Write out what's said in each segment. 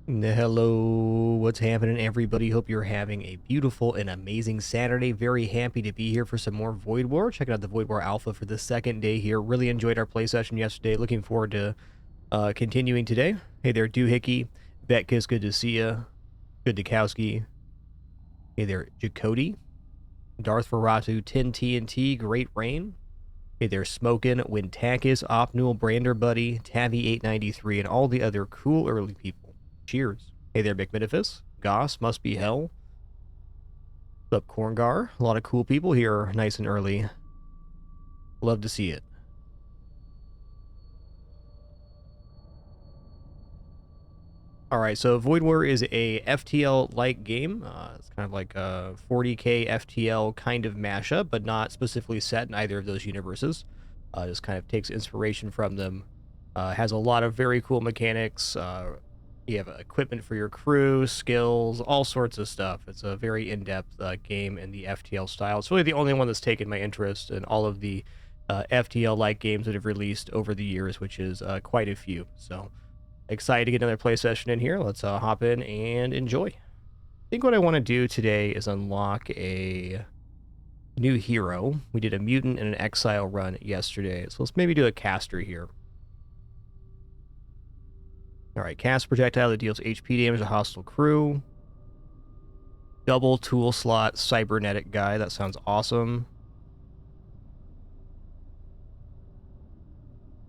Hello, what's happening, everybody? Hope you're having a beautiful and amazing Saturday. Very happy to be here for some more Void War. Checking out the Void War Alpha for the second day here. Really enjoyed our play session yesterday. Looking forward to continuing today. Hey there, Doohickey. Betkiss, good to see ya. Good Dukowski. Hey there, Jacody. Darth Veratu, 10 TNT, Great Rain. Hey there, Smokin', Wintakis, Opnul, Brander Buddy, Tavi893, and all the other cool early people. Cheers. Hey there, McMiniphus. Goss, Must Be Hell. What's up, Korngar? A lot of cool people here, nice and early. Love to see it. Alright, so Void War is a FTL-like game. It's kind of like a 40k FTL kind of mashup, but not specifically set in either of those universes. Just kind of takes inspiration from them. Has a lot of very cool mechanics. You have equipment for your crew, skills, all sorts of stuff. It's a very in-depth game in the FTL style. It's really the only one that's taken my interest in all of the FTL-like games that have released over the years, which is quite a few. So excited to get another play session in here. Let's hop in and enjoy. I think what I want to do today is unlock a new hero. We did a mutant and an exile run yesterday, so let's maybe do a caster here. Alright, cast projectile that deals HP damage to hostile crew. Double tool slot cybernetic guy, that sounds awesome.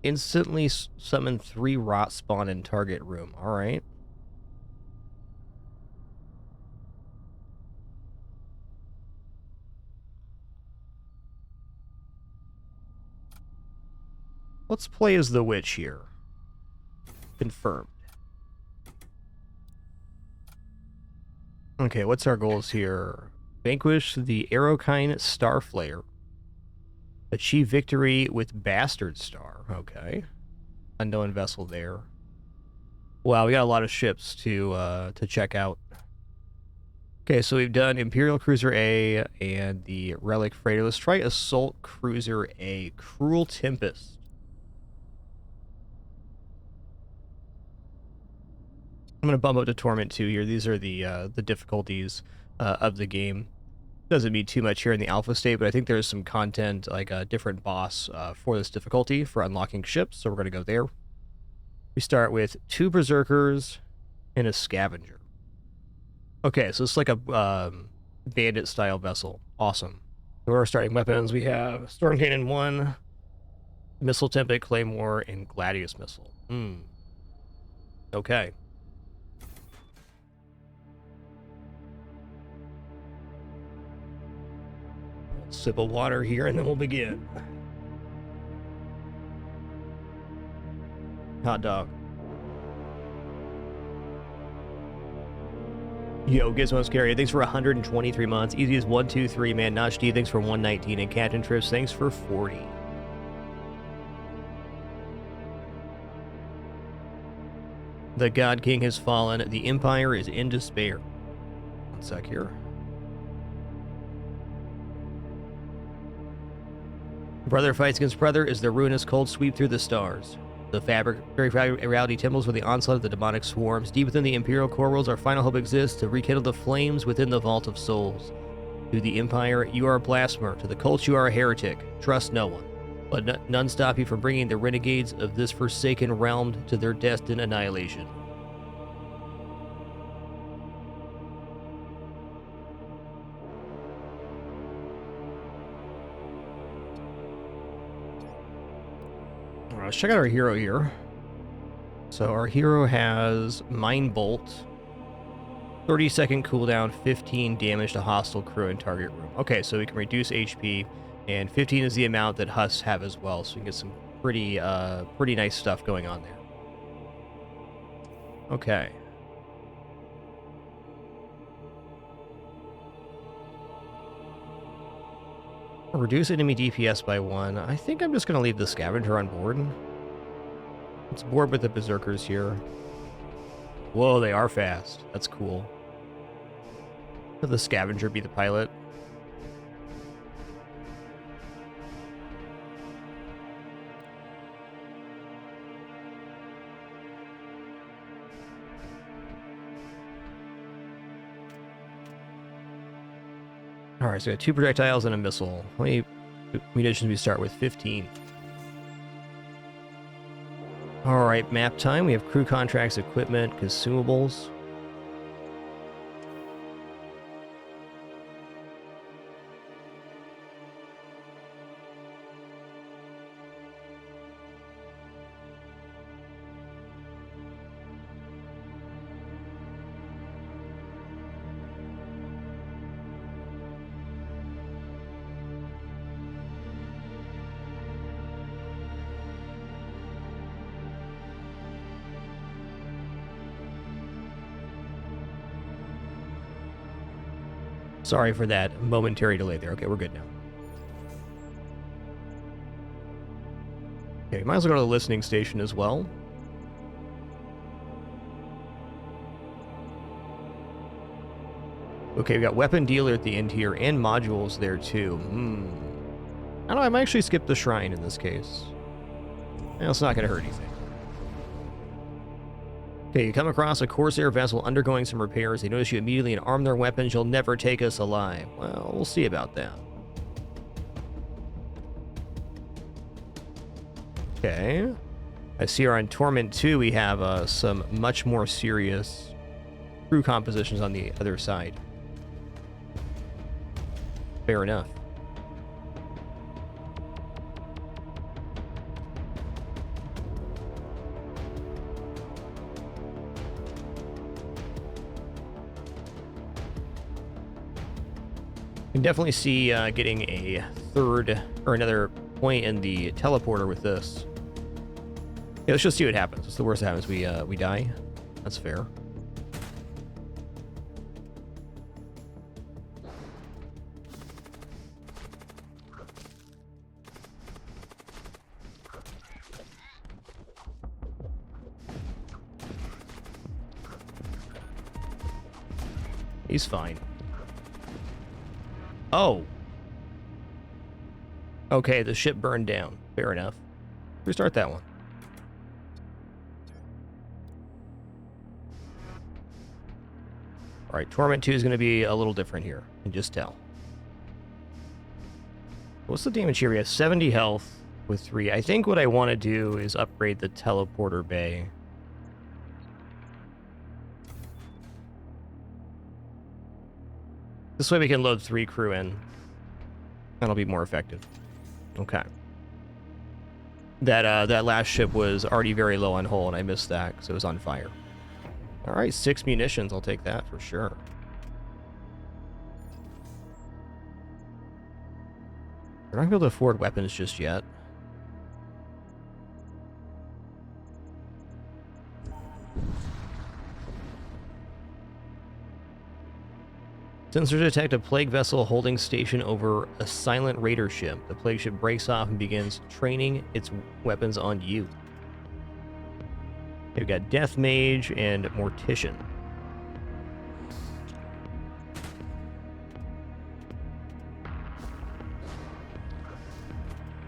Instantly summon 3 rot spawn in target room. Alright. Let's play as the witch here. Confirmed. Okay, what's our goals here? Vanquish the Arrowkine Starflayer. Achieve victory with Bastard Star. Okay. Unknown vessel there. Wow, we got a lot of ships to check out. Okay, so we've done Imperial Cruiser A and the Relic Freighter. Let's try Assault Cruiser A. Cruel Tempest. I'm going to bump up to Torment 2 here. These are the difficulties of the game. Doesn't mean too much here in the alpha state, but I think there's some content, like a different boss for this difficulty for unlocking ships, so we're going to go there. We start with 2 Berserkers and a Scavenger. Okay, so it's like a bandit-style vessel. Awesome. So our starting weapons, we have Storm Cannon 1, Missile Template Claymore, and Gladius Missile. Okay. Sip of water here, and then we'll begin. Hot dog. Yo, Gizmo Scary, thanks for 123 months. Easy as 123, man. Nashdi, thanks for 119. And Captain Trips, thanks for 40. The God King has fallen. The Empire is in despair. One sec here. Brother fights against brother as the ruinous cold sweep through the stars. The very reality trembles with the onslaught of the demonic swarms. Deep within the Imperial core worlds, our final hope exists to rekindle the flames within the Vault of Souls. To the Empire, you are a blasphemer. To the cult, you are a heretic. Trust no one. But none stop you from bringing the renegades of this forsaken realm to their destined annihilation. Let's check out our hero here. So our hero has Mind Bolt, 30-second cooldown, 15 damage to hostile crew and target room. Okay, so we can reduce HP, and 15 is the amount that Husks have as well, so we can get some pretty nice stuff going on there. Okay. Reduce enemy DPS by 1. I think I'm just going to leave the Scavenger on board. Let's board with the Berserkers here. Whoa, they are fast. That's cool. Let the Scavenger be the pilot. Alright, so we got 2 projectiles and a missile. How many munitions do we start with? 15. Alright, map time. We have crew contracts, equipment, consumables. Sorry for that momentary delay there. Okay, we're good now. Okay, might as well go to the listening station as well. Okay, we got weapon dealer at the end here and modules there too. I don't know, I might actually skip the shrine in this case. It's not going to hurt anything. Okay, you come across a Corsair vessel undergoing some repairs. They notice you immediately and arm their weapons. You'll never take us alive. Well, we'll see about that. Okay. I see here on Torment 2 we have some much more serious crew compositions on the other side. Fair enough. You can definitely see getting a third or another point in the teleporter with this. Yeah, let's just see what happens. What's the worst that happens? We die. That's fair. He's fine. Oh. Okay, the ship burned down. Fair enough. Restart that one. Alright, Torment 2 is going to be a little different here. You can just tell. What's the damage here? We have 70 health with 3. I think what I want to do is upgrade the teleporter bay. This way we can load 3 crew in. That'll be more effective. Okay. That last ship was already very low on hull, and I missed that because it was on fire. Alright, 6 munitions. I'll take that for sure. We're not going to be able to afford weapons just yet. Sensors detect a plague vessel holding station over a silent raider ship. The plague ship breaks off and begins training its weapons on you. We've got Death Mage and Mortician.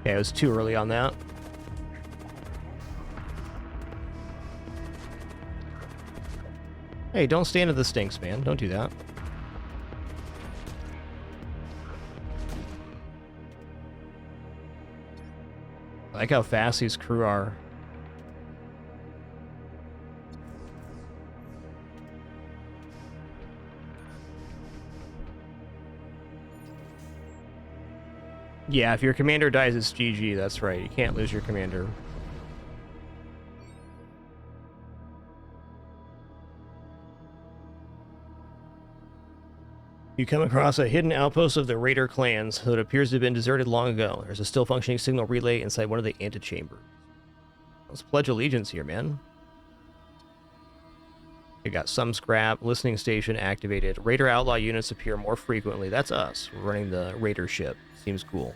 Okay, I was too early on that. Hey, don't stand at the stinks, man. Don't do that. I like how fast these crew are. Yeah, if your commander dies, it's GG. That's right. You can't lose your commander. You come across a hidden outpost of the Raider clans, so it appears to have been deserted long ago. There's a still functioning signal relay inside one of the antechambers. Let's pledge allegiance here, man. We got some scrap, listening station activated. Raider outlaw units appear more frequently. That's us. We're running the Raider ship. Seems cool.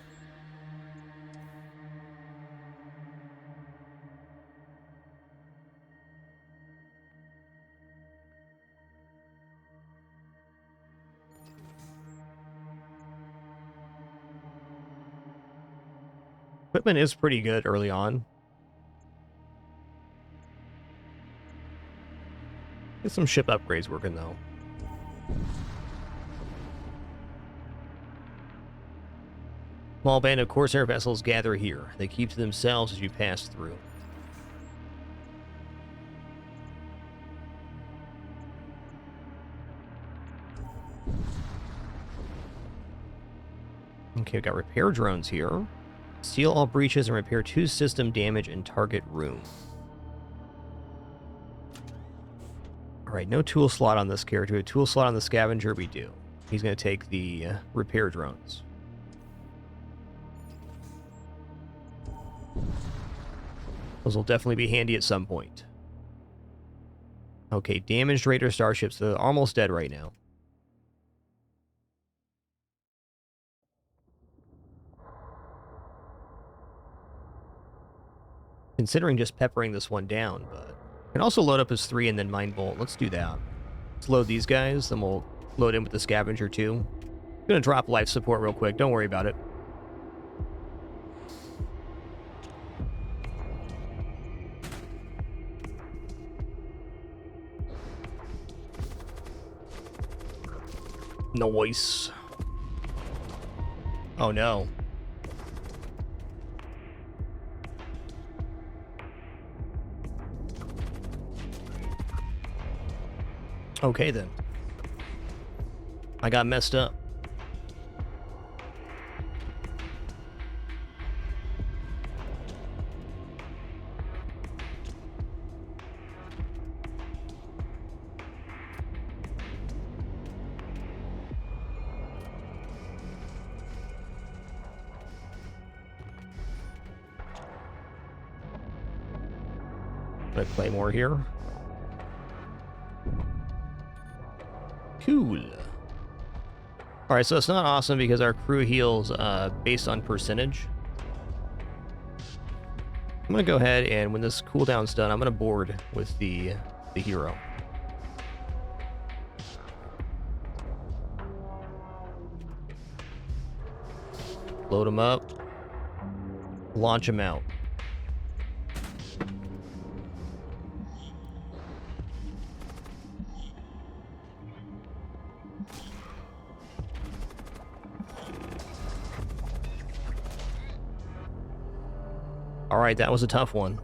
Equipment is pretty good early on. Get some ship upgrades working, though. Small band of Corsair vessels gather here. They keep to themselves as you pass through. Okay, we've got repair drones here. Seal all breaches and repair 2 system damage in target room. Alright, no tool slot on this character. A tool slot on the scavenger we do. He's going to take the repair drones. Those will definitely be handy at some point. Okay, damaged raider starships. They're almost dead right now. Considering just peppering this one down, but... can also load up his 3 and then Mind Bolt. Let's do that. Let's load these guys, then we'll load in with the scavenger too. I'm gonna drop life support real quick. Don't worry about it. Noise. Oh no. Okay then. I got messed up. Gonna play more here. Cool. Alright, so it's not awesome because our crew heals based on percentage. I'm gonna go ahead and when this cooldown's done, I'm gonna board with the hero. Load him up. Launch him out. Alright, that was a tough one.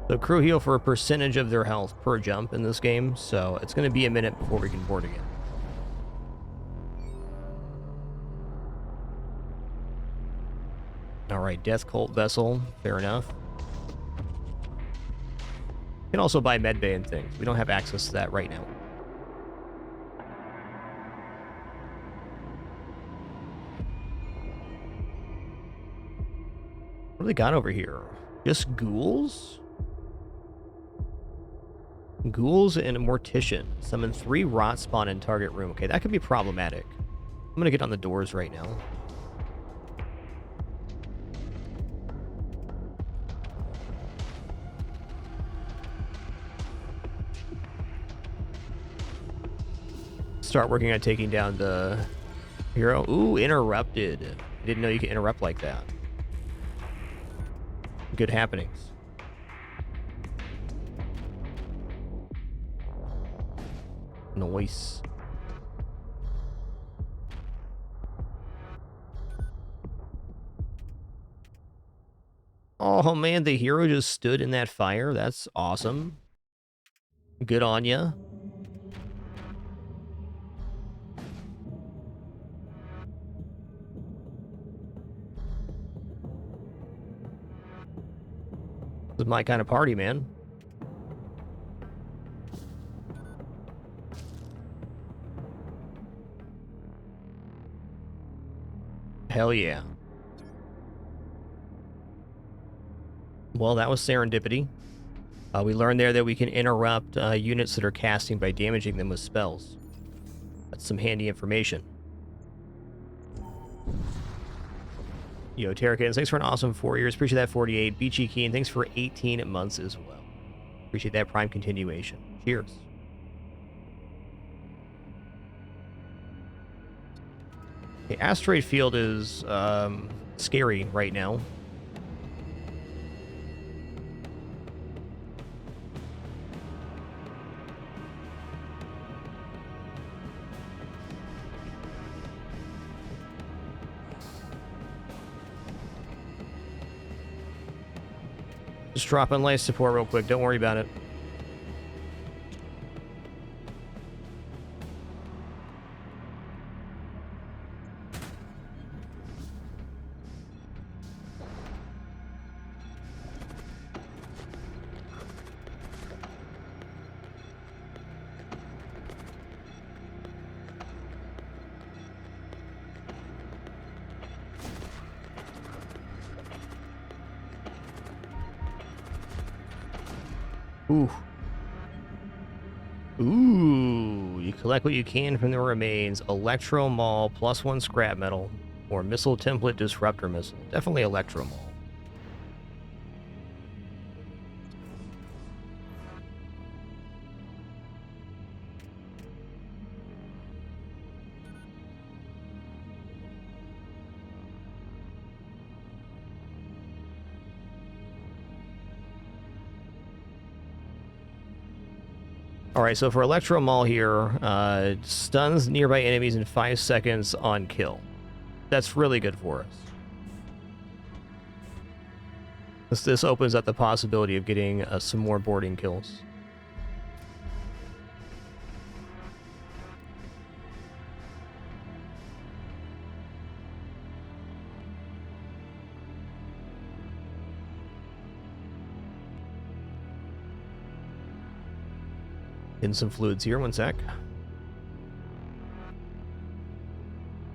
So crew heal for a percentage of their health per jump in this game, so it's going to be a minute before we can board again. Alright, Death Cult Vessel, fair enough. You can also buy medbay and things. We don't have access to that right now. What do they got over here? Just ghouls? Ghouls and a mortician. Summon 3 rot spawn in target room. Okay, that could be problematic. I'm gonna get on the doors right now. Start working on taking down the hero. Ooh, interrupted. I didn't know you could interrupt like that. Good happenings. Noise. Oh man, the hero just stood in that fire. That's awesome. Good on ya. This is my kind of party, man. Hell yeah. Well, that was serendipity. We learned there that we can interrupt units that are casting by damaging them with spells. That's some handy information. Yo, Terracans, thanks for an awesome 4 years. Appreciate that 48. Beachy Keen, thanks for 18 months as well. Appreciate that prime continuation. Cheers. The asteroid field is scary right now. Just drop in life support real quick. Don't worry about it. Ooh. Ooh, you collect what you can from the remains. Electro Maul, +1 scrap metal, or missile template disruptor missile. Definitely Electro Maul. Alright, so for Electro Maul here, stuns nearby enemies in 5 seconds on kill. That's really good for us. This opens up the possibility of getting some more boarding kills. In some fluids here, one sec.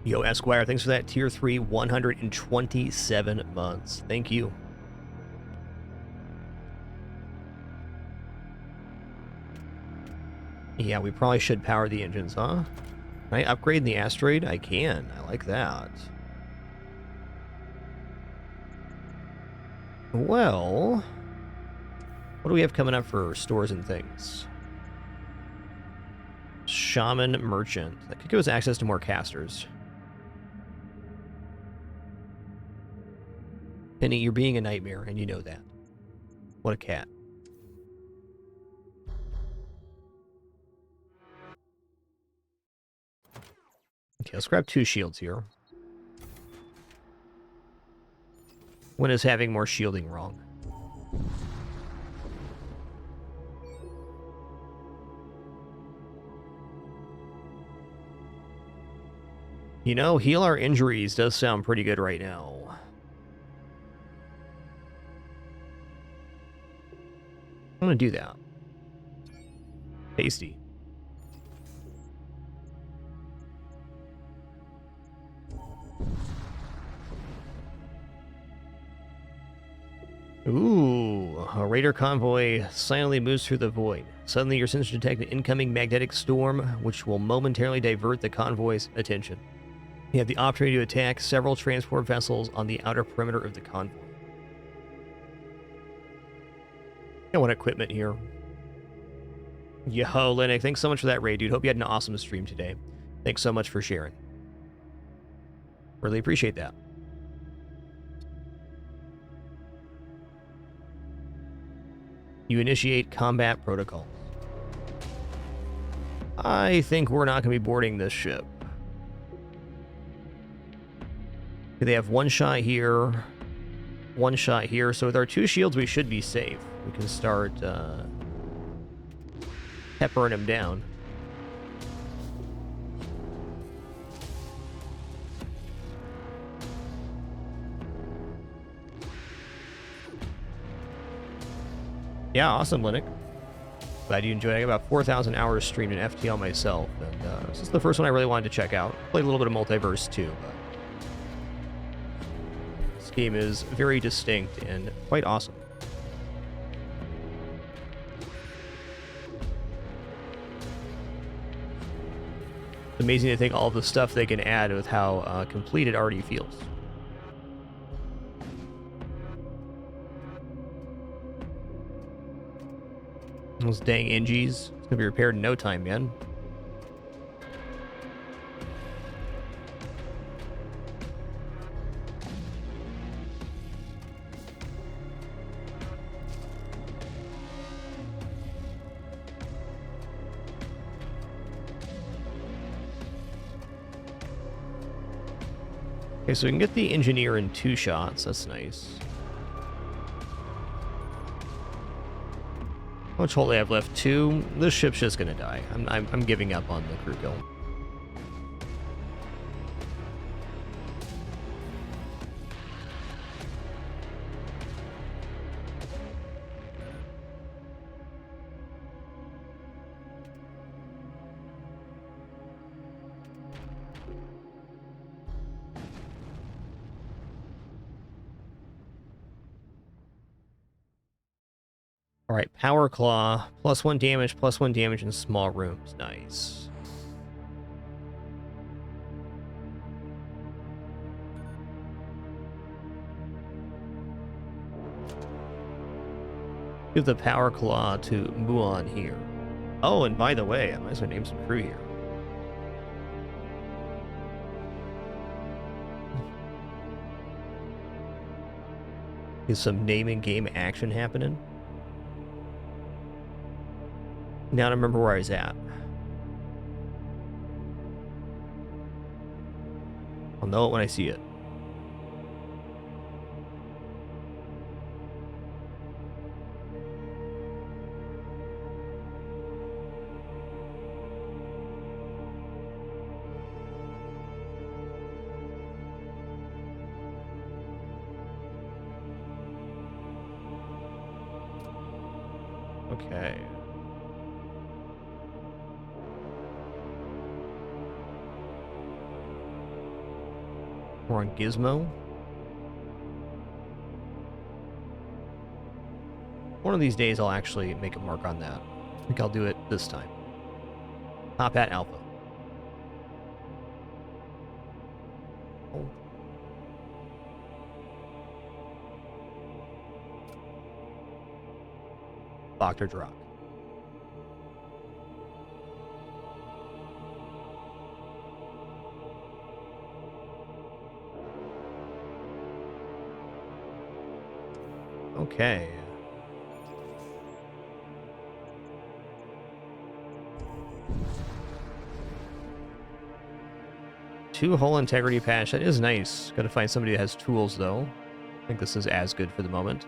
Yo, Esquire, thanks for that tier 3, 127 months. Thank you. Yeah, we probably should power the engines, huh? Can I upgrade the asteroid? I can. I like that. Well, what do we have coming up for stores and things? Shaman Merchant. That could give us access to more casters. Penny, you're being a nightmare, and you know that. What a cat. Okay, let's grab 2 shields here. When is having more shielding wrong? You know, heal our injuries does sound pretty good right now. I'm gonna do that. Tasty. Ooh, a raider convoy silently moves through the void. Suddenly, your sensors detect an incoming magnetic storm, which will momentarily divert the convoy's attention. You have the opportunity to attack several transport vessels on the outer perimeter of the convoy. I want equipment here. Yo, Linux, thanks so much for that raid, dude. Hope you had an awesome stream today. Thanks so much for sharing. Really appreciate that. You initiate combat protocols. I think we're not going to be boarding this ship. They have 1 shot here, 1 shot here. So with our 2 shields, we should be safe. We can start peppering him down. Yeah, awesome, Linux. Glad you enjoyed it. I got about 4,000 hours streamed in FTL myself, and this is the first one I really wanted to check out. Played a little bit of Multiverse too, but this game is very distinct and quite awesome. It's amazing to think all the stuff they can add with how complete it already feels. Those dang NGs. It's gonna be repaired in no time, man. Okay, so we can get the engineer in 2 shots. That's nice. How much hull do I have left? 2. This ship's just gonna die. I'm giving up on the crew kill. All right, Power Claw, +1 damage in small rooms. Nice. Give the Power Claw to Muon here. Oh, and by the way, I might as well name some crew here. Is some naming game action happening? Now I don't remember where I was at. I'll know it when I see it. Okay. We're on Gizmo. One of these days I'll actually make a mark on that. I think I'll do it this time. Top Hat Alpha. Oh. Dr. Drock. Okay. Two hull integrity patch. That is nice. Gotta find somebody that has tools, though. I think this is as good for the moment.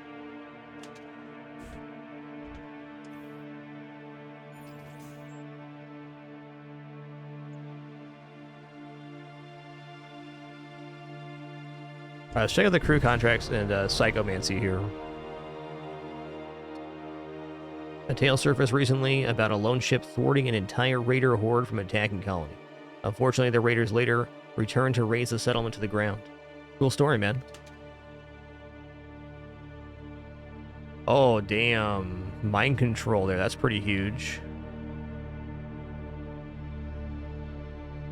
Alright, let's check out the crew contracts and psychomancy here. A tale surfaced recently about a lone ship thwarting an entire raider horde from attacking colony. Unfortunately, the raiders later returned to raise the settlement to the ground. Cool story, man. Oh, damn. Mind control there. That's pretty huge.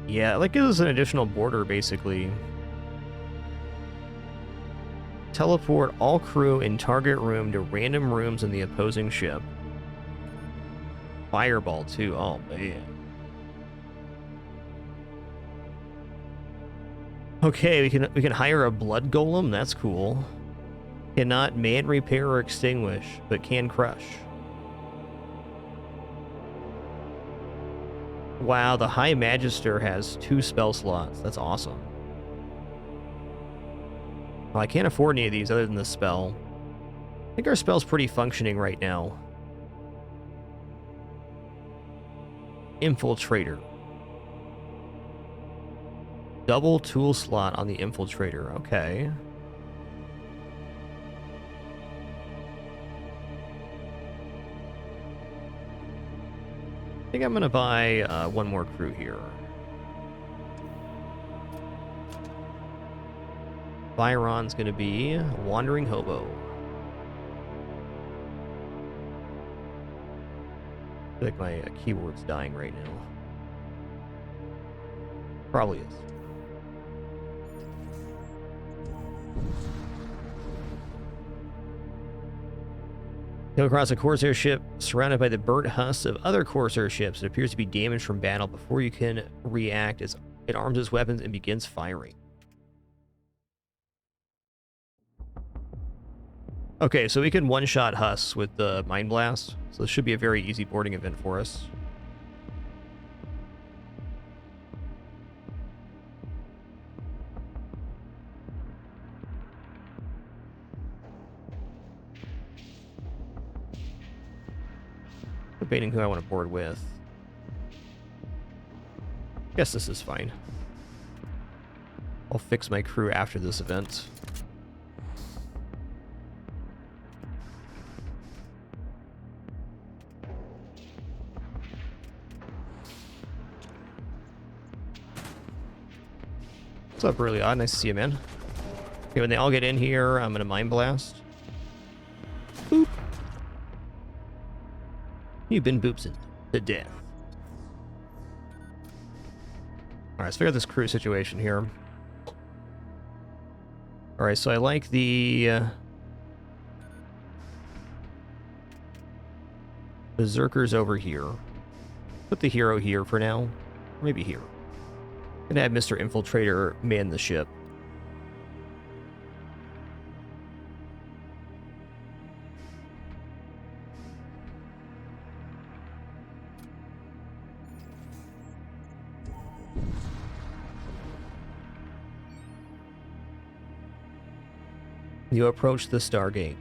Yeah, like it was an additional border, basically. Teleport all crew in target room to random rooms in the opposing ship. Fireball, too. Oh, man. Okay, we can hire a blood golem. That's cool. Cannot man, repair, or extinguish, but can crush. Wow, the High Magister has 2 spell slots. That's awesome. Well, I can't afford any of these other than the spell. I think our spell's pretty functioning right now. Infiltrator. Double tool slot on the Infiltrator. Okay. I think I'm going to buy one more crew here. Byron's going to be Wandering Hobo. I feel like my keyboard's dying right now. Probably is. Come across a Corsair ship surrounded by the burnt husks of other Corsair ships. It appears to be damaged from battle. Before you can react, as it arms its weapons and begins firing. Okay, so we can one-shot husks with the Mind Blast. So this should be a very easy boarding event for us. debating who I want to board with. Guess this is fine. I'll fix my crew after this event. What's up, really odd? Nice to see you, man. Okay, when they all get in here, I'm gonna Mind Blast. Boop. You've been boopsing to death. Alright, let's figure out this crew situation here. Alright, so I like the Berserkers over here. Put the hero here for now. Or maybe here. Gonna have Mr. Infiltrator man the ship. You approach the Stargate.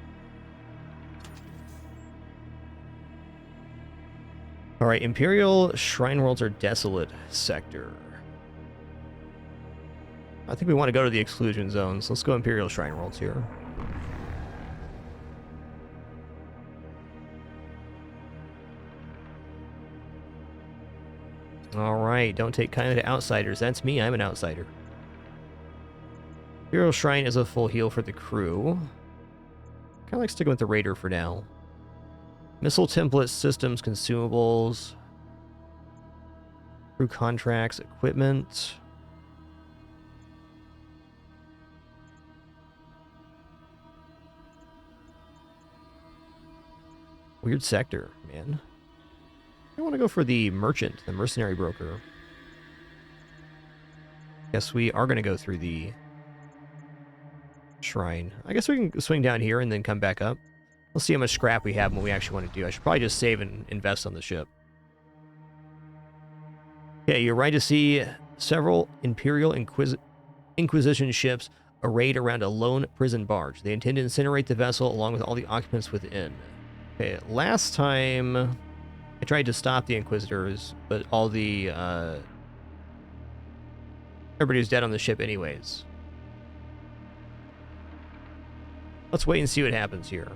Alright, Imperial Shrine Worlds are desolate sector. I think we want to go to the exclusion zone, so let's go Imperial Shrine Worlds here. Alright, don't take kindly to outsiders. That's me, I'm an outsider. Imperial Shrine is a full heal for the crew. Kinda like sticking with the Raider for now. Missile templates, systems, consumables. Crew contracts, equipment. Weird sector, man. I want to go for the merchant, the mercenary broker. Guess we are going to go through the shrine. I guess we can swing down here and then come back up. We'll see how much scrap we have and what we actually want to do. I should probably just save and invest on the ship. Okay, you're right to see several Imperial Inquisition ships arrayed around a lone prison barge. They intend to incinerate the vessel along with all the occupants within. Okay, last time I tried to stop the Inquisitors, but all the everybody was dead on the ship anyways. Let's wait and see what happens here.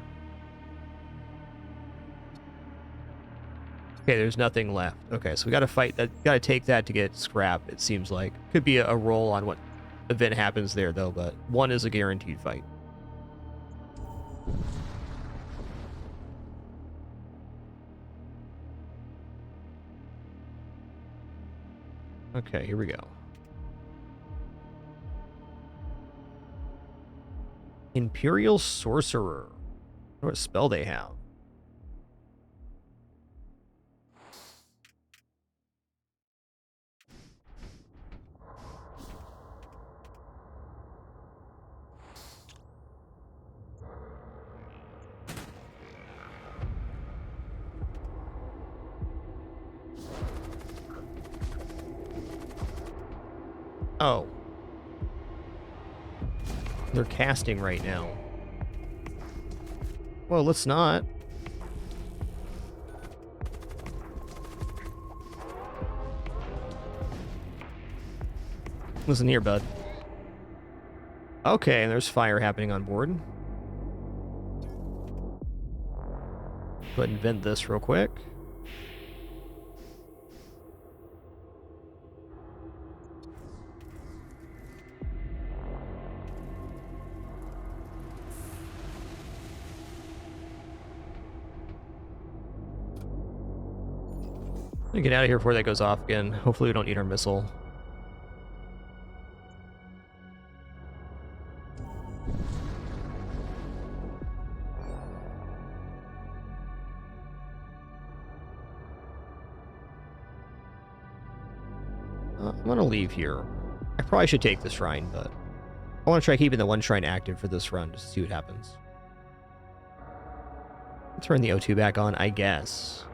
Okay, there's nothing left. Okay, so we gotta fight that. Gotta take that to get scrap, it seems like. Could be a roll on what event happens there, though, but one is a guaranteed fight. Okay, here we go. Imperial Sorcerer. What spell they have? Oh. They're casting right now. Well, let's not. Listen here, bud. Okay, there's fire happening on board. Go ahead and vent this real quick. Let me get out of here before that goes off again. Hopefully we don't need our missile. I'm gonna leave here. I probably should take this shrine, but I want to try keeping the one shrine active for this run just to see what happens. Turn the O2 back on, I guess.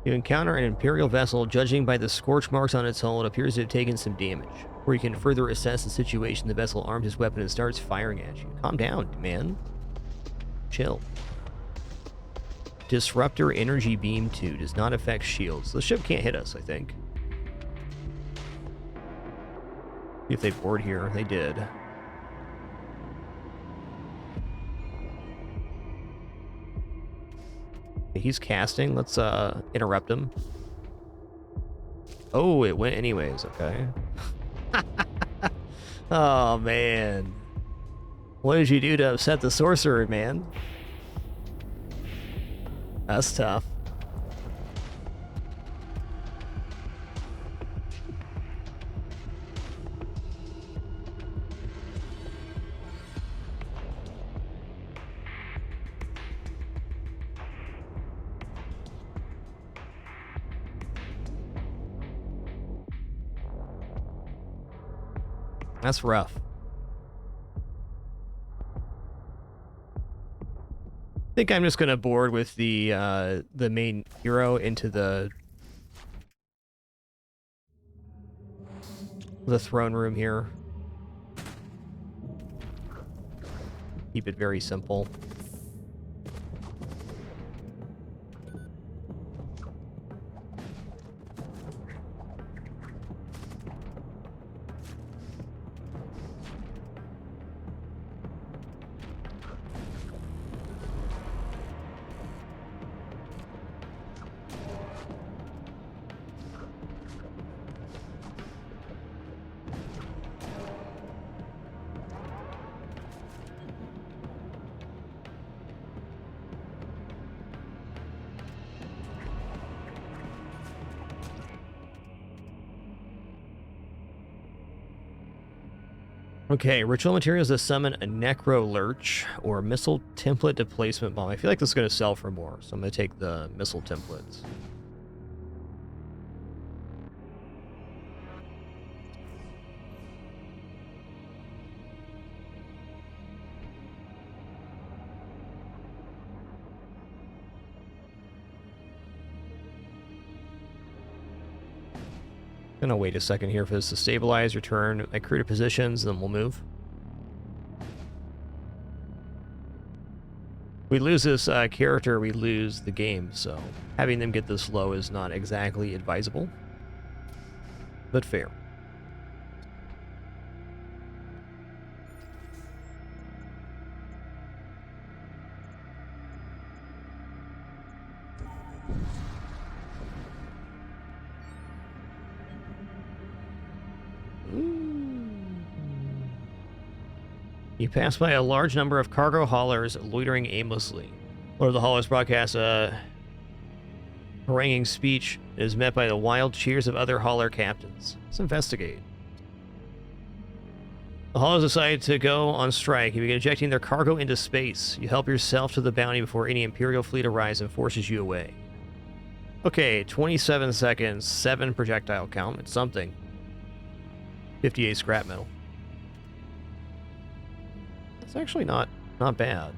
You encounter an Imperial vessel. Judging by the scorch marks on its hull, it appears to have taken some damage. Or you can further assess the situation. The vessel arms its weapon and starts firing at you. Calm down, man. Chill. Disruptor Energy Beam 2 does not affect shields. The ship can't hit us, I think. See if they board here. They did. He's casting. Let's interrupt him. Oh, it went anyways. Okay. Oh, man. What did you do to upset the sorcerer, man? That's tough. That's rough. I think I'm just gonna board with the main hero into the throne room here. Keep it very simple. Okay, ritual materials to summon a Necro Lurch or missile template displacement bomb. I feel like this is going to sell for more, so I'm going to take the missile templates. Gonna wait a second here for this to stabilize, return my crew to positions, then we'll move. We lose this character, we lose the game, so having them get this low is not exactly advisable, but fair. You pass by a large number of cargo haulers loitering aimlessly. One of the haulers broadcasts a haranguing speech is met by the wild cheers of other hauler captains. Let's investigate. The haulers decide to go on strike. You begin ejecting their cargo into space. You help yourself to the bounty before any Imperial fleet arrives and forces you away. Okay, 27 seconds, 7 projectile count. It's something. 58 scrap metal. It's actually not bad.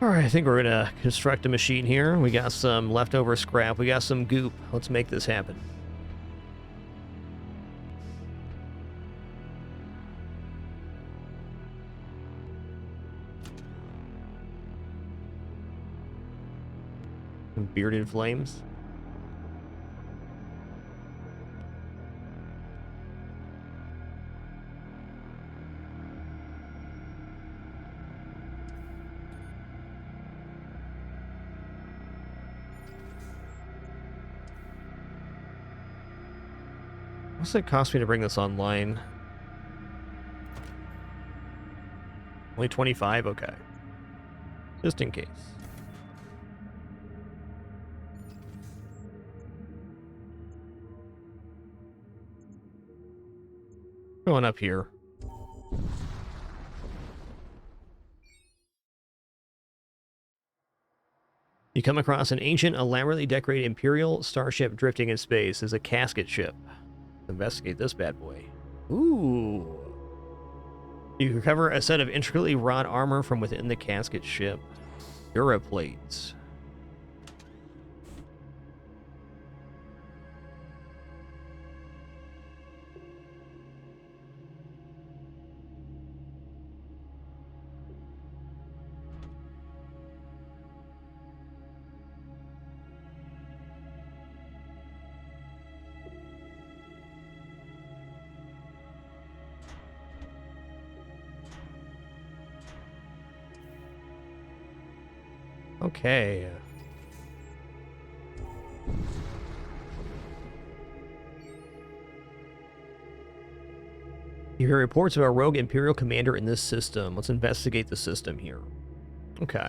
Alright, I think we're gonna construct a machine here. We got some leftover scrap, we got some goop. Let's make this happen. Bearded flames. What's it cost me to bring this online? Only 25? Okay. Just in case. Going up here. You come across an ancient, elaborately decorated Imperial starship drifting in space. As a casket ship. Investigate this bad boy. Ooh. You recover a set of intricately wrought armor from within the casket ship. Duraplates. Okay. You hear reports of a rogue Imperial commander in this system. Let's investigate the system here. Okay.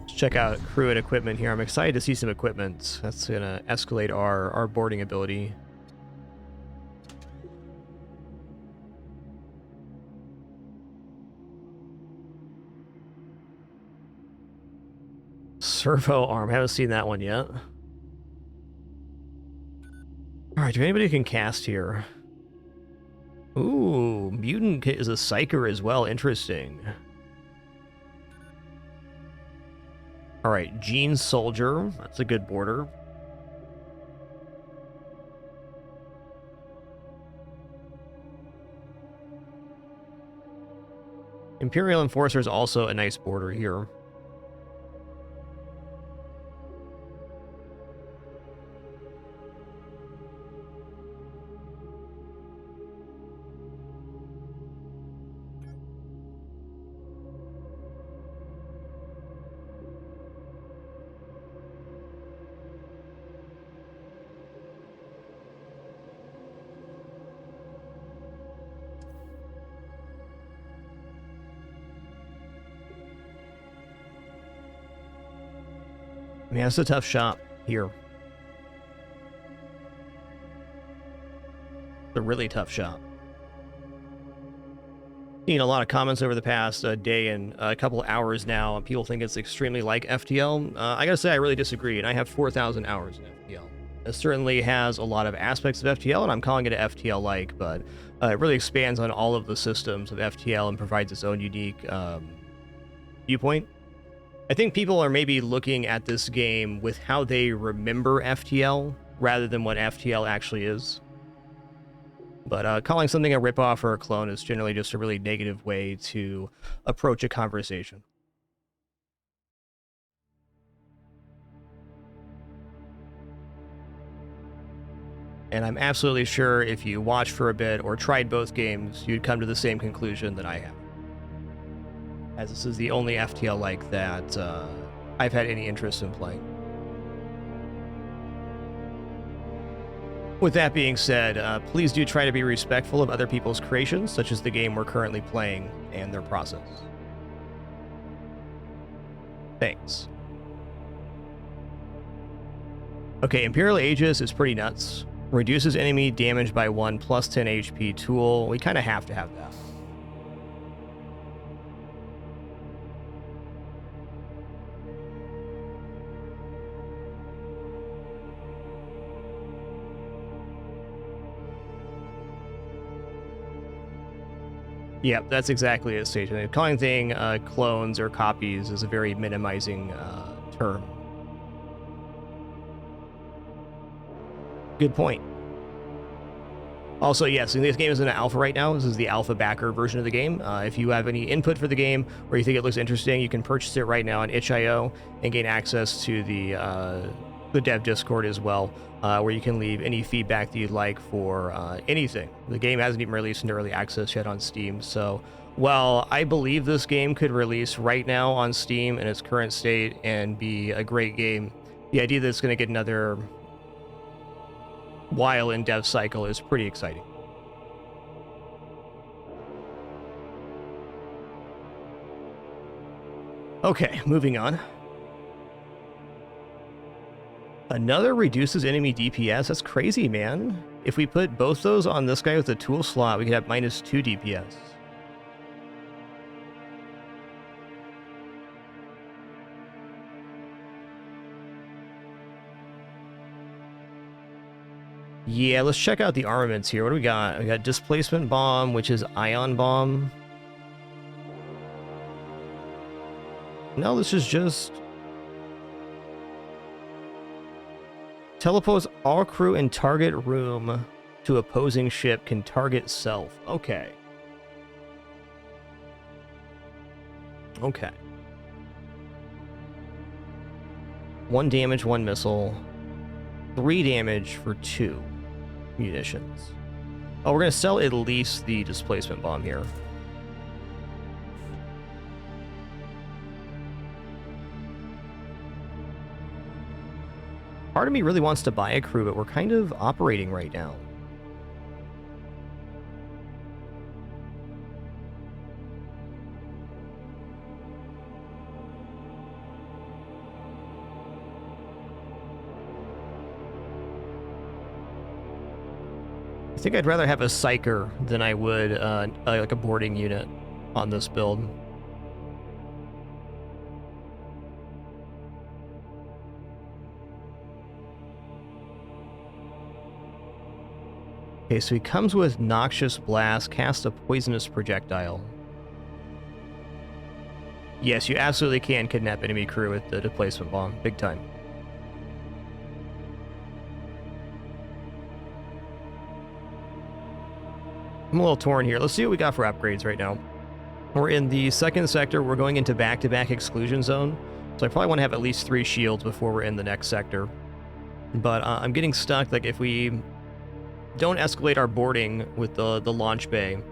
Let's check out crew and equipment here. I'm excited to see some equipment. That's gonna escalate our boarding ability. Servo arm. Haven't seen that one yet. Alright, do anybody can cast here? Ooh, mutant is a psyker as well. Interesting. Alright, Gene Soldier. That's a good border. Imperial Enforcer is also a nice border here. Man, it's a tough shot here. It's a really tough shot. Seen a lot of comments over the past day and a couple hours now, and people think it's extremely like FTL. I gotta say, I really disagree, and I have 4,000 hours in FTL. It certainly has a lot of aspects of FTL, and I'm calling it an FTL-like, but it really expands on all of the systems of FTL and provides its own unique viewpoint. I think people are maybe looking at this game with how they remember FTL rather than what FTL actually is. But calling something a ripoff or a clone is generally just a really negative way to approach a conversation. And I'm absolutely sure if you watched for a bit or tried both games, you'd come to the same conclusion that I have. As this is the only FTL-like that I've had any interest in playing. With that being said, please do try to be respectful of other people's creations, such as the game we're currently playing and their process. Thanks. Okay, Imperial Aegis is pretty nuts. Reduces enemy damage by 1 plus 10 HP tool. We kind of have to have that. Yeah, that's exactly a station. Calling thing clones or copies is a very minimizing term. Good point. Also, yes, this game is in an alpha right now. This is the alpha backer version of the game. If you have any input for the game or you think it looks interesting, you can purchase it right now on itch.io and gain access to the dev Discord as well, where you can leave any feedback that you'd like for anything. The game hasn't even released into early access yet on Steam, so while I believe this game could release right now on Steam in its current state and be a great game, the idea that it's going to get another while in dev cycle is pretty exciting. Okay, moving on. Another reduces enemy DPS. That's crazy, man. If we put both those on this guy with the tool slot, we could have -2 DPS. Yeah, let's check out the armaments here. What do we got? We got displacement bomb, which is ion bomb. No, this is just... Teleports all crew in target room to opposing ship, can target self. Okay. Okay. 1 damage, 1 missile. 3 damage for 2 munitions. Oh, we're going to sell at least the displacement bomb here. Part of me really wants to buy a crew, but we're kind of operating right now. I think I'd rather have a psyker than I would like a boarding unit on this build. Okay, so he comes with Noxious Blast, cast a poisonous projectile. Yes, you absolutely can kidnap enemy crew with the displacement bomb. Big time. I'm a little torn here. Let's see what we got for upgrades right now. We're in the 2nd sector. We're going into back-to-back exclusion zone. So I probably want to have at least 3 shields before we're in the next sector. But I'm getting stuck. Like, if we don't escalate our boarding with the launch bay,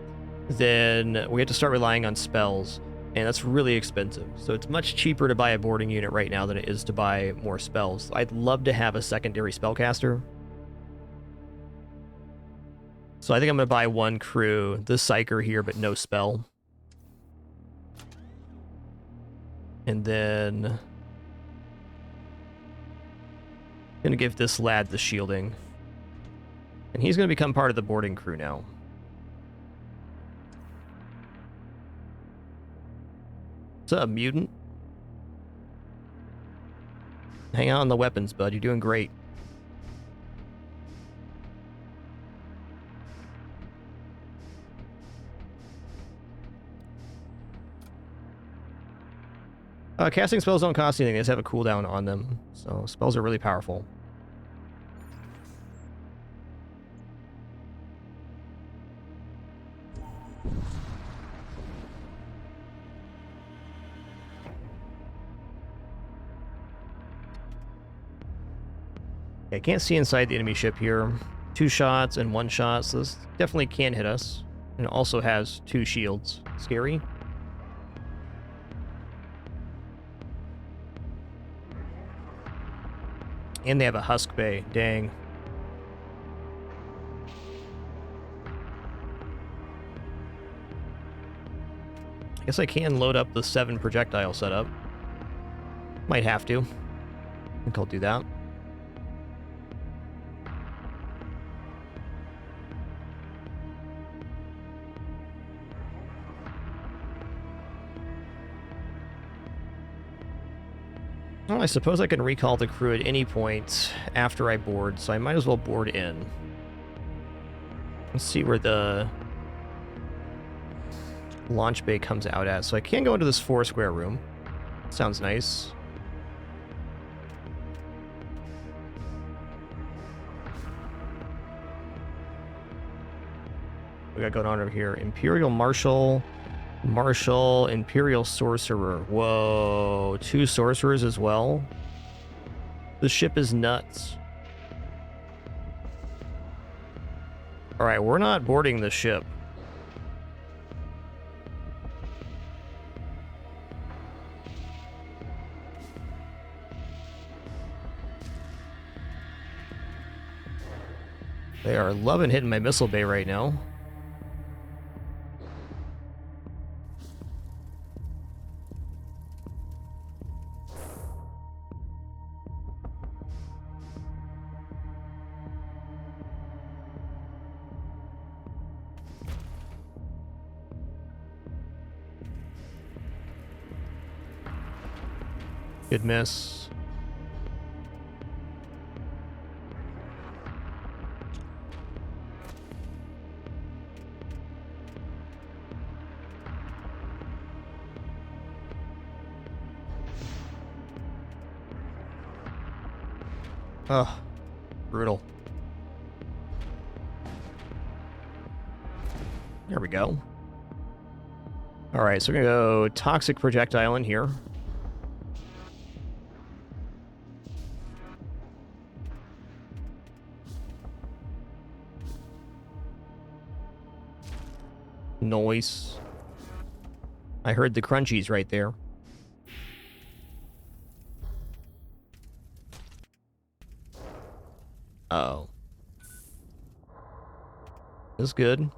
then we have to start relying on spells. And that's really expensive. So it's much cheaper to buy a boarding unit right now than it is to buy more spells. I'd love to have a secondary spellcaster. So I think I'm going to buy 1 crew, the Psyker here, but no spell. And then... I'm going to give this lad the shielding. And he's going to become part of the boarding crew now. What's up, mutant? Hang on the weapons, bud. You're doing great. Casting spells don't cost anything. They just have a cooldown on them. So spells are really powerful. I can't see inside the enemy ship here. 2 shots and 1 shot, so this definitely can hit us. And it also has 2 shields. Scary. And they have a husk bay. Dang. I guess I can load up the 7 projectile setup. Might have to. I think I'll do that. Well, I suppose I can recall the crew at any point after I board, so I might as well board in. Let's see where the launch bay comes out at. So I can go into this 4 square room. Sounds nice. We got going on over here. Imperial Marshal... Marshal, Imperial Sorcerer. Whoa, 2 sorcerers as well? The ship is nuts. Alright, we're not boarding the ship. They are loving hitting my missile bay right now. Good miss. Ugh, brutal. There we go. Alright, so we're gonna go toxic projectile in here. Noise. I heard the crunchies right there. Oh. That's good.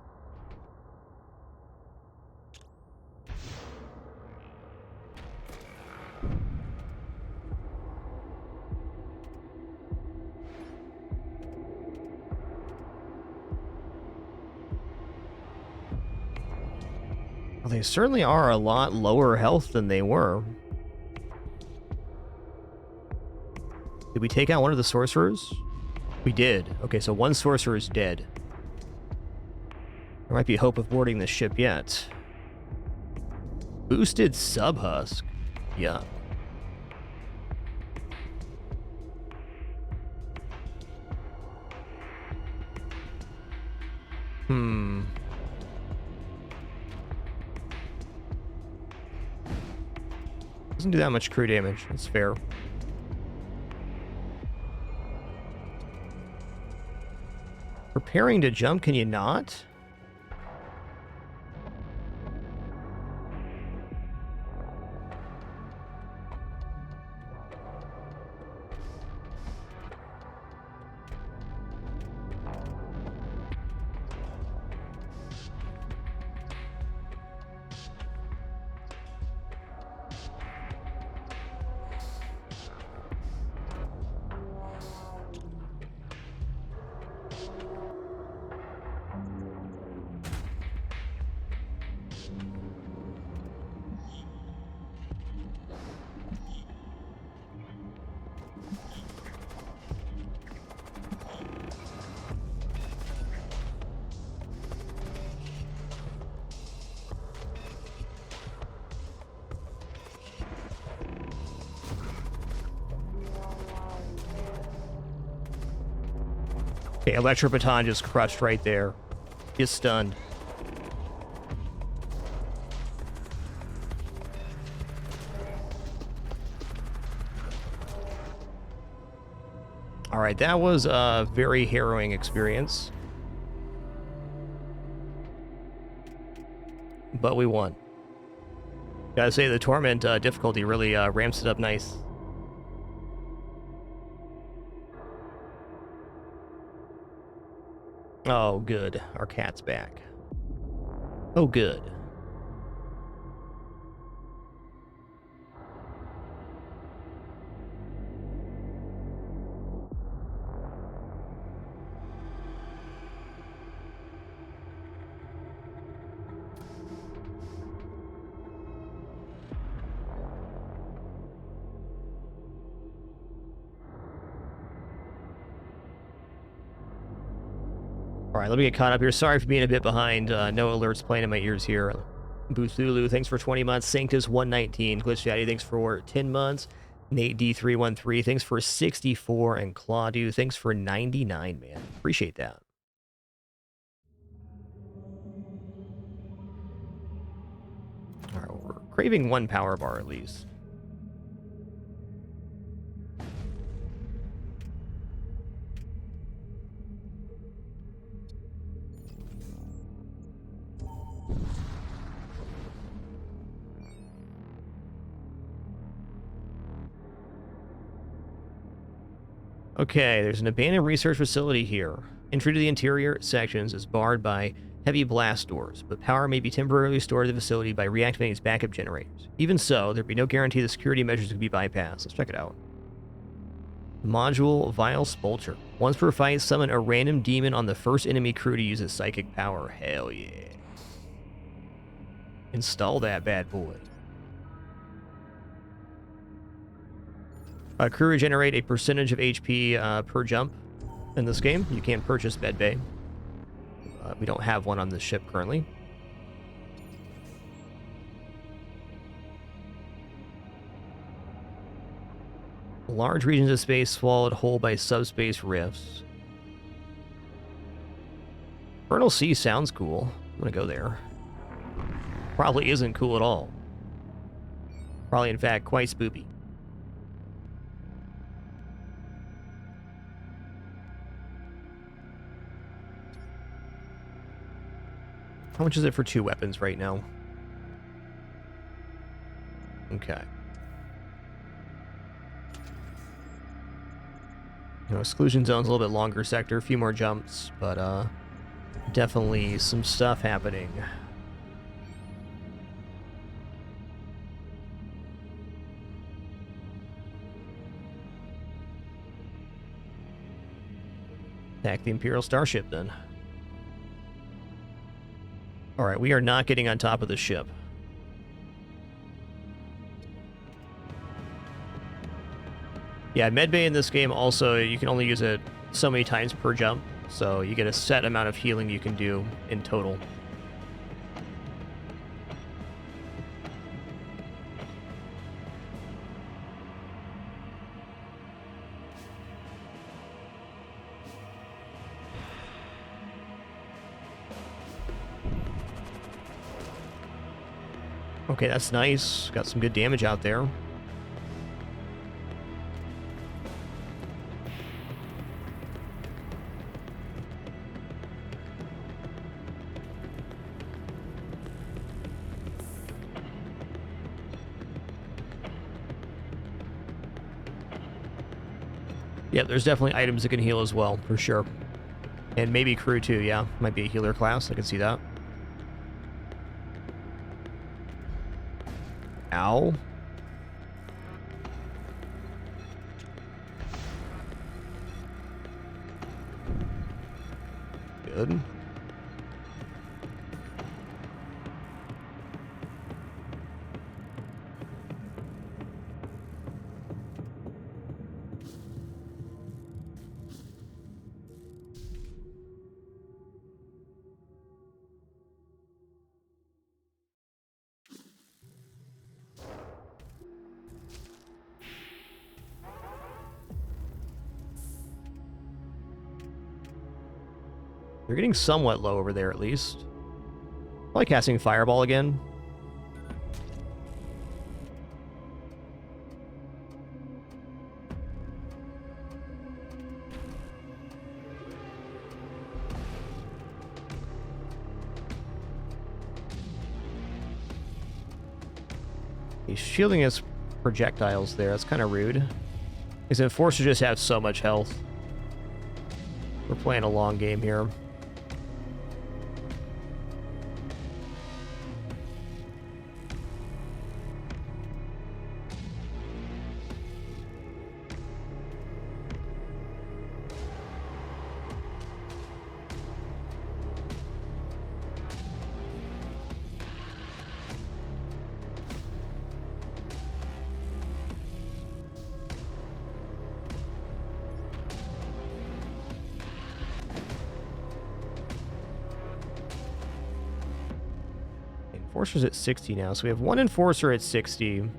Well, they certainly are a lot lower health than they were. Did we take out one of the sorcerers? We did. Okay, so one sorcerer is dead. There might be hope of boarding this ship yet. Boosted subhusk. Yeah. Doesn't do that much crew damage. That's fair. Preparing to jump, can you not? Okay, Electrobaton just crushed right there. He's stunned. Alright, that was a very harrowing experience. But we won. Gotta say, the torment difficulty really ramps it up nice. Oh, good. Our cat's back. Oh, good. All right, let me get caught up here. Sorry for being a bit behind. No alerts playing in my ears here. Boothulu, thanks for 20 months. Sanctus 119. Glitch Daddy, thanks for 10 months. Nate D313, thanks for 64. And Claudu, thanks for 99, man. Appreciate that. All right, we're craving one power bar at least. Okay, there's an abandoned research facility here. Entry to the interior sections is barred by heavy blast doors, but power may be temporarily stored at the facility by reactivating its backup generators. Even so, there'd be no guarantee the security measures could be bypassed. Let's check it out. Module Vile Spulcher. Once per fight, summon a random demon on the first enemy crew to use its psychic power. Hell yeah. Install that bad boy. Crew regenerate a percentage of HP per jump in this game. You can purchase bed bay. We don't have one on this ship currently. Large regions of space swallowed whole by subspace rifts. Vernal Sea sounds cool. I'm gonna go there. Probably isn't cool at all. Probably, in fact, quite spoopy. How much is it for 2 weapons right now? Okay. You know, exclusion zone's a little bit longer sector, a few more jumps, but definitely some stuff happening. Attack the Imperial starship, then. Alright, we are not getting on top of the ship. Yeah, medbay in this game also, you can only use it so many times per jump, so you get a set amount of healing you can do in total. Okay, that's nice. Got some good damage out there. Yeah, there's definitely items that can heal as well, for sure. And maybe crew too, yeah. Might be a healer class, I can see that. Ow. Good. They're getting somewhat low over there, at least. Probably casting Fireball again. He's shielding his projectiles there. That's kind of rude. His Enforcers just have so much health. We're playing a long game here. Enforcer's at 60 now, so we have one Enforcer at 60.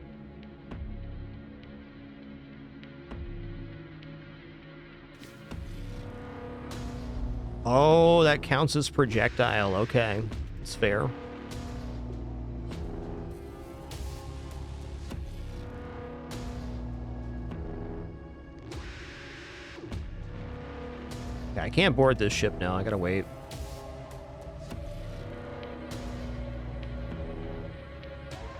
Oh, that counts as projectile. Okay, it's fair. Okay, I can't board this ship now. I gotta wait.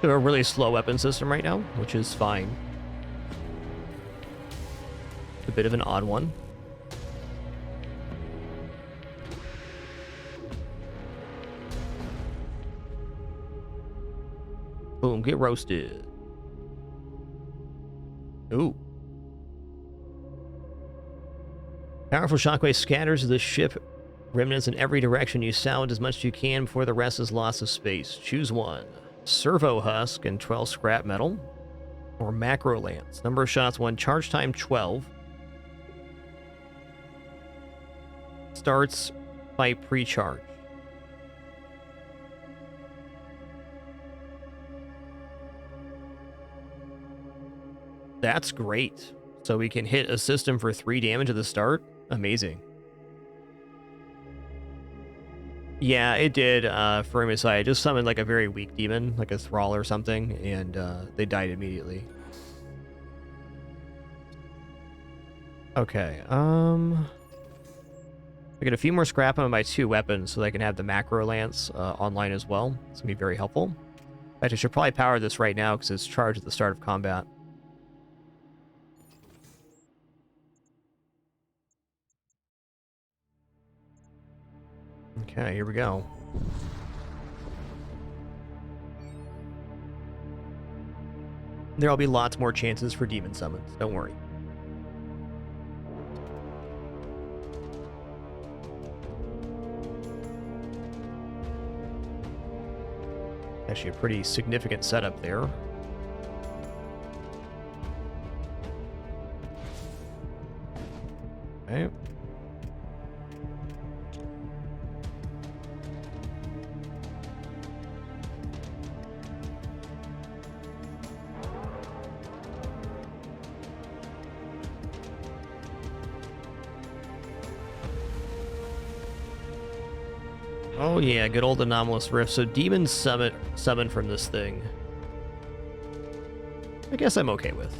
We have a really slow weapon system right now, which is fine. A bit of an odd one. Boom, get roasted. Ooh. Powerful shockwave scatters the ship remnants in every direction. You salvage as much as you can before the rest is loss of space. Choose one. Servo Husk and 12 scrap metal, or Macro Lance. Number of shots 1, charge time 12. Starts by pre-charge. That's great. So we can hit a system for 3 damage at the start. Amazing. Yeah, it did. For MSI, I just summoned like a very weak demon, like a thrall or something, and they died immediately. Okay, I get a few more scrap on my 2 weapons so that I can have the macro lance online as well. It's gonna be very helpful. In fact, I should probably power this right now because it's charged at the start of combat. Okay, here we go. There'll be lots more chances for demon summons, don't worry. Actually a pretty significant setup there. Okay. Oh yeah, good old anomalous rift. So demons summon from this thing. I guess I'm okay with.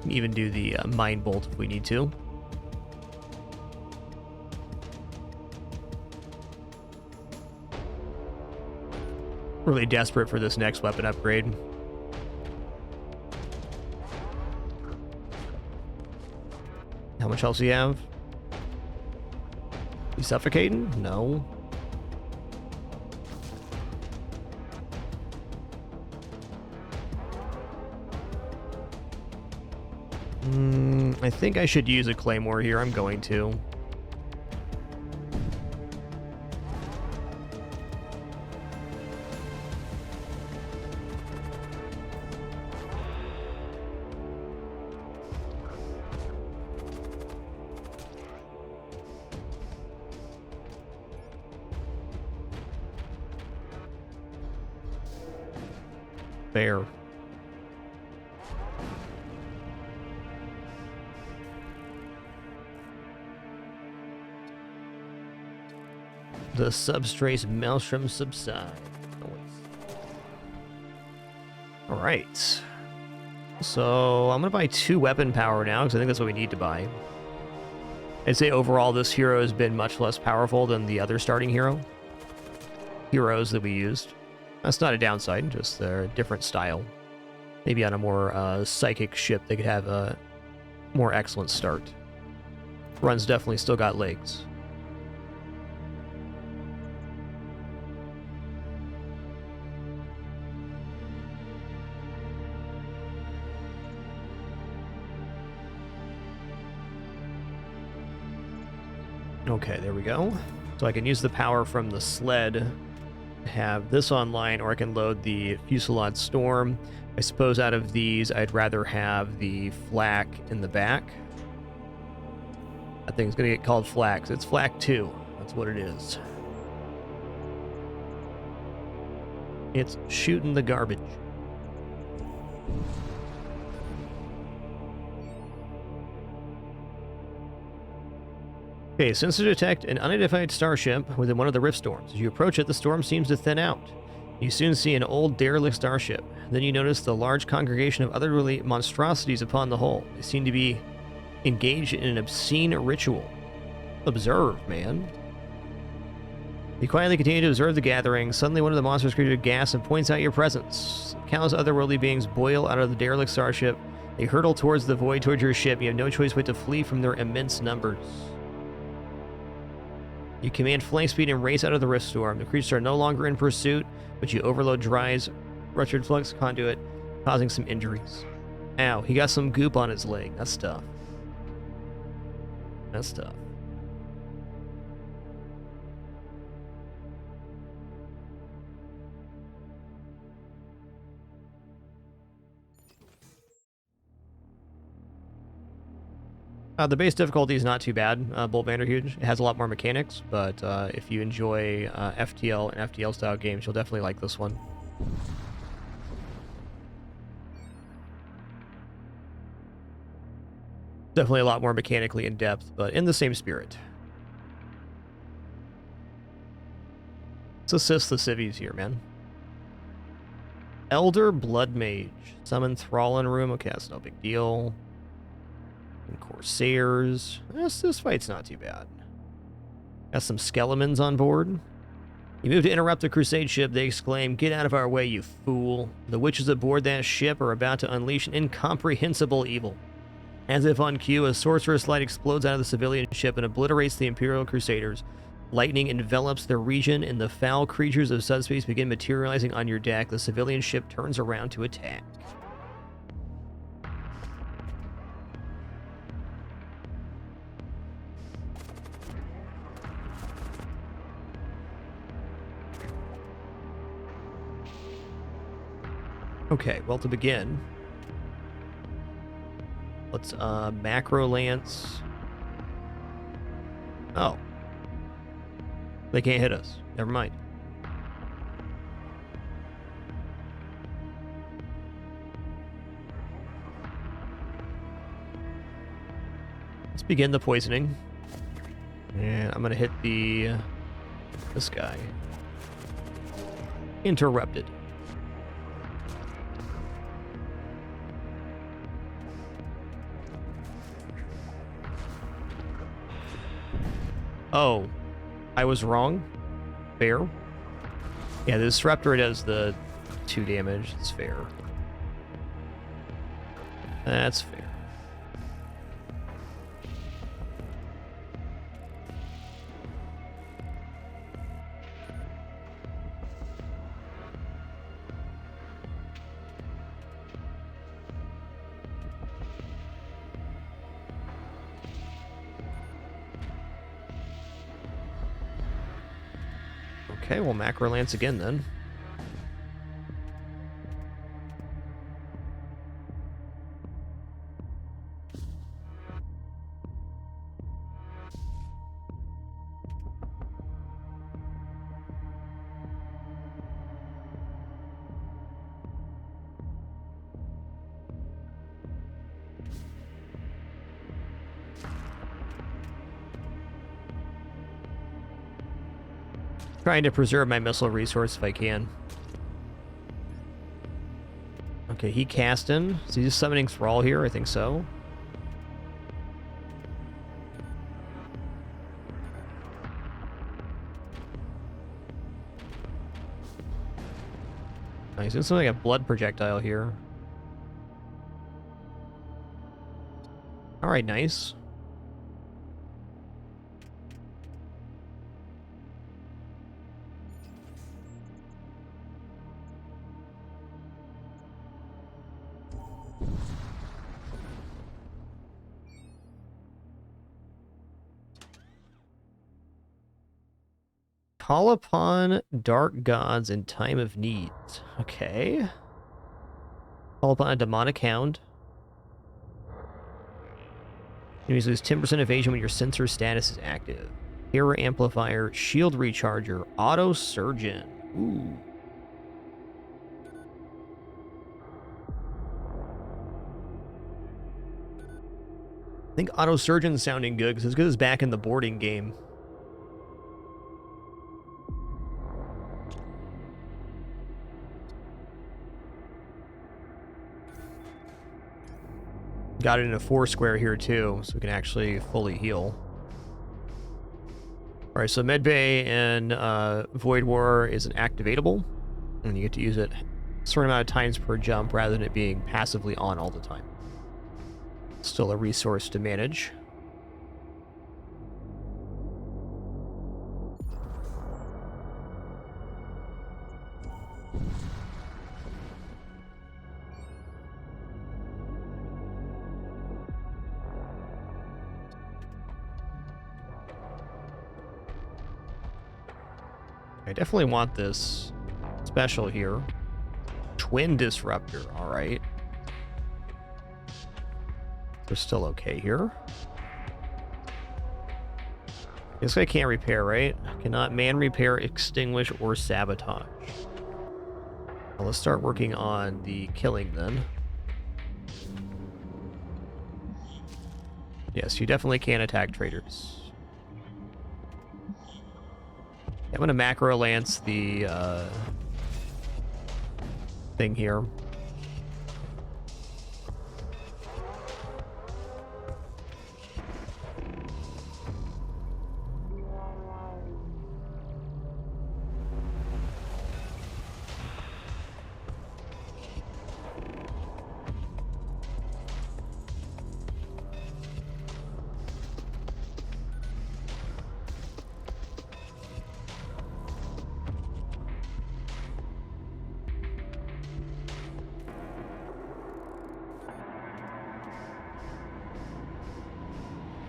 Can even do the mind bolt if we need to. Really desperate for this next weapon upgrade. How much else do you have? You suffocating? No. I think I should use a claymore here. I'm going to. Fair. The substrace maelstrom subside. Alright. So I'm gonna buy 2 weapon power now, because I think that's what we need to buy. I'd say overall this hero has been much less powerful than the other starting heroes that we used. That's not a downside, just they're a different style. Maybe on a more psychic ship they could have a more excellent start. Run's definitely still got legs. Okay, there we go. So I can use the power from the sled, have this online, or I can load the Fusillade Storm. I suppose out of these, I'd rather have the flak in the back. That thing's gonna get called flak. It's flak 2. That's what it is. It's shooting the garbage. Okay, since to detect an unidentified starship within one of the rift storms. As you approach it, the storm seems to thin out. You soon see an old derelict starship. Then you notice the large congregation of otherworldly monstrosities upon the hull. They seem to be engaged in an obscene ritual. Observe, man. You quietly continue to observe the gathering. Suddenly one of the monsters created a gas and points out your presence. Countless otherworldly beings boil out of the derelict starship. They hurtle towards the void towards your ship. You have no choice but to flee from their immense numbers. You command flank speed and race out of the rift storm. The creatures are no longer in pursuit, but you overload Dry's ruptured flux conduit, causing some injuries. Ow, he got some goop on his leg. That's tough. That's tough. The base difficulty is not too bad, Bolt Vanderhuge. It has a lot more mechanics, but if you enjoy FTL and FTL style games, you'll definitely like this one. Definitely a lot more mechanically in depth, but in the same spirit. Let's assist the civvies here, man. Elder Blood Mage. Summon Thrall in room. Okay, that's no big deal. And Corsairs. This fight's not too bad. Got some Skelemons on board. You move to interrupt the Crusade ship. They exclaim, "Get out of our way, you fool." The witches aboard that ship are about to unleash an incomprehensible evil. As if on cue, a sorceress light explodes out of the civilian ship and obliterates the Imperial Crusaders. Lightning envelops the region, and the foul creatures of subspace begin materializing on your deck. The civilian ship turns around to attack. Okay, well, to begin, let's macro lance. Oh. They can't hit us. Never mind. Let's begin the poisoning. And I'm gonna hit this guy. Interrupted. Oh, I was wrong. Fair. Yeah, the disruptor does the 2 damage. It's fair. That's fair. Okay, we'll macro lance again then. Trying to preserve my missile resource if I can. Okay, he cast in. Is he just summoning Thrall here? I think so. Oh, he's doing something like a blood projectile here. Alright, nice. Call upon dark gods in time of need. Okay. Call upon a demonic hound. Enemies lose 10% evasion when your sensor status is active. Hero amplifier, shield recharger, auto surgeon. Ooh. I think auto surgeon's sounding good because it's good as back in the boarding game. Got it in a 4 square here too, so we can actually fully heal. Alright, so Medbay and Void War is an activatable, and you get to use it a certain amount of times per jump rather than it being passively on all the time. Still a resource to manage. I definitely want this special here. Twin Disruptor, alright. We're still okay here. This guy can't repair, right? Cannot man repair, extinguish, or sabotage. Well, let's start working on the killing then. Yes, you definitely can attack traders. I'm going to macro lance the thing here.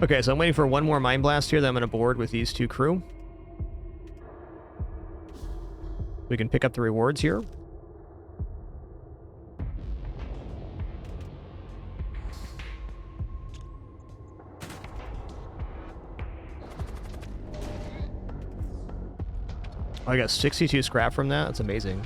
Okay, so I'm waiting for one more Mind Blast here that I'm going to board with these two crew. We can pick up the rewards here. Oh, I got 62 scrap from that? That's amazing.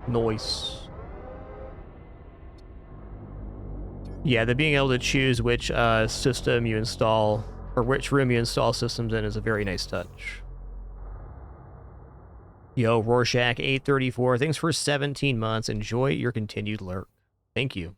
Nice. Yeah, the being able to choose which system you install, or which room you install systems in is a very nice touch. Yo, Rorschach 834, thanks for 17 months. Enjoy your continued lurk. Thank you.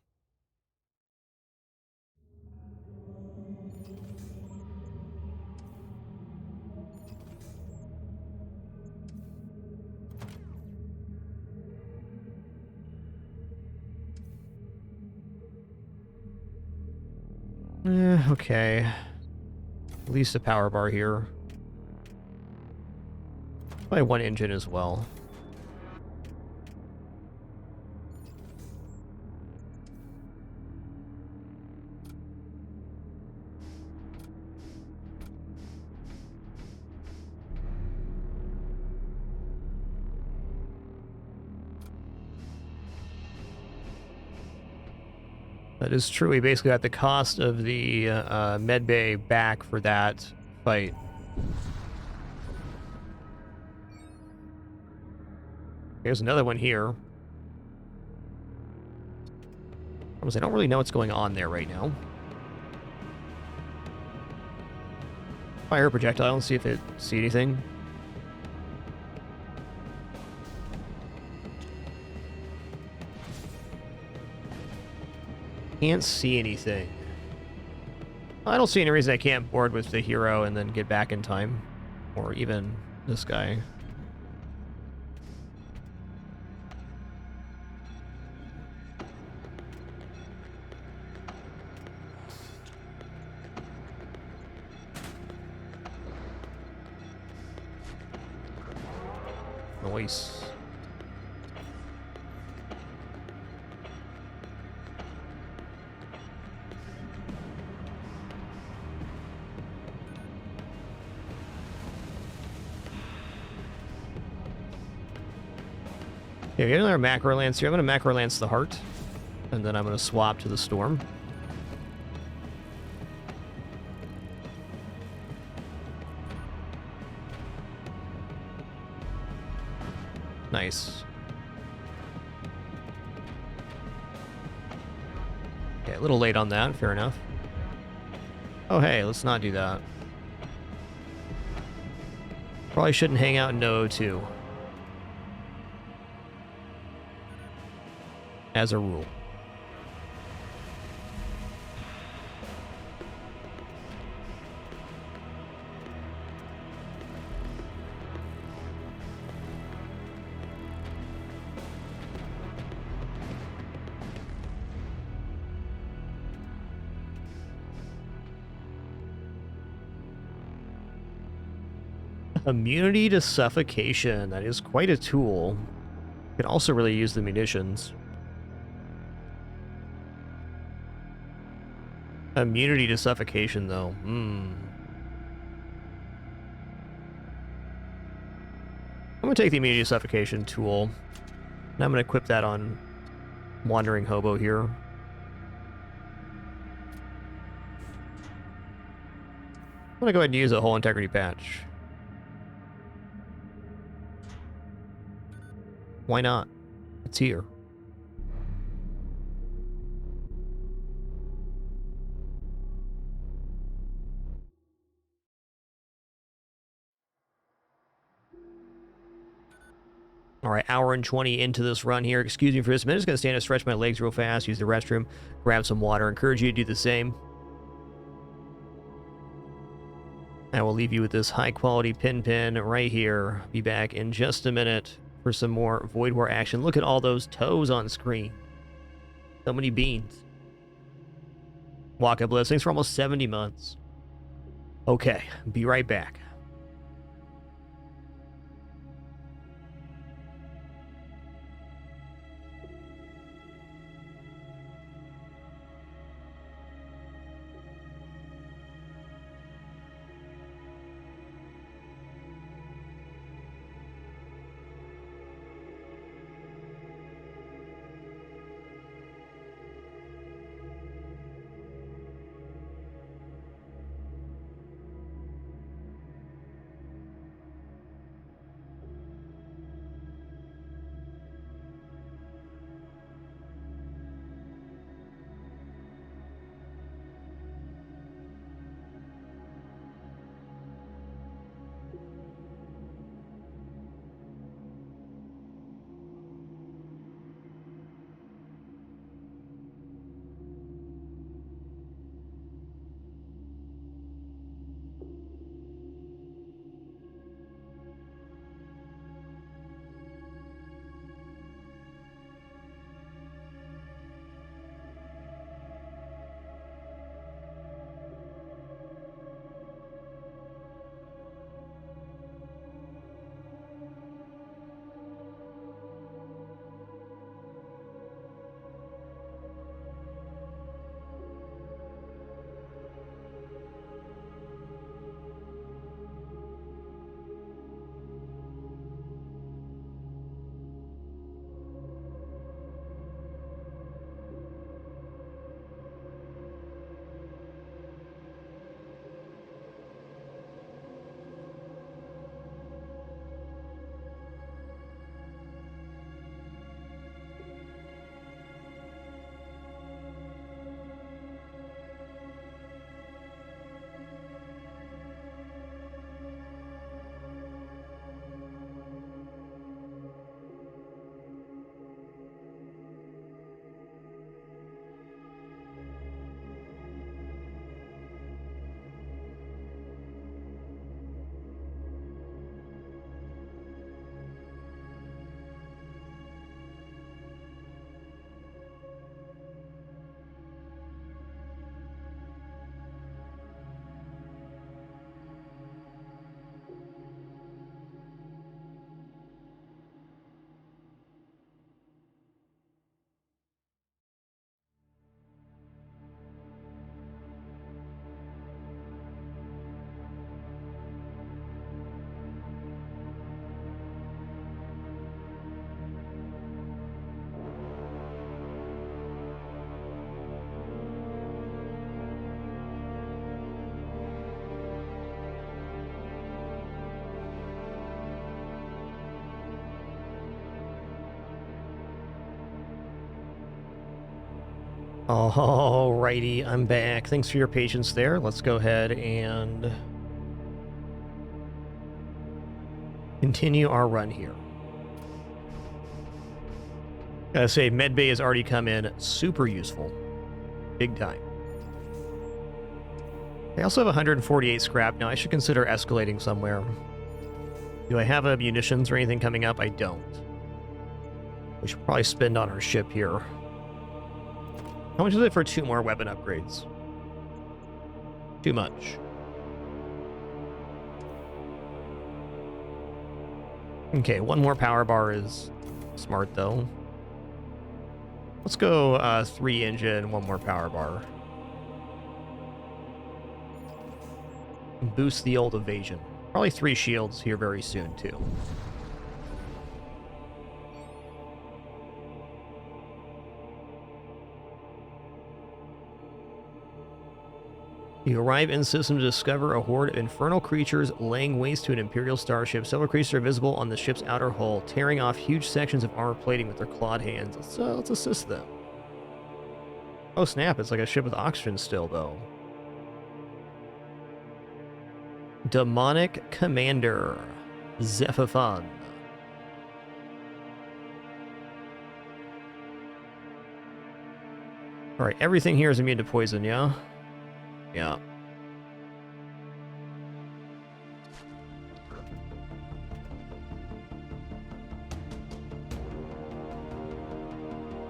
Okay. At least a power bar here. Probably one engine as well. That is true. We basically got the cost of the med bay back for that fight. There's another one here. I don't really know what's going on there right now. Fire projectile, let's see if it see anything. Can't see anything. I don't see any reason I can't board with the hero and then get back in time. Or even this guy. Nice. Yeah, we get another macro lance here. I'm going to macro lance the heart, and then I'm going to swap to the storm. Nice. Okay, a little late on that, fair enough. Oh hey, let's not do that. Probably shouldn't hang out in O2. As a rule. Immunity to suffocation. That is quite a tool. You can also really use the munitions. Immunity to suffocation, though. I'm going to take the immunity to suffocation tool. And I'm going to equip that on Wandering Hobo here. I'm going to go ahead and use a whole integrity patch. Why not? It's here. All right, hour and 20 into this run here. Excuse me for this. I'm just going to stand and stretch my legs real fast, use the restroom, grab some water. Encourage you to do the same. I will leave you with this high-quality pin right here. Be back in just a minute for some more Void War action. Look at all those toes on screen. So many beans. Walk-up listings for almost 70 months. Okay, be right back. Alrighty, I'm back. Thanks for your patience there. Let's go ahead and continue our run here. Gotta say, medbay has already come in super useful. Big time. I also have 148 scrap. Now, I should consider escalating somewhere. Do I have munitions or anything coming up? I don't. We should probably spend on our ship here. How much is it for 2 more weapon upgrades? Too much. Okay, 1 more power bar is smart, though. Let's go 3 engine, 1 more power bar. Boost the old evasion. Probably 3 shields here very soon, too. You arrive in system to discover a horde of infernal creatures laying waste to an Imperial starship. Several creatures are visible on the ship's outer hull, tearing off huge sections of armor plating with their clawed hands. Let's assist them. Oh snap, it's like a ship with oxygen still, though. Demonic Commander. Zephafan. Alright, everything here is immune to poison, yeah? Yeah.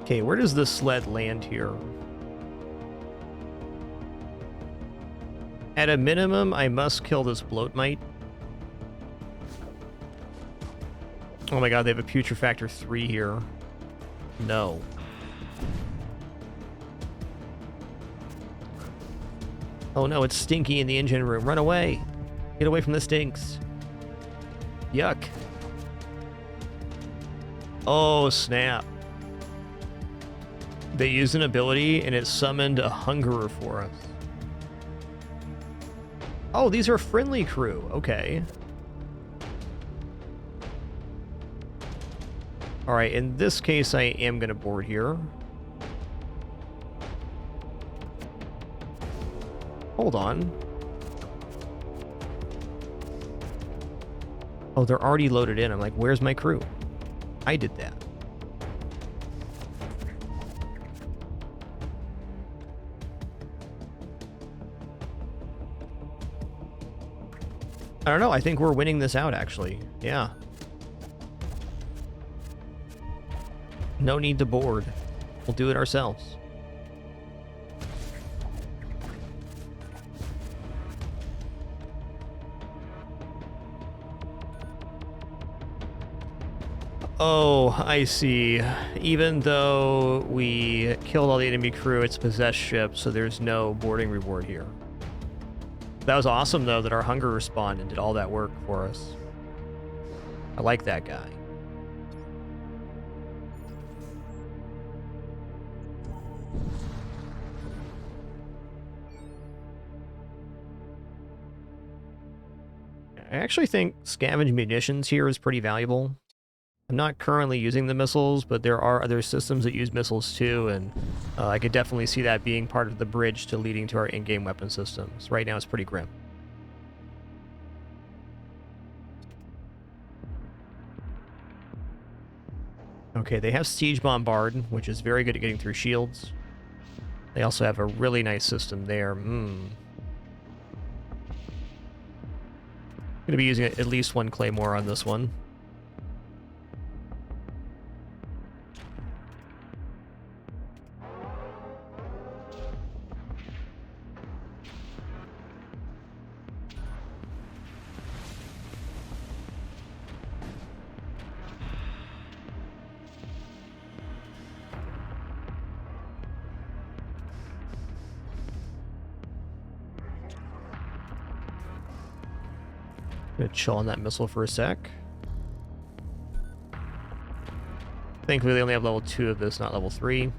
Okay, where does this sled land here? At a minimum, I must kill this bloat mite. Oh my god, they have a putrefactor 3 here. No. Oh no, it's stinky in the engine room. Run away! Get away from the stinks. Yuck. Oh, snap. They used an ability and it summoned a hungerer for us. Oh, these are friendly crew. Okay. Alright, in this case, I am going to board here. Hold on. Oh, they're already loaded in. I'm like, where's my crew? I did that. I don't know. I think we're winning this out, actually. Yeah. No need to board. We'll do it ourselves. Oh, I see. Even though we killed all the enemy crew, it's a possessed ship, so there's no boarding reward here. That was awesome, though, that our hunger respawned and did all that work for us. I like that guy. I actually think scavenge munitions here is pretty valuable. I'm not currently using the missiles, but there are other systems that use missiles too, and I could definitely see that being part of the bridge to leading to our in-game weapon systems. Right now it's pretty grim. Okay, they have Siege Bombard, which is very good at getting through shields. They also have a really nice system there. Going to be using at least one Claymore on this one. Gonna chill on that missile for a sec. Thankfully, they only have level 2 of this, not level 3.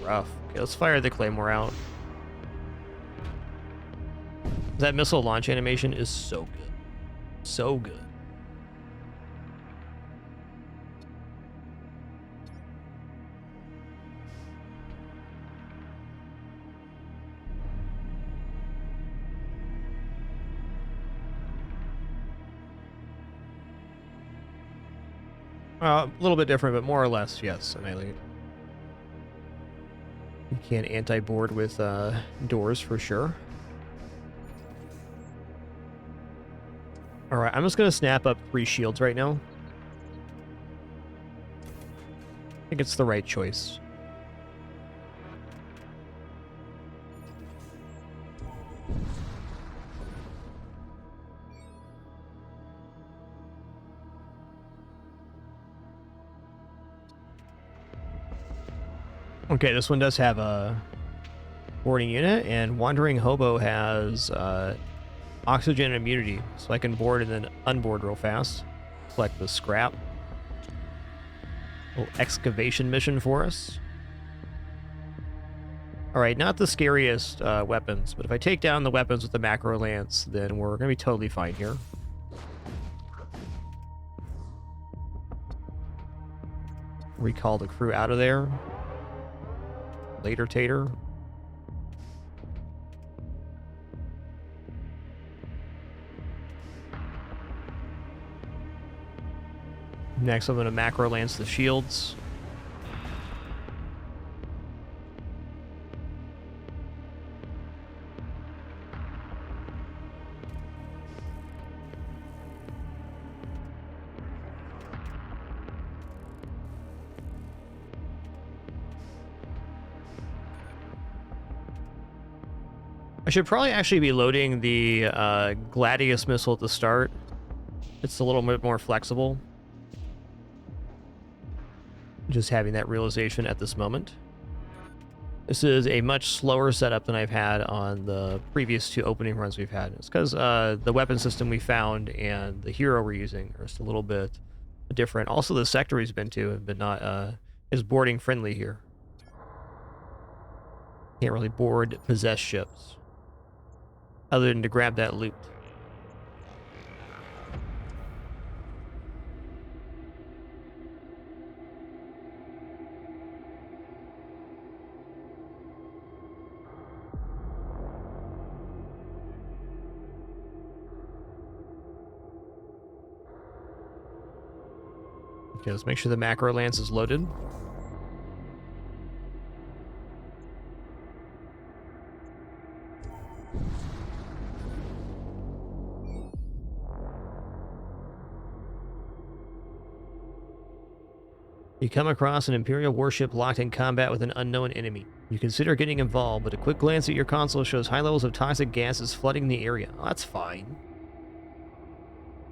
Rough. Okay, let's fire the Claymore out. That missile launch animation is so good. So good. A little bit different, but more or less, yes, Annihilate. You can anti-board with doors for sure. Alright, I'm just going to snap up 3 shields right now. I think it's the right choice. Okay, this one does have a boarding unit, and Wandering Hobo has oxygen and immunity, so I can board and then unboard real fast. Collect the scrap. Little excavation mission for us. Alright, not the scariest weapons, but if I take down the weapons with the macro lance, then we're going to be totally fine here. Recall the crew out of there. Later, Tater. Next, I'm going to macro lance the shields. I should probably actually be loading the Gladius missile at the start. It's a little bit more flexible. Just having that realization at this moment. This is a much slower setup than I've had on the previous 2 opening runs we've had. It's because the weapon system we found and the hero we're using are just a little bit different. Also, the sector he's been to have been not is boarding friendly here. Can't really board possessed ships other than to grab that loot. Okay, let's make sure the macro lance is loaded. You come across an Imperial warship locked in combat with an unknown enemy. You consider getting involved, but a quick glance at your console shows high levels of toxic gases flooding the area. Oh, that's fine.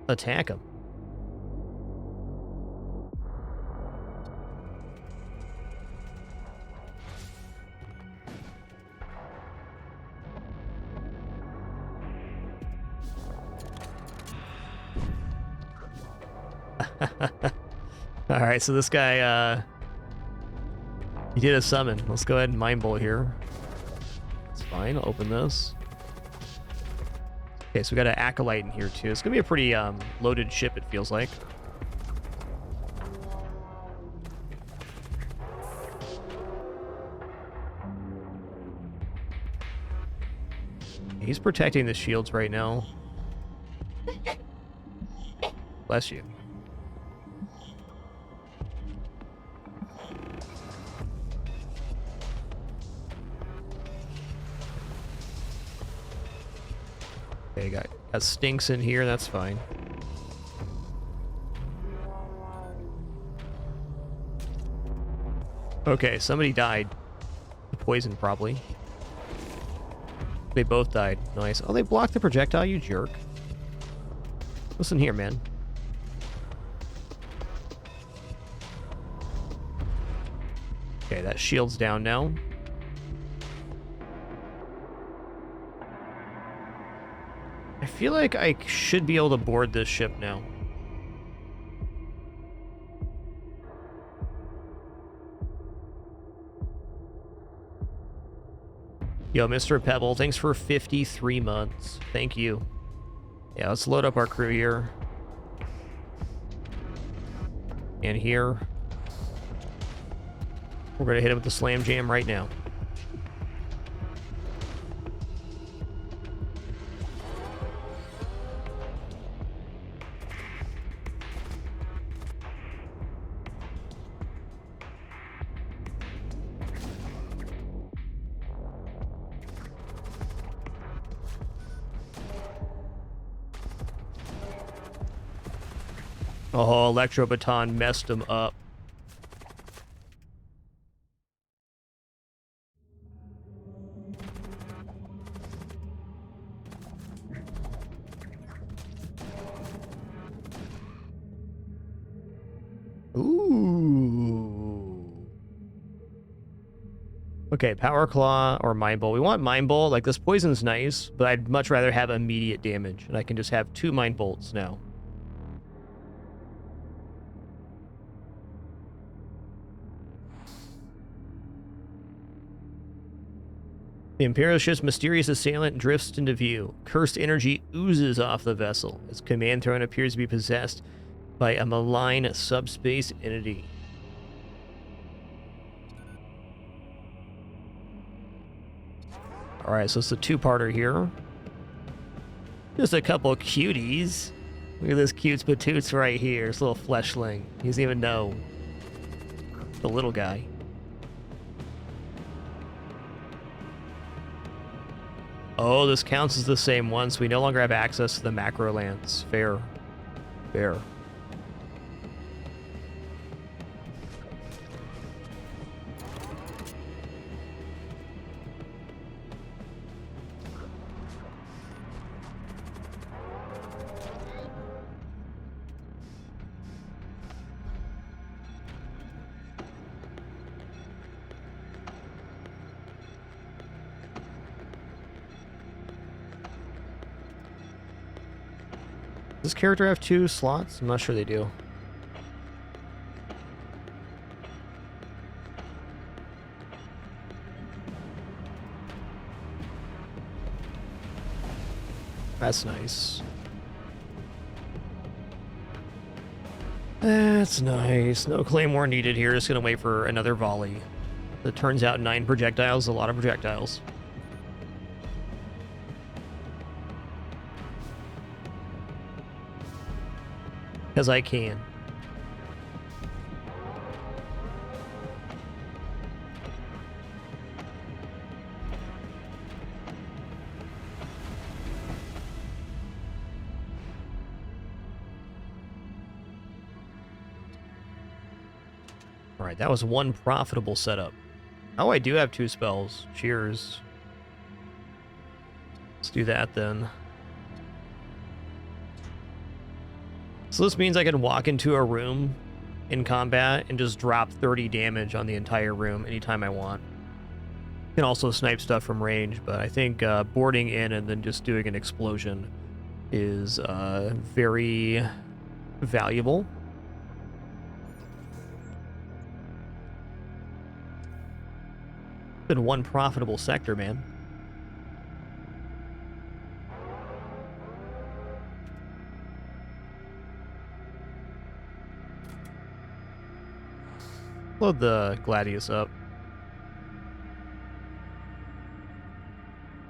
Attack them. Alright, so this guy, he did a summon. Let's go ahead and Mind Bolt here. It's fine, I'll open this. Okay, so we got an Acolyte in here too. It's gonna be a pretty loaded ship, it feels like. He's protecting the shields right now. Bless you. Okay, got stinks in here, that's fine. Okay, somebody died. Poison, probably. They both died. Nice. Oh, they blocked the projectile, you jerk. Listen here, man. Okay, that shield's down now. I feel like I should be able to board this ship now. Yo, Mr. Pebble, thanks for 53 months. Thank you. Yeah, let's load up our crew here. And here. We're going to hit him with the Slam Jam right now. Oh, Electro Baton messed him up. Ooh. Okay, Power Claw or Mind Bolt. We want Mind Bolt. Like, this poison's nice, but I'd much rather have immediate damage. And I can just have 2 Mind Bolts now. The Imperial ship's mysterious assailant drifts into view. Cursed energy oozes off the vessel. Its command throne appears to be possessed by a malign subspace entity. Alright, so it's a two-parter here. Just a couple cuties. Look at this cute patoots right here. This little fleshling. He doesn't even know. The little guy. Oh, this counts as the same one, so we no longer have access to the macro lands. Fair. Fair. Does this character have 2 slots? I'm not sure they do. That's nice. That's nice. No claymore needed here. Just gonna wait for another volley. It turns out 9 projectiles is a lot of projectiles. Because I can. Alright, that was one profitable setup. Oh, I do have 2 spells. Cheers. Let's do that then. So this means I can walk into a room in combat and just drop 30 damage on the entire room anytime I want. You can also snipe stuff from range, but I think boarding in and then just doing an explosion is very valuable. Been one profitable sector, man. Load the Gladius up.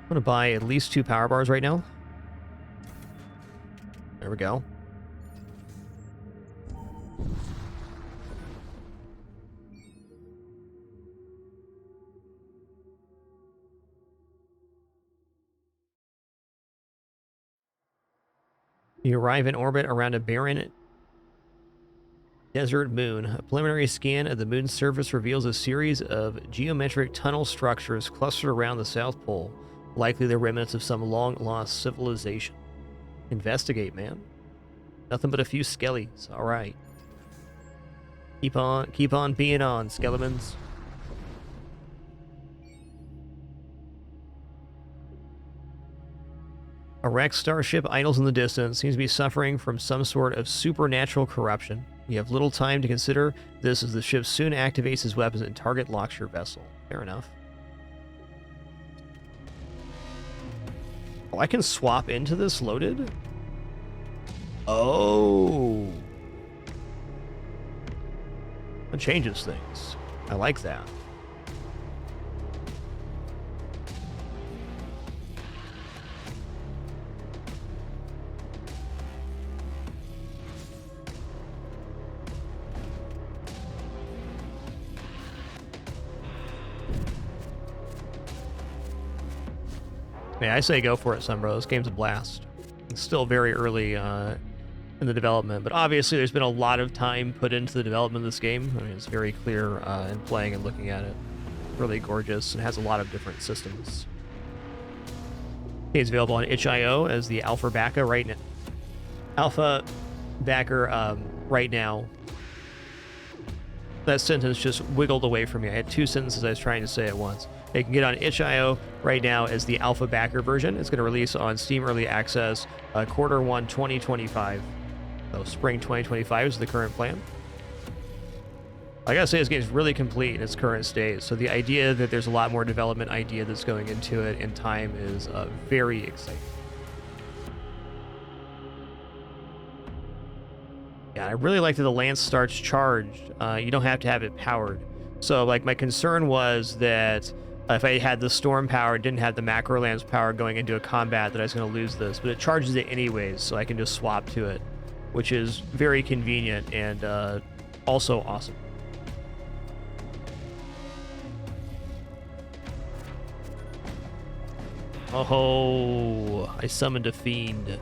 I'm gonna buy at least 2 power bars right now. There we go. You arrive in orbit around a barren desert moon. A preliminary scan of the moon's surface reveals a series of geometric tunnel structures clustered around the South Pole, likely the remnants of some long-lost civilization. Investigate, man. Nothing but a few skellies. All right. Keep on being on, skeletons. A wrecked starship idles in the distance, seems to be suffering from some sort of supernatural corruption. You have little time to consider this as the ship soon activates his weapons and target locks your vessel. Fair enough. Oh, I can swap into this loaded? Oh. That changes things. I like that. Yeah, I say go for it, Sunbro. This game's a blast. It's still very early in the development, but obviously there's been a lot of time put into the development of this game. I mean, it's very clear in playing and looking at it. Really gorgeous and has a lot of different systems. It's available on itch.io as the alpha backer right now. Right now. That sentence just wiggled away from me. I had 2 sentences I was trying to say at once. You can get on itch.io right now as the alpha backer version. It's going to release on Steam Early Access Q1 2025. So spring 2025 is the current plan. I gotta say, this game is really complete in its current state, so the idea that there's a lot more development idea that's going into it in time is very exciting. Yeah, I really like that the lance starts charged. You don't have to have it powered. So, like, my concern was that if I had the storm power, didn't have the macro lance power going into a combat, that I was going to lose this. But it charges it anyways, so I can just swap to it, which is very convenient and also awesome. Oh, I summoned a fiend.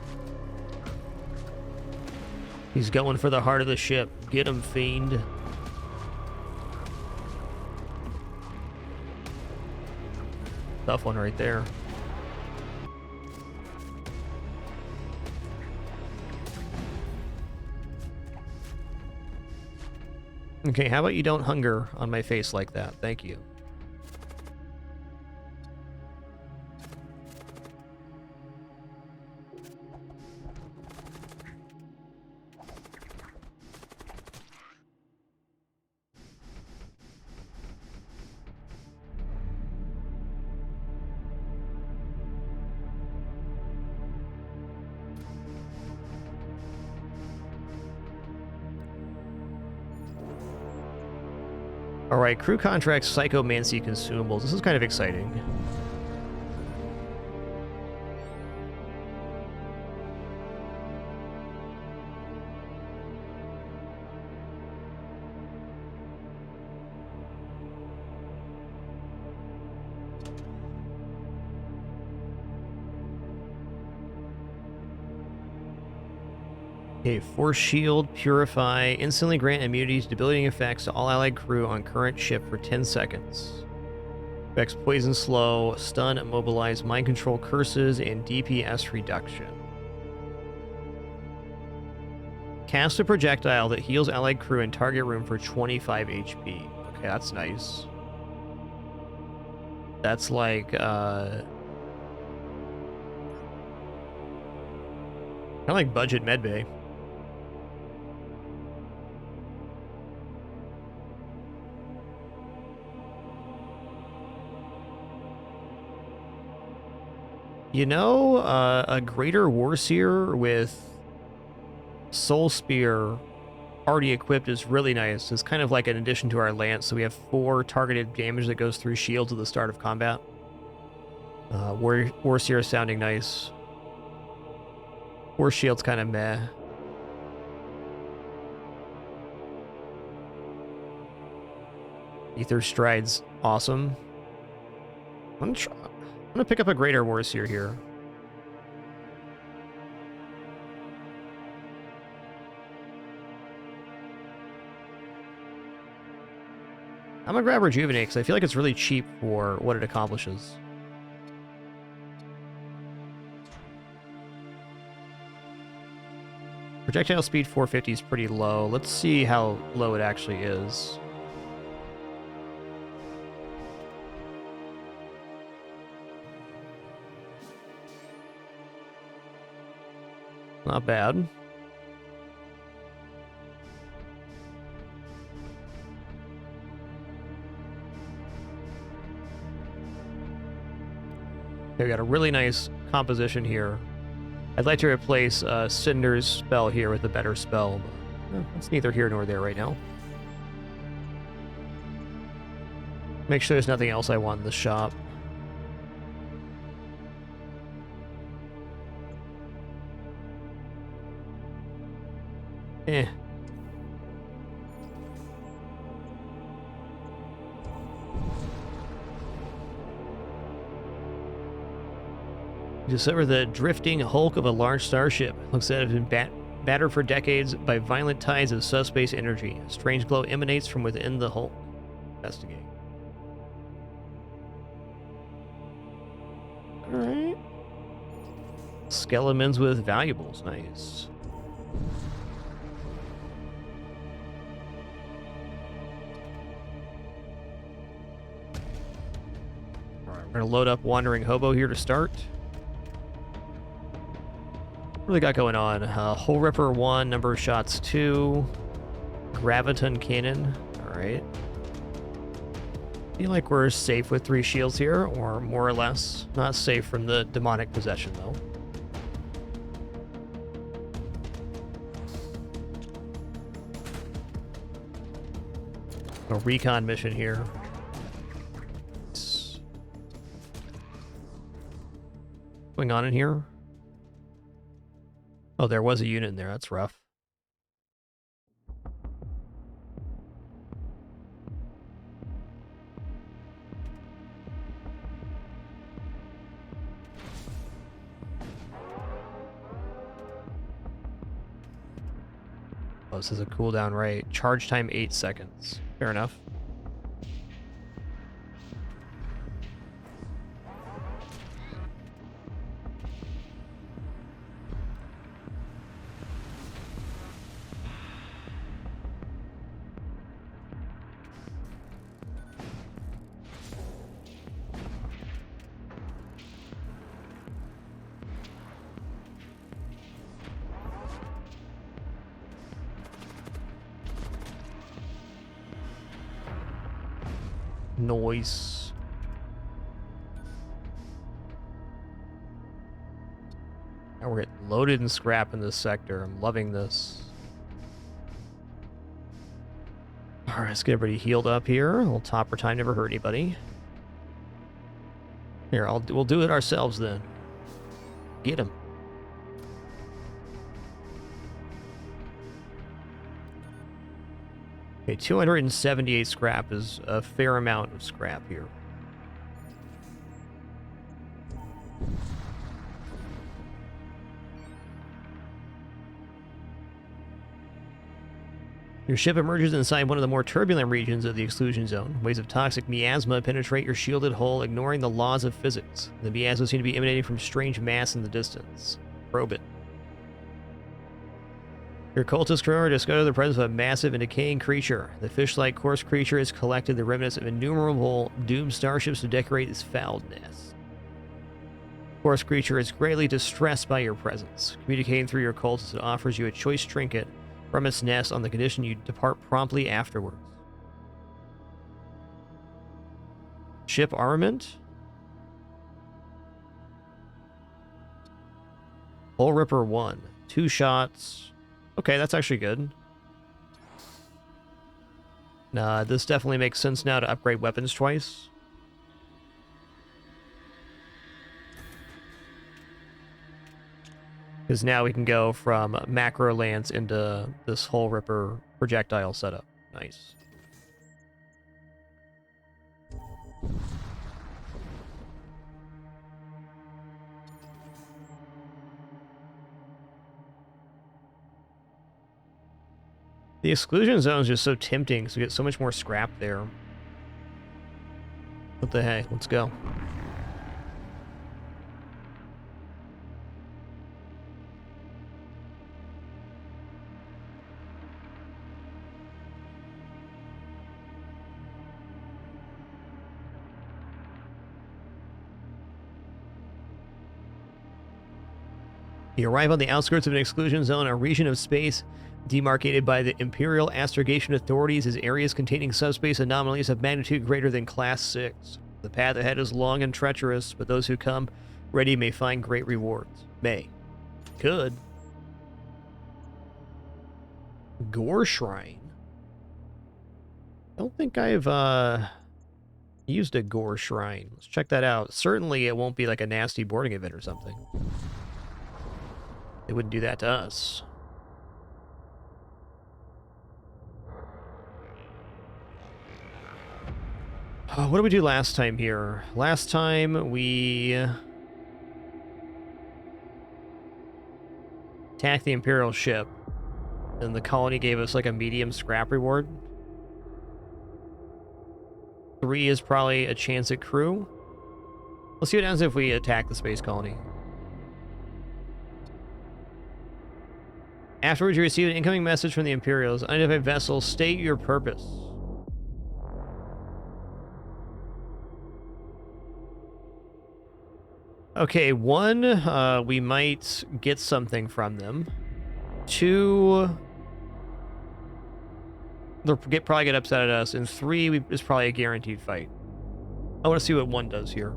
He's going for the heart of the ship. Get him, fiend. Tough one right there. Okay, how about you don't hunger on my face like that? Thank you. Alright, crew contracts, psychomancy consumables. This is kind of exciting. Okay, Force Shield, Purify, instantly grant immunity to debilitating effects to all allied crew on current ship for 10 seconds. Affects Poison Slow, Stun, Immobilize, Mind Control, Curses, and DPS reduction. Cast a projectile that heals allied crew in target room for 25 HP. Okay, that's nice. That's like, kind of like budget medbay. You know, a Greater Warseer with Soul Spear already equipped is really nice. It's kind of like an addition to our Lance, so we have 4 targeted damage that goes through shields at the start of combat. Warseer is sounding nice. Force Shield's kind of meh. Ether Stride's awesome. I'm gonna pick up a Greater Warseer here. I'm gonna grab Rejuvenate because I feel like it's really cheap for what it accomplishes. Projectile speed 450 is pretty low. Let's see how low it actually is. Not bad. Okay, we got a really nice composition here. I'd like to replace Cinder's spell here with a better spell, but it's neither here nor there right now. Make sure there's nothing else I want in the shop. Eh. Discover the drifting hulk of a large starship. Looks like it has been battered for decades by violent tides of subspace energy. A strange glow emanates from within the hulk. Investigate. Alright. Skeletons with valuables. Nice. Alright, we're going to load up Wandering Hobo here to start. What do we got going on? Hole Ripper 1, number of shots 2, Graviton Cannon. All Alright. Feel like we're safe with 3 shields here, or more or less. Not safe from the demonic possession, though. A recon mission here. What's going on in here? Oh, there was a unit in there. That's rough. Oh, this is a cooldown rate. Charge time 8 seconds. Fair enough. Noise. Now we're getting loaded and scrap in this sector. I'm loving this. Alright, let's get everybody healed up here. A little topper time never hurt anybody. Here, we'll do it ourselves then. Get him. Okay, 278 scrap is a fair amount of scrap here. Your ship emerges inside one of the more turbulent regions of the exclusion zone. Waves of toxic miasma penetrate your shielded hull, ignoring the laws of physics. The miasma seem to be emanating from strange mass in the distance. Probe it. Your cultist crew discovered the presence of a massive and decaying creature. The fish-like coarse creature has collected the remnants of innumerable doomed starships to decorate its foul nest. The coarse creature is greatly distressed by your presence. Communicating through your cultist, it offers you a choice trinket from its nest on the condition you depart promptly afterwards. Ship armament? Hull Ripper 1. 2 shots. Okay, that's actually good. Nah, this definitely makes sense now to upgrade weapons twice. Because now we can go from macro lance into this Hull Ripper projectile setup. Nice. The exclusion zone is just so tempting because we get so much more scrap there. What the heck? Let's go. You arrive on the outskirts of an exclusion zone, a region of space demarcated by the Imperial astrogation authorities as areas containing subspace anomalies of magnitude greater than Class 6. The path ahead is long and treacherous, but those who come ready may find great rewards. May. Could. Gore Shrine. I don't think I've used a Gore Shrine. Let's check that out. Certainly it won't be like a nasty boarding event or something. They wouldn't do that to us. What did we do last time here? Last time we attacked the Imperial ship, and the colony gave us like a medium scrap reward. 3 is probably a chance at crew. Let's see what happens if we attack the space colony. Afterwards, you receive an incoming message from the Imperials. Unidentified vessel, state your purpose. Okay, 1, we might get something from them. 2, They'll probably get upset at us. And 3 is probably a guaranteed fight. I want to see what 1 does here.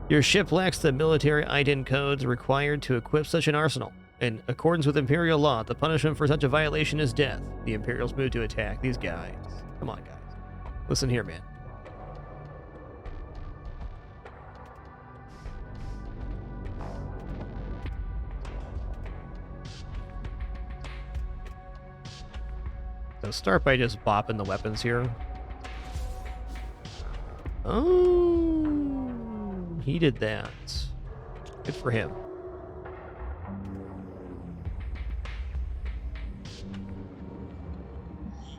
Your ship lacks the military IDEN codes required to equip such an arsenal. In accordance with Imperial law, the punishment for such a violation is death. The Imperials move to attack these guys. Come on, guys. Listen here, man. So start by just bopping the weapons here. Oh, he did that. Good for him.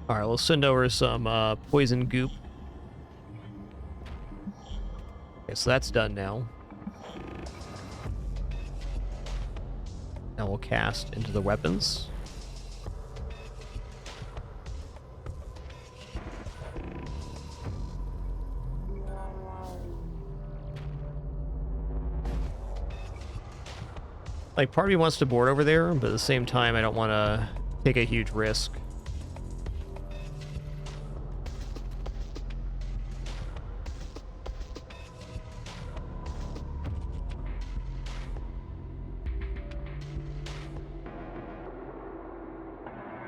Alright, we'll send over some poison goop. Okay, so that's done now. Now we'll cast into the weapons. Like, part of me wants to board over there, but at the same time, I don't want to take a huge risk.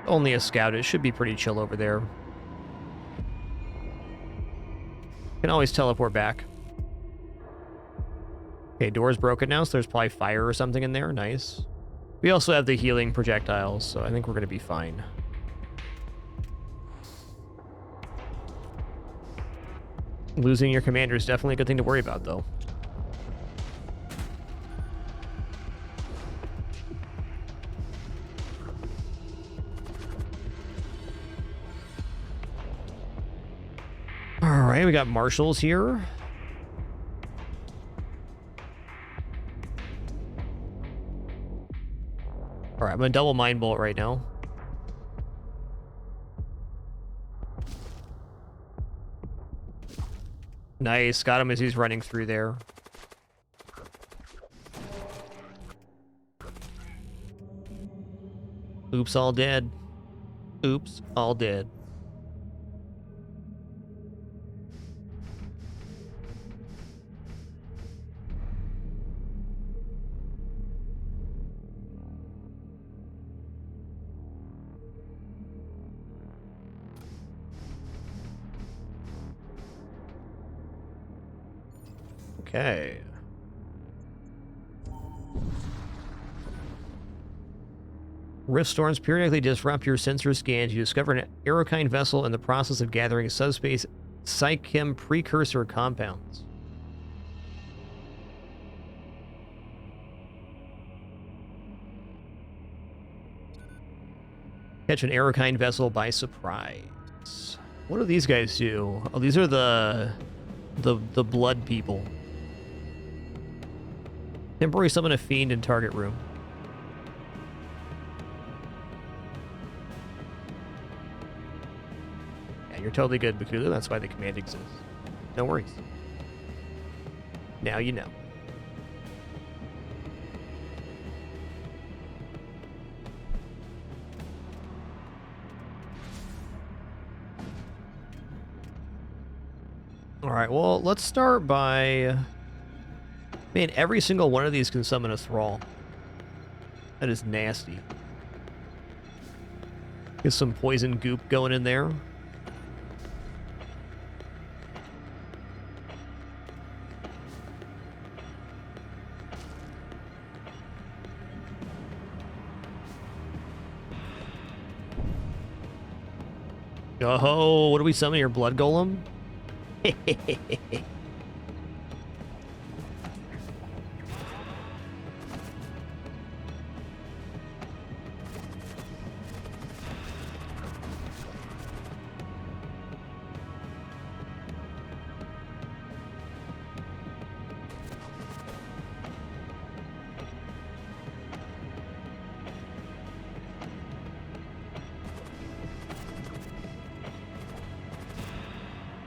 Only a scout. It should be pretty chill over there. Can always teleport back. Okay, door's broken now, so there's probably fire or something in there. Nice. We also have the healing projectiles, so I think we're going to be fine. Losing your commander is definitely a good thing to worry about, though. Alright, we got marshals here. Alright, I'm gonna double mind bolt right now. Nice, got him as he's running through there. Oops, all dead. Oops, all dead. Okay. Rift storms periodically disrupt your sensor scans. You discover an Aerokind vessel in the process of gathering subspace psychem precursor compounds. Catch an Aerokind vessel by surprise. What do these guys do? Oh, these are the blood people. Temporary summon a fiend in target room. Yeah, you're totally good, Bakula. That's why the command exists. No worries. Now you know. Alright, well, let's start by... Man, every single one of these can summon a thrall. That is nasty. Get some poison goop going in there. Oh, what do we summon here? Blood Golem?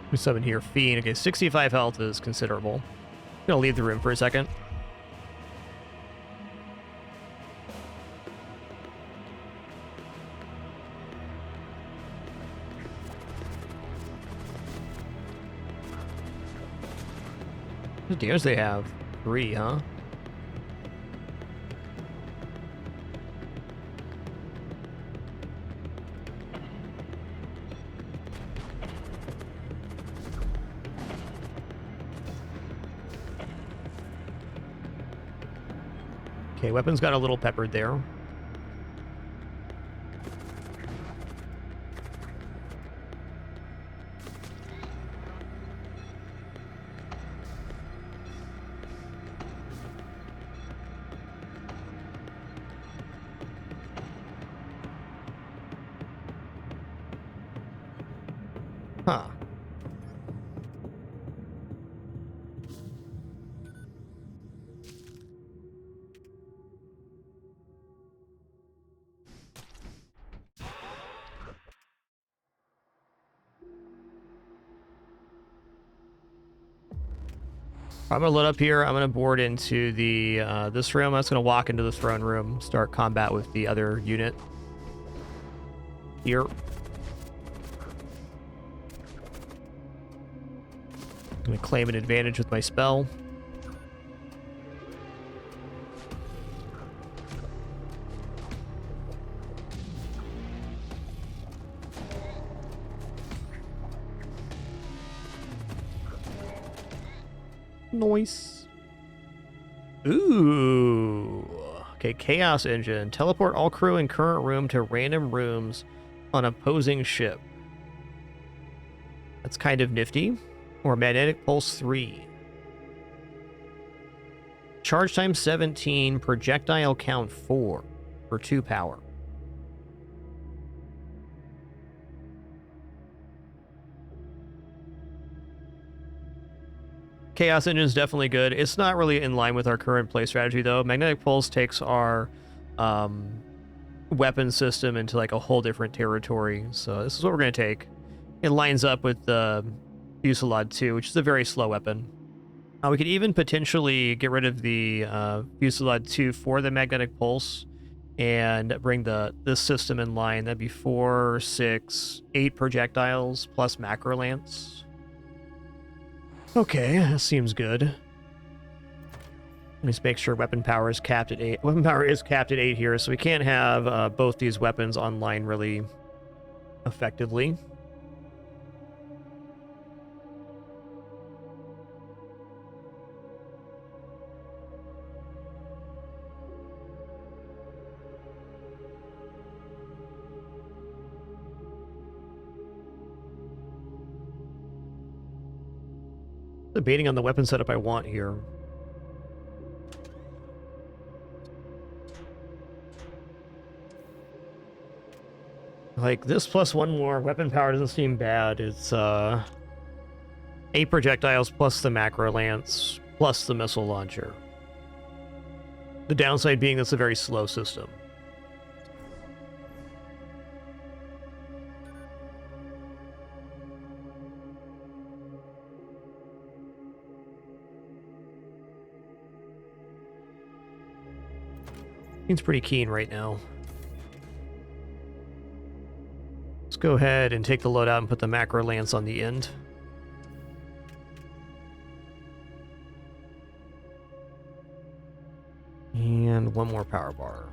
We summon here Fiend. Okay, 65 health is considerable. I'm gonna leave the room for a second. What damage they have? 3, huh? Okay, weapons got a little peppered there. Huh. I'm gonna load up here. I'm gonna board into the this room. I'm just gonna walk into the throne room, start combat with the other unit here. I'm gonna claim an advantage with my spell. Nice. Ooh. Okay, Chaos Engine. Teleport all crew in current room to random rooms on opposing ship. That's kind of nifty. Or Magnetic Pulse 3. Charge time 17, projectile count 4 for 2 power. Chaos Engine is definitely good. It's not really in line with our current play strategy, though. Magnetic Pulse takes our weapon system into like a whole different territory. So this is what we're going to take. It lines up with the Fusillade 2, which is a very slow weapon. We could even potentially get rid of the Fusillade 2 for the Magnetic Pulse and bring this system in line. That'd be 4, 6, 8 projectiles plus Macro Lance. Okay, that seems good. Let me just make sure weapon power is capped at 8. Weapon power is capped at 8 here, so we can't have both these weapons online really effectively. Debating on the weapon setup I want here. Like, this plus 1 more weapon power doesn't seem bad. It's 8 projectiles plus the Macro Lance plus the missile launcher. The downside being it's a very slow system. Seems pretty keen right now. Let's go ahead and take the loadout and put the Macro Lance on the end. And 1 more power bar.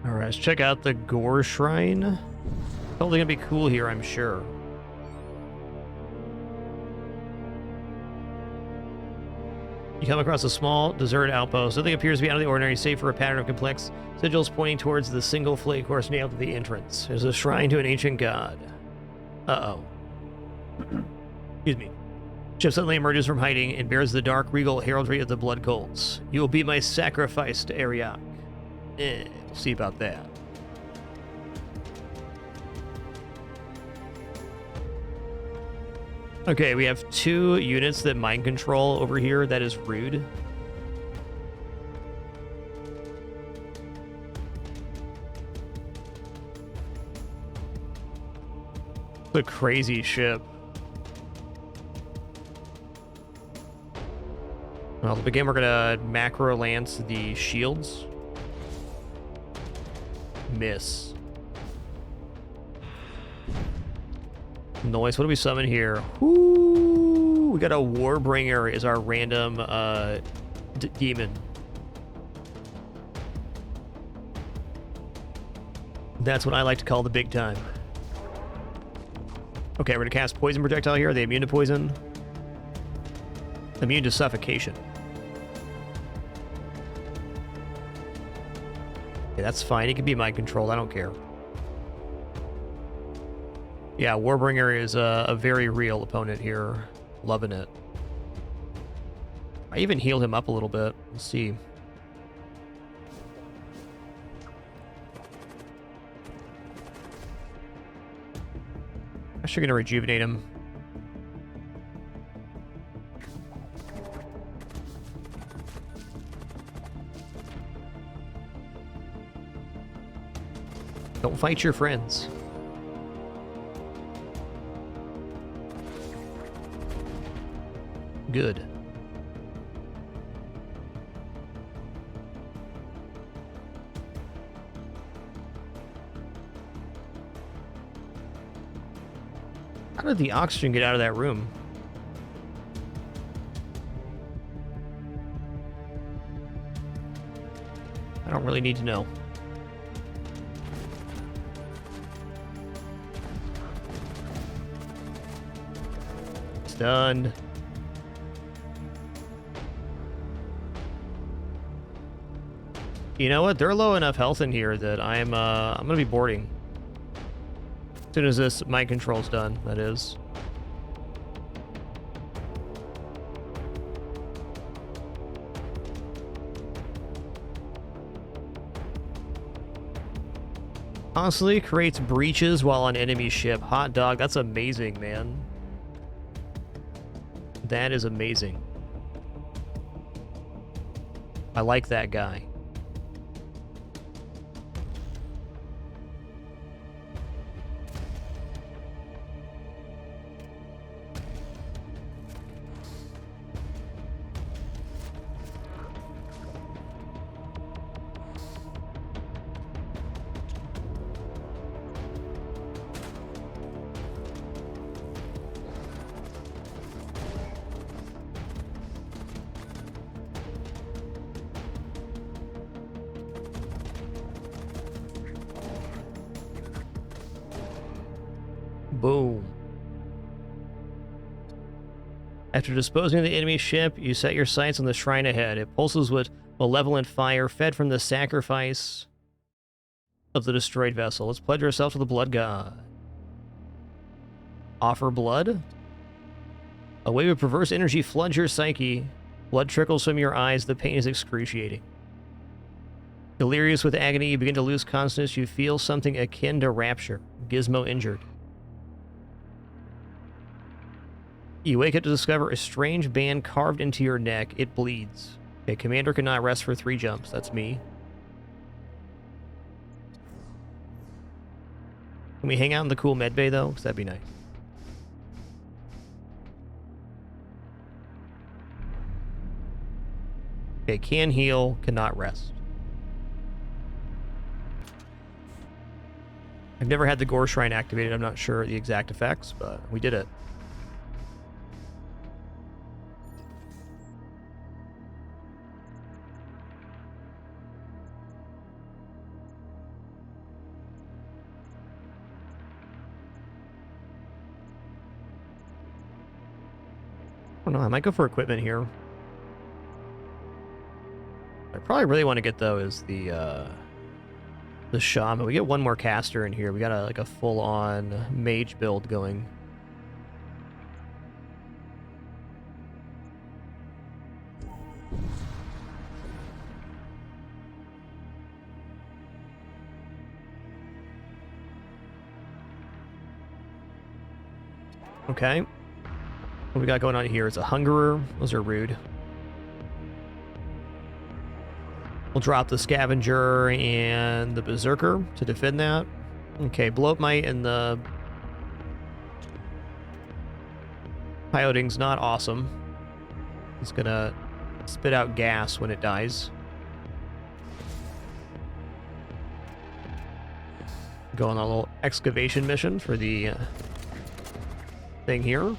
Alright, let's check out the Gore Shrine. Totally gonna be cool here, I'm sure. You come across a small, deserted outpost. Nothing appears to be out of the ordinary, save for a pattern of complex sigils pointing towards the single flake horse nailed to the entrance. There's a shrine to an ancient god. Uh-oh. Excuse me. Ship suddenly emerges from hiding and bears the dark, regal heraldry of the Blood Cults. You will be my sacrifice to Ariak. We'll see about that. Okay, we have 2 units that mind control over here. That is rude. It's a crazy ship. Well, to begin, we're gonna macro lance the shields. Miss. Noise. What do we summon here? Woo! We got a Warbringer as our random demon. That's what I like to call the big time. Okay, we're gonna cast poison projectile here. Are they immune to poison? Immune to suffocation. Okay, that's fine. It can be mind controlled. I don't care. Yeah, Warbringer is a very real opponent here. Loving it. I even healed him up a little bit. Let's see. Actually gonna rejuvenate him. Don't fight your friends. Good. How did the oxygen get out of that room? I don't really need to know. It's done. You know what? They're low enough health in here that I'm gonna be boarding. As soon as this mind control's done, that is. Constantly creates breaches while on enemy ship. Hot dog, that's amazing, man. That is amazing. I like that guy. Boom. After disposing of the enemy ship, you set your sights on the shrine ahead. It pulses with malevolent fire fed from the sacrifice of the destroyed vessel. Let's pledge ourselves to the blood god. Offer blood? A wave of perverse energy floods your psyche. Blood trickles from your eyes. The pain is excruciating. Delirious with agony, you begin to lose consciousness. You feel something akin to rapture. Gizmo injured. You wake up to discover a strange band carved into your neck. It bleeds. Okay, commander cannot rest for 3 jumps. That's me. Can we hang out in the cool med bay, though? Because that'd be nice. Okay, can heal, cannot rest. I've never had the Gore Shrine activated. I'm not sure the exact effects, but we did it. I don't know, I might go for equipment here. I probably really want to get, though, is the shaman. We get one more caster in here. We got like a full-on mage build going. Okay. What we got going on here is a Hungerer. Those are rude. We'll drop the Scavenger and the Berserker to defend that. Okay, Bloat Might and the Piloting's not awesome. It's gonna spit out gas when it dies. Go on a little excavation mission for the thing here.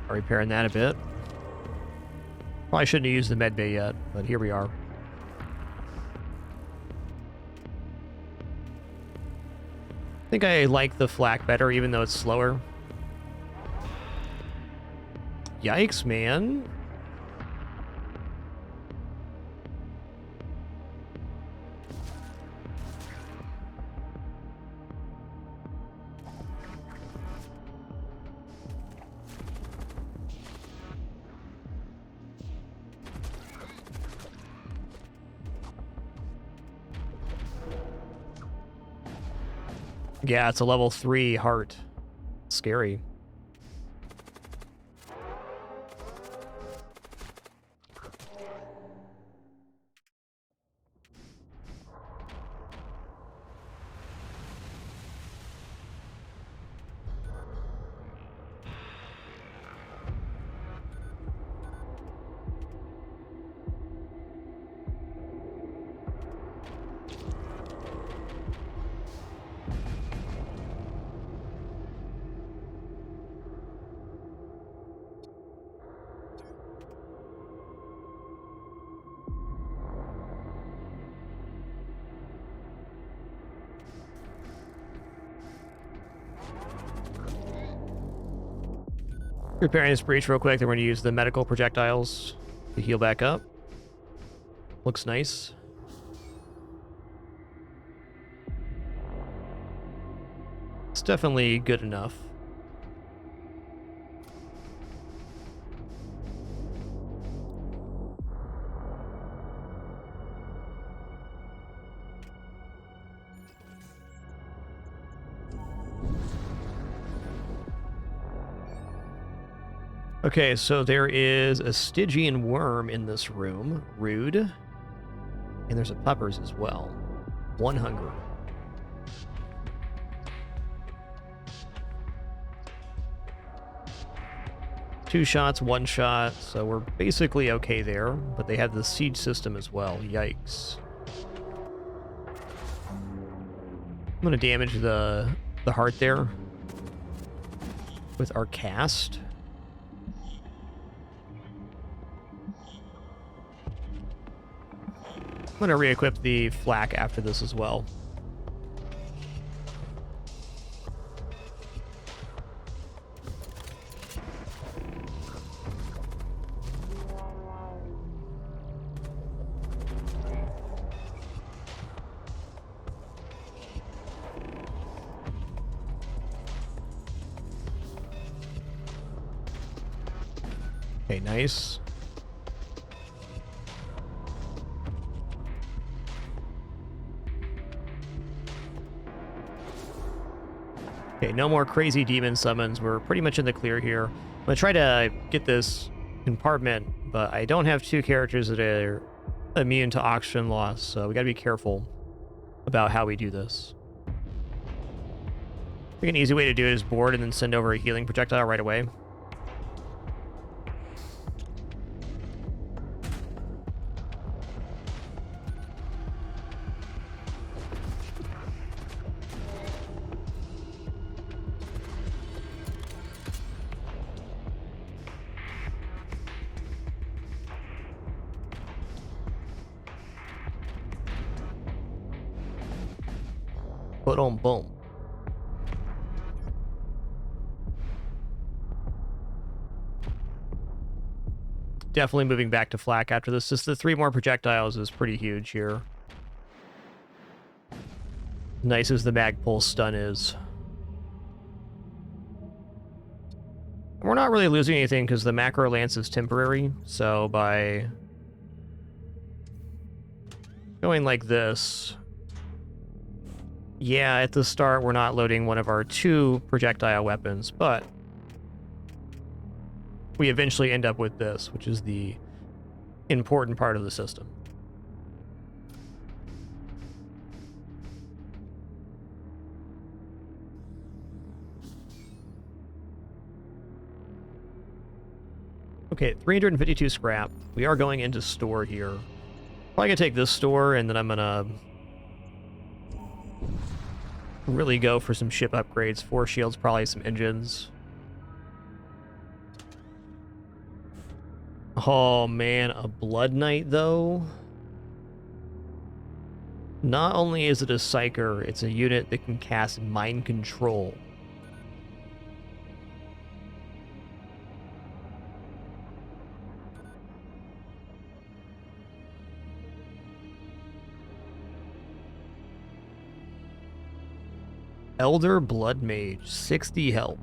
Repairing that a bit. Probably shouldn't have used the med bay yet, but here we are. I think I like the flak better, even though it's slower. Yikes, man. Yeah, it's a level 3 heart. Scary. Repairing this breach real quick, then we're going to use the medical projectiles to heal back up. Looks nice. It's definitely good enough. Okay, so there is a Stygian worm in this room. Rude. And there's a peppers as well. 1 hunger. Two shots, 1 shot, so we're basically okay there. But they have the siege system as well. Yikes. I'm gonna damage the heart there with our cast. I'm going to re-equip the flak after this as well. Okay, nice. Okay, no more crazy demon summons. We're pretty much in the clear here. I'm going to try to get this compartment, but I don't have 2 characters that are immune to oxygen loss, so we got to be careful about how we do this. I think an easy way to do it is board and then send over a healing projectile right away. Boom, boom. definitely moving back to flak after this. Just the 3 more projectiles is pretty huge here. Nice as the mag pulse stun is. We're not really losing anything because the macro lance is temporary, so by going like this, yeah, at the start we're not loading one of our 2 projectile weapons, but we eventually end up with this, which is the important part of the system. Okay, 352 scrap. We are going into store here. Probably gonna take this store, and then I'm gonna really go for some ship upgrades. 4 shields, probably some engines. Oh man, a Blood Knight though? Not only is it a psyker, it's a unit that can cast mind control. Elder Blood Mage, 60 health.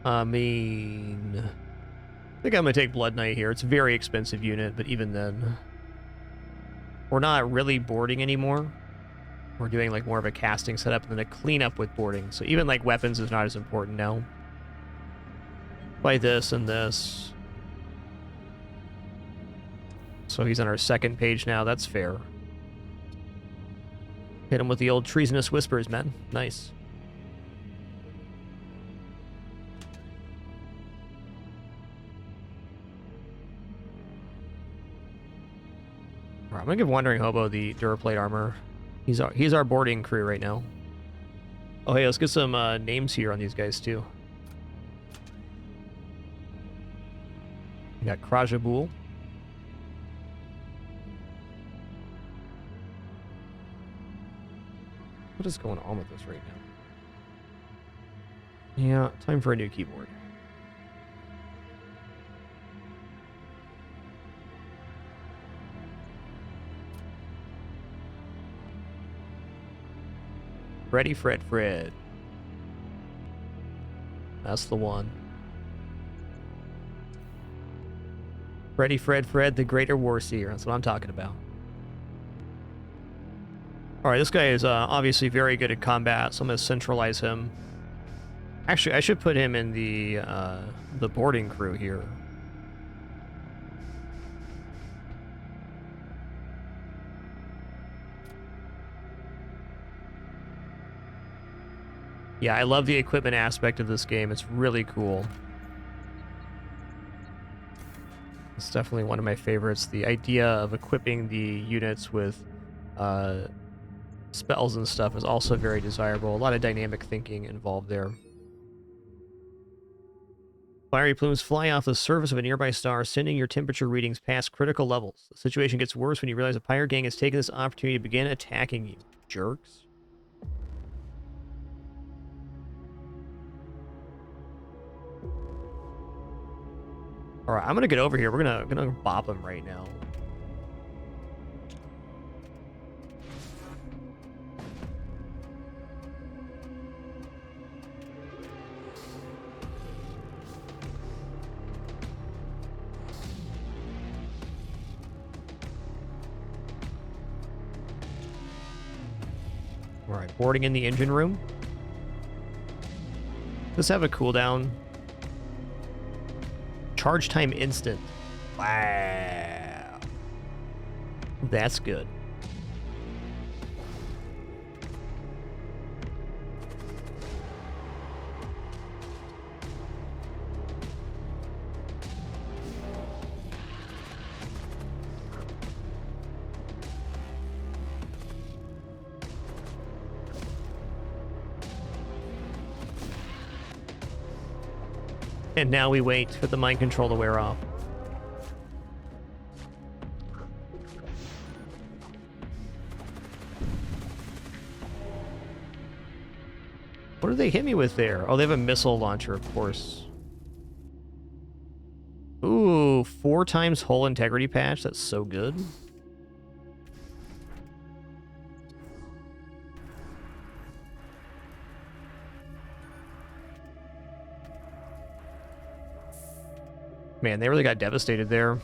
I mean, I think I'm going to take Blood Knight here. It's a very expensive unit, but even then, we're not really boarding anymore. We're doing like more of a casting setup and then a cleanup with boarding. So even like weapons is not as important now. By this and this. So he's on our 2nd page now. That's fair. Hit him with the old treasonous whispers, man. Nice. All right, I'm gonna give Wandering Hobo the Duraplate armor. He's our boarding crew right now. Oh hey, let's get some names here on these guys too. We got Krajabul. What is going on with this right now? Yeah, time for a new keyboard. Freddy Fred. That's the one. Freddy Fred, the Greater Warseer. That's what I'm talking about. Alright, this guy is obviously very good at combat, so I'm going to centralize him. Actually, I should put him in the boarding crew here. Yeah, I love the equipment aspect of this game. It's really cool. It's definitely one of my favorites. The idea of equipping the units with spells and stuff is also very desirable. A lot of dynamic thinking involved there. Fiery plumes fly off the surface of a nearby star, sending your temperature readings past critical levels. The situation gets worse when you realize a pirate gang has taken this opportunity to begin attacking you. Jerks. Alright, I'm gonna get over here. We're gonna bop him right now. Alright, boarding in the engine room. Does this have a cooldown? Charge time instant. Wow. That's good. And now we wait for the mind control to wear off. What did they hit me with there? Oh, they have a missile launcher, of course. Ooh, 4 times hull integrity patch. That's so good. Man, they really got devastated there.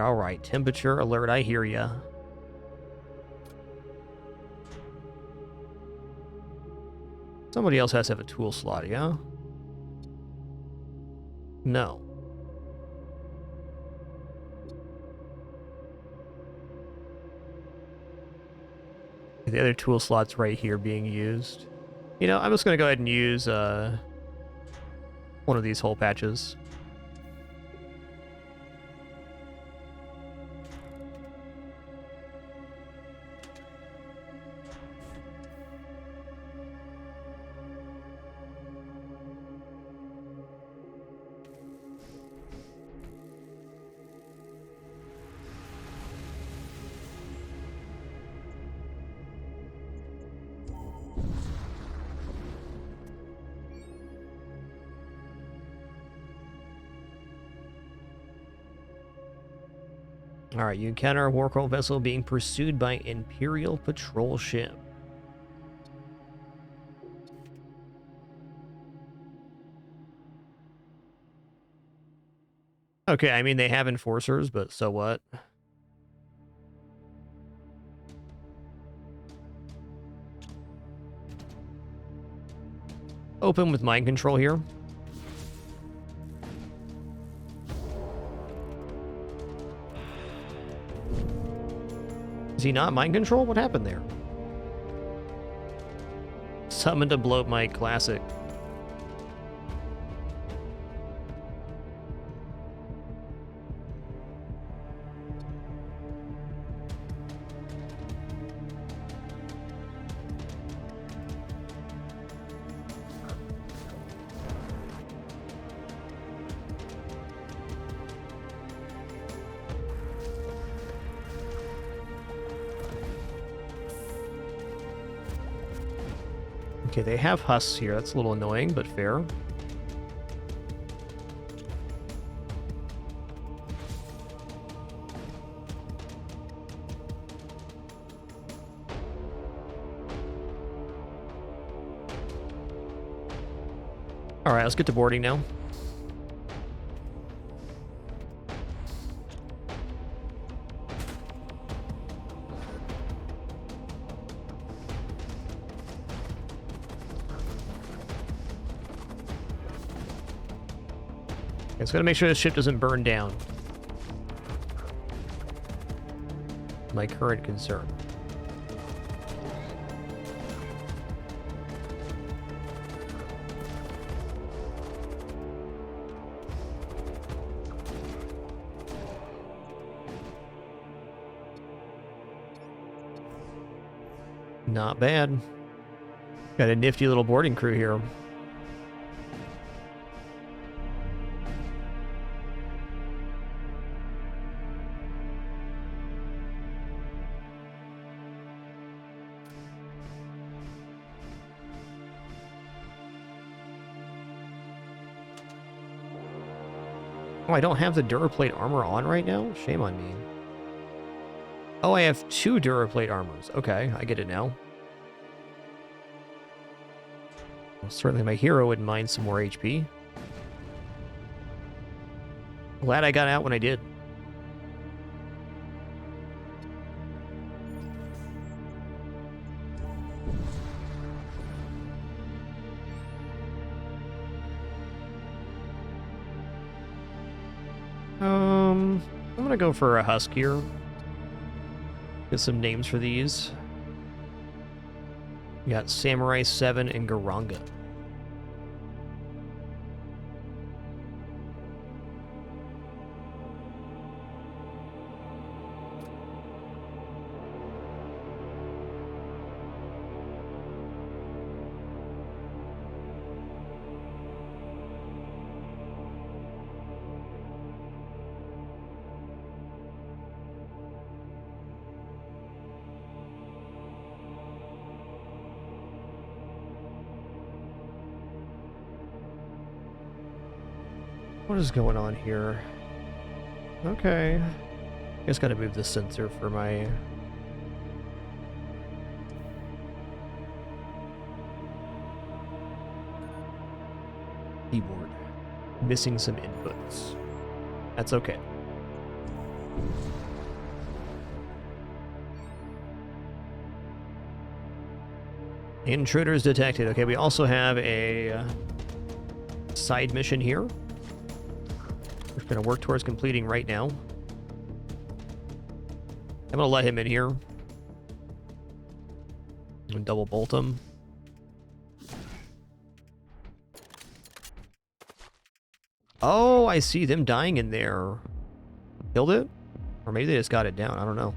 All right. Temperature alert, I hear ya. Somebody else has to have a tool slot, yeah? No. The other tool slot's right here being used. You know, I'm just going to go ahead and use one of these hull patches. Alright, you encounter a warcraft vessel being pursued by Imperial patrol ship. Okay, I mean, they have enforcers, but so what? Open with mind control here. Is he not mind control? What happened there? Summoned a bloat mic, classic. Okay, they have husks here. That's a little annoying, but fair. Alright, let's get to boarding now. It's gotta make sure the ship doesn't burn down. My current concern. Not bad. Got a nifty little boarding crew here. Oh, I don't have the Duraplate armor on right now? Shame on me. Oh, I have 2 Duraplate armors. Okay, I get it now. Well, certainly my hero wouldn't mind some more HP. Glad I got out when I did. I'm gonna go for a husk here. Get some names for these. We got Samurai 7 and Garanga. What is going on here? Okay. I just gotta move this sensor for my... keyboard. Missing some inputs. That's okay. Intruders detected. Okay, we also have a side mission here. We're going to work towards completing right now. I'm going to let him in here. And double bolt him. Oh, I see them dying in there. Killed it? Or maybe they just got it down. I don't know.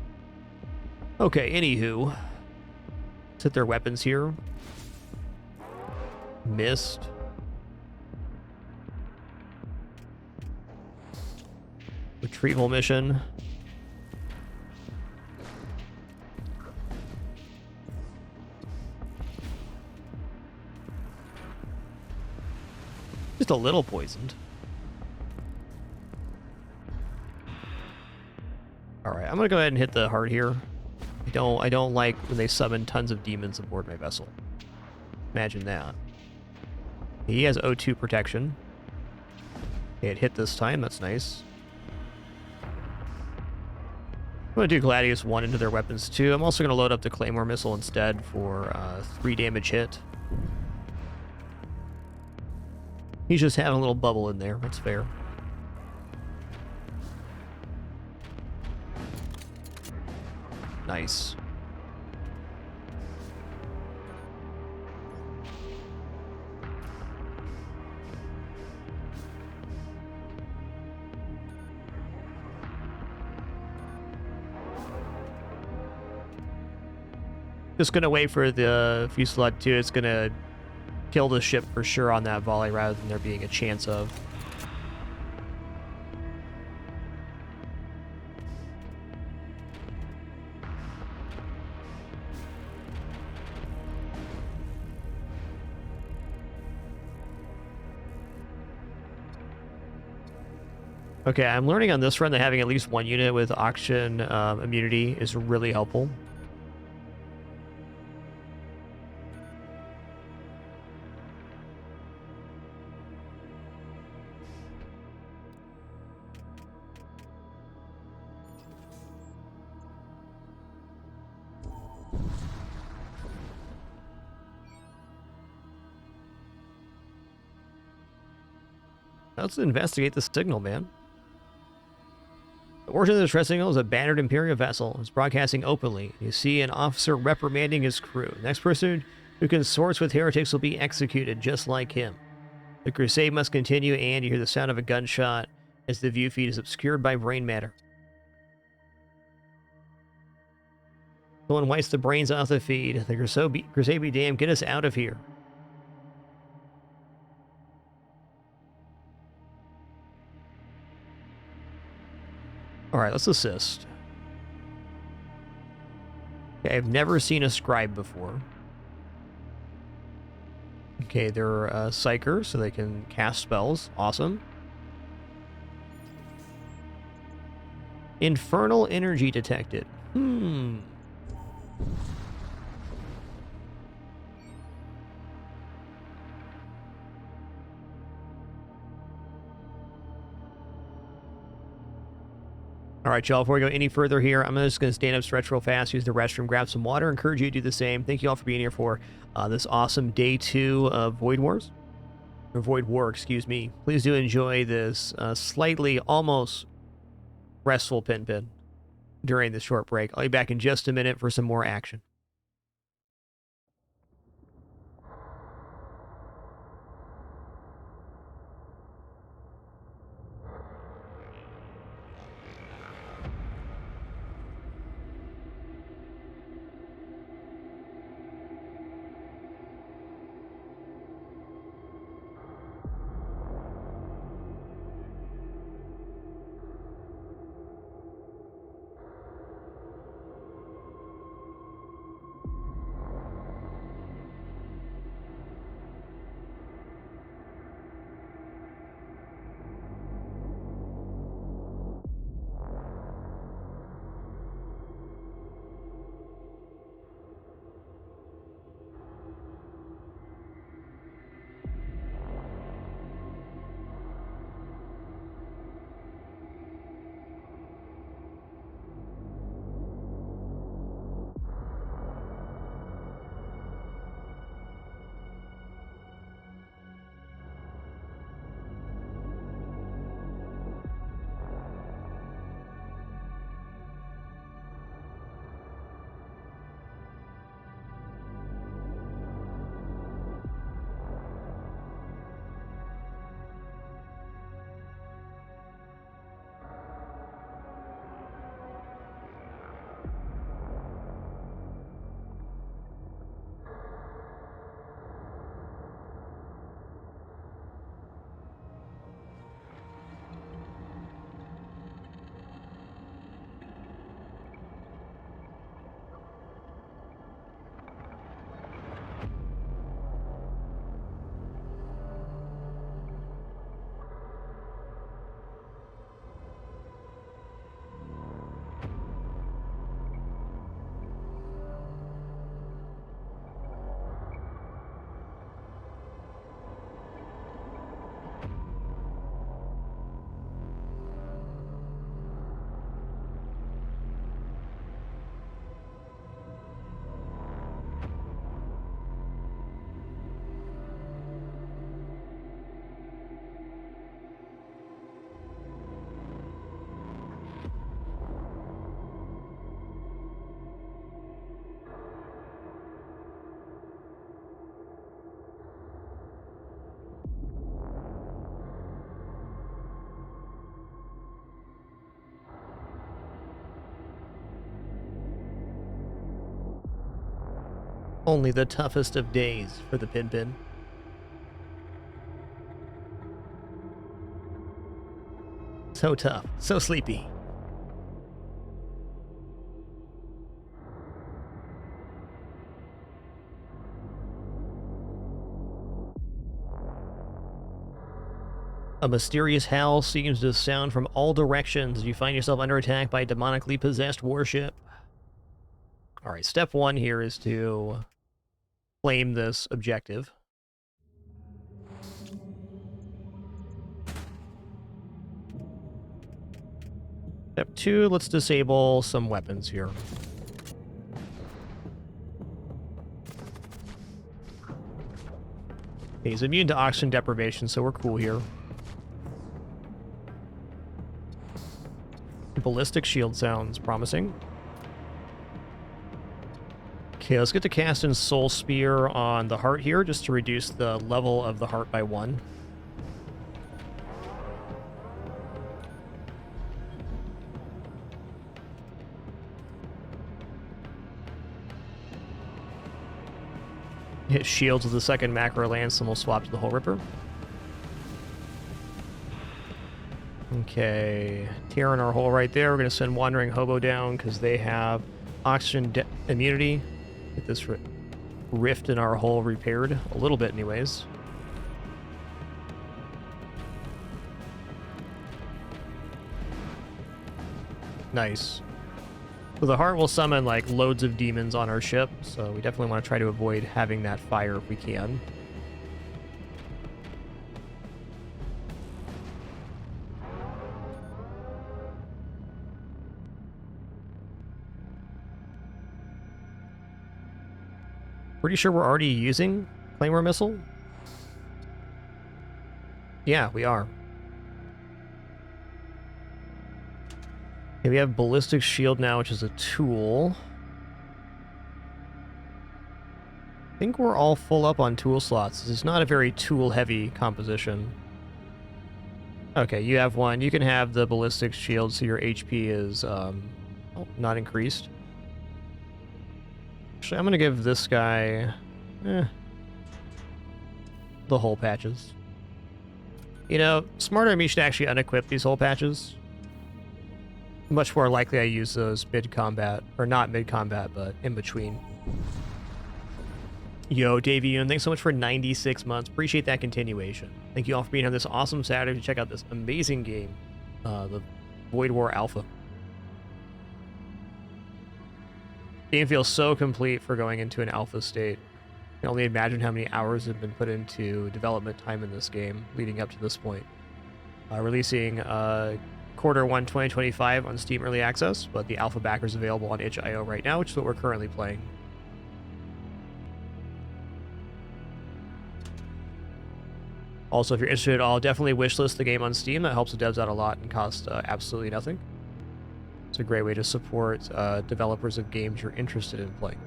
Okay, anywho. Set their weapons here. Missed. Retrieval mission. Just a little poisoned. Alright, I'm gonna go ahead and hit the heart here. I don't like when they summon tons of demons aboard my vessel. Imagine that. He has O2 protection. Okay, it hit this time, that's nice. I'm going to do Gladius 1 into their weapons too. I'm also going to load up the Claymore missile instead for 3 damage hit. He's just having a little bubble in there, that's fair. Nice. Just gonna wait for the Fusillade 2. It's gonna kill the ship for sure on that volley rather than there being a chance of. Okay, I'm learning on this run that having at least one unit with oxygen immunity is really helpful. Let's investigate the signal, man. The origin of the distress signal is a battered Imperial vessel. It's broadcasting openly. You see an officer reprimanding his crew. The next person who consorts with heretics will be executed, just like him. The crusade must continue, and you hear the sound of a gunshot as the view feed is obscured by brain matter. Someone wipes the brains off the feed. The crusade be damned. Get us out of here. Alright, let's assist. Okay, I've never seen a scribe before. Okay, they're a psyker, so they can cast spells. Awesome. Infernal energy detected. All right, y'all, before we go any further here, I'm just going to stand up, stretch real fast, use the restroom, grab some water, encourage you to do the same. Thank you all for being here for this awesome day 2 of Void Wars. Or Void War, excuse me. Please do enjoy this slightly, almost restful pin during this short break. I'll be back in just a minute for some more action. Only the toughest of days for the Pin-Pin. So tough, so sleepy. A mysterious howl seems to sound from all directions as you find yourself under attack by a demonically possessed warship. Alright, step one here is to claim this objective. Step two, let's disable some weapons here. He's immune to oxygen deprivation, so we're cool here. Ballistic shield sounds promising. Okay, let's get to casting Soul Spear on the heart here, just to reduce the level of the heart by 1. Hit shields with the second macro lance, and we'll swap to the Hull Ripper. Okay, tearing our hole right there. We're going to send Wandering Hobo down because they have oxygen immunity. Get this rift in our hull repaired a little bit anyways. Nice. So the heart will summon like loads of demons on our ship, so we definitely want to try to avoid having that fire if we can. Pretty sure we're already using Claymore Missile? Yeah, we are. Okay, we have Ballistic Shield now, which is a tool. I think we're all full up on tool slots. This is not a very tool-heavy composition. Okay, you have one. You can have the Ballistic Shield, so your HP is not increased. Actually, I'm going to give this guy the hull patches. You know, smarter me should actually unequip these hull patches. Much more likely I use those mid-combat, or not mid-combat, but in between. Yo, Davey Yoon, thanks so much for 96 months. Appreciate that continuation. Thank you all for being on this awesome Saturday to check out this amazing game, the Void War Alpha. Game feels so complete for going into an alpha state. I can only imagine how many hours have been put into development time in this game leading up to this point. Releasing Quarter 1 2025 on Steam Early Access, but the alpha backer is available on itch.io right now, which is what we're currently playing. Also, if you're interested at all, definitely wishlist the game on Steam. That helps the devs out a lot and costs absolutely nothing. It's a great way to support developers of games you're interested in playing.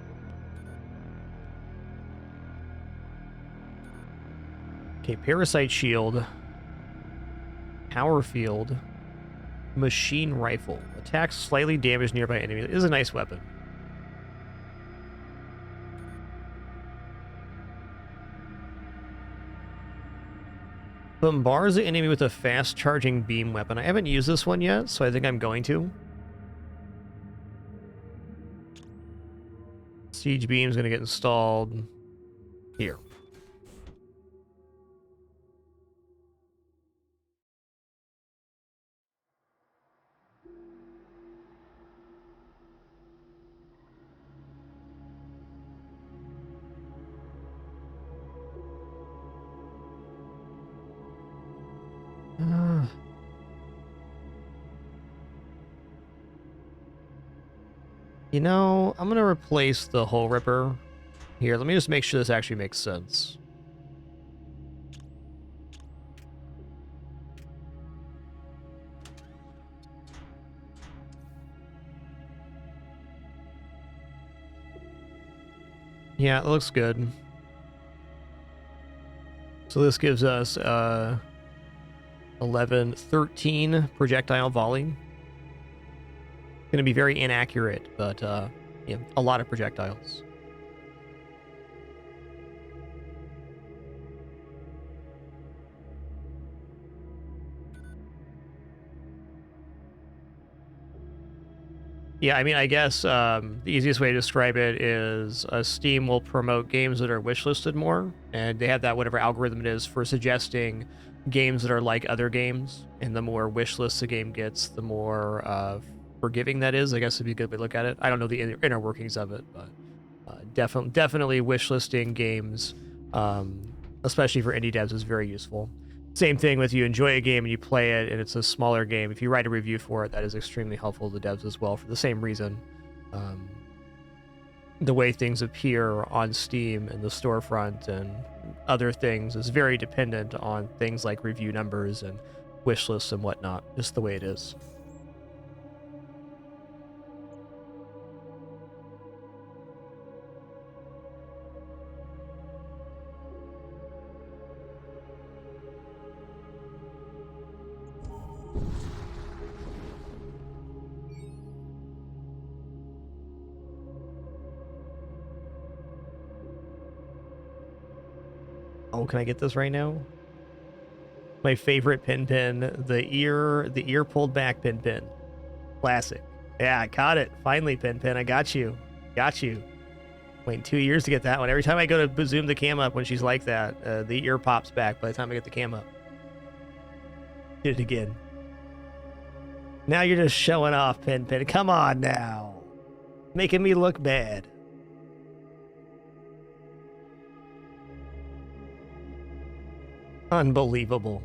Okay, Parasite Shield, Power Field, Machine Rifle. Attacks slightly damage nearby enemies. It is a nice weapon. Bombards the enemy with a fast-charging beam weapon. I haven't used this one yet, so I think I'm going to. Siege Beam's going to get installed here. You know, I'm going to replace the Hull Ripper here. Let me just make sure this actually makes sense. Yeah, it looks good. So this gives us 13 projectile volley. Going to be very inaccurate, but yeah, a lot of projectiles. Yeah, I mean, I guess the easiest way to describe it is Steam will promote games that are wishlisted more, and they have that whatever algorithm it is for suggesting games that are like other games. And the more wishlist a game gets, the more forgiving that is. I guess would be a good way to look at it. I don't know the inner workings of it, but definitely wishlisting games, especially for indie devs, is very useful. Same thing with you enjoy a game and you play it and it's a smaller game. If you write a review for it, that is extremely helpful to devs as well for the same reason. The way things appear on Steam and the storefront and other things is very dependent on things like review numbers and wish lists and whatnot, just the way it is. Oh, can I get this right now? My favorite pin, the ear pulled back pin. Classic. Yeah, I caught it. Finally, pin. I got you. Got you. Waiting 2 years to get that one. Every time I go to zoom the cam up when she's like that, the ear pops back by the time I get the cam up. Did it again. Now you're just showing off, pin. Come on now. Making me look bad. Unbelievable.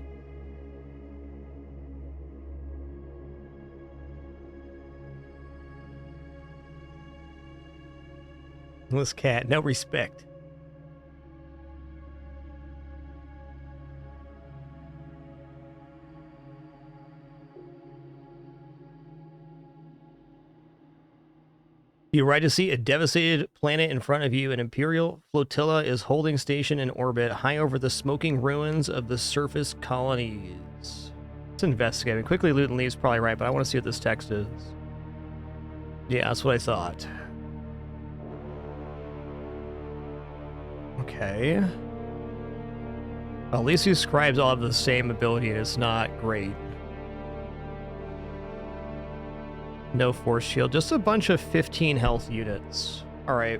This cat, no respect. You ride to see a devastated planet in front of you. An Imperial flotilla is holding station in orbit high over the smoking ruins of the surface colonies. Let's investigate. I mean, quickly loot and leave is probably right, but I want to see what this text is. Yeah, that's what I thought. Okay. Well, at least these scribes all have the same ability, and it's not great. No force shield, just a bunch of 15 health units. All right.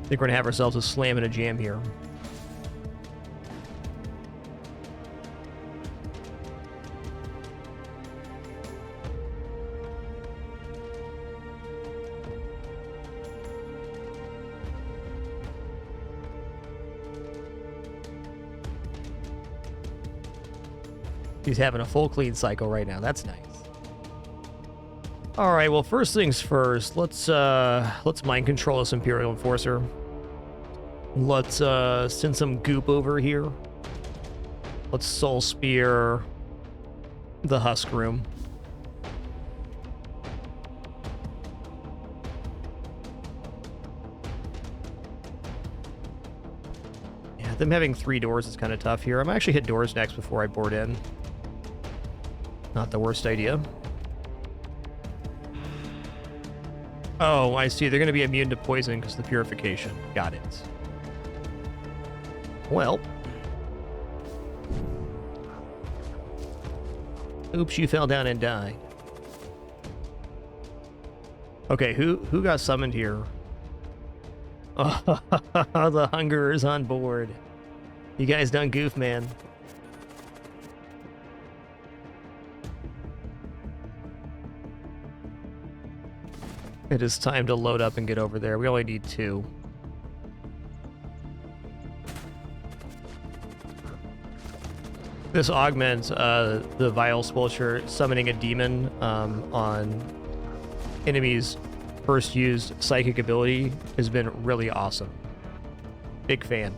I think we're gonna have ourselves a slam and a jam here. He's having a full clean cycle right now. That's nice. All right, well, first things first. Let's mind control this Imperial Enforcer. Let's send some goop over here. Let's soul spear the husk room. Yeah, them having 3 doors is kind of tough here. I'm actually hit doors next before I board in. Not the worst idea. Oh, I see. They're going to be immune to poison because of the purification. Got it. Well. Oops, you fell down and died. Okay, who got summoned here? Oh, the Hungerer's on board. You guys done goof, man. It is time to load up and get over there. We only need 2. This augments the Vile Spulcher summoning a demon on enemies' first used psychic ability has been really awesome. Big fan.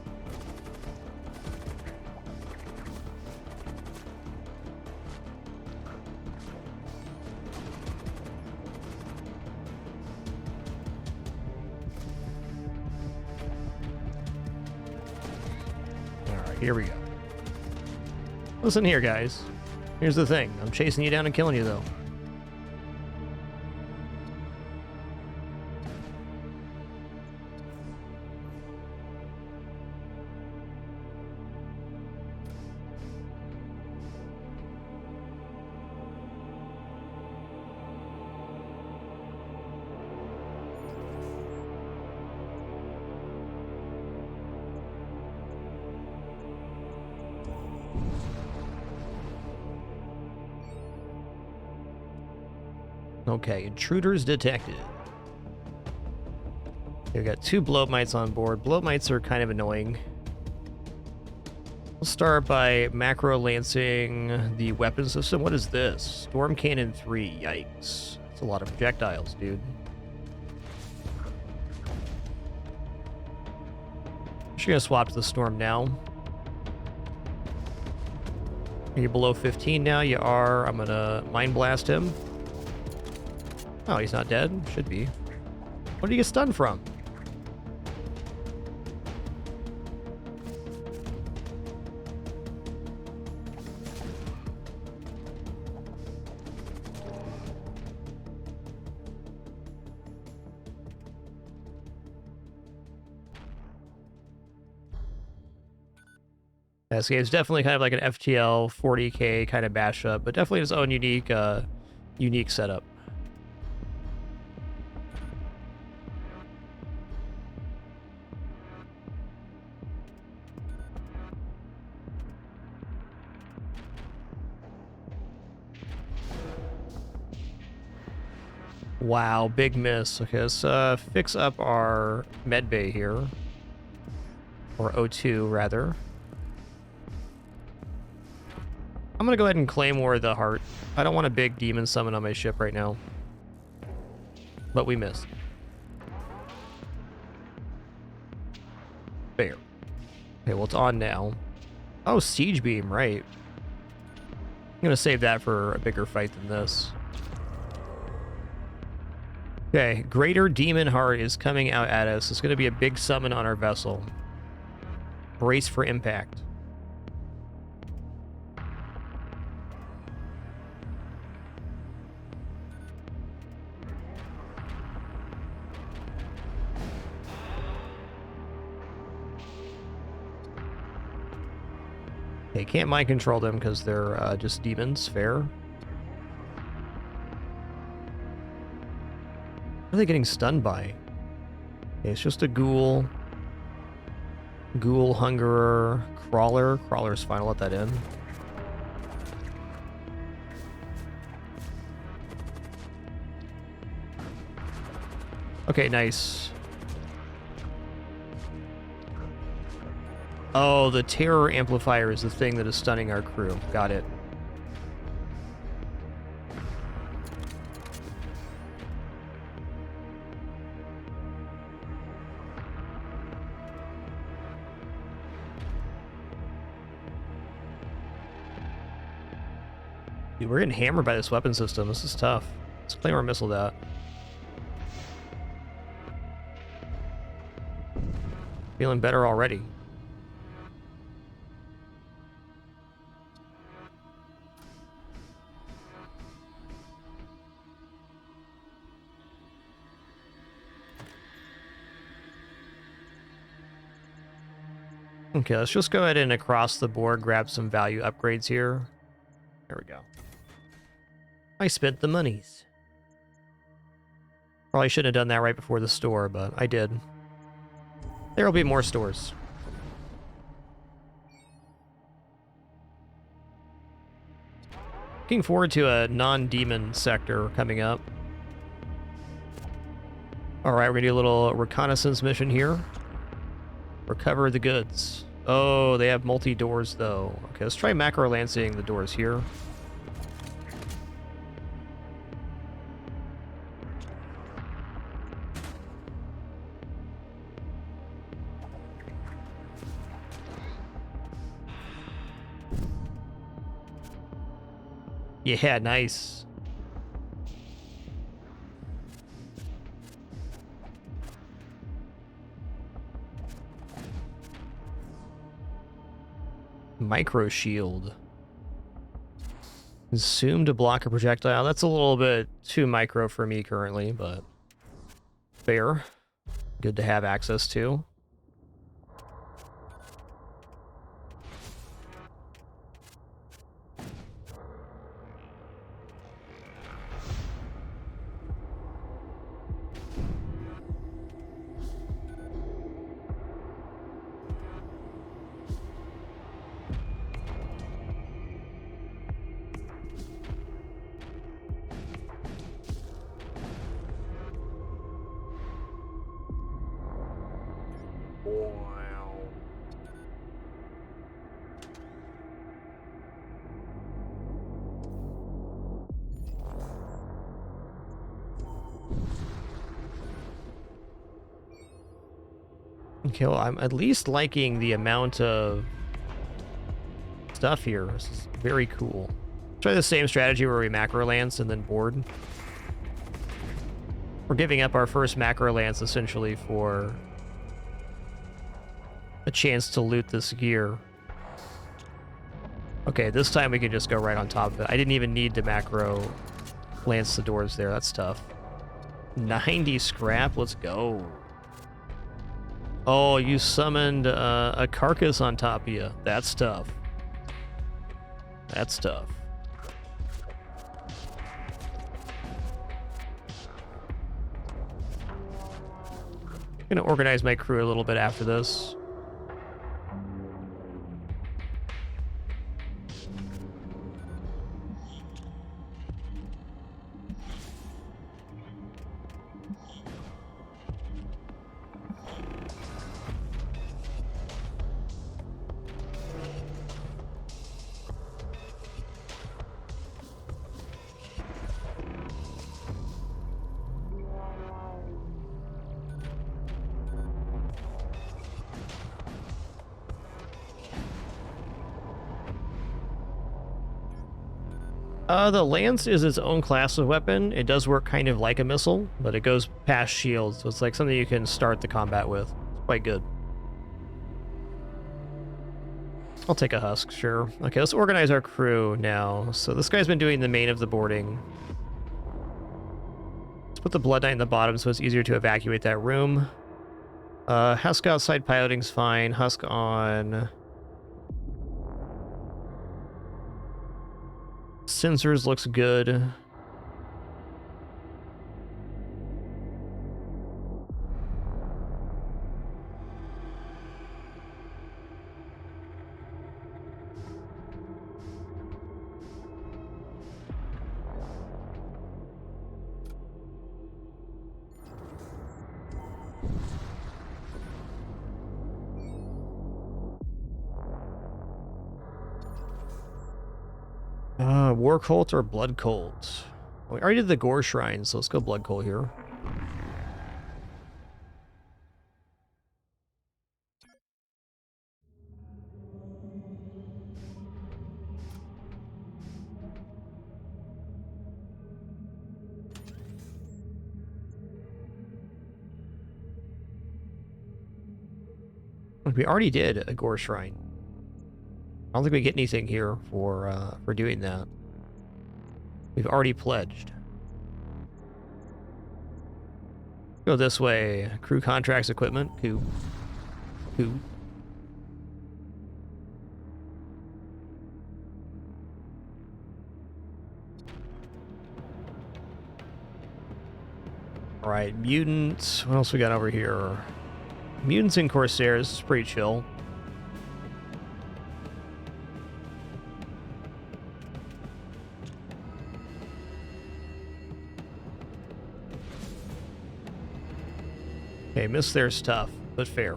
Here we go. Listen here, guys. Here's the thing. I'm chasing you down and killing you, though. Okay, intruders detected. We've got 2 blow mites on board. Blow mites are kind of annoying. We'll start by macro lancing the weapon system. What is this? Storm Cannon 3. Yikes. That's a lot of projectiles, dude. I'm just gonna swap to the Storm now. Are you below 15 now? You are. I'm gonna Mind Blast him. Oh, he's not dead? Should be. What did he get stunned from? This game is definitely kind of like an FTL 40k kind of mashup, but definitely its own unique setup. Wow, big miss. Okay, let's fix up our med bay here. Or O2, rather. I'm gonna go ahead and claymore the heart. I don't want a big demon summon on my ship right now. But we missed. Fair. Okay, well, it's on now. Oh, Siege Beam, right. I'm gonna save that for a bigger fight than this. Okay, Greater Demon Heart is coming out at us. It's gonna be a big summon on our vessel. Brace for impact. Okay, can't mind control them because they're just demons. Fair. What are they getting stunned by? Okay, it's just a ghoul. Ghoul, Hungerer, Crawler. Crawler's fine, I'll let that in. Okay, nice. Oh, the terror amplifier is the thing that is stunning our crew. Got it. Dude, we're getting hammered by this weapon system. This is tough. Let's claymore missile that. Feeling better already. Okay, let's just go ahead and across the board grab some value upgrades here. There we go. I spent the monies. Probably shouldn't have done that right before the store, but I did. There will be more stores. Looking forward to a non-demon sector coming up. Alright, we're gonna do a little reconnaissance mission here. Recover the goods. Oh, they have multi-doors though. Okay, let's try macro lancing the doors here. Yeah, nice. Micro shield. Zoom to block a projectile. That's a little bit too micro for me currently, but fair. Good to have access to. Wow. Okay, well, I'm at least liking the amount of stuff here. This is very cool. Try the same strategy where we macro lance and then board. We're giving up our first macro lance essentially for a chance to loot this gear. Okay, this time we can just go right on top of it. I didn't even need to macro lance the doors there. That's tough. 90 scrap. Let's go. Oh, you summoned a carcass on top of you. That's tough. That's tough. I'm gonna organize my crew a little bit after this. The lance is its own class of weapon. It does work kind of like a missile, but it goes past shields, so it's like something you can start the combat with. It's quite good. I'll take a husk, sure. Okay, let's organize our crew now. So this guy's been doing the main of the boarding. Let's put the Blood Knight in the bottom so it's easier to evacuate that room. Husk outside piloting's fine. Husk on... Sensors looks good. War Cult or Blood Cult? We already did the Gore Shrine, so let's go Blood Cult here. We already did a Gore Shrine. I don't think we get anything here for doing that. We've already pledged. Go this way. Crew contracts, equipment. Coup. Coup. Alright, mutants. What else we got over here? Mutants and Corsairs is pretty chill. Okay, miss there's tough, but fair.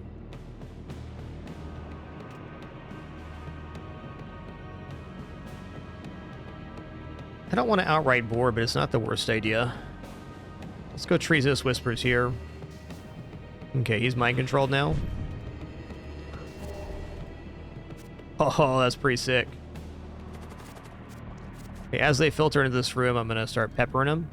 I don't want to outright board, but it's not the worst idea. Let's go Treasonous Whispers here. Okay, he's mind controlled now. Oh, that's pretty sick. Okay, as they filter into this room, I'm going to start peppering them.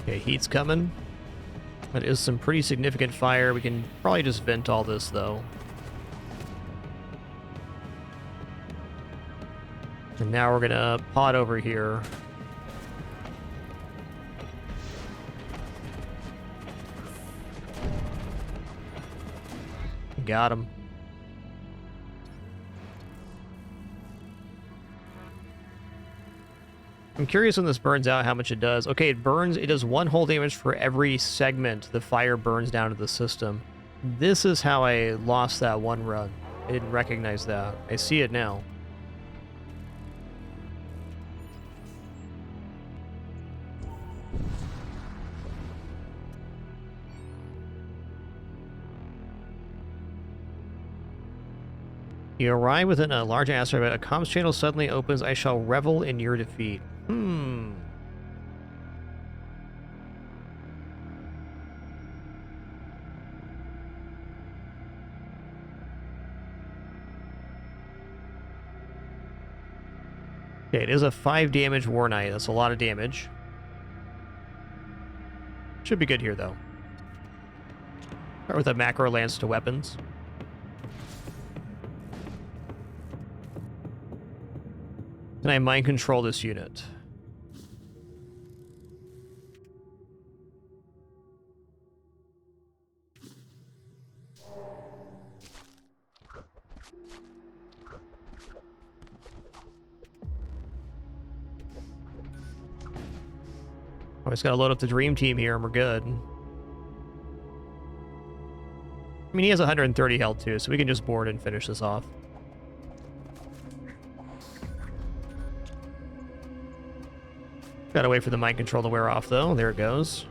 Okay, heat's coming. That is some pretty significant fire. We can probably just vent all this, though. And now we're gonna pod over here. Got him. I'm curious when this burns out how much it does. Okay, it does 1 hull damage for every segment the fire burns down to the system. This is how I lost that one run. I didn't recognize that. I see it now. You arrive within a large asteroid, a comms channel suddenly opens. I shall revel in your defeat. Okay, it is a 5 damage War Knight. That's a lot of damage. Should be good here, though. Start with a macro lance to weapons. Can I mind control this unit? I just gotta load up the Dream Team here and we're good. I mean, he has 130 health too, so we can just board and finish this off. Gotta wait for the mind control to wear off, though. There it goes.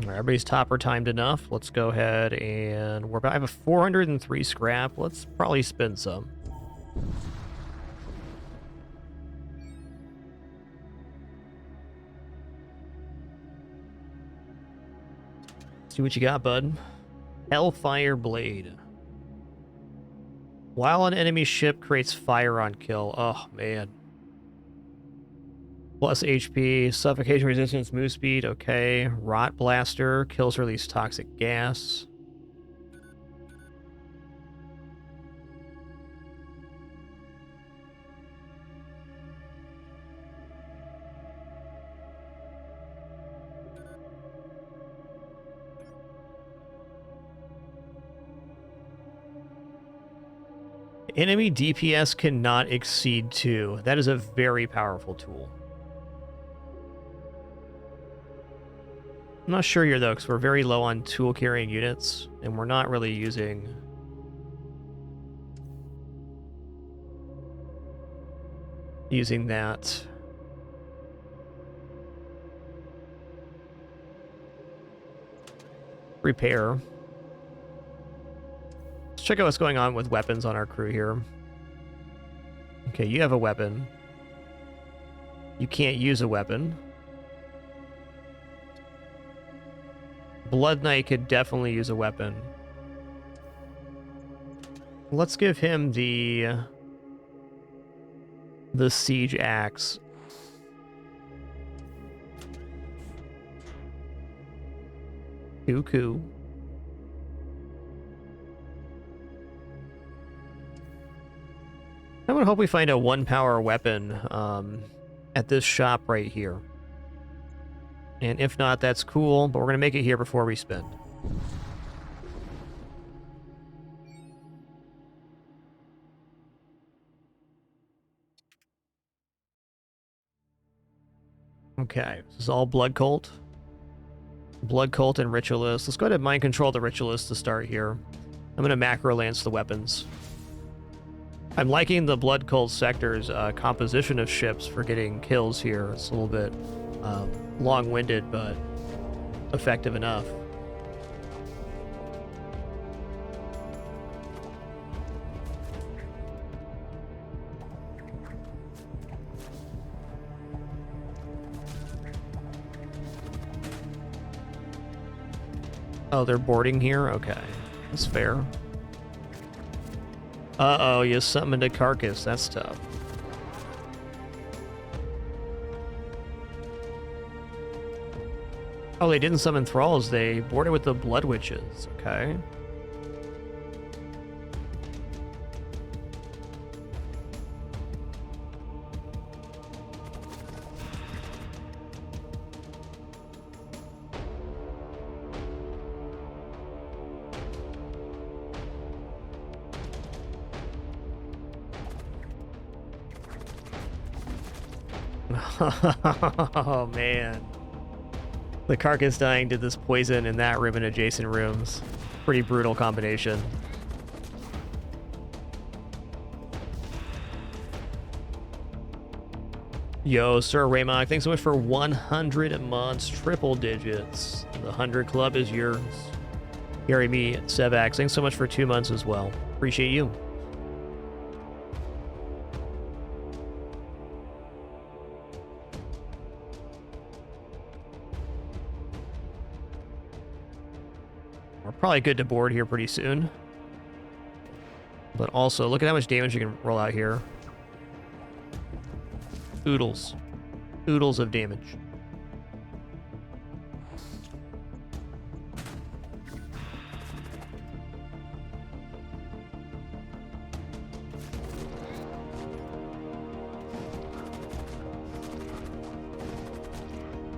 Everybody's topper timed enough. Let's go ahead and we're about. I have a 403 scrap. Let's probably spend some. See what you got, bud. Hellfire Blade. While an enemy ship creates fire on kill. Oh, man. Plus HP, suffocation resistance, move speed, okay. Rot Blaster, kills release toxic gas. Enemy DPS cannot exceed 2. That is a very powerful tool. I'm not sure here, though, because we're very low on tool-carrying units, and we're not really using that. Repair. Let's check out what's going on with weapons on our crew here. Okay, you have a weapon. You can't use a weapon. Blood Knight could definitely use a weapon. Let's give him the Siege Axe. Cuckoo. I'm gonna hope we find a 1-power weapon at this shop right here. And if not, that's cool, but we're going to make it here before we spend. Okay, this is all Blood Cult. Blood Cult and Ritualist. Let's go ahead and mind control the Ritualist to start here. I'm going to macro lance the weapons. I'm liking the Blood Cult sector's composition of ships for getting kills here. It's a little bit long-winded, but effective enough. Oh, they're boarding here? Okay. That's fair. Uh-oh, you summoned a carcass. That's tough. Oh, they didn't summon thralls. They boarded with the blood witches. Okay. Oh, man. The carcass dying to this poison in that room and adjacent rooms. Pretty brutal combination. Yo, Sir Raymond, thanks so much for 100 months, triple digits. The 100 club is yours. Gary Me, Sevax, thanks so much for 2 months as well. Appreciate you. We're probably good to board here pretty soon. But also, look at how much damage you can roll out here. Oodles. Oodles of damage.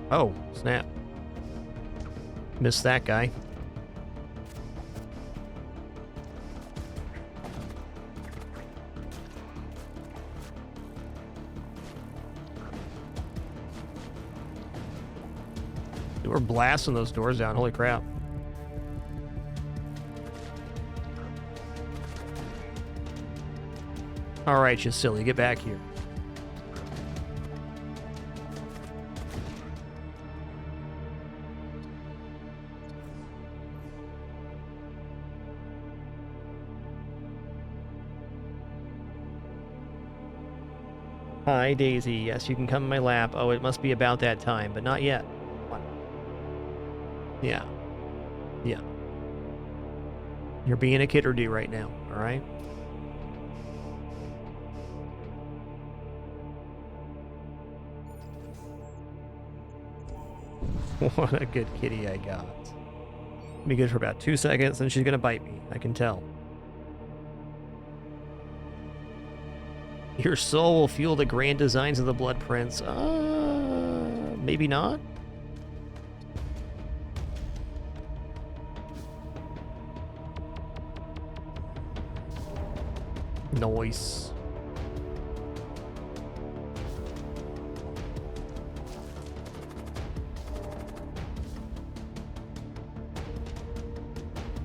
Oh, snap. Missed that guy. We're blasting those doors down. Holy crap. All right, you silly. Get back here. Hi, Daisy. Yes, you can come in my lap. Oh, it must be about that time, but not yet. Yeah. Yeah. You're being a kidder-do right now, alright? What a good kitty I got. Be good for about 2 seconds, and she's gonna bite me. I can tell. Your soul will fuel the grand designs of the Blood Prince. Maybe not? Noise.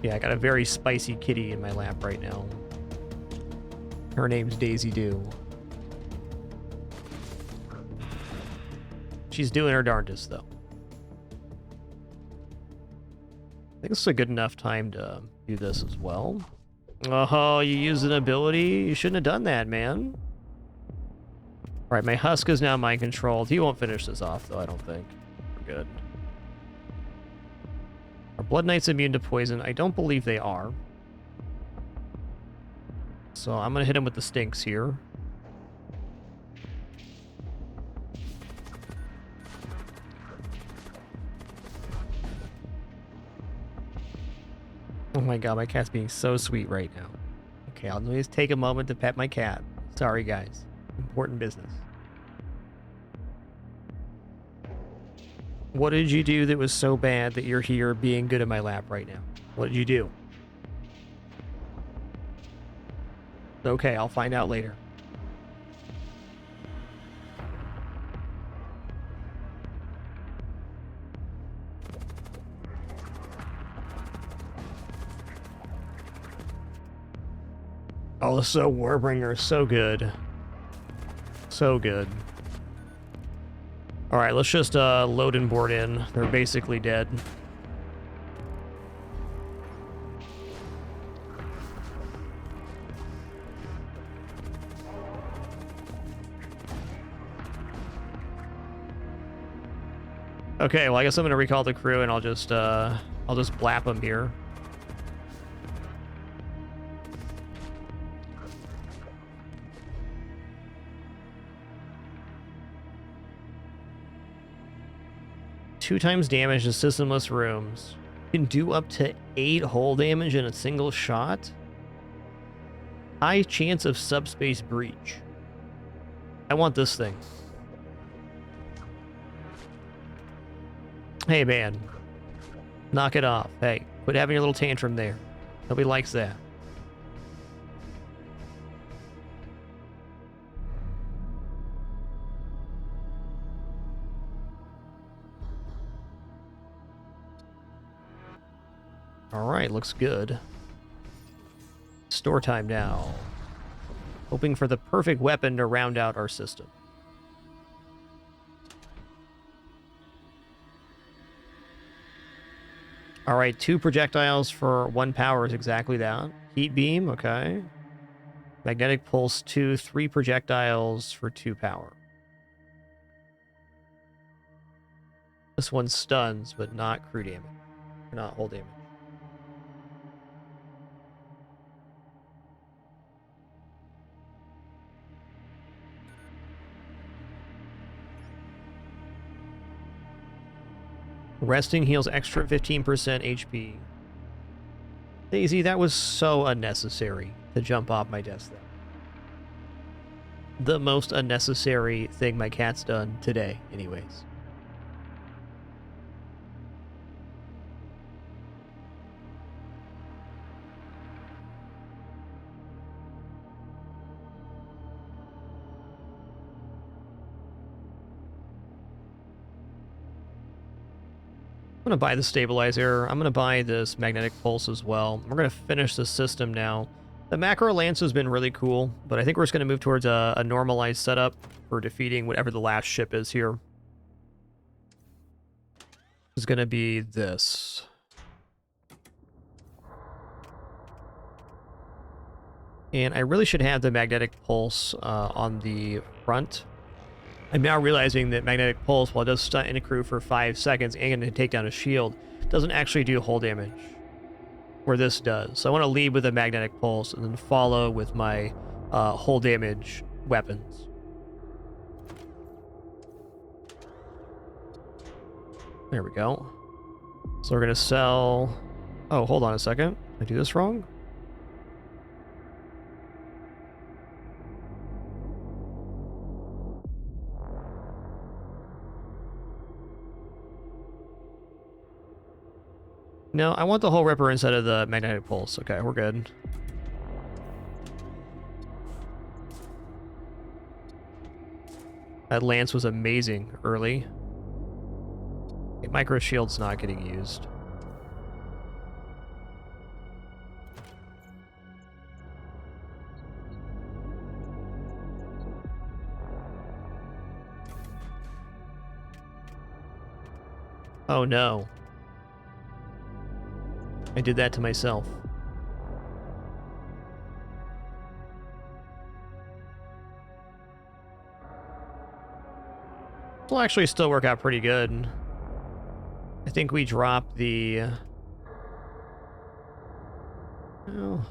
Yeah, I got a very spicy kitty in my lap right now. Her name's Daisy Doo. She's doing her darndest, though. I think this is a good enough time to do this as well. Oh, you used an ability? You shouldn't have done that, man. Alright, my husk is now mind controlled. He won't finish this off, though, I don't think. We're good. Are Blood Knights immune to poison? I don't believe they are. So I'm going to hit him with the stinks here. Oh my god, my cat's being so sweet right now. Okay, I'll just take a moment to pet my cat. Sorry, guys. Important business. What did you do that was so bad that you're here being good in my lap right now? What did you do? Okay, I'll find out later. Oh, so Warbringer, so good. So good. Alright, let's just load and board in. They're basically dead. Okay, well, I guess I'm going to recall the crew and I'll just I'll just blap them here. Two times damage to systemless rooms. You can do up to 8 hull damage in a single shot. High chance of subspace breach. I want this thing. Hey, man. Knock it off. Hey, quit having your little tantrum there. Nobody likes that. Alright, looks good. Store time now. Hoping for the perfect weapon to round out our system. Alright, 2 projectiles for 1 power is exactly that. Heat beam, okay. Magnetic pulse 2, 3 projectiles for 2 power. This one stuns, but not crew damage. Or not hull damage. Resting heals extra 15% HP. Daisy, that was so unnecessary to jump off my desk there. The most unnecessary thing my cat's done today, anyways. I'm going to buy the stabilizer. I'm going to buy this magnetic pulse as well. We're going to finish the system now. The macro lance has been really cool, but I think we're just going to move towards a normalized setup for defeating whatever the last ship is here. It's going to be this. And I really should have the magnetic pulse on the front. I'm now realizing that magnetic pulse, while it does stun in a crew for 5 seconds and can take down a shield, doesn't actually do hull damage, where this does. So I want to lead with a magnetic pulse and then follow with my hull damage weapons. There we go. So we're going to sell... Oh, hold on a second. Did I do this wrong? No, I want the hull ripper instead of the magnetic pulse. Okay, we're good. That lance was amazing early. Okay, micro shield's not getting used. Oh no. I did that to myself. This will actually still work out pretty good. I think we dropped the... Oh.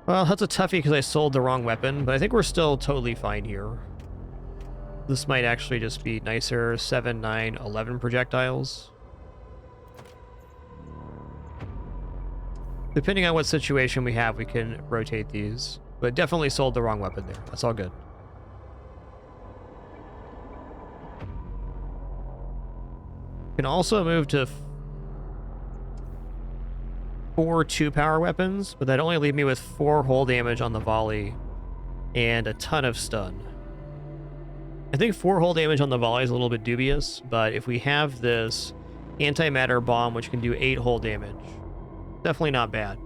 Well, that's a toughie because I sold the wrong weapon, but I think we're still totally fine here. This might actually just be nicer. 7, 9, 11 projectiles. Depending on what situation we have, we can rotate these. But definitely sold the wrong weapon there. That's all good. We can also move to 4 2-power weapons, but that'd only leave me with 4 hull damage on the volley and a ton of stun. I think 4 hull damage on the volley is a little bit dubious, but if we have this antimatter bomb, which can do 8 hull damage, definitely not bad.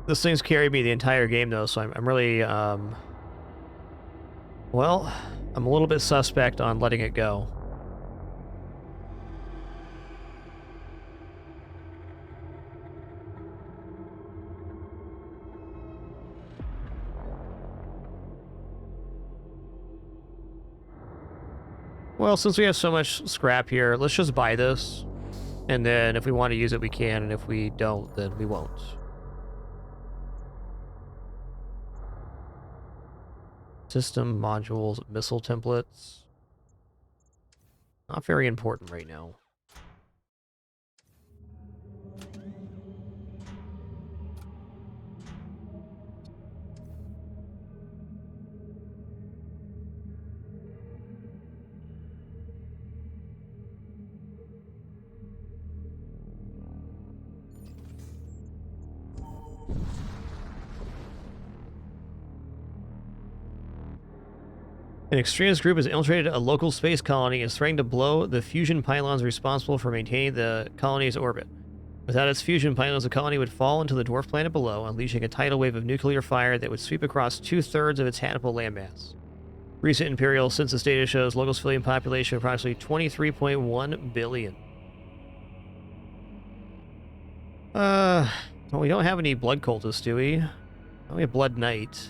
This thing's carried me the entire game, though, so I'm really, well, I'm a little bit suspect on letting it go. Well, since we have so much scrap here, let's just buy this. And then if we want to use it, we can. And if we don't, then we won't. System modules, missile templates. Not very important right now. An extremist group has infiltrated a local space colony and is threatening to blow the fusion pylons responsible for maintaining the colony's orbit. Without its fusion pylons, the colony would fall into the dwarf planet below, unleashing a tidal wave of nuclear fire that would sweep across 2/3 of its habitable landmass. Recent Imperial census data shows local civilian population of approximately 23.1 billion. Well, we don't have any blood cultists, do we? Oh, we have Blood Knight.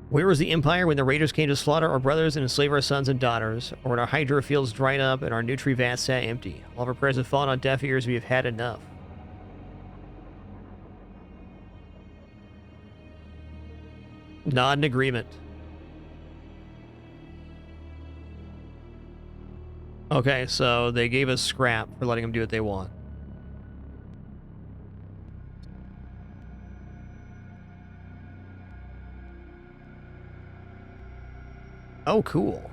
Where was the Empire when the Raiders came to slaughter our brothers and enslave our sons and daughters, or when our hydro fields dried up and our nutri vats sat empty? All of our prayers have fallen on deaf ears, we have had enough. Nod in agreement. Okay, so they gave us scrap for letting them do what they want. Oh, cool.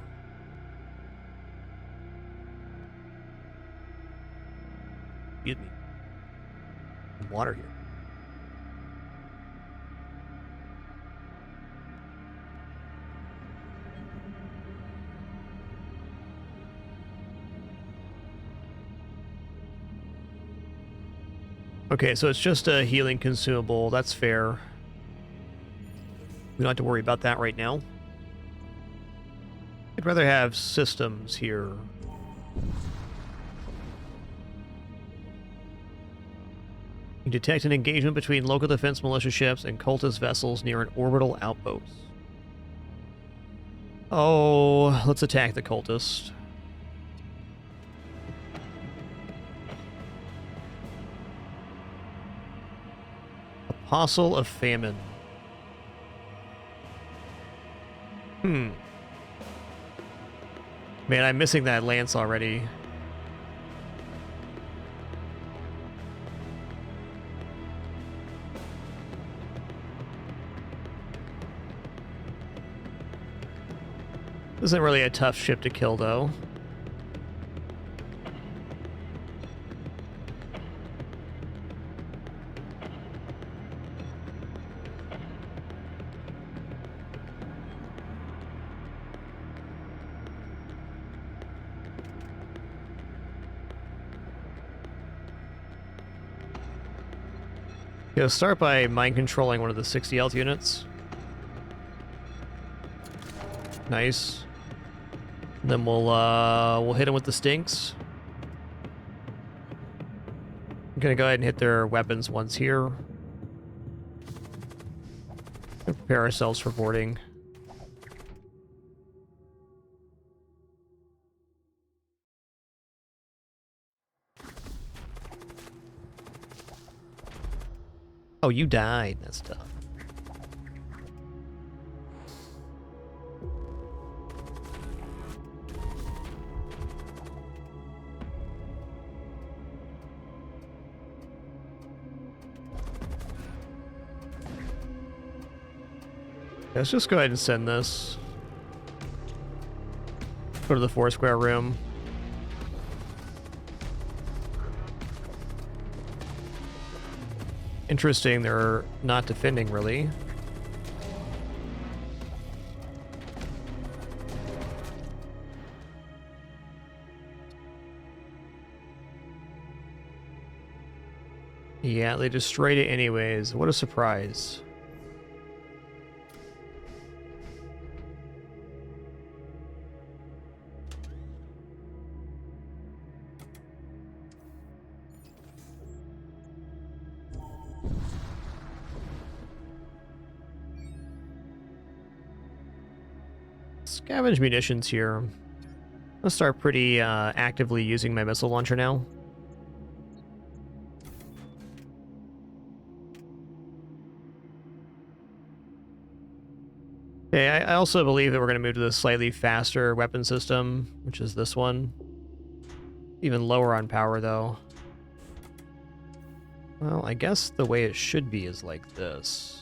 Excuse me. Water here. Okay, so it's just a healing consumable. That's fair. We don't have to worry about that right now. I'd rather have systems here. You detect an engagement between local defense militia ships and cultist vessels near an orbital outpost. Oh, let's attack the cultist. Apostle of Famine. Man, I'm missing that lance already. This isn't really a tough ship to kill, though. Start by mind controlling one of the 60 health units. Nice. And then we'll hit them with the stinks. I'm gonna go ahead and hit their weapons once here. Prepare ourselves for boarding. Oh, you died. That's tough. Let's just go ahead and send this. Go to the 4-square room. Interesting, they're not defending, really. Yeah, they destroyed it anyways. What a surprise. scavenge munitions here. I'll start pretty actively using my missile launcher now. Okay, I also believe that we're going to move to the slightly faster weapon system, which is this one. Even lower on power, though. Well, I guess the way it should be is like this.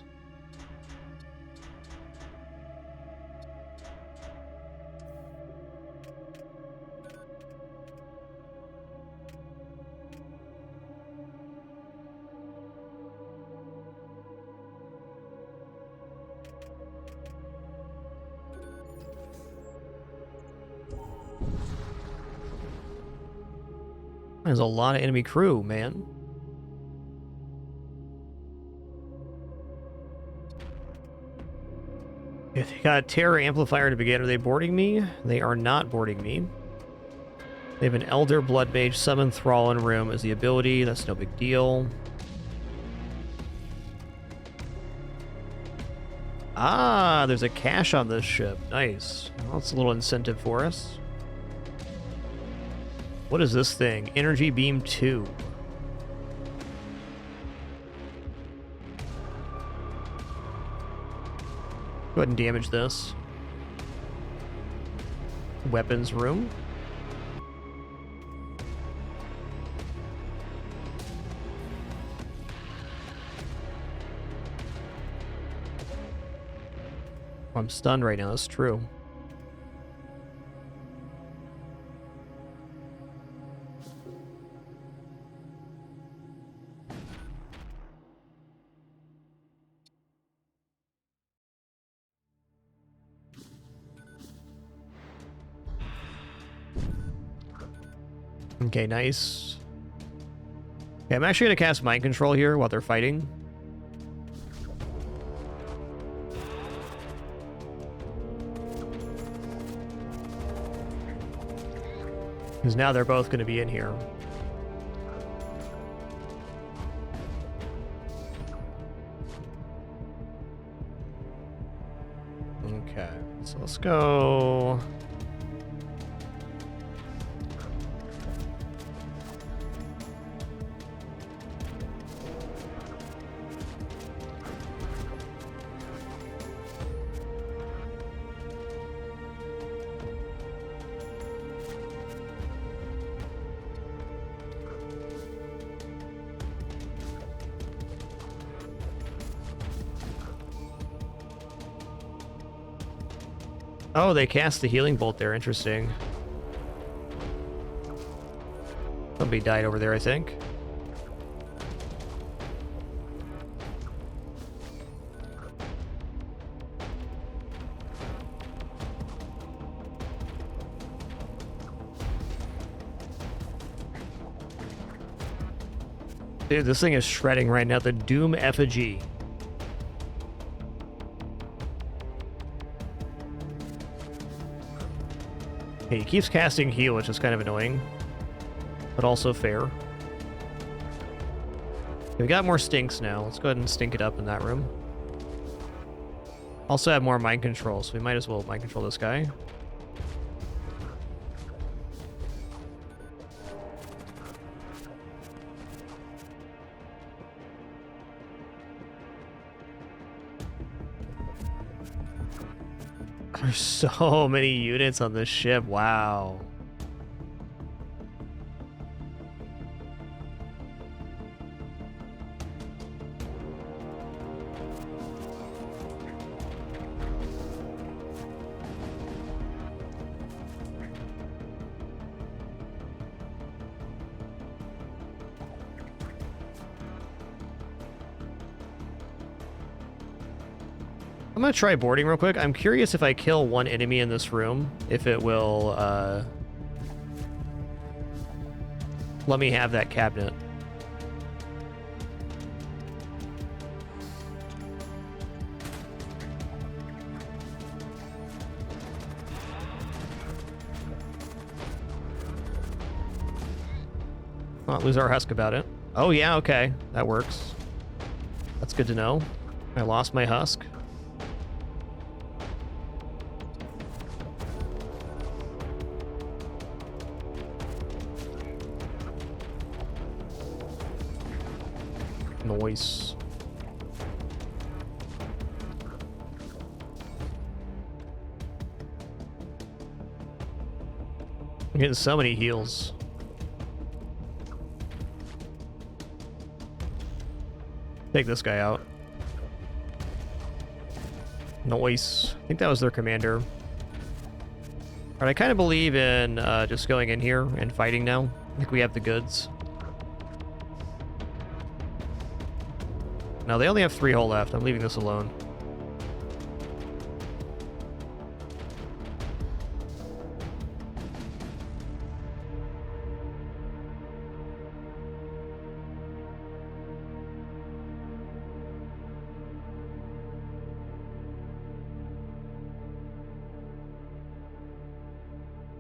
There's a lot of enemy crew, man. If they got a terror amplifier to begin, are they boarding me? They are not boarding me. They have an Elder Blood Mage summon Thrall in room as the ability. That's no big deal. Ah, there's a cache on this ship. Nice. Well, that's a little incentive for us. What is this thing? Energy Beam 2. Go ahead and damage this. Weapons room. I'm stunned right now, that's true. Okay, nice. Okay, I'm actually going to cast Mind Control here while they're fighting. Because now they're both going to be in here. Okay, so let's go... Oh, they cast the healing bolt there. Interesting. Somebody died over there, I think. Dude, this thing is shredding right now. The Doom Effigy. He keeps casting heal, which is kind of annoying, but also fair. We got more stinks now. Let's go ahead and stink it up in that room. Also have more mind control, so we might as well mind control this guy. There's so many units on this ship. Wow. I'm gonna try boarding real quick. I'm curious if I kill one enemy in this room, if it will let me have that cabinet. Not lose our husk about it. Oh yeah, okay. That works. That's good to know. I lost my husk. Noise. I'm getting so many heals. Take this guy out. Noise. I think that was their commander. Alright, I kind of believe in just going in here and fighting now. I think we have the goods. No, they only have 3 hull left. I'm leaving this alone.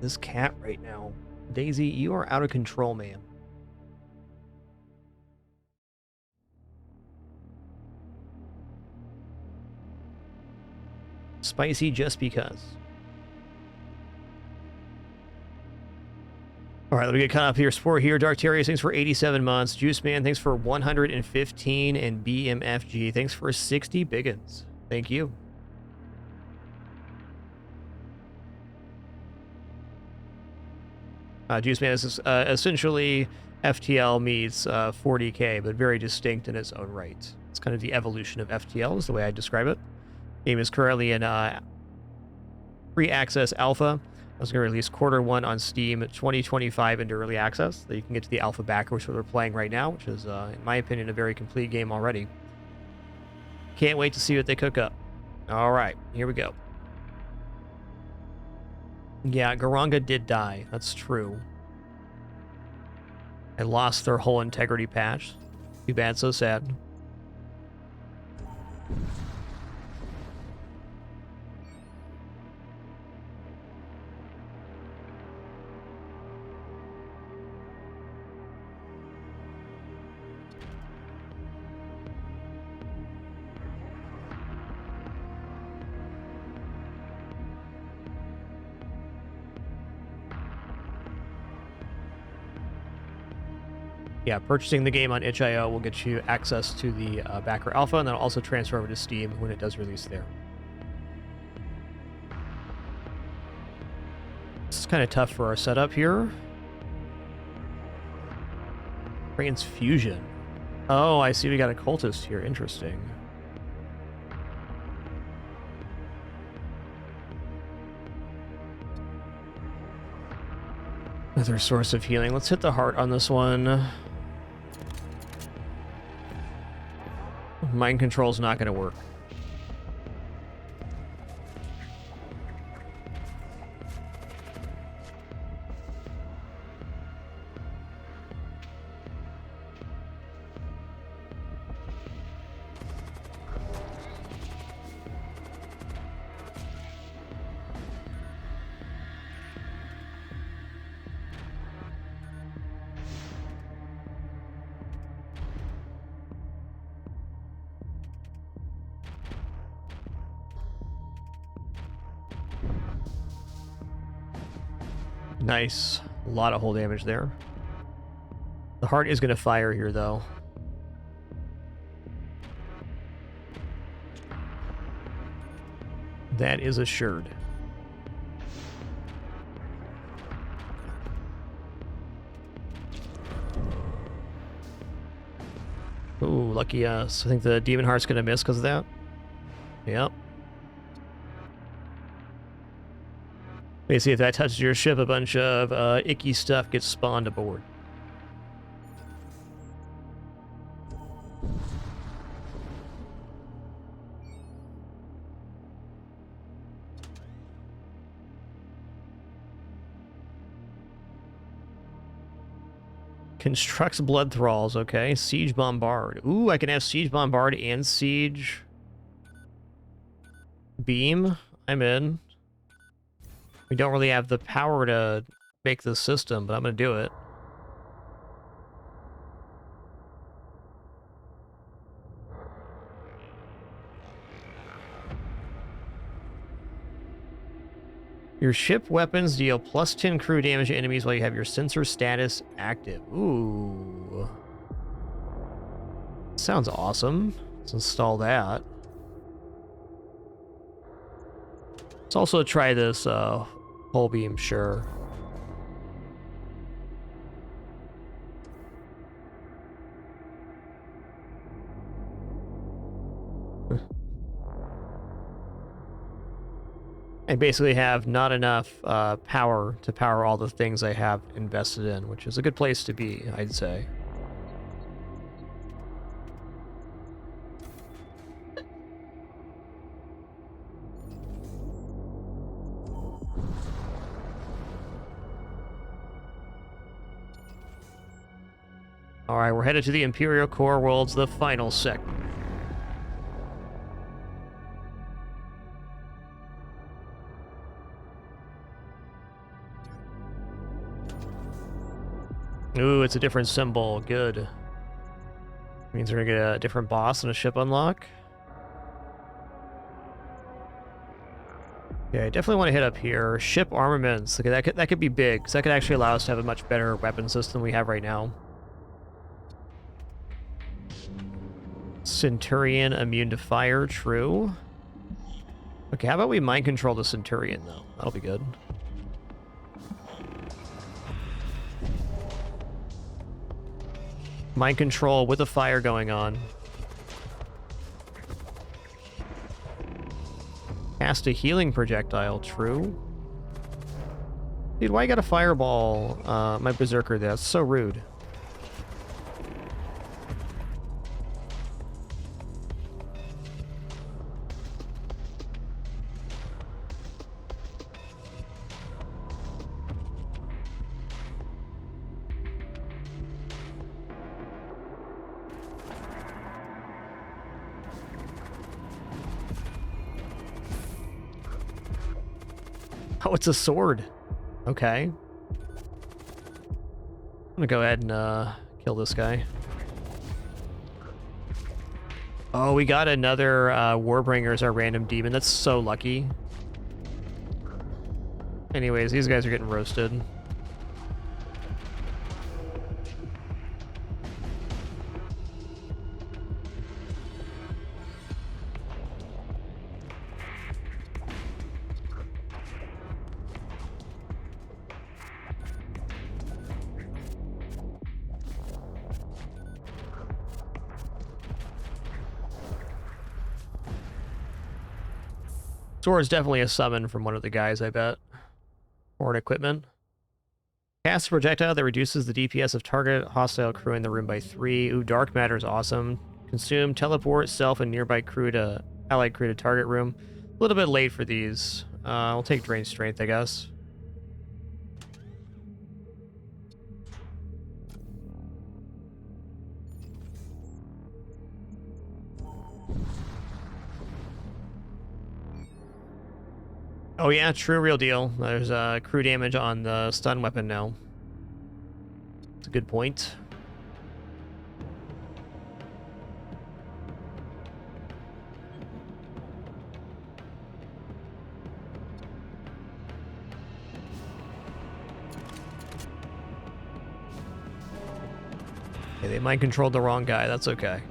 This cat right now. Daisy, you are out of control, man. Spicy just because. All right, let me get caught up here. Sport here. Dark Terriers, thanks for 87 months. Juice Man, thanks for 115. And BMFG, thanks for 60 biggins. Thank you. Juice Man is essentially FTL meets 40k, but very distinct in its own right. It's kind of the evolution of FTL, is the way I describe it. Game is currently in pre-access alpha. I was going to release Q1 on Steam 2025 into early access, so you can get to the alpha backer, which we're playing right now, which is, in my opinion, a very complete game already. Can't wait to see what they cook up. All right, here we go. Yeah, Garanga did die. That's true. I lost their whole integrity patch. Too bad, so sad. Yeah, purchasing the game on itch.io will get you access to the backer alpha, and then also transfer over to Steam when it does release there. This is kind of tough for our setup here. Transfusion. Oh, I see we got a cultist here. Interesting. Another source of healing. Let's hit the heart on this one. Mind control's not going to work. Nice. A lot of hull damage there. The heart is going to fire here, though. That is assured. Ooh, lucky us. I think the Demon Heart's going to miss because of that. Yep. Basically, if that touches your ship, a bunch of icky stuff gets spawned aboard. Constructs blood thralls, okay. Siege bombard. Ooh, I can have siege bombard and siege beam. I'm in. We don't really have the power to make this system, but I'm going to do it. Your ship weapons deal plus 10 crew damage to enemies while you have your sensor status active. Ooh. Sounds awesome. Let's install that. Let's also try this hull beam, sure. I basically have not enough power to power all the things I have invested in, which is a good place to be, I'd say. Alright, we're headed to the Imperial core worlds, the final sector. Ooh, it's a different symbol. Good. Means we're gonna get a different boss and a ship unlock. Yeah, I definitely want to hit up here. Ship armaments. Okay, that could be big, because that could actually allow us to have a much better weapon system than we have right now. Centurion immune to fire, true. Okay, how about we mind control the Centurion, though? That'll be good. Mind control with a fire going on. Cast a healing projectile, true. Dude, why you got a fireball my berserker there? That's so rude. Oh, it's a sword. Okay. I'm gonna go ahead and kill this guy. Oh, we got another Warbringer as our random demon. That's so lucky. Anyways, these guys are getting roasted. Sword is definitely a summon from one of the guys, I bet. Or an equipment. Cast a projectile that reduces the DPS of target hostile crew in the room by 3. Ooh, dark matter is awesome. Consume, teleport self and nearby crew to allied crew to target room. A little bit late for these. We'll take drain strength, I guess. Oh yeah, true, real deal. There's crew damage on the stun weapon now. It's a good point. Okay, they mind controlled the wrong guy. That's okay.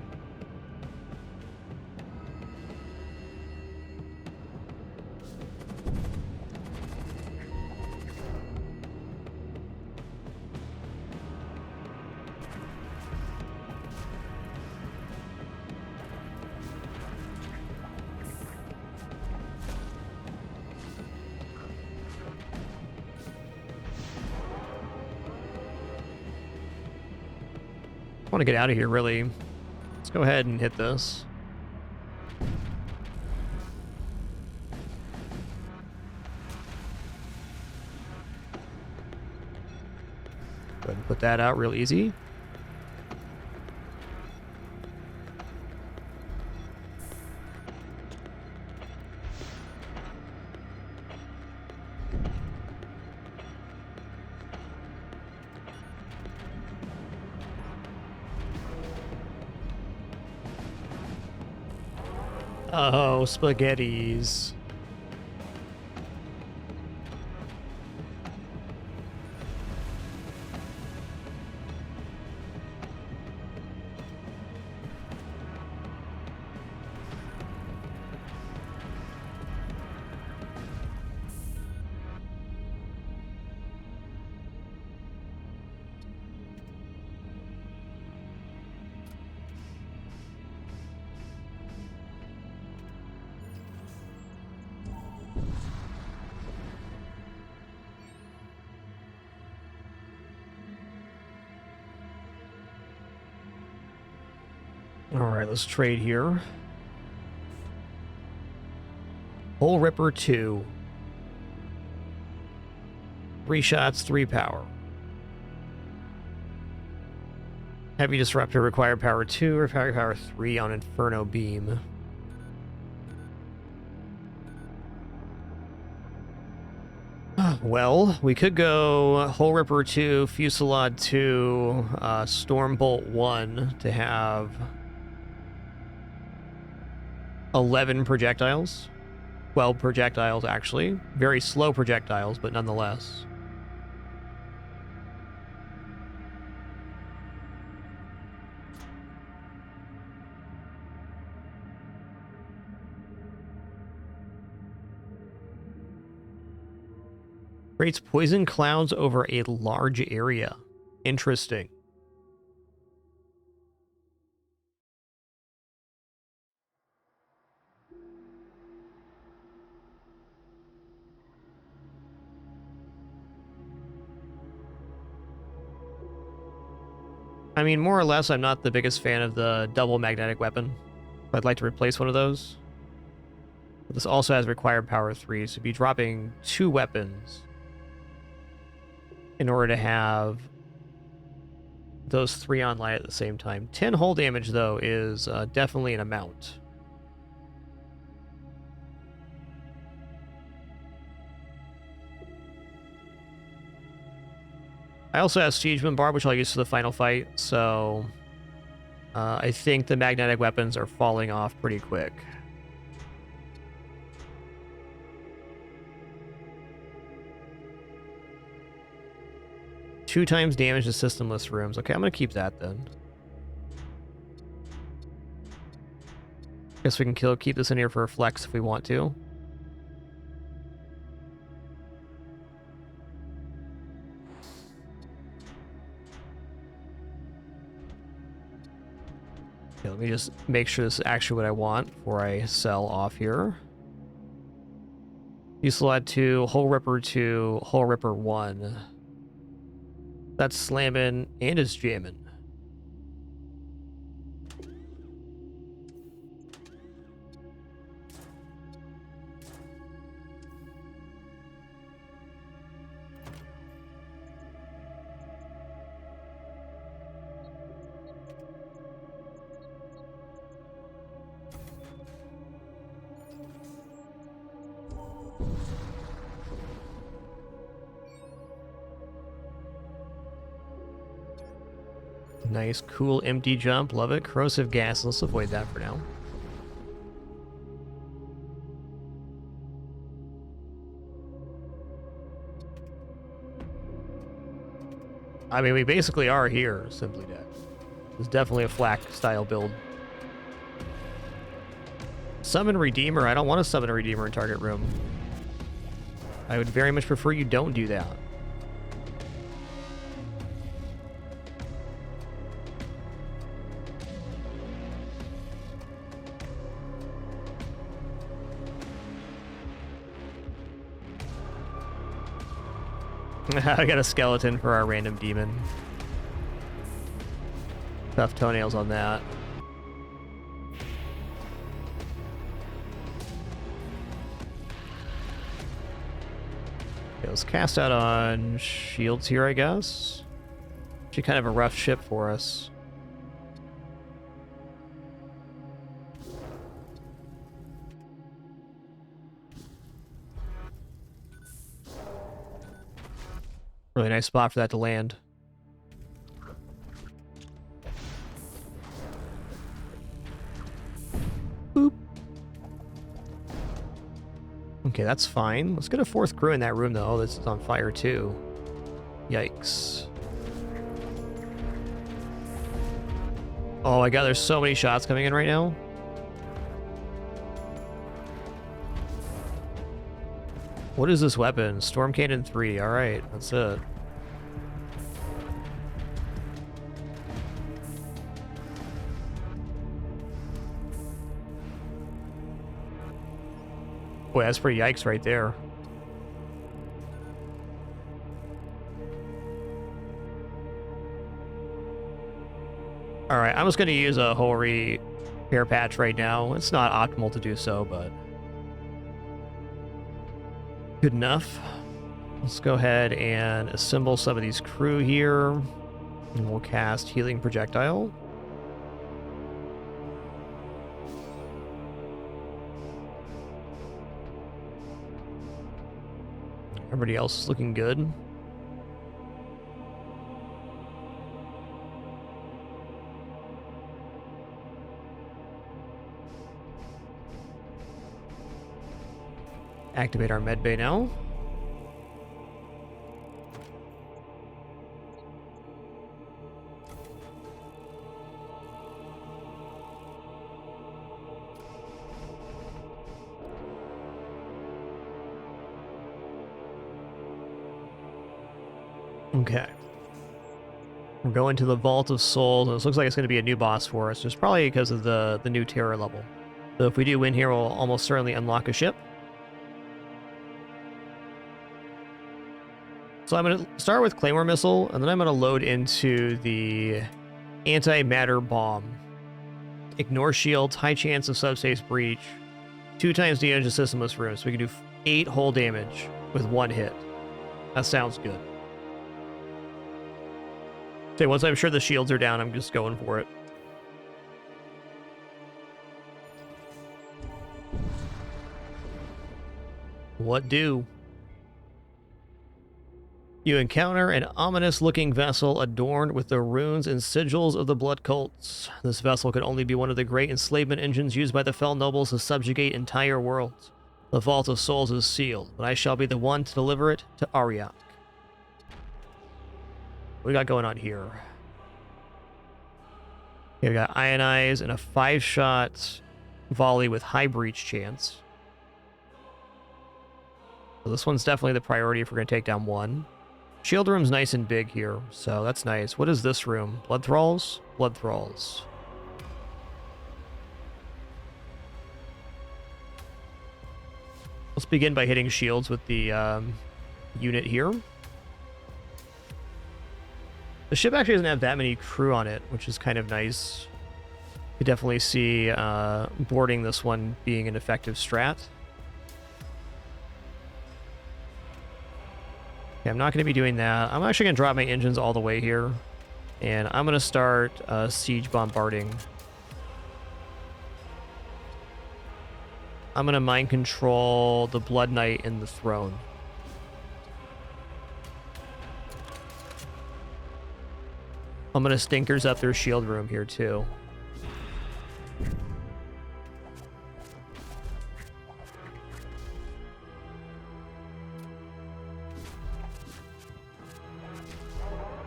I want to get out of here, really. Let's go ahead and hit this. Go ahead and put that out real easy. Oh, spaghettis. Alright, let's trade here. Hole Ripper 2. 3 shots, 3 power. Heavy Disruptor require power 2 or power 3 on Inferno Beam. Well, we could go Hole Ripper 2, Fusillade 2, Stormbolt 1 to have 11 projectiles. 12 projectiles, actually. Very slow projectiles, but nonetheless. Creates poison clouds over a large area. Interesting. I mean, more or less, I'm not the biggest fan of the double magnetic weapon. I'd like to replace one of those. But this also has required power 3, so be dropping 2 weapons in order to have those 3 online at the same time. 10 hull damage, though, is definitely an amount. I also have Siege Bombard, which I'll use for the final fight, so I think the magnetic weapons are falling off pretty quick. Two times damage to systemless rooms. Okay, I'm gonna keep that then. Guess we can keep this in here for a flex if we want to. Okay, let me just make sure this is actually what I want before I sell off here. Fusillade 2, Hole Ripper 2, Hole Ripper 1. That's slamming and it's jamming. Nice, cool, empty jump. Love it. Corrosive gas. Let's avoid that for now. I mean, we basically are here, Simply Dead. It's definitely a flak style build. Summon Redeemer. I don't want to summon a Redeemer in target room. I would very much prefer you don't do that. I got a skeleton for our random demon. Tough toenails on that. Okay, let's cast out on shields here, I guess. Actually kind of a rough ship for us. Really nice spot for that to land. Boop. Okay, that's fine. Let's get a 4th crew in that room, though. Oh, this is on fire, too. Yikes. Oh my god, there's so many shots coming in right now. What is this weapon? Storm Cannon 3. Alright, that's it. Boy, that's pretty yikes right there. Alright, I'm just going to use a whole repair patch right now. It's not optimal to do so, but good enough. Let's go ahead and assemble some of these crew here. And we'll cast Healing Projectile. Everybody else is looking good. Activate our medbay now. Okay. We're going to the Vault of Souls, and this looks like it's going to be a new boss for us, just probably because of the new terror level. So if we do win here, we'll almost certainly unlock a ship. So I'm going to start with Claymore Missile, and then I'm going to load into the Antimatter Bomb. Ignore shields, high chance of subspace breach, 2 times the energy systemless room, so we can do 8 whole damage with 1 hit. That sounds good. Okay, once I'm sure the shields are down, I'm just going for it. What do? You encounter an ominous-looking vessel adorned with the runes and sigils of the Blood Cults. This vessel could only be one of the great enslavement engines used by the Fel Nobles to subjugate entire worlds. The Vault of Souls is sealed, but I shall be the one to deliver it to Ariak. What we got going on here? Okay, we got Ionize and a 5-shot volley with high breach chance. So this one's definitely the priority if we're going to take down one. Shield room's nice and big here, so that's nice. What is this room? Blood Thralls? Blood Thralls. Let's begin by hitting shields with the unit here. The ship actually doesn't have that many crew on it, which is kind of nice. You definitely see boarding this one being an effective strat. Okay, I'm not going to be doing that. I'm actually going to drop my engines all the way here. And I'm going to start siege bombarding. I'm going to mind control the Blood Knight and the throne. I'm going to stinkers up their shield room here too.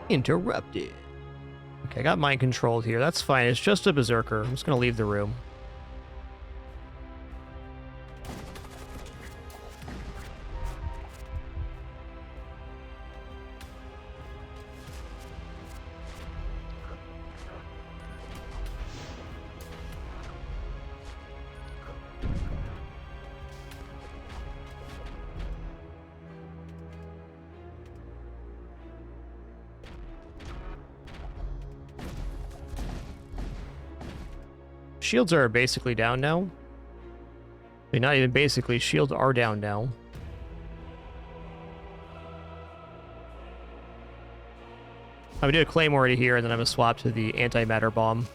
Interrupted. Okay, I got mind controlled here. That's fine. It's just a berserker. I'm just going to leave the room. Shields are basically down now. They're not even basically. Shields are down now. I'm going to do a Claymore to here, and then I'm going to swap to the Antimatter Bomb.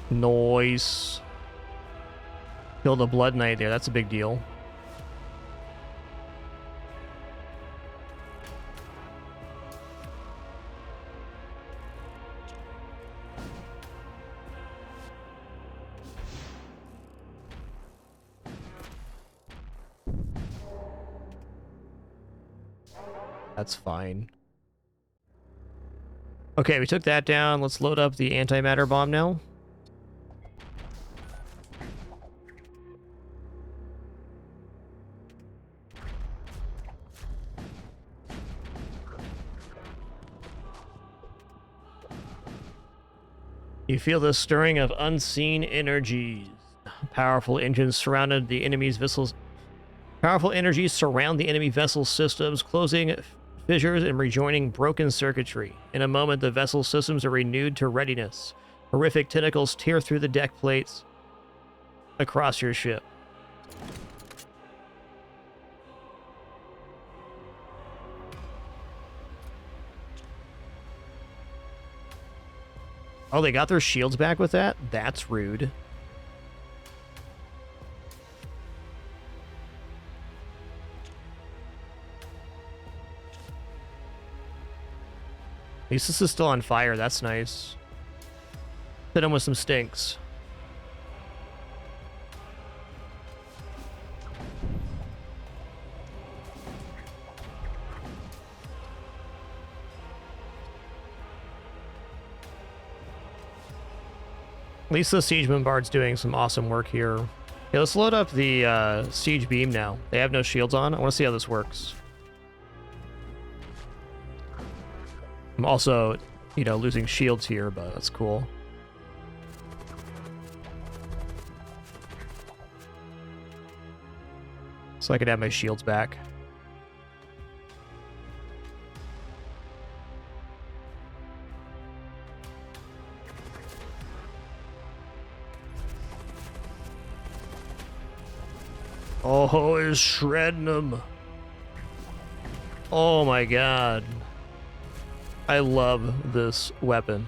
Nice. Kill the Blood Knight there. That's a big deal. That's fine. Okay, we took that down. Let's load up the Antimatter Bomb now. You feel the stirring of unseen energies. Powerful engines surrounded the enemy's vessels. Powerful energies surround the enemy vessel's systems, closing fissures and rejoining broken circuitry. In a moment, the vessel systems are renewed to readiness. Horrific tentacles tear through the deck plates across your ship. Oh, they got their shields back with that? That's rude. At least this is still on fire. That's nice. Hit him with some stinks. At least the Siege Bombard's doing some awesome work here. Okay, let's load up the Siege Beam now. They have no shields on. I want to see how this works. I'm also, you know, losing shields here, but that's cool. So I could have my shields back. Oh, it's shredding them. Oh my god. I love this weapon.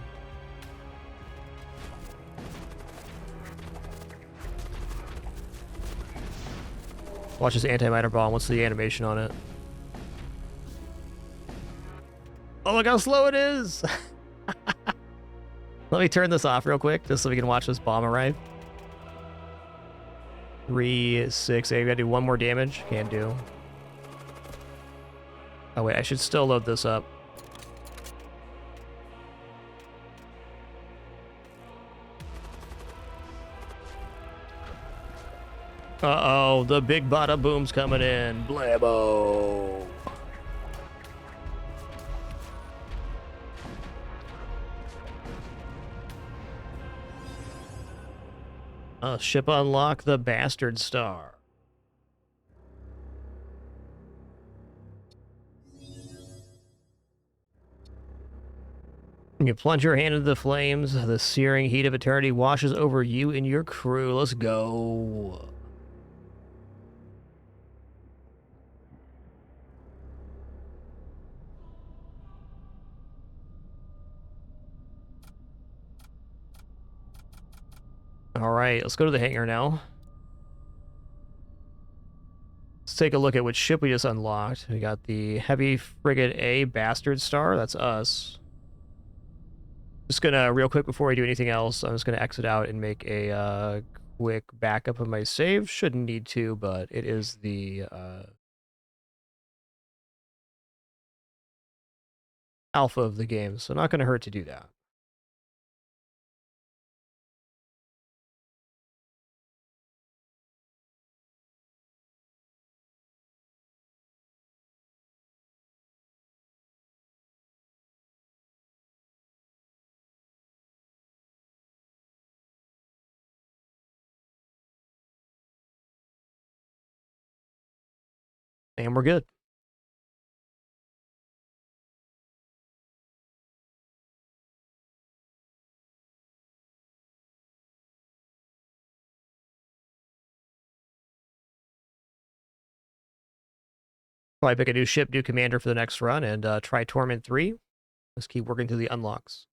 Watch this anti-miter bomb. What's the animation on it? Oh, look how slow it is! Let me turn this off real quick, just so we can watch this bomb arrive. 3, 6, 8. We gotta do 1 more damage. Can't do. Oh wait, I should still load this up. Uh-oh, the big bada boom's coming in. Blammo! Ship unlock the Bastard Star. You plunge your hand into the flames. The searing heat of eternity washes over you and your crew. Let's go. All right, let's go to the hangar now. Let's take a look at which ship we just unlocked. We got the Heavy Frigate A Bastard Star. That's us. Just gonna, real quick before I do anything else, I'm just gonna exit out and make a quick backup of my save. Shouldn't need to, but it is the alpha of the game, so not gonna hurt to do that. And we're good. Probably pick a new ship, new commander for the next run, and try Torment 3. Let's keep working through the unlocks.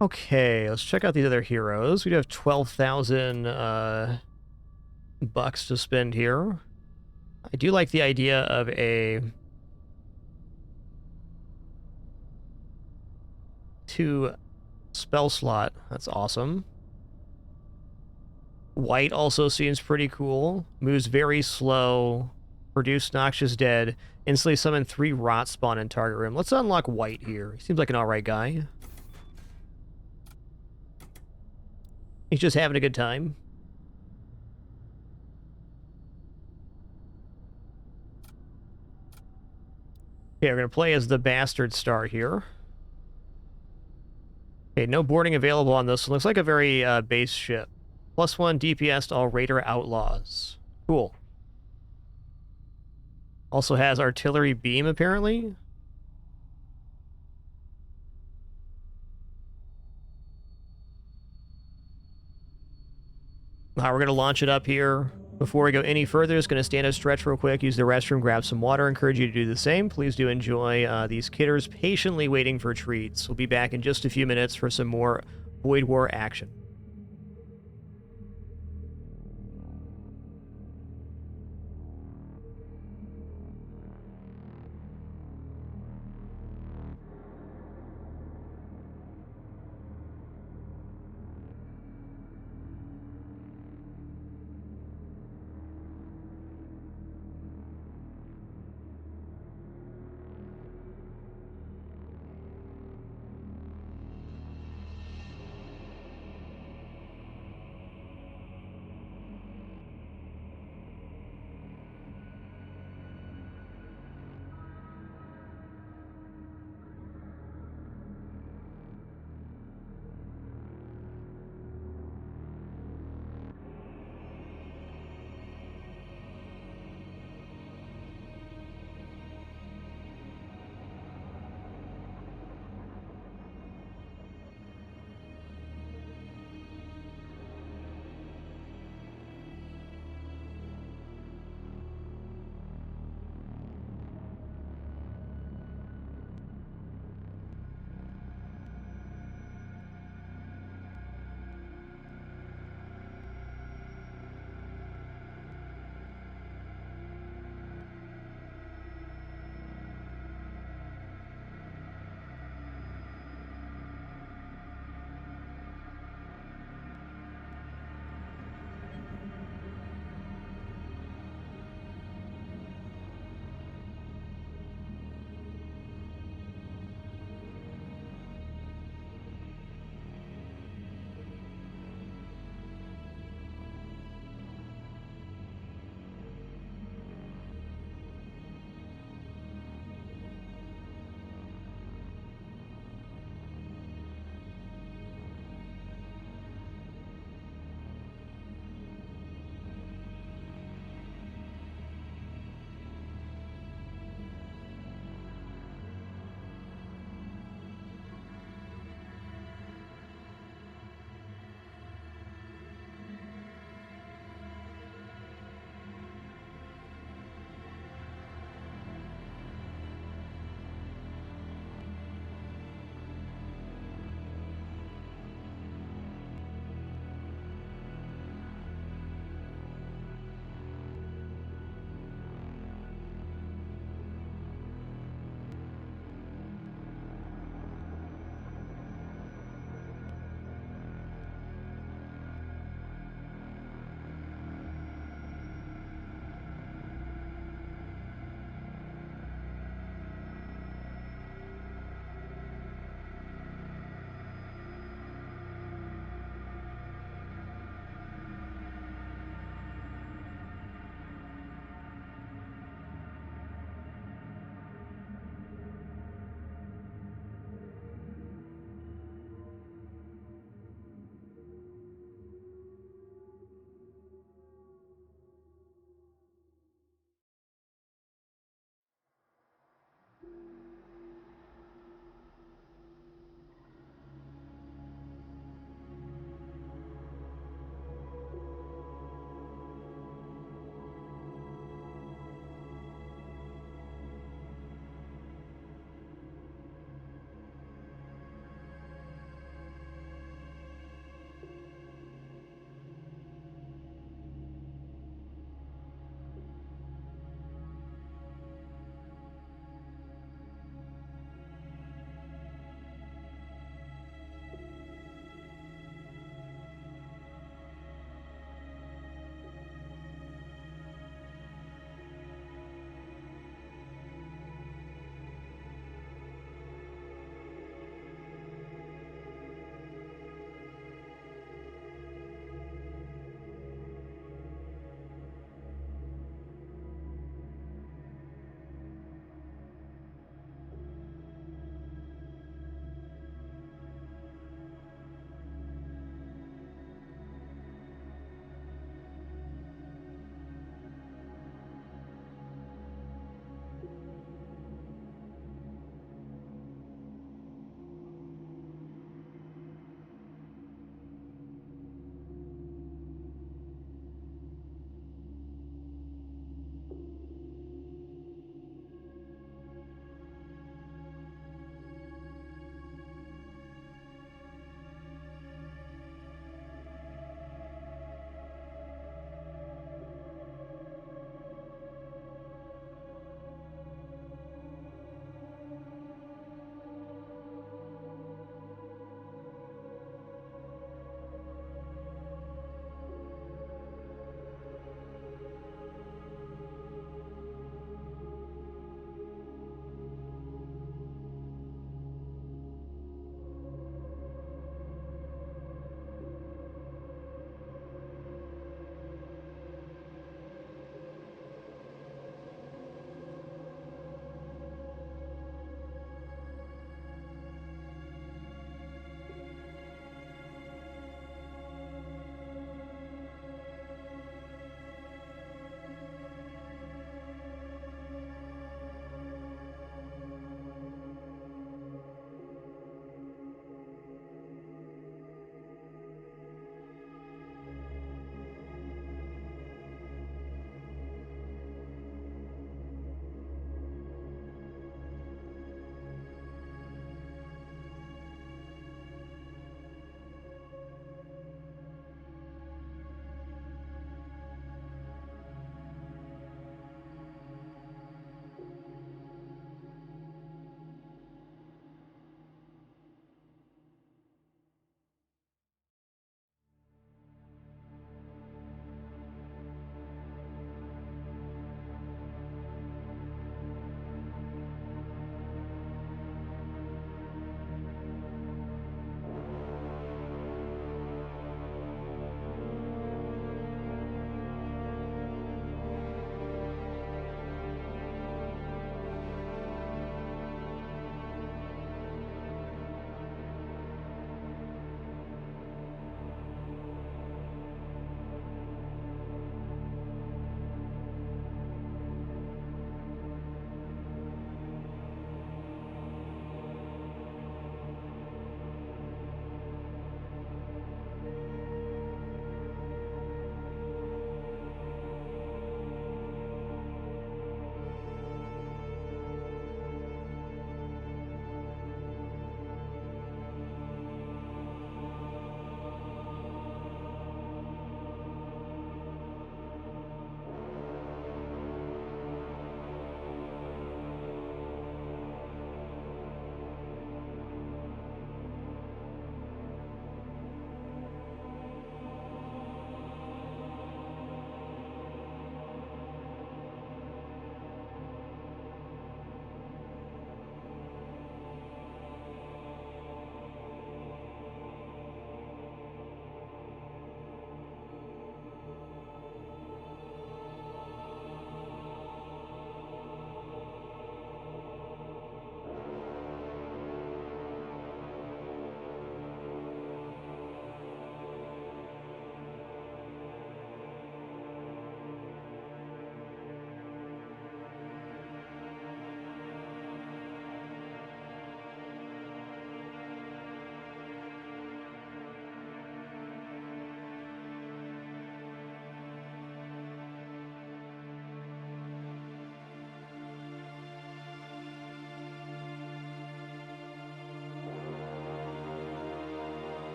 Okay, let's check out these other heroes. We do have 12,000 bucks to spend here. I do like the idea of a 2 spell slot. That's awesome. White also seems pretty cool. Moves very slow. Produce noxious dead. Instantly summon 3 rot spawn in target room. Let's unlock White here. He seems like an alright guy. He's just having a good time. Okay, we're going to play as the Bastard Star here. Okay, no boarding available on this one. Looks like a very base ship. +1 DPS to all Raider Outlaws. Cool. Also has artillery beam, apparently. We're going to launch it up here. Before we go any further, just going to stand a stretch real quick, use the restroom, grab some water. Encourage you to do the same. Please do enjoy these kidders patiently waiting for treats. We'll be back in just a few minutes for some more Void War action.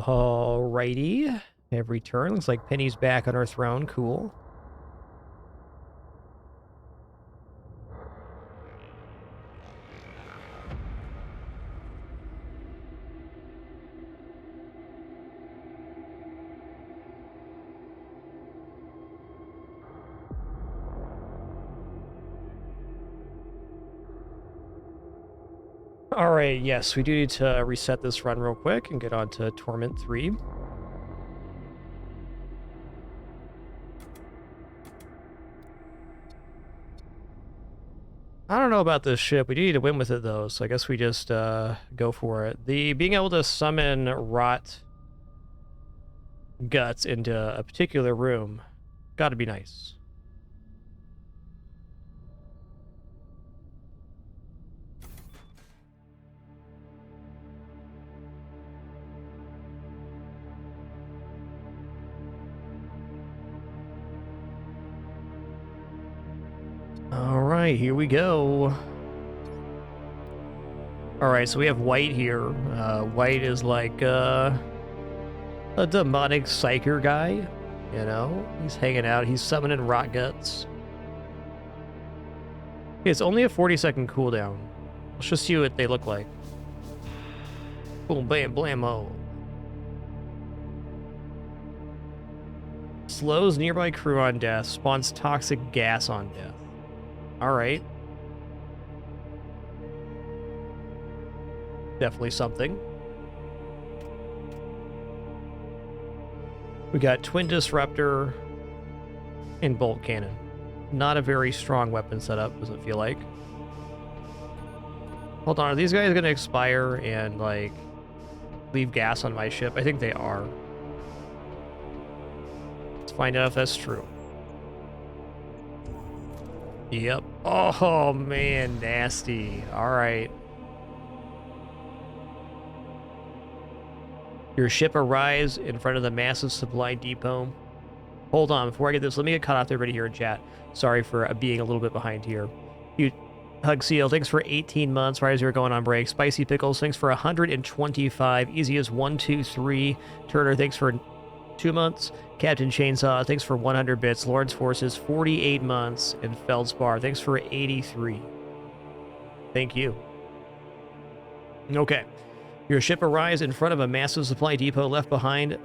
Alrighty. Every turn. Looks like Penny's back on her throne. Cool. Alright, yes, we do need to reset this run real quick and get on to Torment 3. I don't know about this ship. We do need to win with it, though, so I guess we just go for it. The being able to summon rot guts into a particular room gotta be nice. Alright, here we go. Alright, so we have White here. White is like a demonic psyker guy, you know? He's hanging out, he's summoning rot guts. It's only a 40-second cooldown. Let's just see what they look like. Boom, bam, blammo. Slows nearby crew on death, spawns toxic gas on death. Alright. Definitely something. We got Twin Disruptor and Bolt Cannon. Not a very strong weapon setup, does it feel like? Hold on, are these guys gonna expire and, like, leave gas on my ship? I think they are. Let's find out if that's true. Yep. Oh, man, nasty. Alright. Your ship arrives in front of the massive supply depot. Hold on, before I get this, let me get caught off everybody here in chat. Sorry for being a little bit behind here. You, Hug Seal, thanks for 18 months. Right as you're going on break. Spicy Pickles, thanks for 125. Easy as 123. Turner, thanks for 2 months. Captain Chainsaw, thanks for 100 bits. Lawrence Forces, 48 months. And Feldspar, thanks for 83. Thank you. Okay. Your ship arrives in front of a massive supply depot left behind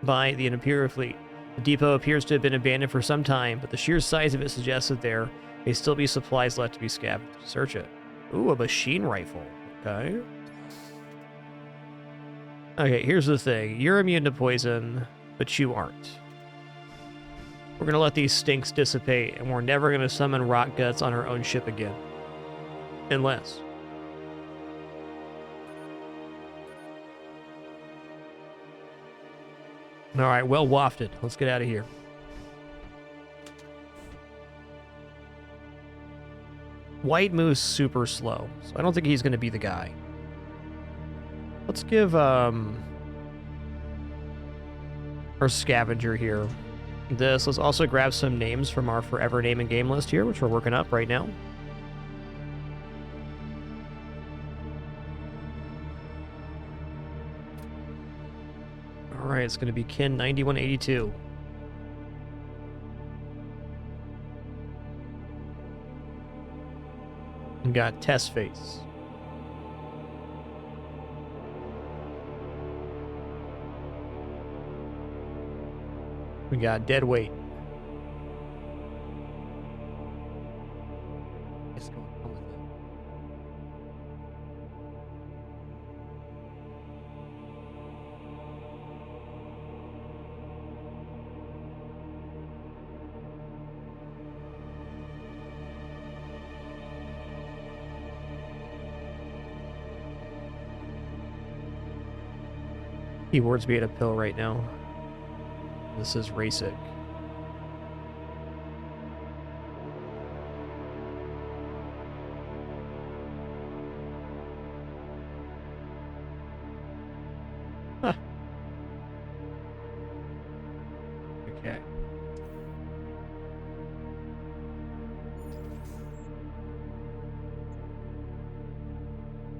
by the Imperial fleet. The depot appears to have been abandoned for some time, but the sheer size of it suggests that there may still be supplies left to be scavenged. Search it. Ooh, a machine rifle. Okay. Okay, here's the thing. You're immune to poison, but you aren't. We're going to let these stinks dissipate, and we're never going to summon rot guts on our own ship again. Unless... Alright, well wafted. Let's get out of here. White moves super slow, so I don't think he's going to be the guy. Let's give, our scavenger here this. Let's also grab some names from our forever name and game list here, which we're working up right now. Alright, it's going to be Kin 9182. We got Test Face. We got Dead Weight. What's going on with it? Keyboard's being a pill right now. This is Rasic. Huh. Okay. I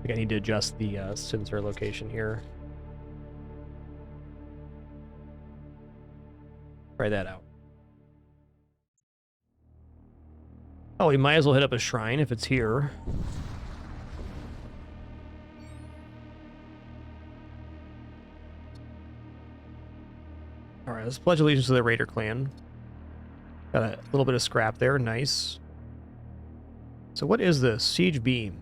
think I need to adjust the sensor location here. Try that out. Oh, we might as well hit up a shrine if it's here. Alright, let's pledge allegiance to the Raider clan. Got a little bit of scrap there, nice. So what is this? Siege beam.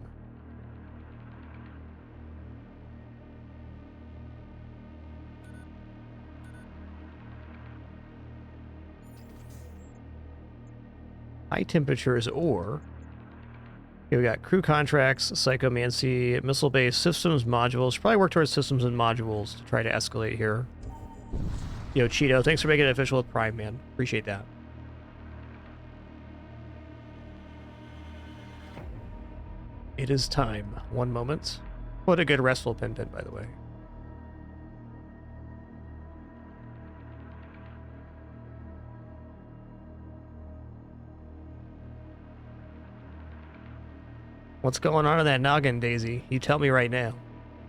High temperatures or... Okay, we got crew contracts, psychomancy, missile-based systems, modules. Should probably work towards systems and modules to try to escalate here. Yo, Cheeto, thanks for making it official with Prime, man. Appreciate that. It is time. One moment. What a good restful pin, by the way. What's going on in that noggin, Daisy? You tell me right now.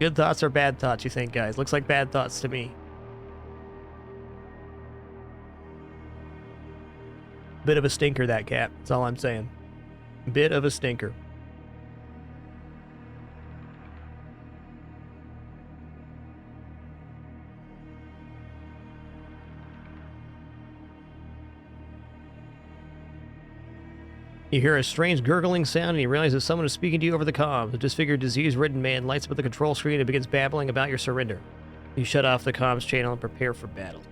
Good thoughts or bad thoughts, you think, guys? Looks like bad thoughts to me. Bit of a stinker, that cat. That's all I'm saying. Bit of a stinker. You hear a strange gurgling sound and you realize that someone is speaking to you over the comm. The disfigured, disease-ridden man lights up at the control screen and begins babbling about your surrender. You shut off the comms channel and prepare for battle.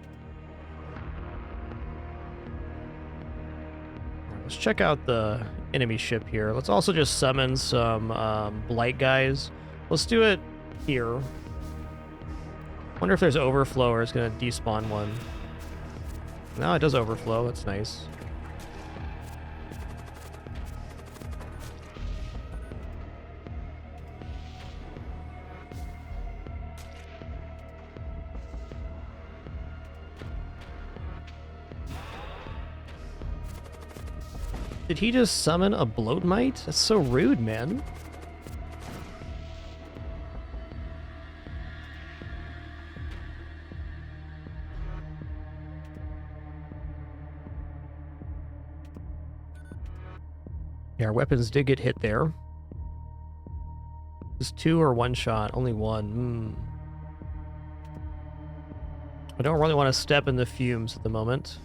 Let's check out the enemy ship here. Let's also just summon some blight guys. Let's do it here. Wonder if there's overflow or it's going to despawn one. No, it does overflow. That's nice. Did he just summon a bloatmite? That's so rude, man. Yeah, our weapons did get hit there. Just 2 or 1 shot? Only 1. I don't really want to step in the fumes at the moment.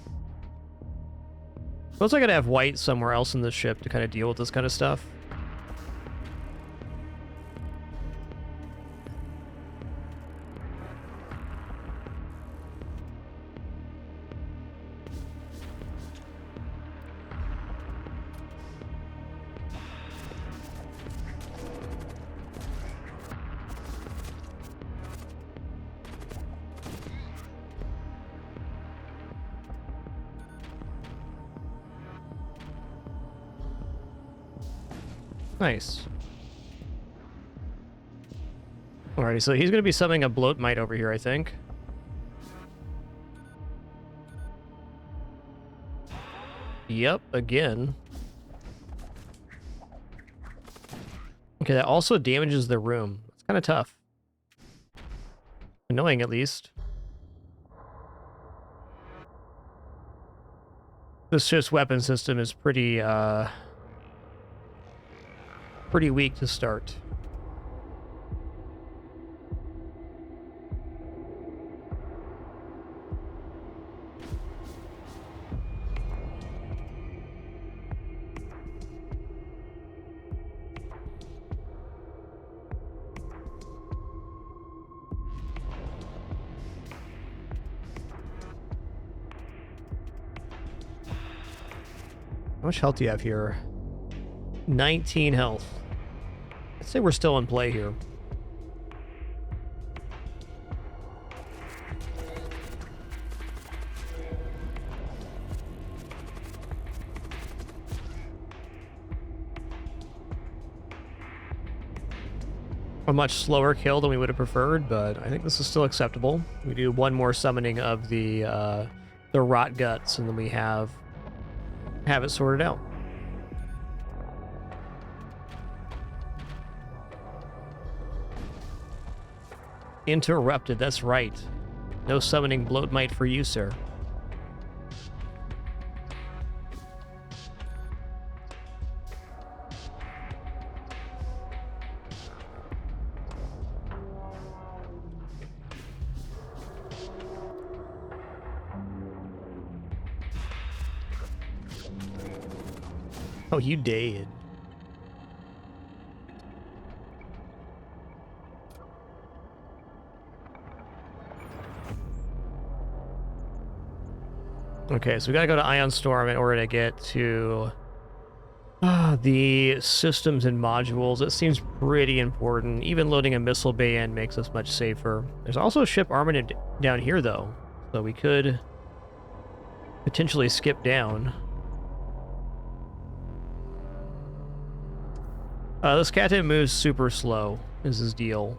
Suppose I gotta have white somewhere else in the ship to kind of deal with this kind of stuff. Nice. Alrighty, so he's going to be summoning a bloatmite over here, I think. Yep, again. Okay, that also damages the room. It's kind of tough. Annoying, at least. This ship's weapon system is pretty weak to start. How much health do you have here? 19 health. I'd say we're still in play here. A much slower kill than we would have preferred, but I think this is still acceptable. We do one more summoning of the rot guts, and then we have it sorted out. Interrupted, that's right. No summoning bloatmite for you, sir. Oh, you did. Okay, so we gotta go to Ion Storm in order to get to the systems and modules. It seems pretty important. Even loading a missile bay in makes us much safer. There's also a ship armament down here, though, so we could potentially skip down. This captain moves super slow, is his deal.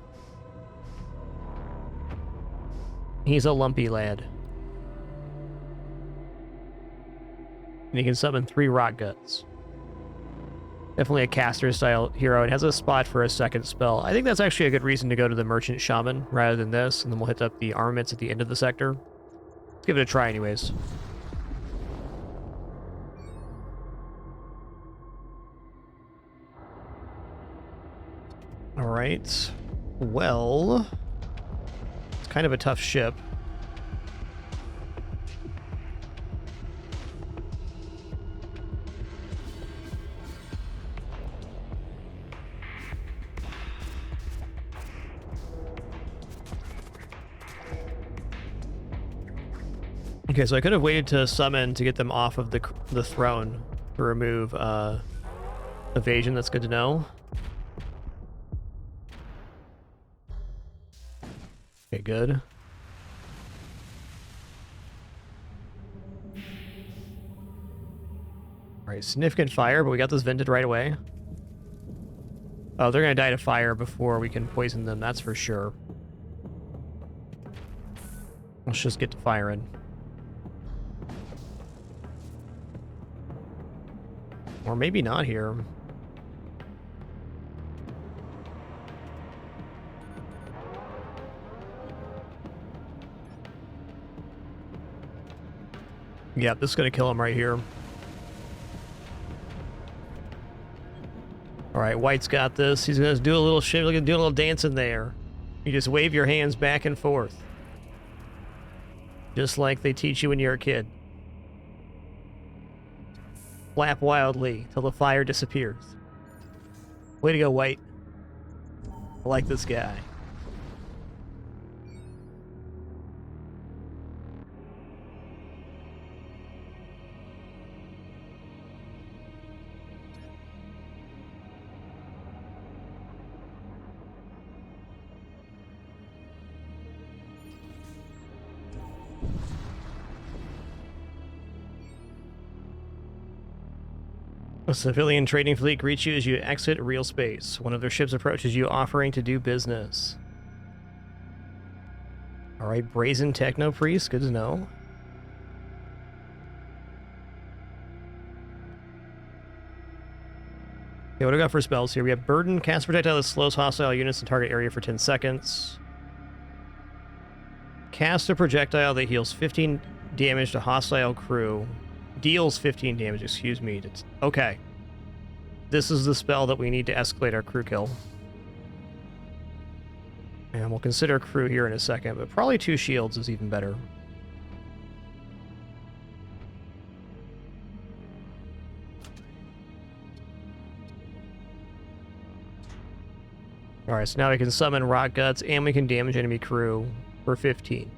He's a lumpy lad. And he can summon 3 rock guts. Definitely a caster-style hero. It has a spot for a second spell. I think that's actually a good reason to go to the Merchant Shaman rather than this, and then we'll hit up the armaments at the end of the sector. Let's give it a try anyways. Alright. Well, it's kind of a tough ship. Okay, so I could have waited to summon to get them off of the throne to remove evasion. That's good to know. Okay, good. Alright, significant fire, but we got this vented right away. Oh, they're gonna die to fire before we can poison them, that's for sure. Let's just get to firing. Or maybe not here. Yeah, this is gonna kill him right here. Alright, White's got this. He's gonna do a little shit, do a little dance in there. You just wave your hands back and forth. Just like they teach you when you're a kid. Flap wildly till the fire disappears. Way to go, White. I like this guy. A civilian trading fleet greets you as you exit real space. One of their ships approaches you, offering to do business. Alright, Brazen Techno Priest, good to know. Okay, what do we got for spells here? We have Burden, cast projectile that slows hostile units in target area for 10 seconds. Cast a projectile that heals 15 damage to hostile crew. Deals 15 damage, excuse me. Okay. This is the spell that we need to escalate our crew kill. And we'll consider crew here in a second, but probably 2 shields is even better. Alright, so now we can summon rock guts and we can damage enemy crew for 15.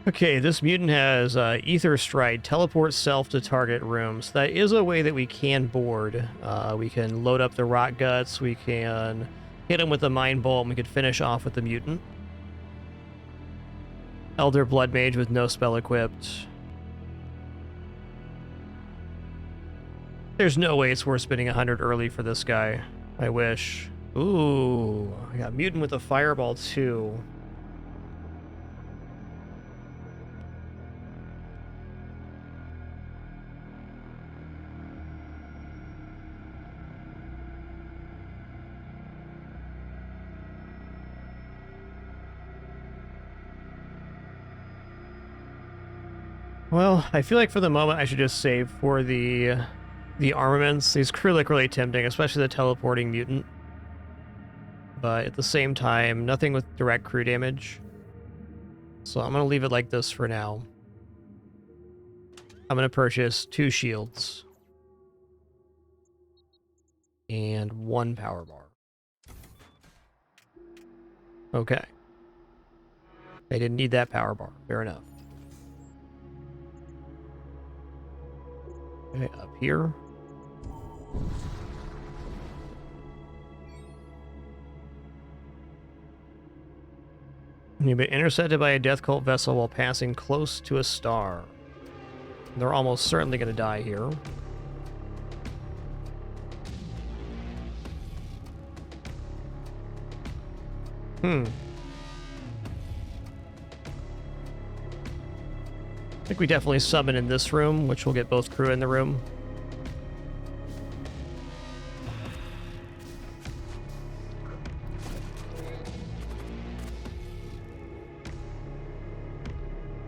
Okay, this mutant has Ether Stride, teleport self to target rooms. That is a way that we can board. We can load up the rock guts, we can hit him with the Mind Bolt, and we could finish off with the mutant. Elder Blood Mage with no spell equipped. There's no way it's worth spending 100 early for this guy. I wish. Ooh, I got mutant with a Fireball too. Well, I feel like for the moment I should just save for the armaments. These crew look really tempting, especially the teleporting mutant. but at the same time, nothing with direct crew damage. So I'm going to leave it like this for now. I'm going to purchase 2 shields. And 1 power bar. Okay. I didn't need that power bar. Fair enough. Okay, up here. You've been intercepted by a death cult vessel while passing close to a star. They're almost certainly going to die here. I think we definitely summon in this room, which will get both crew in the room.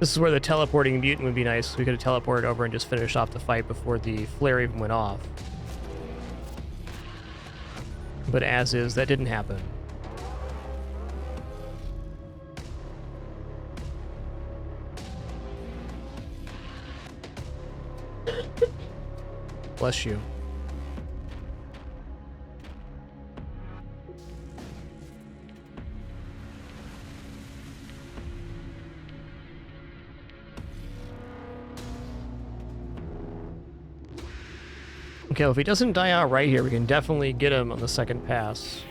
This is where the teleporting mutant would be nice. We could have teleported over and just finished off the fight before the flare even went off. But as is, that didn't happen. Bless you. Okay, well, if he doesn't die out right here, we can definitely get him on the second pass.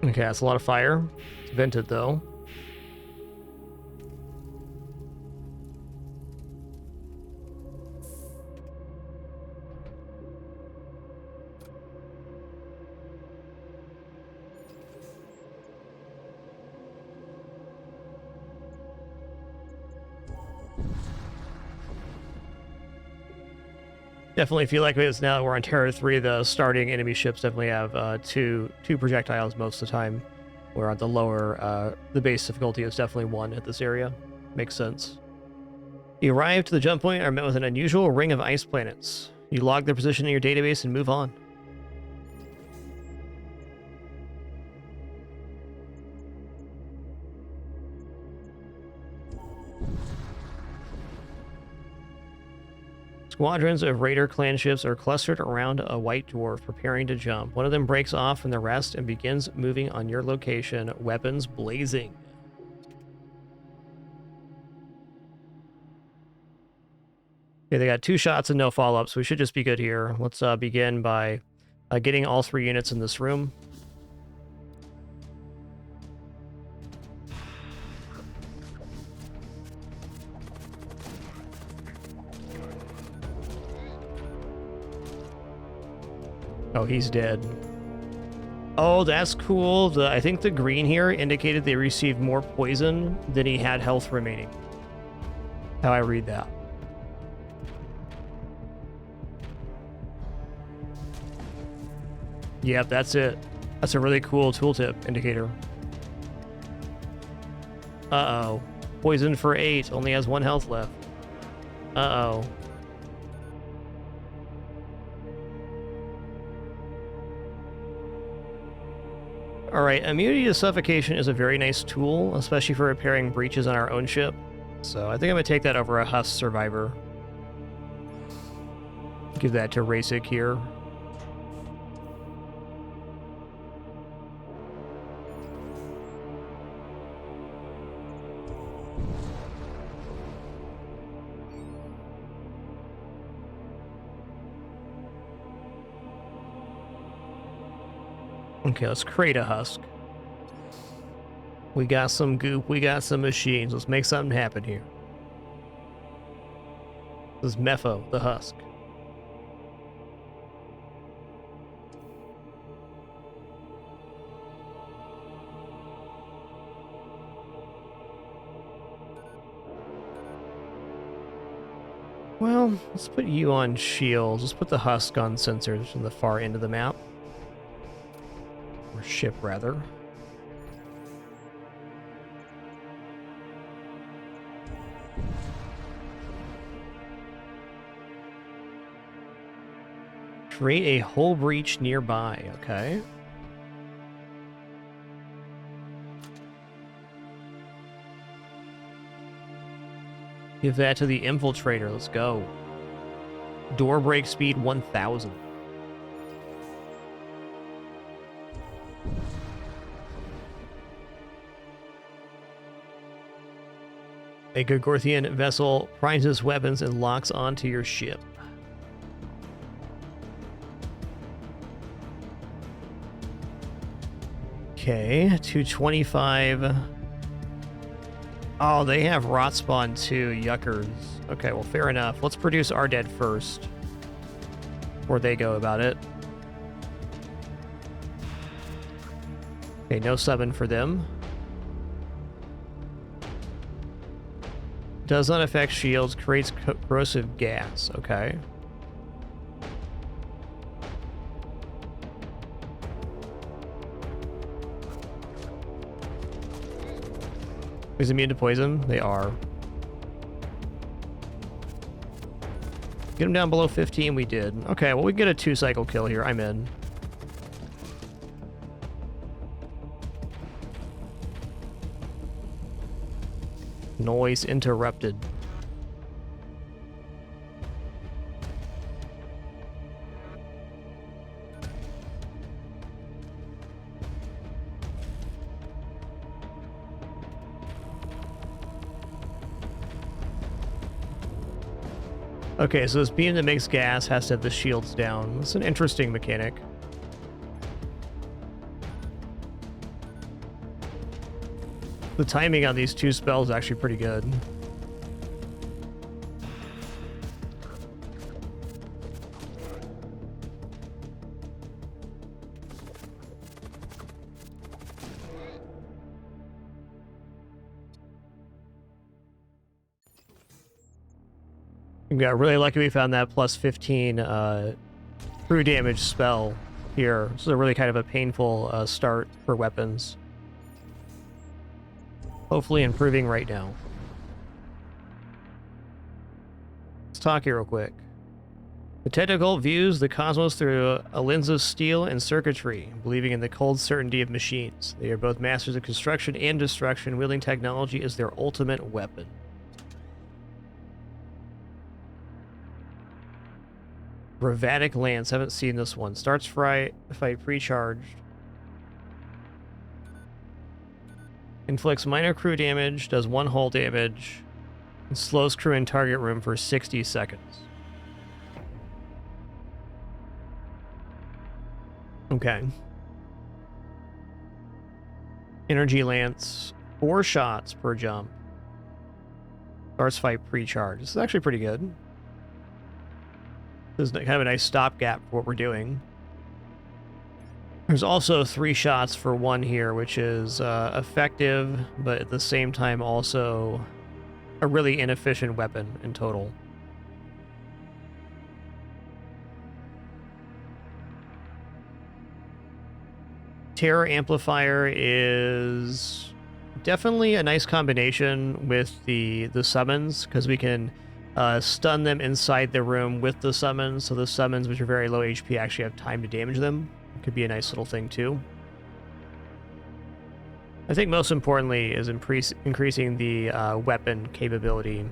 Okay, that's a lot of fire. It's vented, though. Definitely feel like it's now that we're on Terra 3, the starting enemy ships definitely have two projectiles most of the time. Where on the lower, the base difficulty is definitely 1 at this area. Makes sense. You arrive to the jump point and are met with an unusual ring of ice planets. You log their position in your database and move on. Squadrons of Raider clan ships are clustered around a white dwarf preparing to jump. One of them breaks off from the rest and begins moving on your location, weapons blazing. Okay, they got 2 shots and no follow-up, so we should just be good here. Let's begin by getting all 3 units in this room. Oh, he's dead. Oh, that's cool. I think the green here indicated they received more poison than he had health remaining. How I read that. Yep, that's it. That's a really cool tooltip indicator. Uh-oh. Poison for 8. Only has 1 health left. Uh-oh. Alright, immunity to suffocation is a very nice tool, especially for repairing breaches on our own ship. So I think I'm going to take that over a Husk Survivor. Give that to Rasik here. Okay, let's create a Husk. We got some goop, we got some machines. Let's make something happen here. This is Mepho, the Husk. Well, let's put you on shields. Let's put the husk on sensors in the far end of the map. Or ship, rather. Create a hull breach nearby, okay. Give that to the infiltrator, let's go. Door break speed 1000. A Gorgorthian vessel prizes weapons and locks onto your ship. Okay, 225. Oh, they have rot spawn too, yuckers. Okay, well, fair enough. Let's produce our dead first. Before they go about it. Okay, no summon for them. Does not affect shields, creates corrosive gas. Okay. Is immune to poison? They are. Get them down below 15, we did. Okay, well, we can get a 2-cycle kill here. I'm in. Noise interrupted. Okay, so this beam that makes gas has to have the shields down. That's an interesting mechanic. The timing on these two spells is actually pretty good. We got really lucky we found that plus 15 crew damage spell here. So really kind of a painful start for weapons. Hopefully improving right now. Let's talk here real quick. The technical views the cosmos through a lens of steel and circuitry, believing in the cold certainty of machines. They are both masters of construction and destruction, wielding technology as their ultimate weapon. Bravatic Lance, haven't seen this one. Starts fight pre-charged. Inflicts minor crew damage, does 1 hull damage, and slows crew in target room for 60 seconds. Okay. Energy Lance, 4 shots per jump. Starts fight pre-charged. This is actually pretty good. This is kind of a nice stopgap for what we're doing. There's also 3 shots for 1 here, which is effective, but at the same time also a really inefficient weapon in total. Terror Amplifier is definitely a nice combination with the summons, because we can stun them inside the room with the summons, so the summons, which are very low HP, actually have time to damage them. Could be a nice little thing too. I think most importantly is increasing the weapon capability.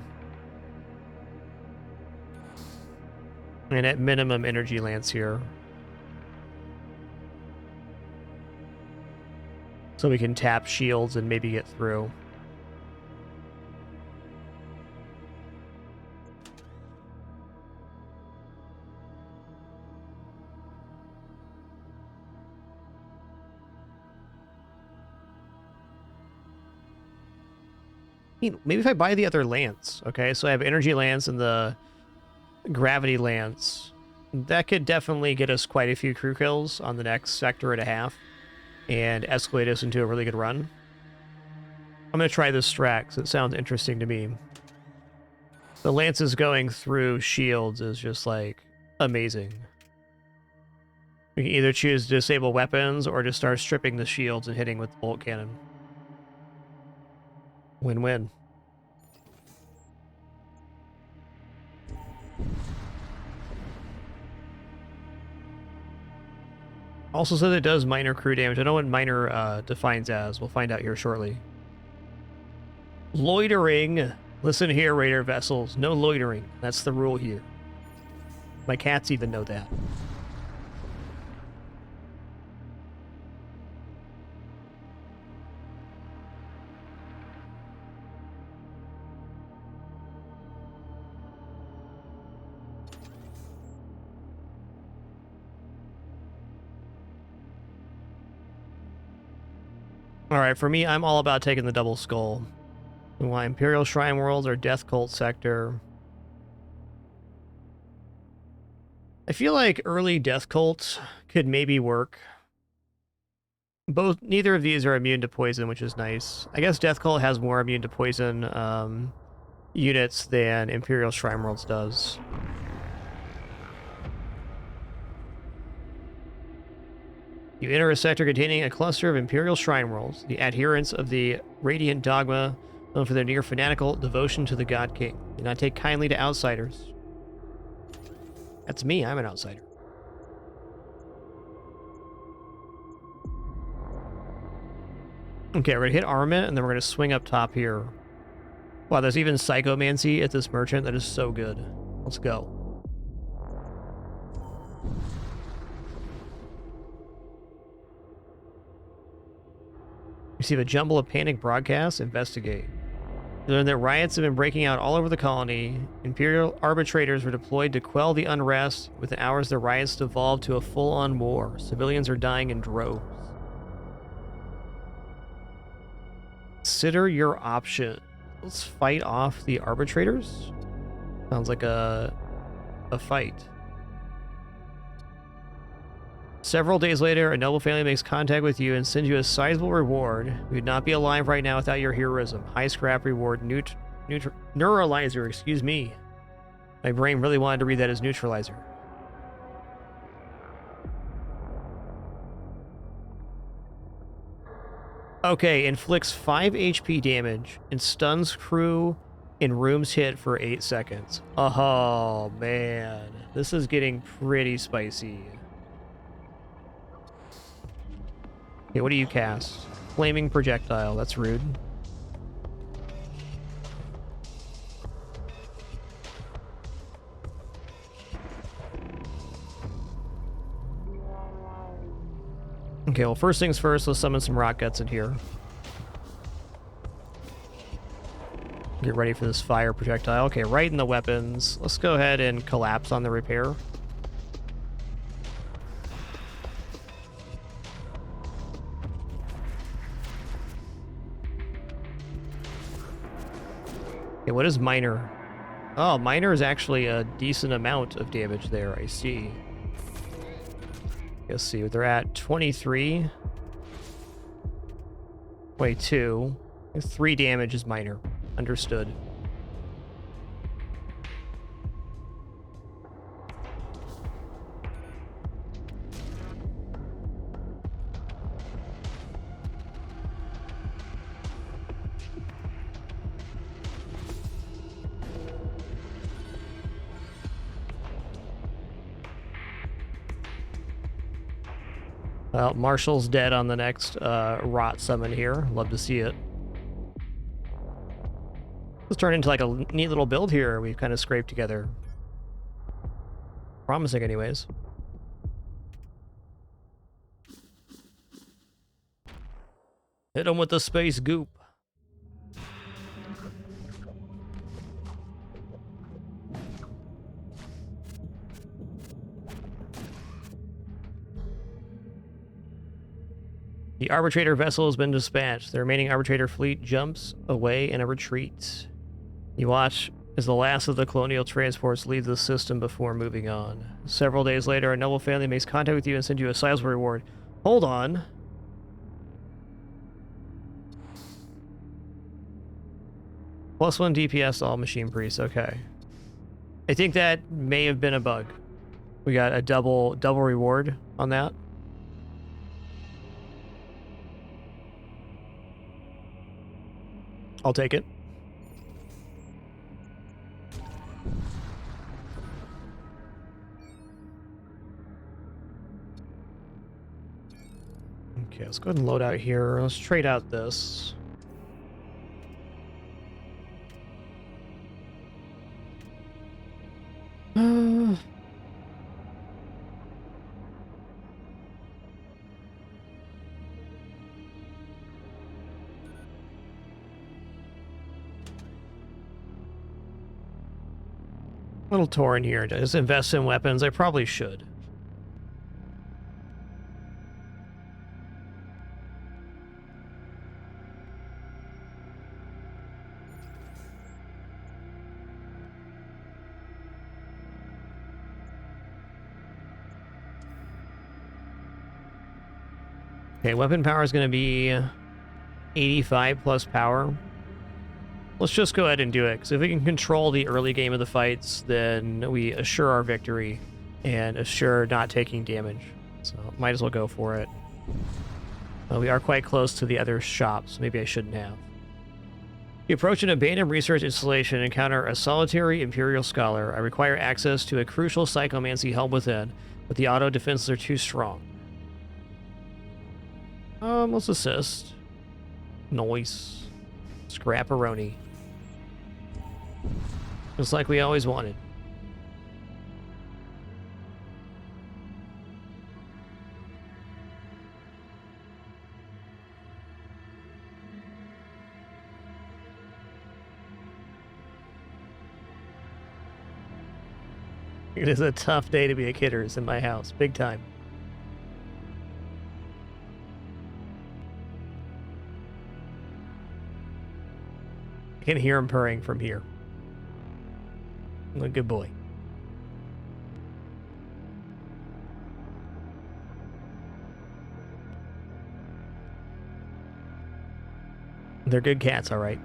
And at minimum, Energy Lance here. So we can tap shields and maybe get through. Maybe if I buy the other lance, okay? So I have Energy Lance and the Gravity Lance. That could definitely get us quite a few crew kills on the next sector and a half and escalate us into a really good run. I'm going to try this strat because it sounds interesting to me. The lances going through shields is just, like, amazing. We can either choose to disable weapons or just start stripping the shields and hitting with the bolt cannon. Win-win. Also says it does minor crew damage. I don't know what minor defines as. We'll find out here shortly. Loitering. Listen here, Raider vessels. No loitering. That's the rule here. My cats even know that. Alright, for me, I'm all about taking the double skull. We want Imperial Shrine Worlds or Death Cult Sector. I feel like early Death Cult could maybe work. Neither of these are immune to poison, which is nice. I guess Death Cult has more immune to poison units than Imperial Shrine Worlds does. You enter a sector containing a cluster of Imperial Shrine Worlds, the adherents of the Radiant Dogma, known for their near fanatical devotion to the God King. Do not take kindly to outsiders. That's me, I'm an outsider. Okay, we're gonna hit armament, and then we're gonna swing up top here. Wow, there's even Psychomancy at this merchant. That is so good. Let's go. Receive a jumble of panic broadcasts. Investigate. You learn that riots have been breaking out all over the colony. Imperial arbitrators were deployed to quell the unrest. Within hours, the riots devolved to a full-on war. Civilians are dying in droves. Consider your option. Let's fight off the arbitrators. Sounds like a fight. Several days later, a noble family makes contact with you and sends you a sizable reward. We would not be alive right now without your heroism. High scrap reward, neuralizer, excuse me. My brain really wanted to read that as neutralizer. Okay, inflicts 5 HP damage and stuns crew in rooms hit for 8 seconds. Oh, man. This is getting pretty spicy. Okay, what do you cast? Flaming projectile. That's rude. Okay, well, first things first, let's summon some rock guts in here. Get ready for this fire projectile. Okay, right in the weapons. Let's go ahead and collapse on the repair. Okay, what is minor? Oh, minor is actually a decent amount of damage there, I see. Let's see, they're at 23. Wait, 2. 3 damage is minor. Understood. Well, Marshall's dead on the next rot summon here. Love to see it. Let's turn into like a neat little build here we've kind of scraped together. Promising anyways. Hit him with the space goop. The arbitrator vessel has been dispatched. The remaining arbitrator fleet jumps away in a retreat. You watch as the last of the colonial transports leave the system before moving on. Several days later, a noble family makes contact with you and sends you a sizable reward. Hold on. +1 DPS to all machine priests. Okay. I think that may have been a bug. We got a double reward on that. I'll take it. Okay, let's go ahead and load out here. Let's trade out this. Little torn here. Just invest in weapons. I probably should. Okay, weapon power is going to be 85 plus power. Let's just go ahead and do it, because if we can control the early game of the fights, then we assure our victory and assure not taking damage. So might as well go for it. We are quite close to the other shops. Maybe I shouldn't have. You approach an abandoned research installation and encounter a solitary Imperial scholar. I require access to a crucial psychomancy held within, but the auto defenses are too strong. Let's assist. Noise. Scrapperoni. Just like we always wanted. It is a tough day to be a Kidders in my house. Big time. I can hear him purring from here. A good boy. They're good cats, all right.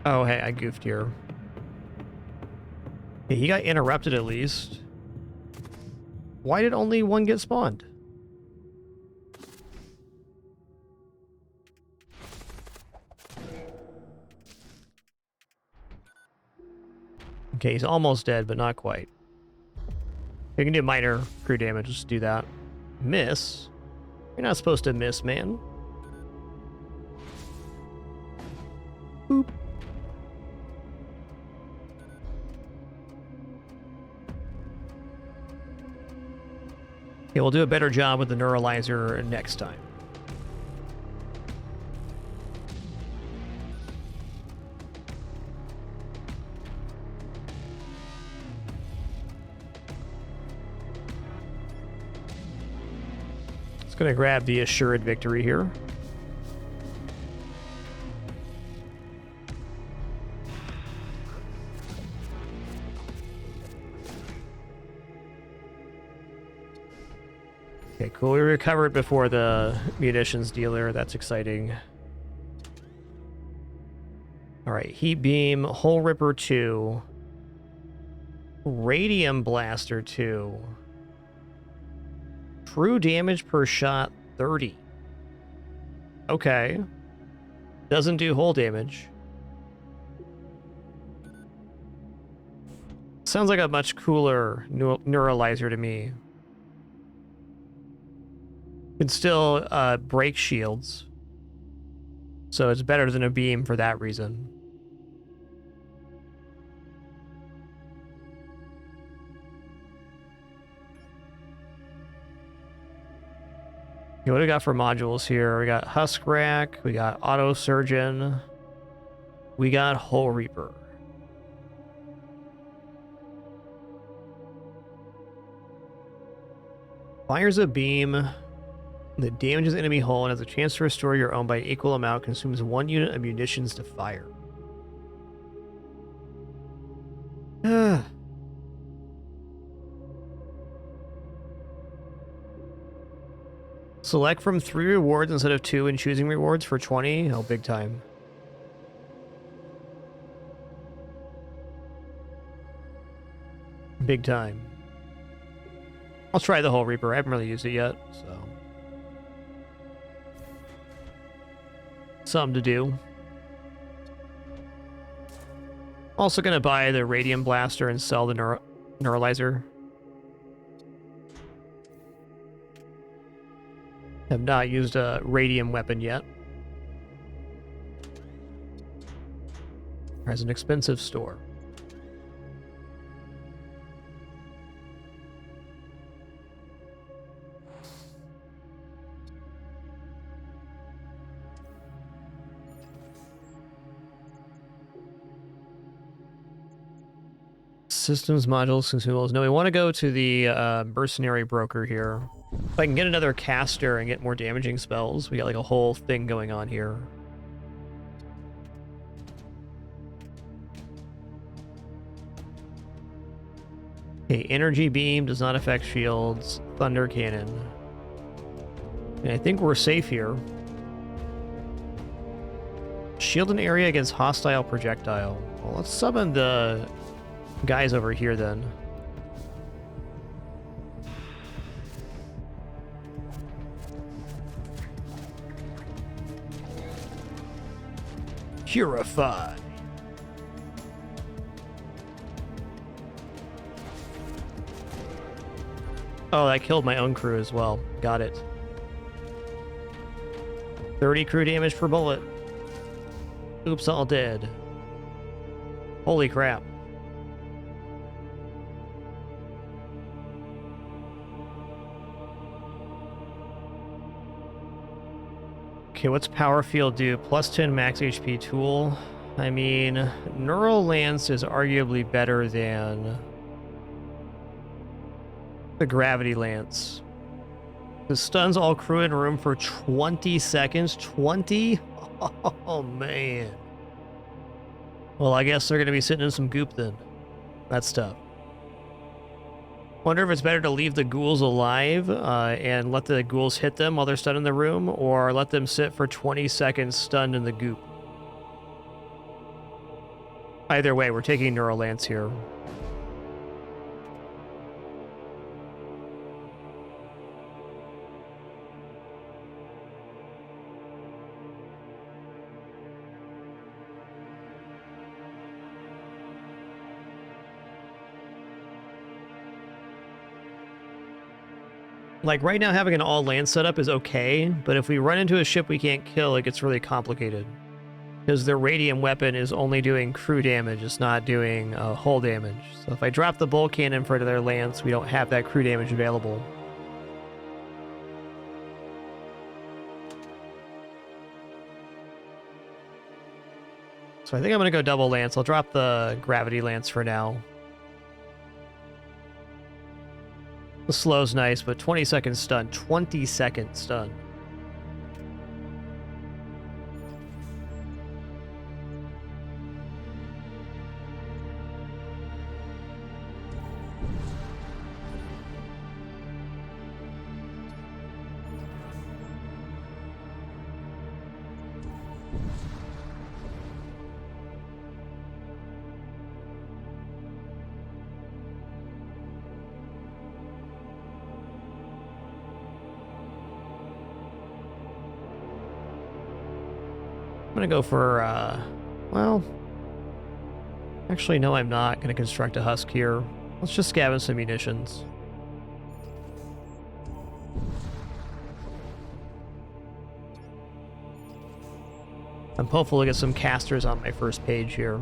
Oh, hey, I goofed here. Hey, he got interrupted at least. Why did only one get spawned? Okay, he's almost dead, but not quite. You can do minor crew damage, just do that. Miss? You're not supposed to miss, man. Boop. Okay, we'll do a better job with the neuralizer next time. It's going to grab the assured victory here. Okay, cool. We recovered before the munitions dealer. That's exciting. All right, Heat Beam, Hole Ripper 2, Radium Blaster 2, true damage per shot 30. Okay. Doesn't do hull damage. Sounds like a much cooler neuralizer to me. Can still break shields. So it's better than a beam for that reason. Okay, what do we got for modules here? We got Husk Rack, we got Auto Surgeon, we got Hole Reaper. Fires a beam that damages enemy hull and has a chance to restore your own by equal amount, consumes 1 unit of munitions to fire. Select from 3 rewards instead of 2 and choosing rewards for 20. Oh, big time. Big time. I'll try the whole Reaper. I haven't really used it yet, so. Something to do. Also gonna buy the Radium Blaster and sell the Neuralizer. Have not used a Radium weapon yet. Has an expensive store. Systems, modules, consumables. No, we want to go to the mercenary broker here. If I can get another caster and get more damaging spells, we got like a whole thing going on here. Okay, energy beam does not affect shields. Thunder cannon. And I think we're safe here. Shield an area against hostile projectile. Well, let's summon the guys over here then. Purify. Oh, that killed my own crew as well. Got it. 30 crew damage per bullet. Oops, all dead. Holy crap. Okay, what's Power Field do? Plus 10 max HP tool. I mean, Neural Lance is arguably better than the Gravity Lance. It stuns all crew in room for 20 seconds. 20? Oh, man. Well, I guess they're going to be sitting in some goop then. That's tough. Wonder if it's better to leave the ghouls alive and let the ghouls hit them while they're stunned in the room, or let them sit for 20 seconds stunned in the goop. Either way, we're taking Neural Lance here. Like, right now having an all-land setup is okay, but if we run into a ship we can't kill, it gets really complicated. Because the radium weapon is only doing crew damage, it's not doing hull damage. So if I drop the bolt cannon for their lance, we don't have that crew damage available. So I think I'm going to go double lance. I'll drop the gravity lance for now. The slow's nice, but 20 seconds stun. 20 seconds stun. I'm gonna go for, well, actually, no, I'm not gonna construct a husk here. Let's just scavenge some munitions. I'm hopeful to get some casters on my first page here.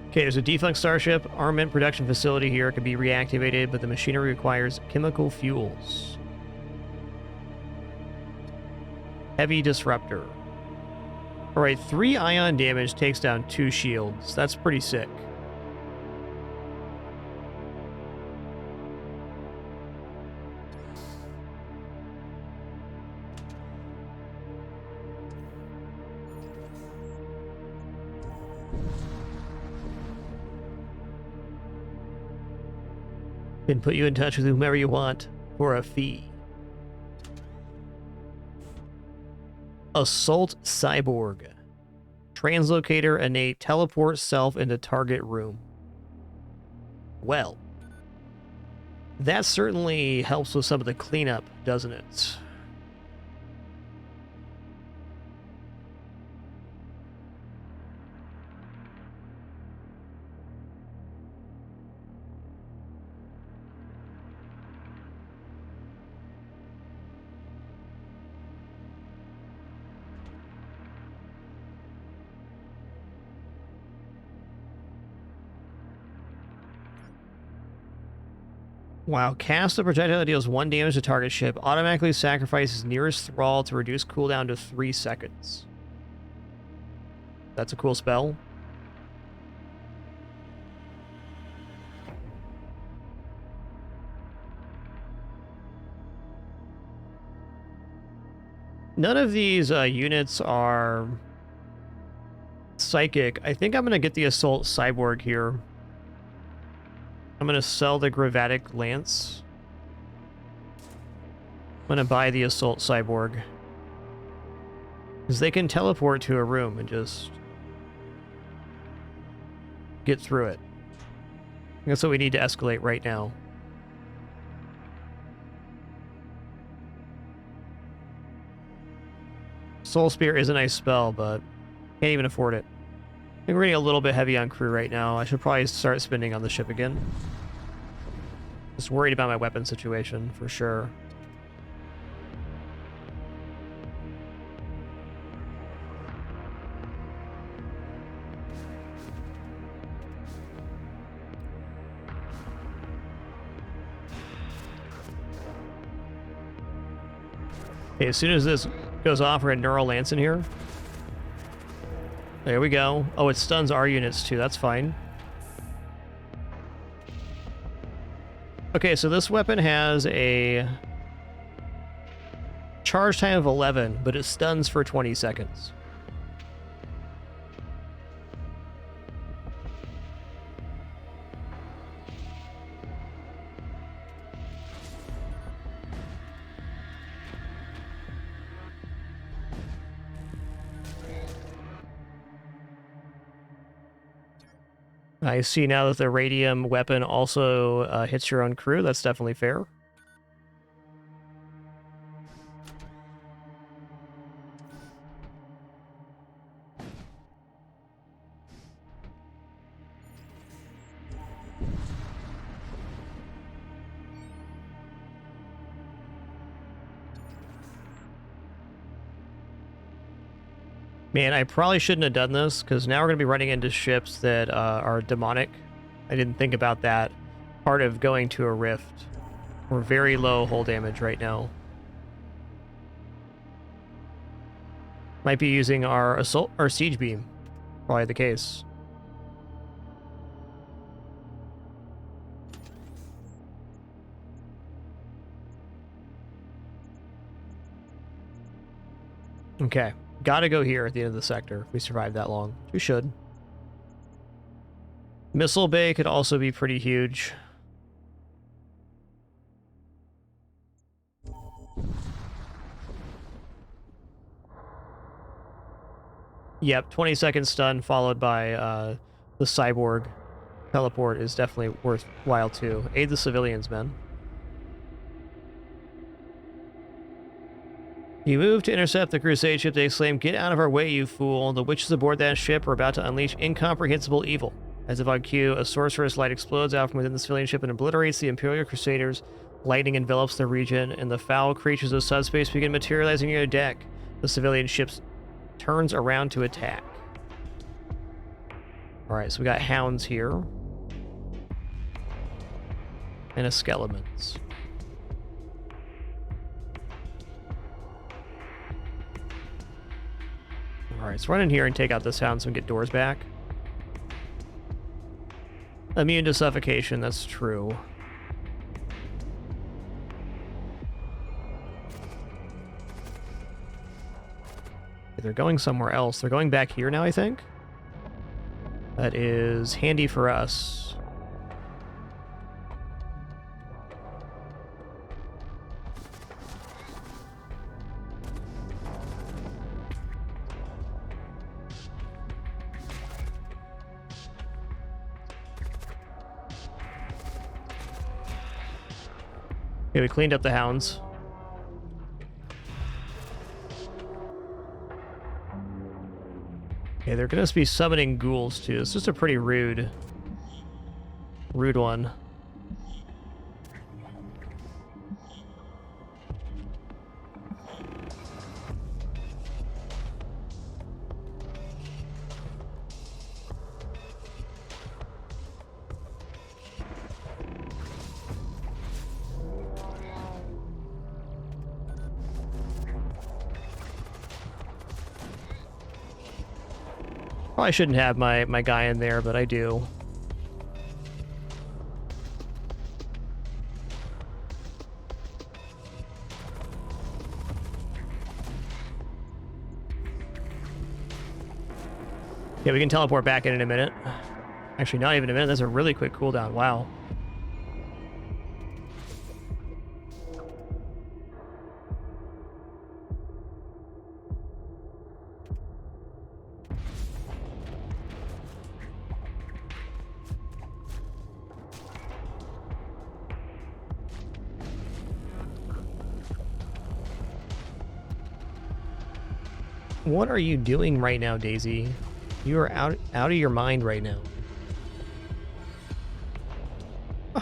Okay, there's a defunct starship. Armament production facility here. It can be reactivated, but the machinery requires chemical fuels. Heavy disruptor. Alright, 3 ion damage takes down 2 shields. That's pretty sick. Can put you in touch with whomever you want for a fee. Assault Cyborg. Translocator innate teleport self into target room. Well, that certainly helps with some of the cleanup, doesn't it? Wow, cast a projectile that deals 1 damage to target ship. Automatically sacrifices nearest thrall to reduce cooldown to 3 seconds. That's a cool spell. None of these units are psychic. I think I'm going to get the Assault Cyborg here. I'm going to sell the Gravatic Lance. I'm going to buy the Assault Cyborg. Because they can teleport to a room and just get through it. That's what we need to escalate right now. Soul Spear is a nice spell, but can't even afford it. I think we're getting a little bit heavy on crew right now. I should probably start spending on the ship again. Just worried about my weapon situation, for sure. Okay, as soon as this goes off, we're going to Neural Lance in here. There we go. Oh, it stuns our units too. That's fine. Okay, so this weapon has a charge time of 11, but it stuns for 20 seconds. I see now that the radium weapon also hits your own crew. That's definitely fair. Man, I probably shouldn't have done this, because now we're going to be running into ships that are demonic. I didn't think about that part of going to a rift. We're very low hull damage right now. Might be using our assault or siege beam. Probably the case. Okay. Gotta go here at the end of the sector if we survive that long. We should. Missile Bay could also be pretty huge. Yep, 20-second stun followed by the cyborg teleport is definitely worthwhile too. Aid the civilians, man. You move to intercept the Crusade ship. They exclaim, "Get out of our way, you fool. The witches aboard that ship are about to unleash incomprehensible evil." As if on cue, a sorceress light explodes out from within the civilian ship and obliterates the Imperial Crusaders. Lightning envelops the region, and the foul creatures of subspace begin materializing near your deck. The civilian ship turns around to attack. Alright, so we got hounds here. And Escalaments. Alright, let's run in here and take out this hound so we can get doors back. Immune to suffocation, that's true. They're going somewhere else. They're going back here now, I think. That is handy for us. Okay, we cleaned up the hounds. Okay, they're gonna be summoning ghouls too. It's just a pretty rude one. Probably shouldn't have my guy in there, but I do. Yeah, we can teleport back in a minute. Actually, not even a minute. That's a really quick cooldown. Wow. What are you doing right now, Daisy? You are out of your mind right now.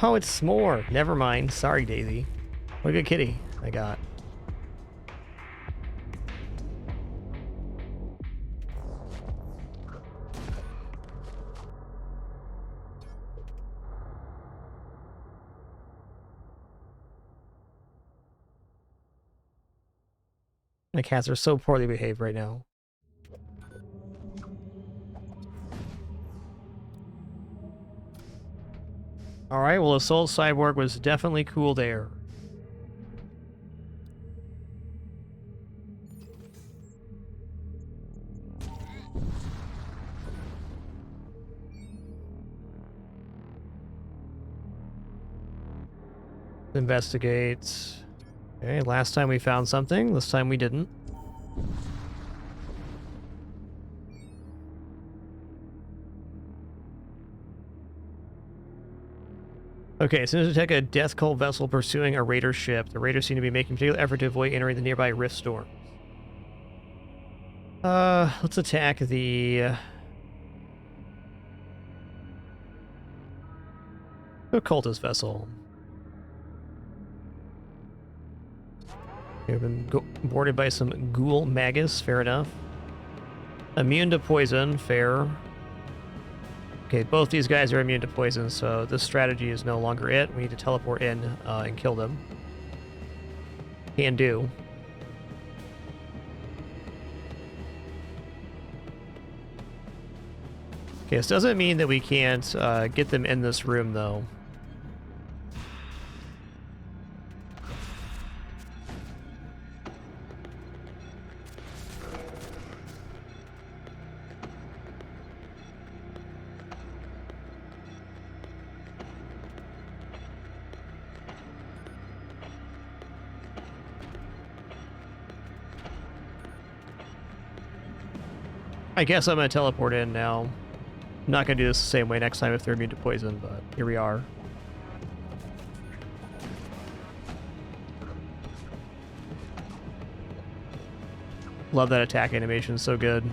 Oh, it's s'more. Never mind. Sorry, Daisy. What a good kitty I got. My cats are so poorly behaved right now. Alright, well, Assault Cyborg was definitely cool there. Investigate. Okay, last time we found something. This time we didn't. Okay, as soon as we detect a Death Cult vessel pursuing a raider ship, the raiders seem to be making particular effort to avoid entering the nearby rift storms. Let's attack the cultist vessel. We've been boarded by some ghoul magus, fair enough. Immune to poison, fair. Okay, both these guys are immune to poison, so this strategy is no longer it. We need to teleport in and kill them. Can do. Okay, this doesn't mean that we can't get them in this room, though. I guess I'm going to teleport in now. I'm not going to do this the same way next time if they're immune to poison, but here we are. Love that attack animation, so good.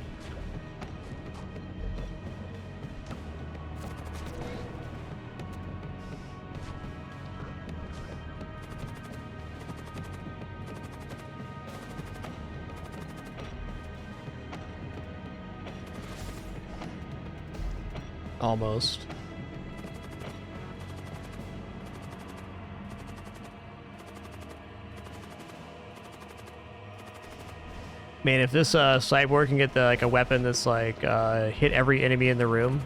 Almost. Man, if this cyborg can get like a weapon that's like hit every enemy in the room.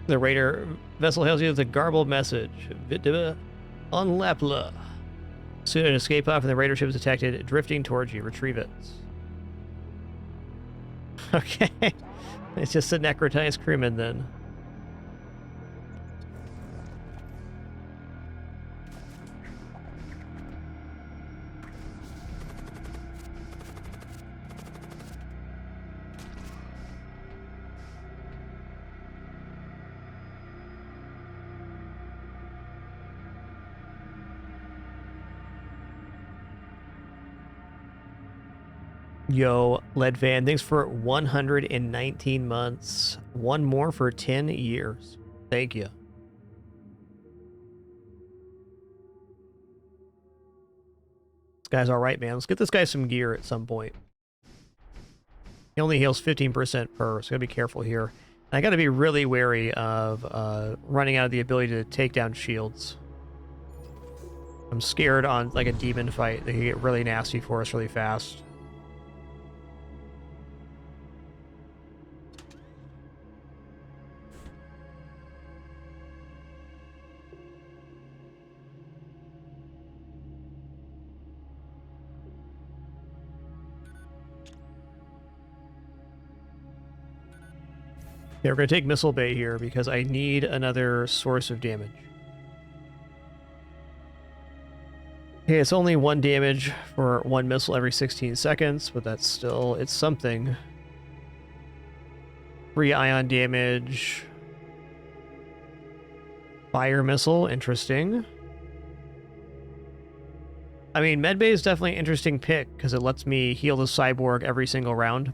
The raider vessel hails you with a garbled message. Vitima on Lapla. Soon an escape pod from the raider ship is detected, drifting towards you. Retrieve it. Okay. It's just a necrotized crewman then. Yo, Leadvan, thanks for 119 months. One more for 10 years. Thank you. This guy's alright, man. Let's get this guy some gear at some point. He only heals 15% per, so gotta be careful here. And I gotta be really wary of running out of the ability to take down shields. I'm scared on like a demon fight. They can get really nasty for us really fast. Yeah, we're going to take Missile Bay here because I need another source of damage. Okay, it's only 1 damage for 1 missile every 16 seconds, but that's still, it's something. 3 ion damage. Fire missile, interesting. I mean, Medbay is definitely an interesting pick because it lets me heal the cyborg every single round.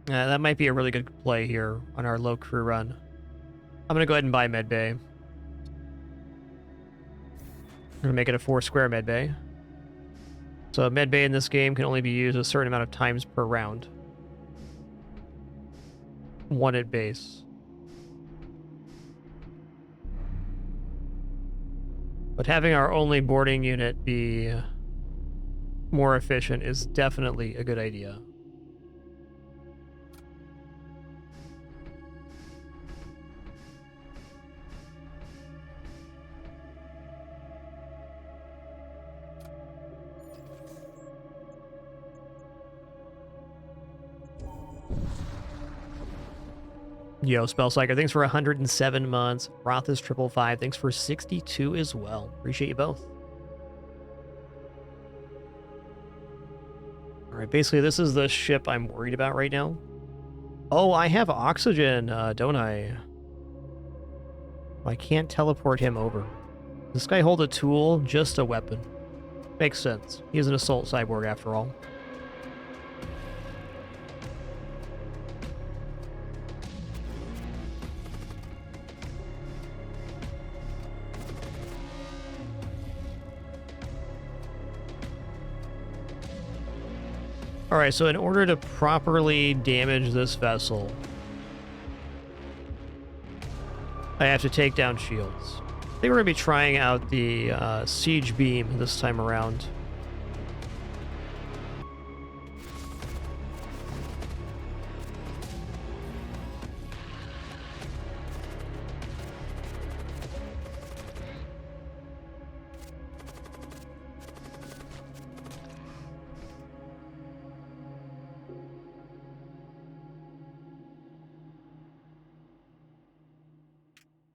That might be a really good play here on our low crew run. I'm going to go ahead and buy Medbay. I'm going to make it a 4 square Medbay. So Medbay in this game can only be used a certain amount of times per round. 1 at base. But having our only boarding unit be more efficient is definitely a good idea. Yo, Spell Psyker, thanks for 107 months. Roth is 555, thanks for 62 as well. Appreciate you both. Alright, basically this is the ship I'm worried about right now. Oh, I have oxygen, don't I? I can't teleport him over. Does this guy hold a tool? Just a weapon. Makes sense. He's an assault cyborg after all. Alright, so in order to properly damage this vessel, I have to take down shields. I think we're going to be trying out the siege beam this time around.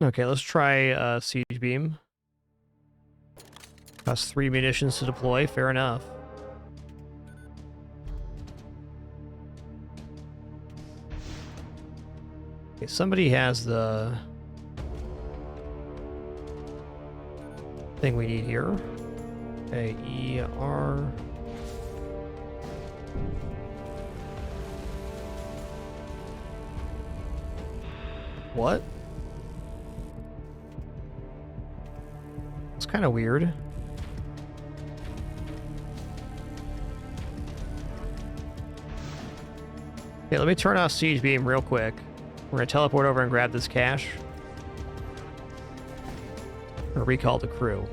Okay, let's try siege beam. Costs 3 munitions to deploy, fair enough. Okay, somebody has the thing we need here. Okay, ER. What? It's kind of weird. Okay, let me turn off siege beam real quick. We're gonna teleport over and grab this cache. Or recall the crew.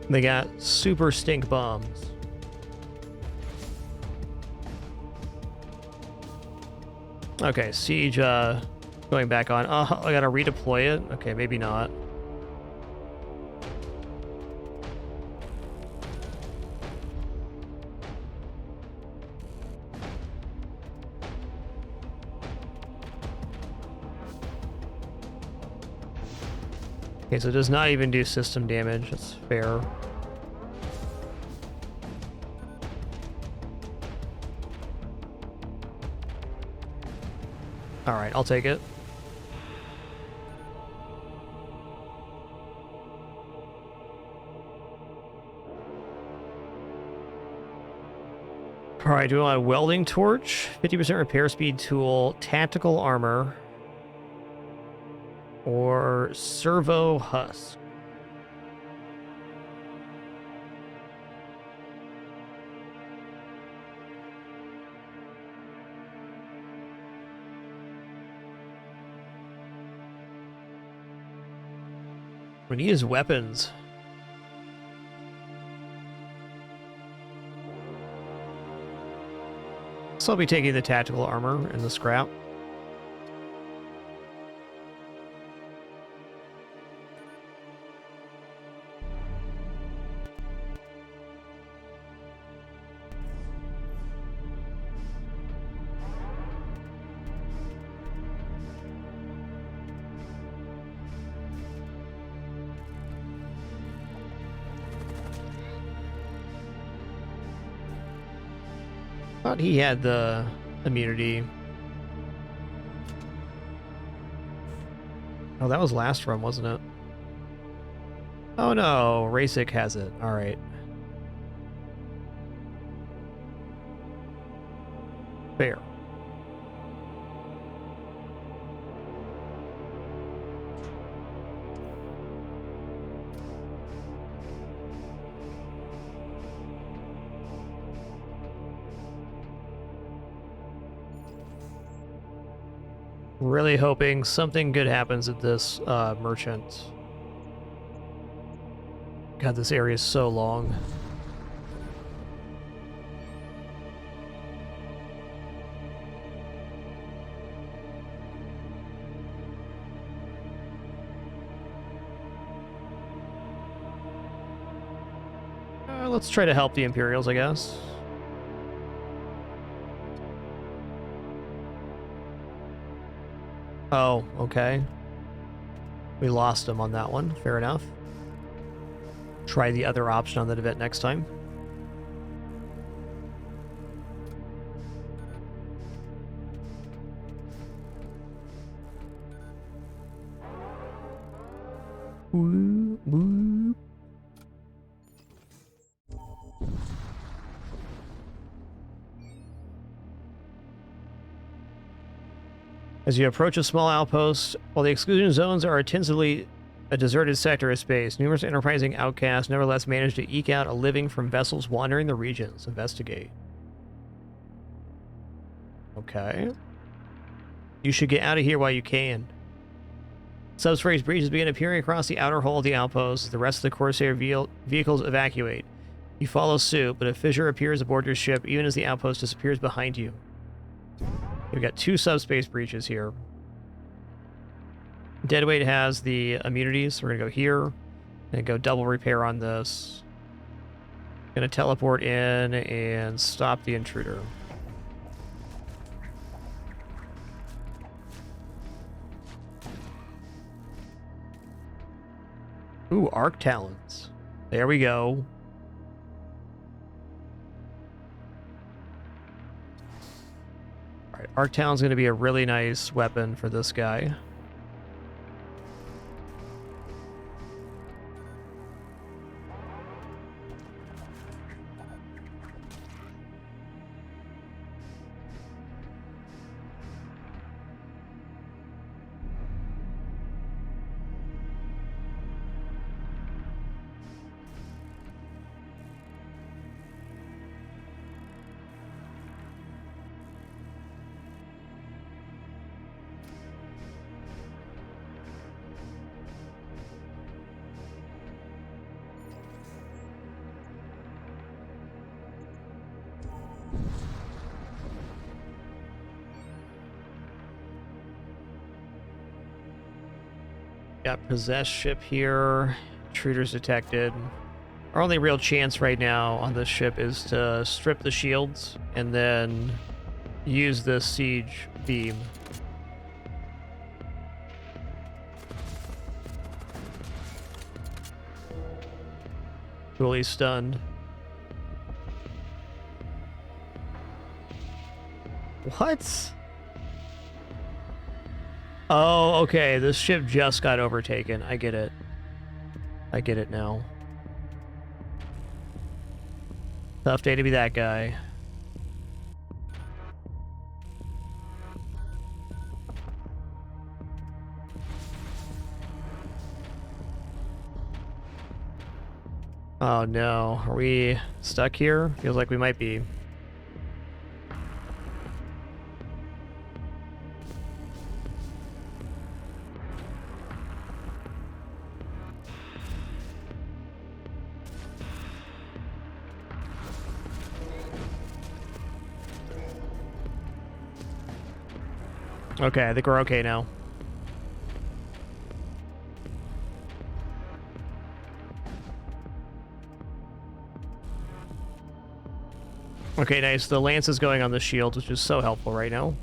They got super stink bombs. Okay, siege going back on. Oh, I gotta redeploy it? Okay, maybe not. Okay, so it does not even do system damage. That's fair. Alright, I'll take it. All right, do we want a welding torch, 50% repair speed tool, tactical armor, or servo husk? We need his weapons. So I'll be taking the tactical armor and the scrap. Thought he had the immunity. Oh, that was last run, wasn't it? Oh no, Rasic has it. All right. Fair. Really hoping something good happens at this merchant. God, this area is so long. Let's try to help the Imperials, I guess. Oh, okay. We lost him on that one. Fair enough. Try the other option on that event next time. Woo, woo. As you approach a small outpost, while the exclusion zones are intensively a deserted sector of space, numerous enterprising outcasts nevertheless manage to eke out a living from vessels wandering the regions. Investigate. Okay. You should get out of here while you can. Subspace breaches begin appearing across the outer hull of the outpost as the rest of the Corsair vehicles evacuate. You follow suit, but a fissure appears aboard your ship even as the outpost disappears behind you. We've got 2 subspace breaches here. Deadweight has the immunities, so we're going to go here and go double repair on this. Going to teleport in and stop the intruder. Ooh, Arc Talons. There we go. Alright, Arc Talon's going to be a really nice weapon for this guy. Got possessed ship here. Intruders detected. Our only real chance right now on this ship is to strip the shields and then use the siege beam. Fully stunned. What? Oh, okay. This ship just got overtaken. I get it. I get it now. Tough day to be that guy. Oh no, are we stuck here? Feels like we might be. Okay, I think we're okay now. Okay, nice. The lance is going on the shield, which is so helpful right now.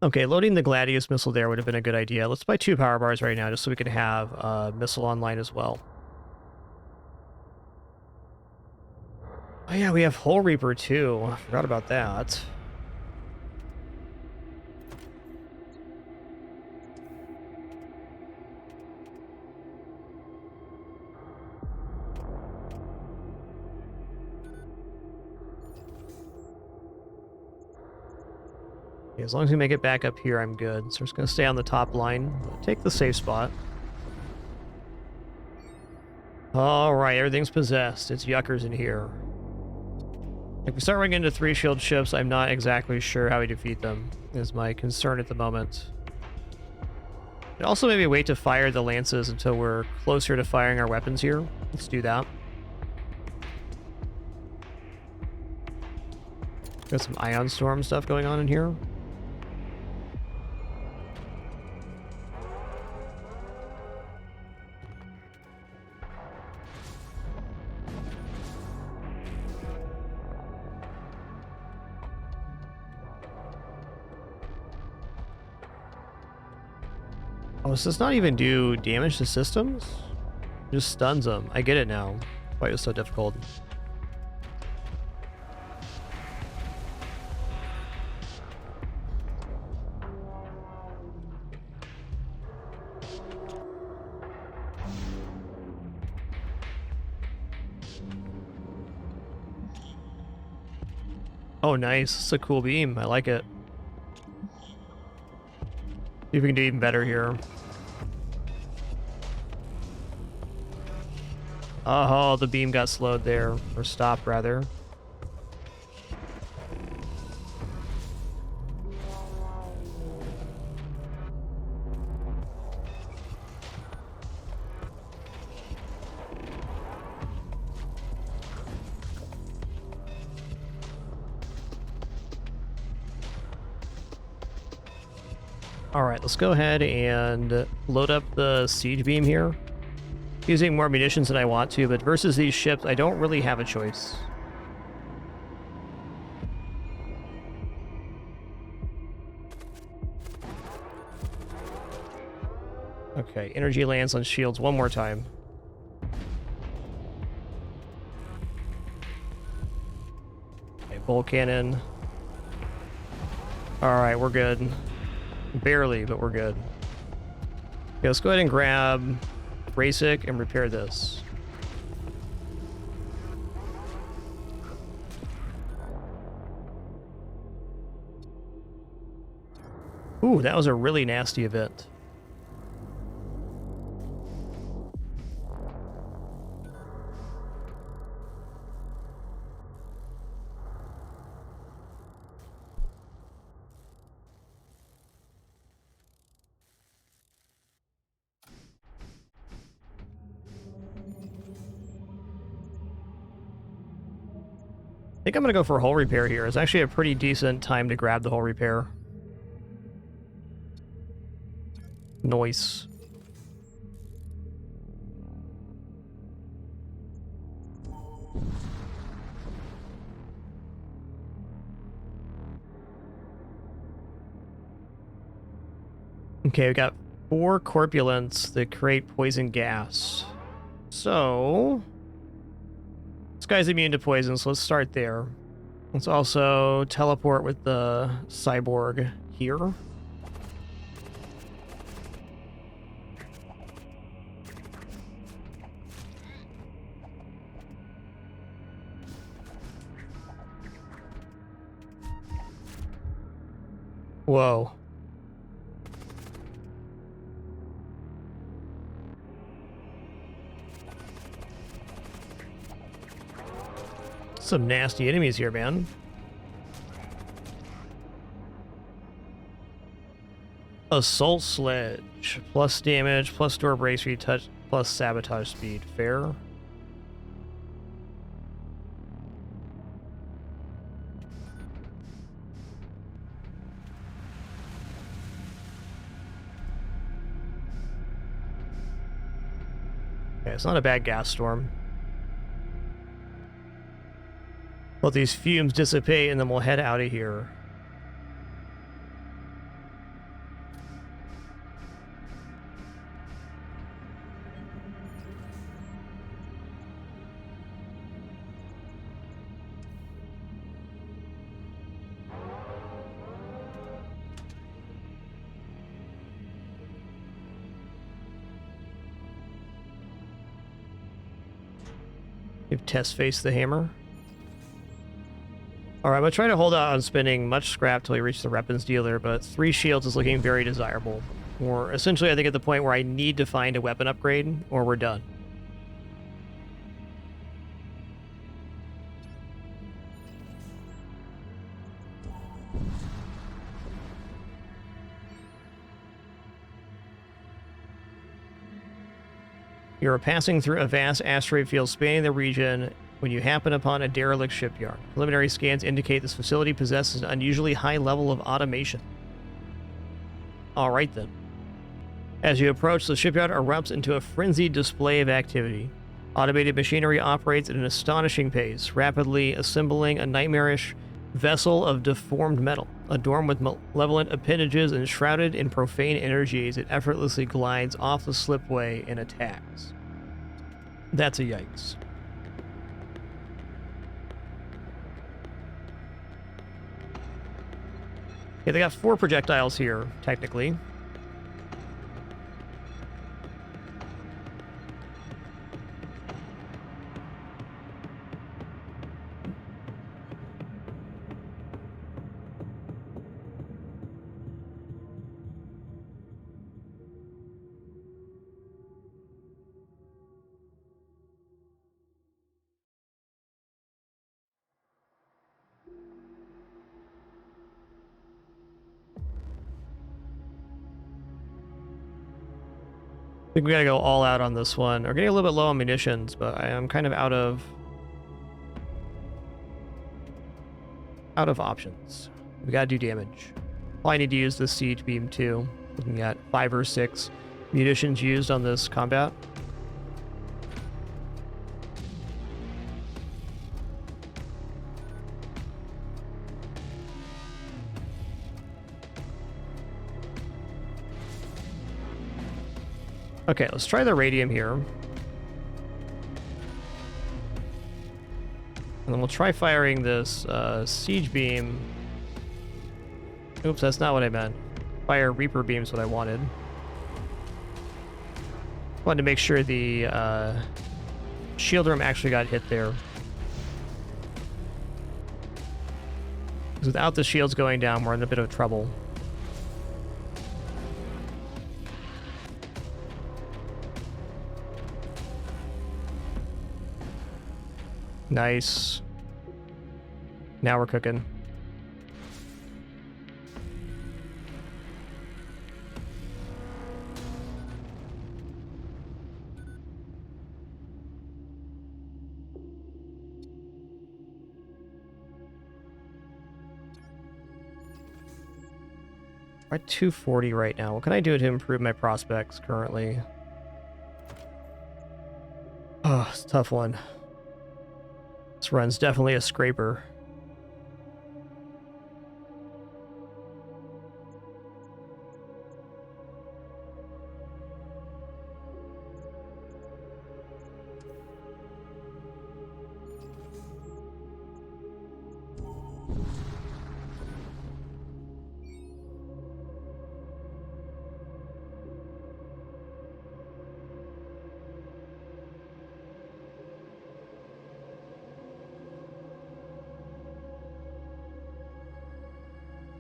Okay, loading the Gladius missile there would have been a good idea. Let's buy 2 power bars right now, just so we can have a missile online as well. Oh yeah, we have Hull Reaper too. Forgot about that. Okay, as long as we make it back up here, I'm good. So we're just going to stay on the top line. Take the safe spot. Alright, everything's possessed. It's yuckers in here. If we start running into 3 shield ships, I'm not exactly sure how we defeat them, is my concern at the moment. And also maybe wait to fire the lances until we're closer to firing our weapons here. Let's do that. Got some Ion Storm stuff going on in here. Oh, so this not even do damage to systems? It just stuns them. I get it now. Why it was so difficult. Oh, nice. It's a cool beam. I like it. See if we can do even better here. Oh, the beam got slowed there. Or stopped, rather. Alright, let's go ahead and load up the siege beam here. Using more munitions than I want to, but versus these ships, I don't really have a choice. Okay, energy lands on shields one more time. Okay, bolt cannon. Alright, we're good. Barely, but we're good. Okay, let's go ahead and grab Brasic and repair this. Ooh, that was a really nasty event. I think I'm going to go for hull repair here. It's actually a pretty decent time to grab the hull repair. Nice. Okay, we got 4 corpulents that create poison gas. So this guy's immune to poison, so let's start there. Let's also teleport with the cyborg here. Whoa. Some nasty enemies here, man. Assault Sledge. Plus damage, plus door brace retouch, plus sabotage speed. Fair. Okay, it's not a bad gas storm. Let these fumes dissipate and then we'll head out of here. Give Test Face the hammer. Alright, I'm going to try to hold out on spending much scrap till we reach the weapons dealer, but 3 shields is looking very desirable. Or essentially, I think at the point where I need to find a weapon upgrade, or we're done. You are passing through a vast asteroid field spanning the region when you happen upon a derelict shipyard. Preliminary scans indicate this facility possesses an unusually high level of automation. Alright then. As you approach, the shipyard erupts into a frenzied display of activity. Automated machinery operates at an astonishing pace, rapidly assembling a nightmarish vessel of deformed metal. Adorned with malevolent appendages and shrouded in profane energies, it effortlessly glides off the slipway and attacks. That's a yikes. Okay, they got 4 projectiles here, technically. I think we gotta go all out on this one. We're getting a little bit low on munitions, but I am kind of out of options. We gotta do damage. Probably need to use this siege beam too. Looking at 5 or 6 munitions used on this combat. Okay, let's try the radium here. And then we'll try firing this siege beam. Oops, that's not what I meant. Fire Reaper beam is what I wanted. Wanted to make sure the shield room actually got hit there. Because without the shields going down, we're in a bit of trouble. Nice. Now we're cooking. We're at 240 right now. What can I do to improve my prospects currently? Oh, it's a tough one. This run's definitely a scraper.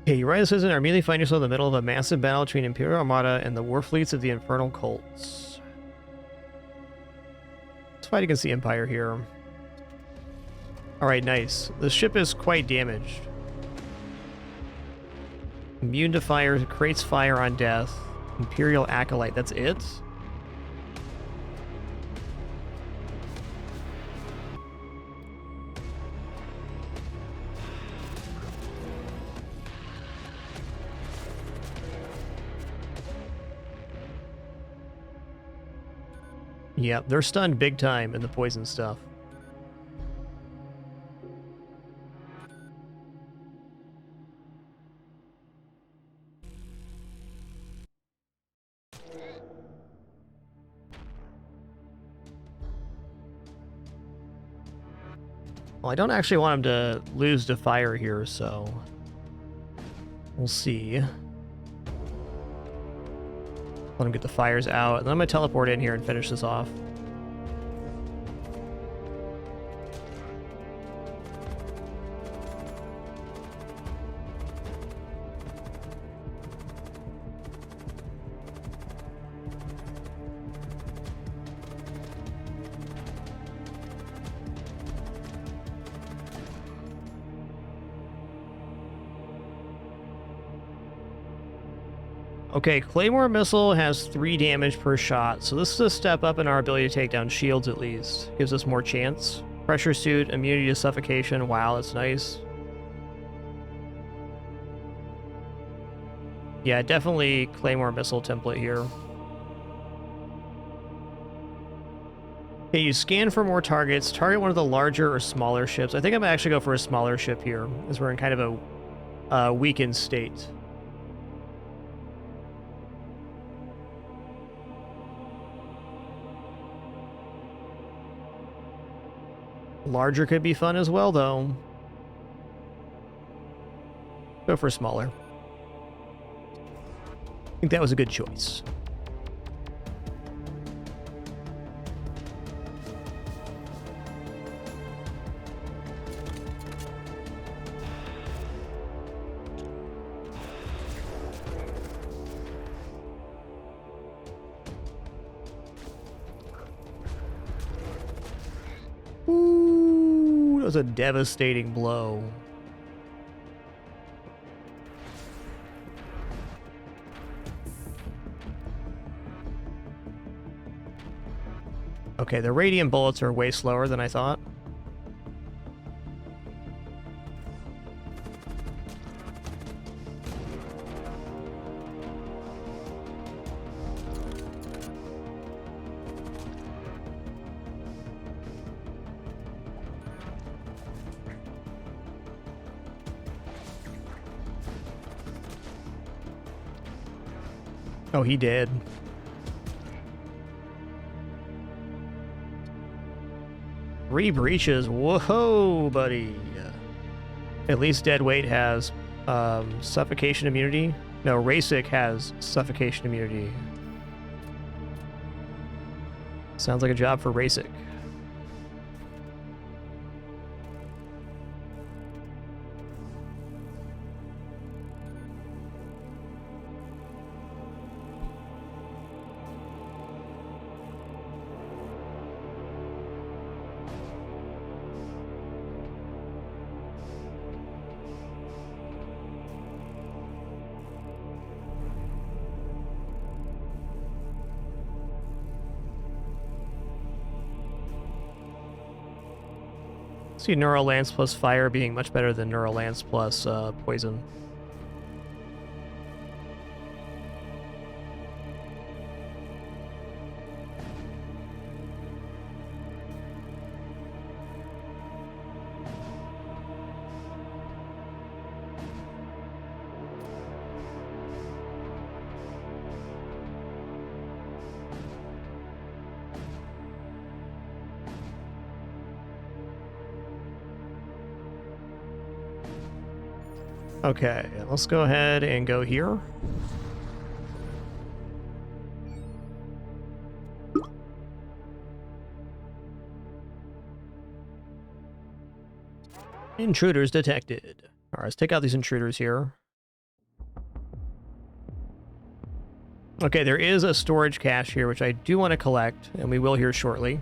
Okay, you write a citizen or immediately find yourself in the middle of a massive battle between Imperial Armada and the war fleets of the Infernal Cults. Let's fight against the Empire here. Alright, nice. The ship is quite damaged. Immune to fire, creates fire on death. Imperial Acolyte, that's it? Yep, they're stunned big time in the poison stuff. Well, I don't actually want him to lose to fire here, so we'll see. Let him get the fires out, and then I'm going to teleport in here and finish this off. Okay, Claymore Missile has 3 damage per shot, so this is a step up in our ability to take down shields at least. Gives us more chance. Pressure Suit, immunity to suffocation, wow, that's nice. Yeah, definitely Claymore Missile template here. Okay, you scan for more targets. Target one of the larger or smaller ships. I think I'm gonna actually go for a smaller ship here, as we're in kind of a weakened state. Larger could be fun as well, though. Go for smaller. I think that was a good choice. Ooh, that was a devastating blow. Okay, the radiant bullets are way slower than I thought. Oh, he did. Three breaches. Whoa, buddy. At least Deadweight has suffocation immunity. No, Rasic has suffocation immunity. Sounds like a job for Rasic. See Neural Lance plus Fire being much better than Neural Lance plus Poison. Okay, let's go ahead and go here. Intruders detected. All right, let's take out these intruders here. Okay, there is a storage cache here, which I do want to collect, and we will here shortly.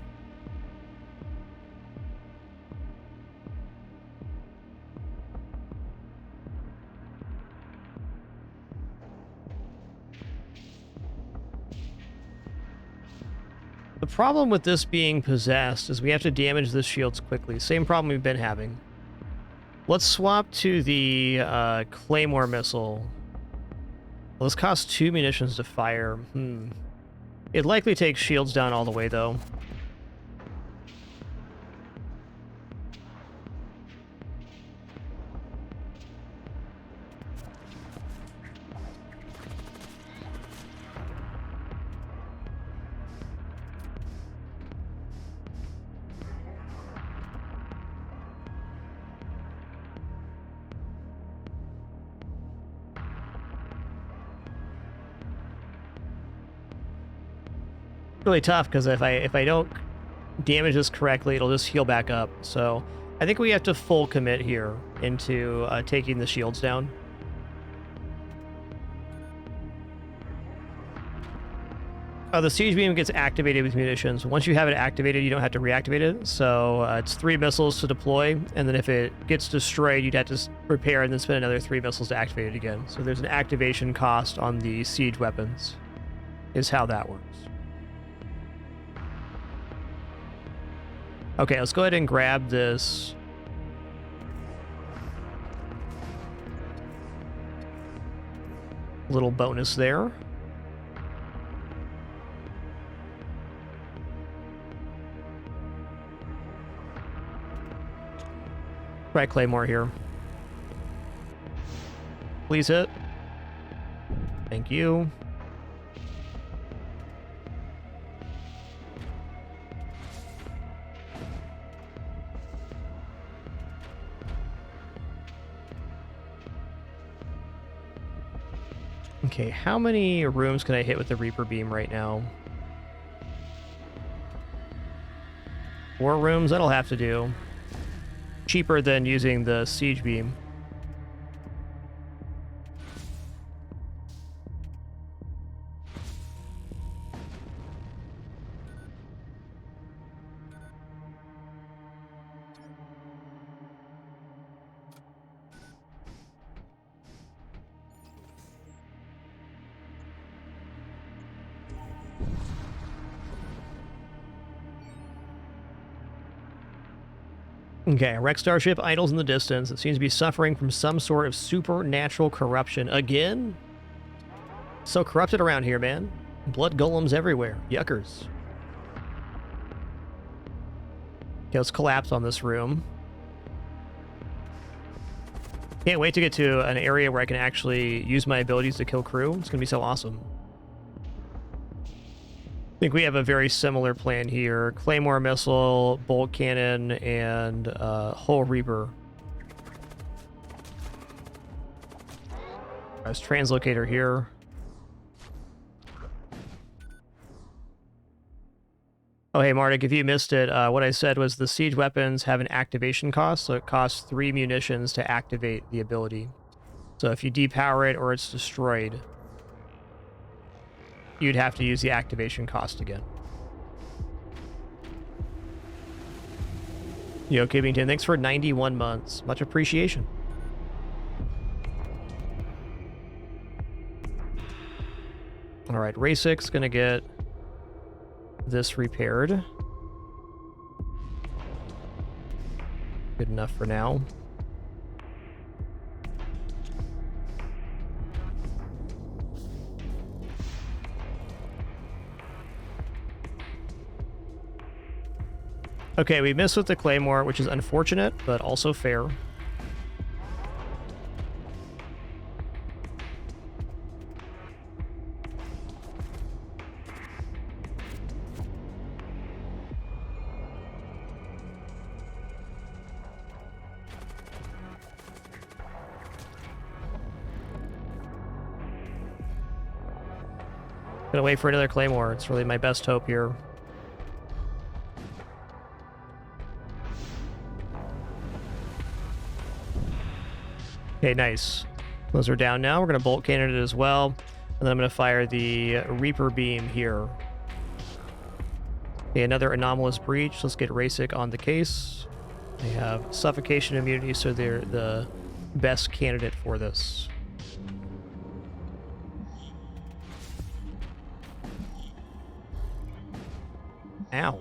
The problem with this being possessed is we have to damage the shields quickly. Same problem we've been having. Let's swap to the Claymore missile. Well, this costs 2 munitions to fire. It likely takes shields down all the way, though. Really tough because if I don't damage this correctly, it'll just heal back up. So I think we have to full commit here into taking the shields down. The siege beam gets activated with munitions. Once you have it activated, you don't have to reactivate it. So it's 3 missiles to deploy, and then if it gets destroyed, you'd have to repair and then spend another 3 missiles to activate it again. So there's an activation cost on the siege weapons, is how that works. Okay, let's go ahead and grab this little bonus there. Try Claymore here. Please hit. Thank you. Okay, how many rooms can I hit with the Reaper Beam right now? 4 rooms, that'll have to do. Cheaper than using the Siege Beam. Okay, a wrecked starship idles in the distance. It seems to be suffering from some sort of supernatural corruption. Again? So corrupted around here, man. Blood golems everywhere. Yuckers. Okay, let's collapse on this room. Can't wait to get to an area where I can actually use my abilities to kill crew. It's going to be so awesome. I think we have a very similar plan here. Claymore missile, bolt cannon, and Hull Reaper. There's translocator here. Oh, hey, Mardik, if you missed it, what I said was the siege weapons have an activation cost, so it costs 3 munitions to activate the ability. So if you depower it or it's destroyed, you'd have to use the activation cost again. Yo, Kibbington, thanks for 91 months. Much appreciation. All right, Ray 6 gonna get this repaired. Good enough for now. Okay, we missed with the Claymore, which is unfortunate, but also fair. Gonna wait for another Claymore. It's really my best hope here. Okay, nice. Those are down now. We're going to bolt cannon it as well. And then I'm going to fire the Reaper Beam here. Okay, another anomalous breach. Let's get Rasic on the case. They have suffocation immunity, so they're the best candidate for this. Ow.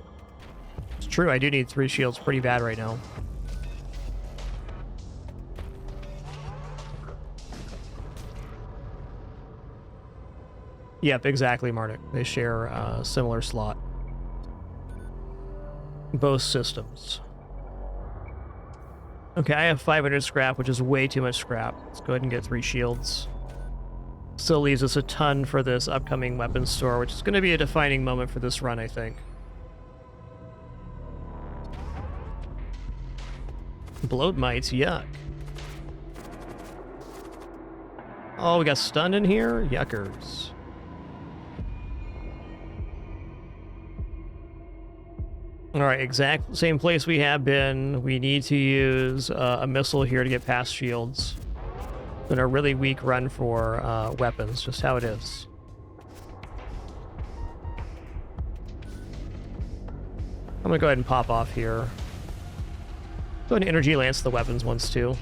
It's true, I do need 3 shields pretty bad right now. Yep, exactly, Marnik. They share a similar slot. Both systems. Okay, I have 500 scrap, which is way too much scrap. Let's go ahead and get 3 shields. Still leaves us a ton for this upcoming weapons store, which is going to be a defining moment for this run, I think. Bloat mites, yuck. Oh, we got stunned in here? Yuckers. Alright, exact same place we have been. We need to use a missile here to get past shields. Been a really weak run for weapons, just how it is. I'm gonna go ahead and pop off here. Go ahead and energy lance the weapons once too.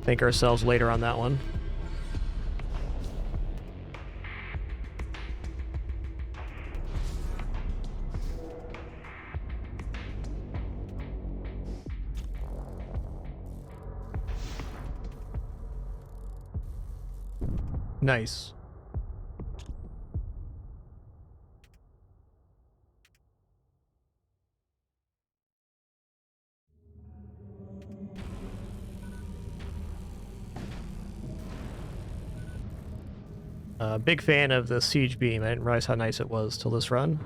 Thank ourselves later on that one. Nice. Big fan of the siege beam. I didn't realize how nice it was till this run.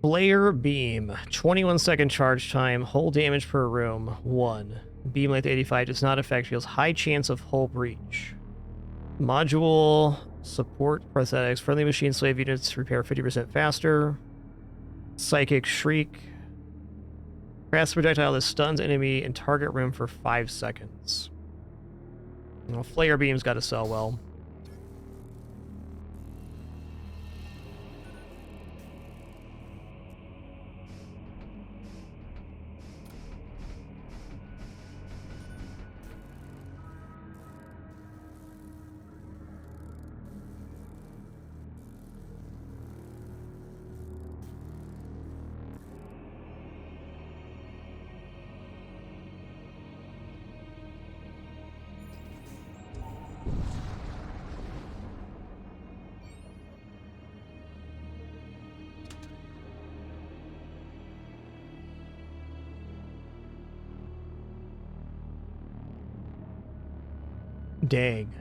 Flare beam. 21-second charge time. Hull damage per room. 1. Beam length 85 does not affect shields. High chance of hull breach. Module. Support prosthetics. Friendly machine slave units repair 50% faster. Psychic shriek. Crafts projectile that stuns enemy in target room for 5 seconds. Well, flare beam's got to sell well. Dang.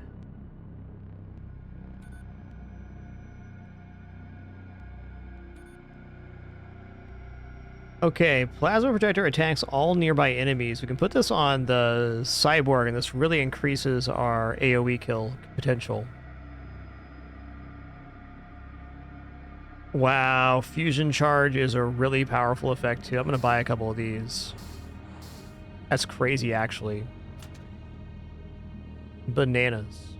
Okay, plasma projector attacks all nearby enemies. We can put this on the cyborg, and this really increases our AoE kill potential. Wow, fusion charge is a really powerful effect too. I'm gonna buy a couple of these. That's crazy, actually. Bananas.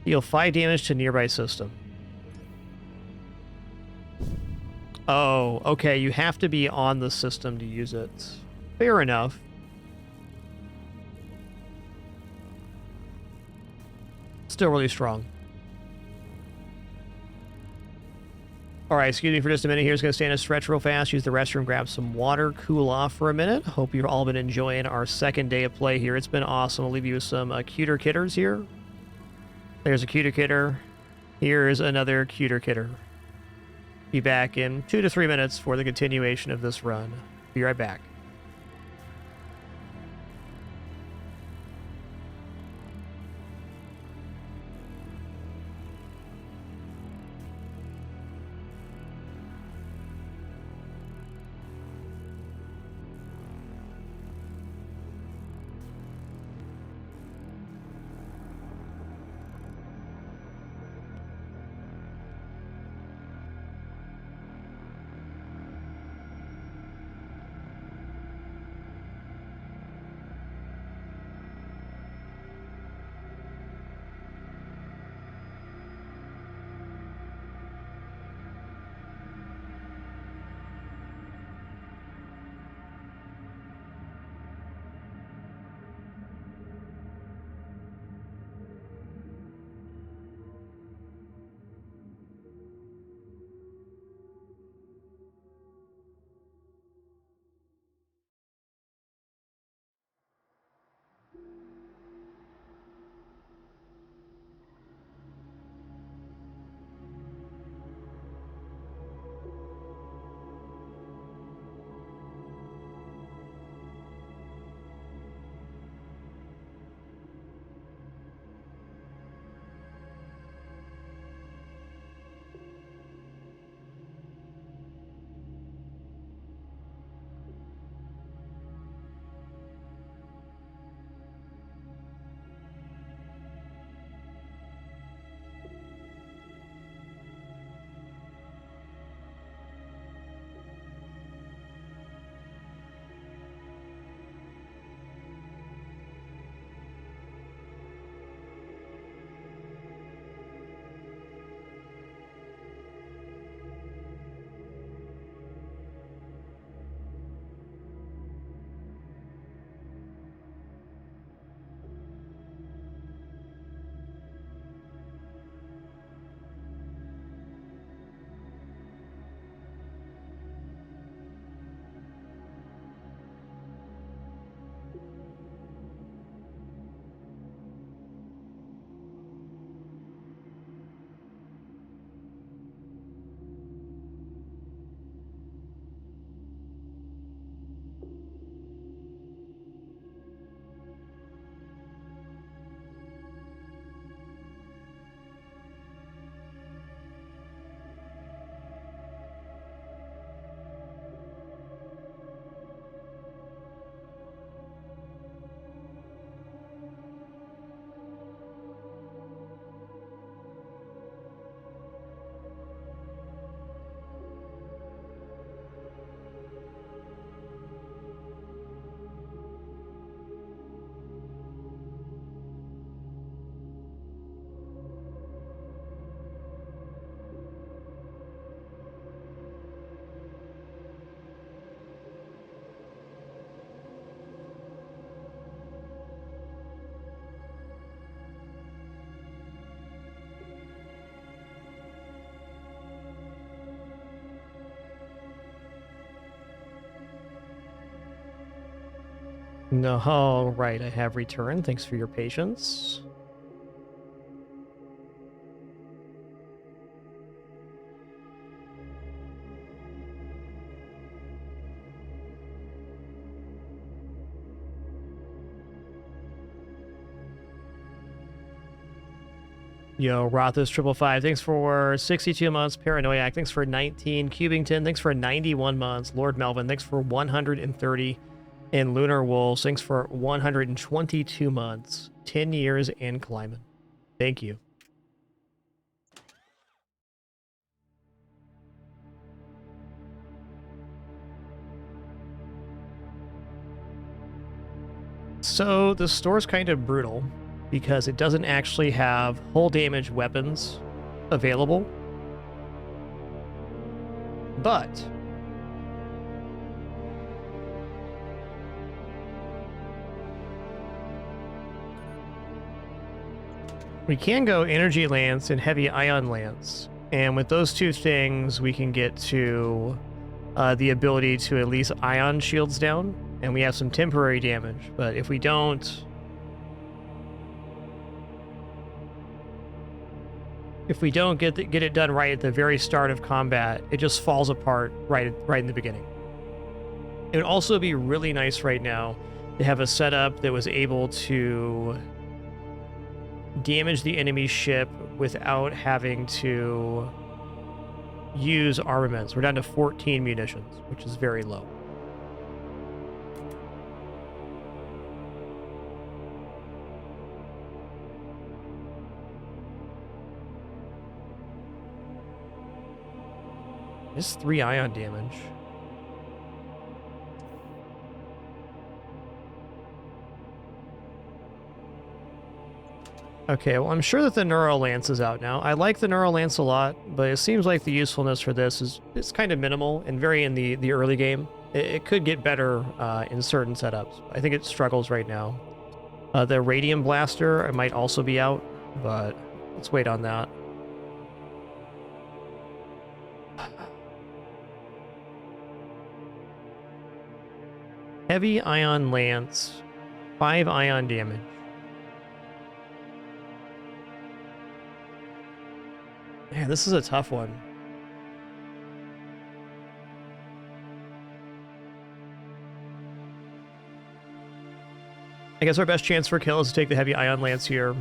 Deal 5 damage to nearby system. Oh, okay, you have to be on the system to use it. Fair enough. Still really strong. Alright, excuse me for just a minute here. Just gonna stand and stretch real fast, use the restroom, grab some water, cool off for a minute. Hope you've all been enjoying our second day of play here. It's been awesome. I'll leave you with some cuter kitters here. There's a cuter kitter. Here's another cuter kitter. Be back in 2 to 3 minutes for the continuation of this run. Be right back. No, oh, right, I have returned. Thanks for your patience. Yo, Rothus 555, thanks for 62 months. Paranoiac, thanks for 19. Cubington, thanks for 91 months. Lord Melvin, thanks for 130. And Lunar Wolves, thanks for 122 months. 10 years and climbing. Thank you. So the store's kind of brutal because it doesn't actually have hull damage weapons available. But we can go energy lance and heavy ion lance. And with those two things, we can get to the ability to at least ion shields down. And we have some temporary damage. But if we don't... If we don't get it done right at the very start of combat, it just falls apart right in the beginning. It would also be really nice right now to have a setup that was able to damage the enemy ship without having to use armaments. We're down to 14 munitions, which is very low. Just 3 ion damage. Okay, well, I'm sure that the Neural Lance is out now. I like the Neural Lance a lot, but it seems like the usefulness for this is kind of minimal and very in the early game. It could get better in certain setups. I think it struggles right now. The Radium Blaster might also be out, but let's wait on that. Heavy Ion Lance, 5 ion damage. Man, this is a tough one. I guess our best chance for kill is to take the Heavy Ion Lance here.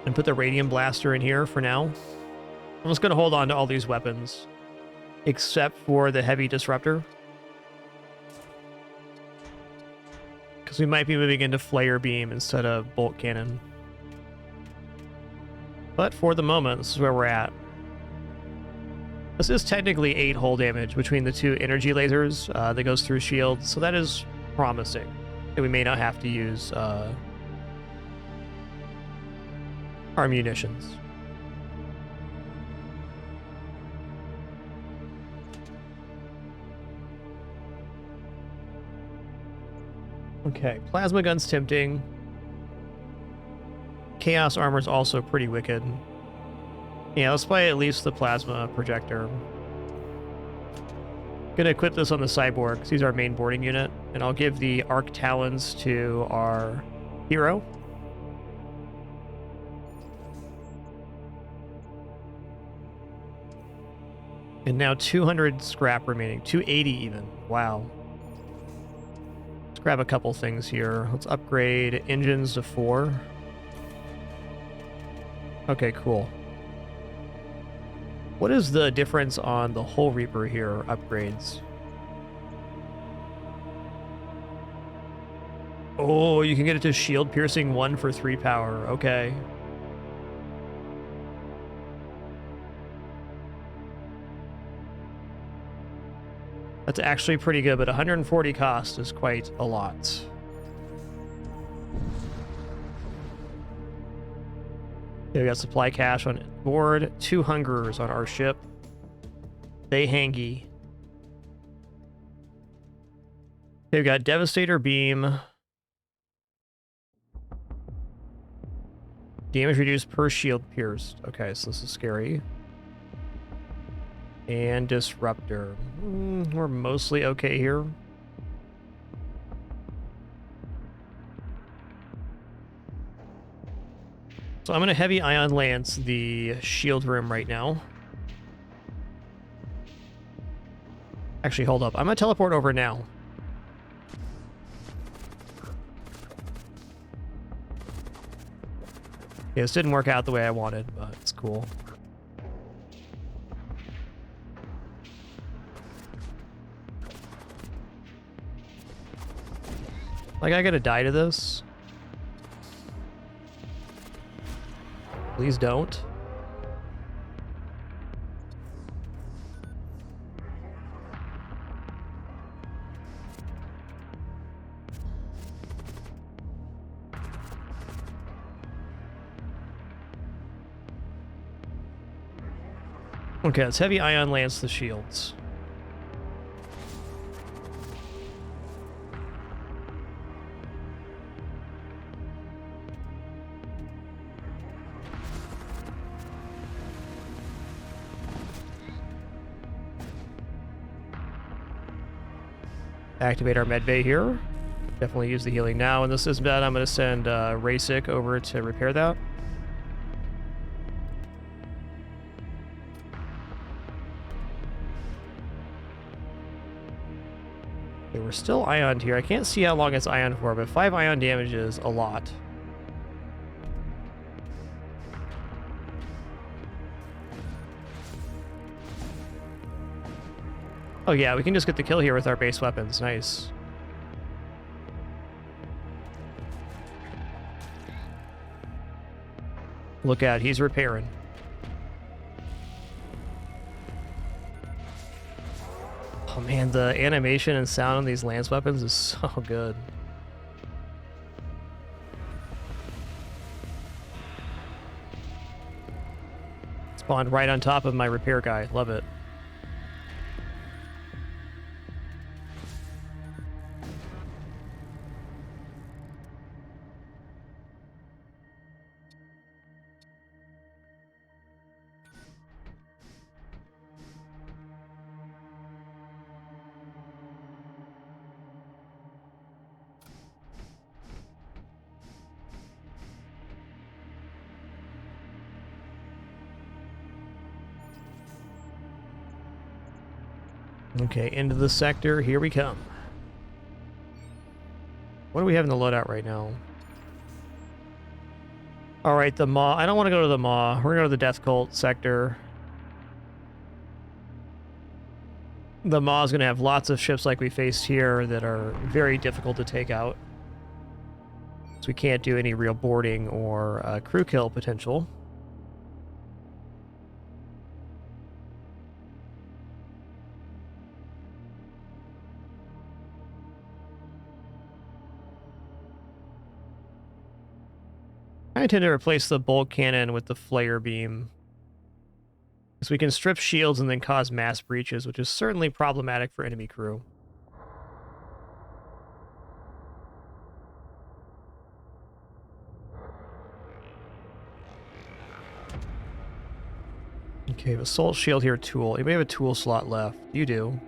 And put the Radium Blaster in here for now. I'm just going to hold on to all these weapons. Except for the Heavy Disruptor. Because we might be moving into Flare Beam instead of Bolt Cannon. But for the moment, this is where we're at. This is technically 8 hull damage between the 2 energy lasers that goes through shields, so that is promising. And we may not have to use our munitions. Okay, Plasma Gun's tempting. Chaos Armor's also pretty wicked. Yeah, let's play at least the Plasma Projector. Gonna equip this on the Cyborg, because he's our main boarding unit. And I'll give the Arc Talons to our hero. And now 200 scrap remaining. 280 even. Wow. Grab a couple things here. Let's upgrade engines to 4. Okay, cool. What is the difference on the Hull Reaper here upgrades? Oh, you can get it to shield piercing 1 for 3 power. Okay. That's actually pretty good, but 140 cost is quite a lot. Okay, we got supply cache on board, 2 Hungerers on our ship. They hangy. Okay, we got Devastator Beam. Damage reduced per shield pierced. Okay, so this is scary. And Disruptor. We're mostly okay here. So I'm going to heavy ion lance the shield room right now. Actually, hold up. I'm going to teleport over now. Yeah, this didn't work out the way I wanted, but it's cool. Like, I gotta die to this? Please don't. Okay, let's heavy ion lance the shields. Activate our med bay here. Definitely use the healing now. And this is done. I'm going to send Rasic over to repair that. Okay, we're still ioned here. I can't see how long it's ioned for, but 5 ion damage is a lot. Oh yeah, we can just get the kill here with our base weapons. Nice. Look out, he's repairing. Oh man, the animation and sound on these lance weapons is so good. Spawned right on top of my repair guy. Love it. Okay, into the sector. Here we come. What do we have in the loadout right now? Alright, the Maw. I don't want to go to the Maw. We're going to go to the Death Cult sector. The Maw is going to have lots of ships like we faced here that are very difficult to take out. So we can't do any real boarding or crew kill potential. I intend to replace the bolt cannon with the flare beam. So we can strip shields and then cause mass breaches, which is certainly problematic for enemy crew. Okay, assault shield here, tool. Anybody have a tool slot left? You do.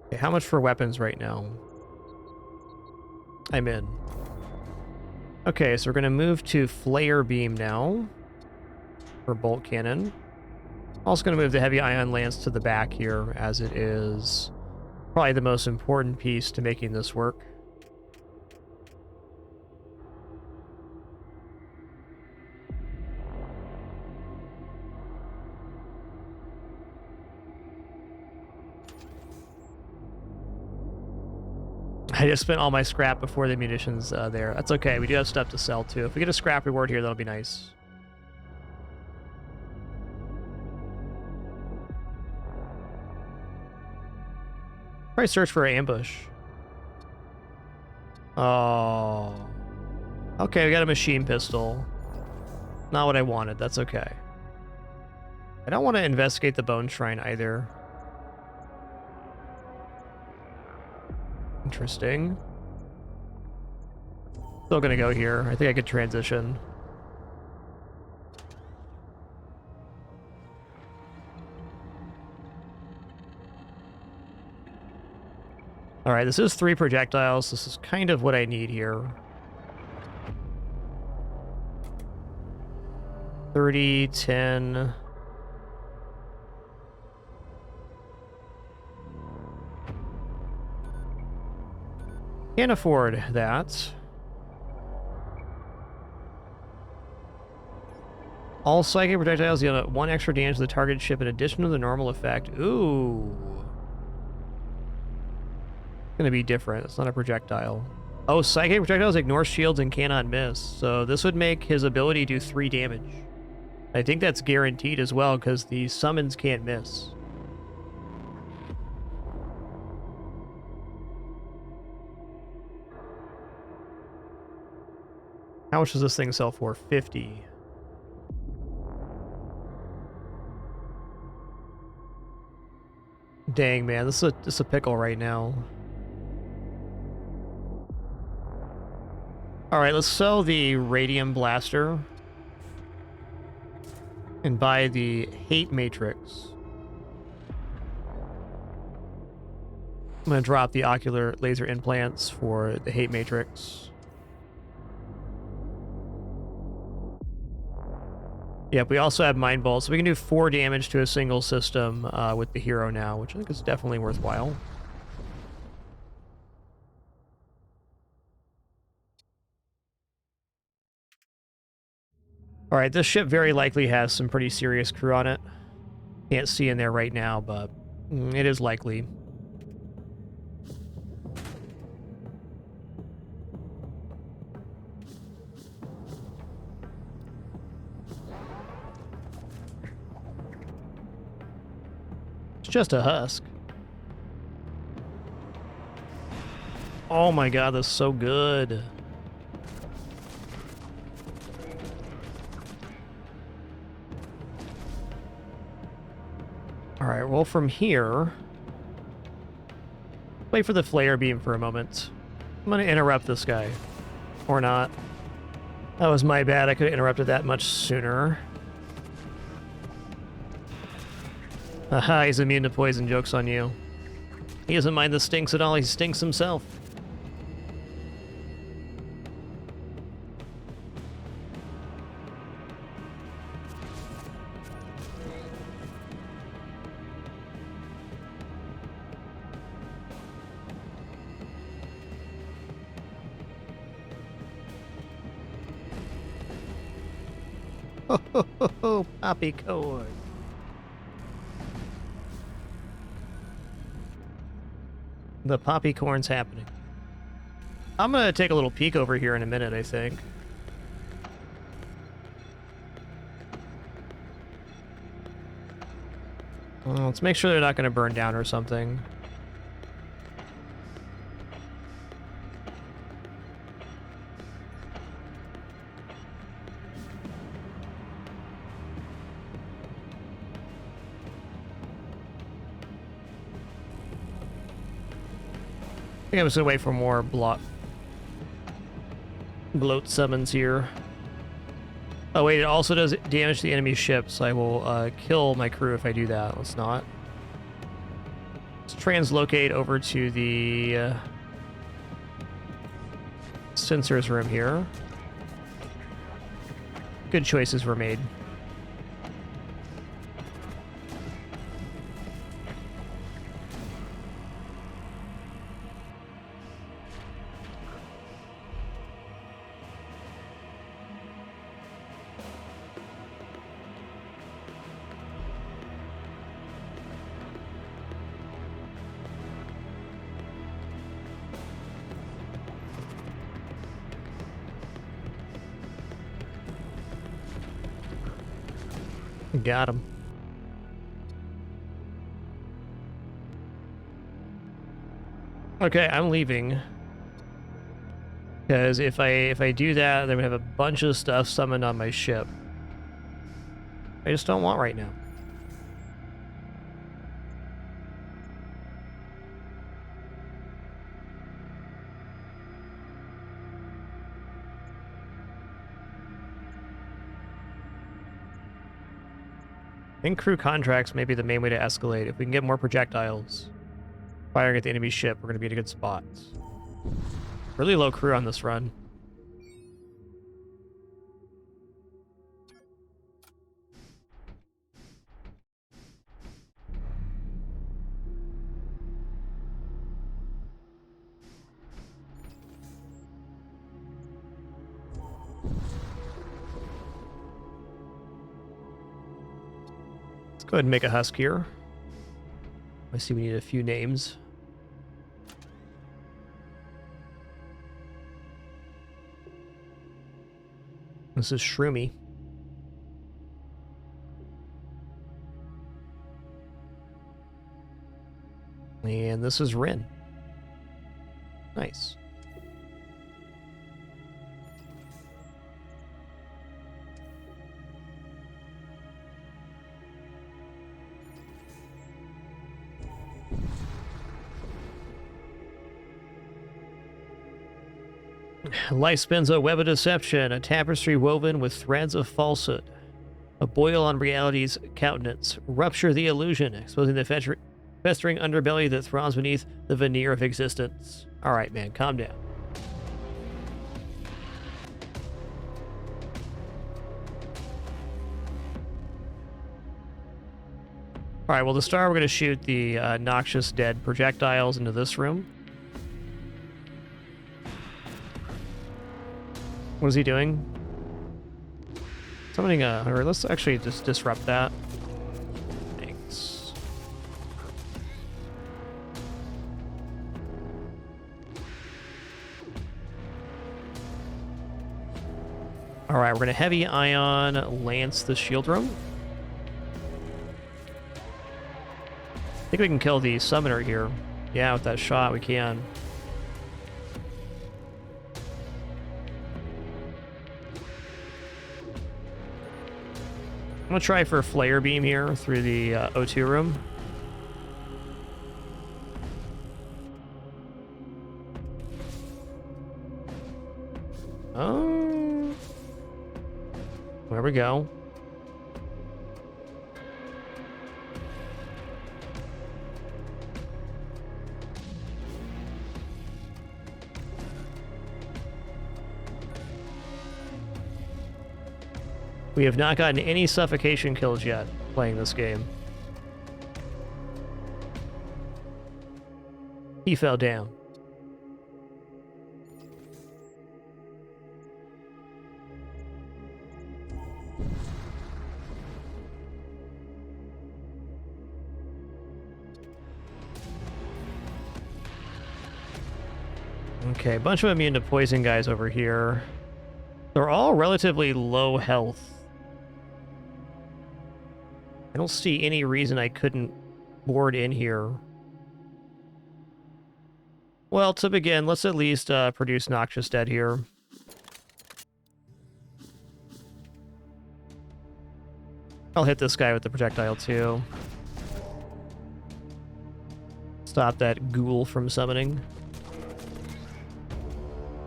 Okay, how much for weapons right now? I'm in. Okay, so we're going to move to flare beam now for bolt cannon. Also going to move the heavy ion lance to the back here, as it is probably the most important piece to making this work. I just spent all my scrap before the munitions there. That's okay. We do have stuff to sell, too. If we get a scrap reward here, that'll be nice. Probably search for an ambush. Oh. Okay, we got a machine pistol. Not what I wanted. That's okay. I don't want to investigate the bone shrine either. Interesting. Still gonna go here. I think I could transition. All right, this is 3 projectiles. This is kind of what I need here. 30, 10. Can't afford that. All psychic projectiles deal 1 extra damage to the target ship in addition to the normal effect. Ooh. Gonna be different. It's not a projectile. Oh, psychic projectiles ignore shields and cannot miss. So this would make his ability do 3 damage. I think that's guaranteed as well because the summons can't miss. How much does this thing sell for? 50. Dang, man, this is a pickle right now. All right, let's sell the radium blaster and buy the hate matrix. I'm gonna drop the ocular laser implants for the hate matrix. Yep, we also have mind bolts, so we can do 4 damage to a single system with the hero now, which I think is definitely worthwhile. All right, this ship very likely has some pretty serious crew on it. Can't see in there right now, but it is likely. It's just a husk. Oh my god, that's so good. Alright, well from here... Wait for the flare beam for a moment. I'm gonna interrupt this guy. Or not. That was my bad, I could have interrupted that much sooner. Aha, he's immune to poison, joke's on you. He doesn't mind the stinks at all, he stinks himself. Ho ho ho ho, poppycorn. The poppycorn's happening. I'm gonna take a little peek over here in a minute, I think. Let's make sure they're not gonna burn down or something. I think I'm just gonna wait for more bloat summons here. Oh wait, it also does damage to the enemy ships. I will kill my crew if I do that. Let's not. Let's translocate over to the sensors room here. Good choices were made. Got him. Okay, I'm leaving. Because if I do that, then we have a bunch of stuff summoned on my ship. I just don't want right now. I think crew contracts may be the main way to escalate if we can get more projectiles. Firing at the enemy ship, we're going to be in a good spot. Really low crew on this run. Let's go ahead and make a husk here. I see we need a few names. This is Shroomy. And this is Rin. Nice. Life spins a web of deception, a tapestry woven with threads of falsehood. A boil on reality's countenance. Rupture the illusion, exposing the festering underbelly that throbs beneath the veneer of existence. Alright, man, calm down. Alright, well, to start, we're going to shoot the noxious dead projectiles into this room. What is he doing? Summoning a hunter. Let's actually just disrupt that. Thanks. Alright, we're going to heavy ion lance the shield room. I think we can kill the summoner here. Yeah, with that shot we can. I'm going to try for a flare beam here through the O2 room. Oh. There we go. We have not gotten any suffocation kills yet playing this game. He fell down. Okay, a bunch of immune to poison guys over here. They're all relatively low health. I don't see any reason I couldn't board in here. Well, to begin, let's at least produce Noxious Dead here. I'll hit this guy with the projectile too. Stop that ghoul from summoning.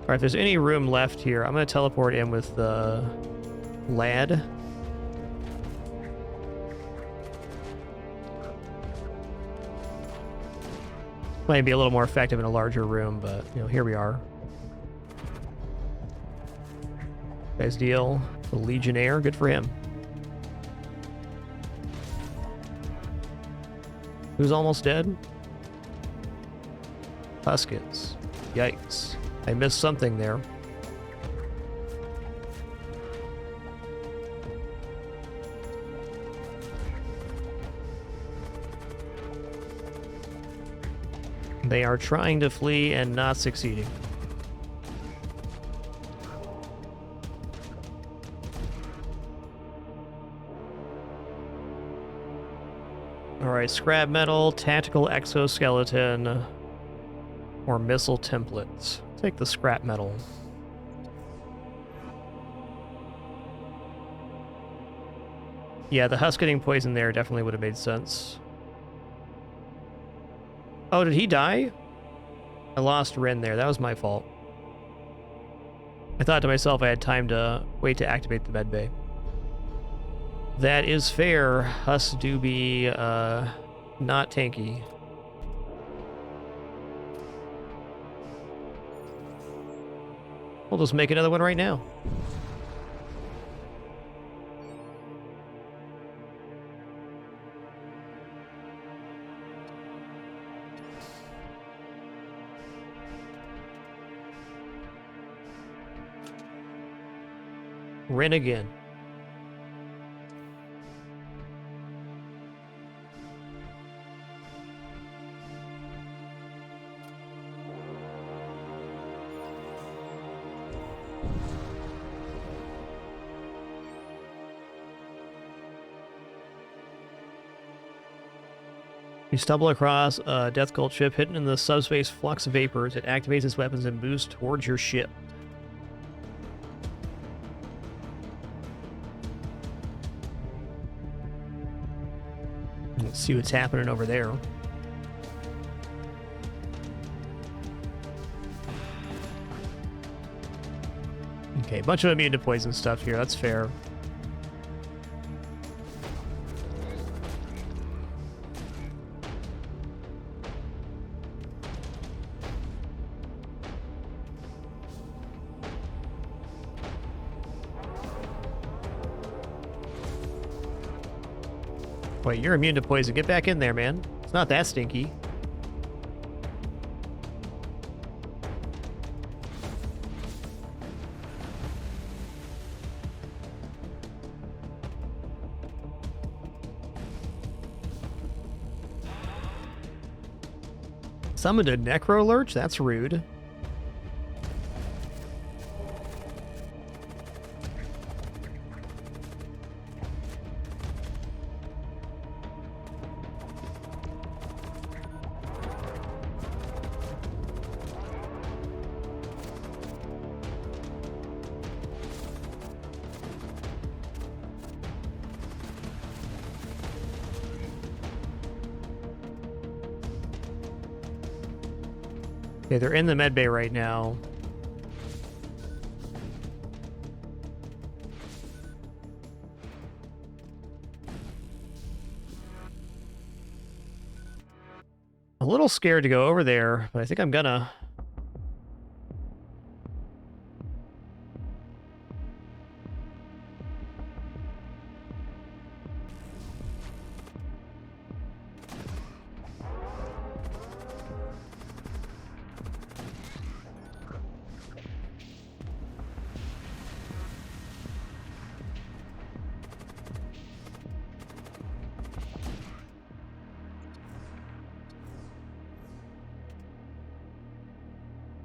Alright, if there's any room left here, I'm going to teleport in with the lad. Might be a little more effective in a larger room, but, you know, here we are. Guy's deal. The Legionnaire, good for him. Who's almost dead? Huskets. Yikes. I missed something there. They are trying to flee and not succeeding. Alright, scrap metal, tactical exoskeleton, or missile templates. Take the scrap metal. Yeah, the husk getting poisoned there definitely would have made sense. Oh, did he die? I lost Ren there. That was my fault. I thought to myself I had time to wait to activate the medbay. That is fair. Husks do be not tanky. We'll just make another one right now. Rin again. You stumble across a Death Cult ship hidden in the subspace flux vapors. It activates its weapons and moves towards your ship. Let's see what's happening over there. Okay, a bunch of immune to poison stuff here. That's fair. Wait, you're immune to poison. Get back in there, man. It's not that stinky. Summoned a Necro Lurch? That's rude. Okay, they're in the med bay right now. A little scared to go over there, but I think I'm gonna.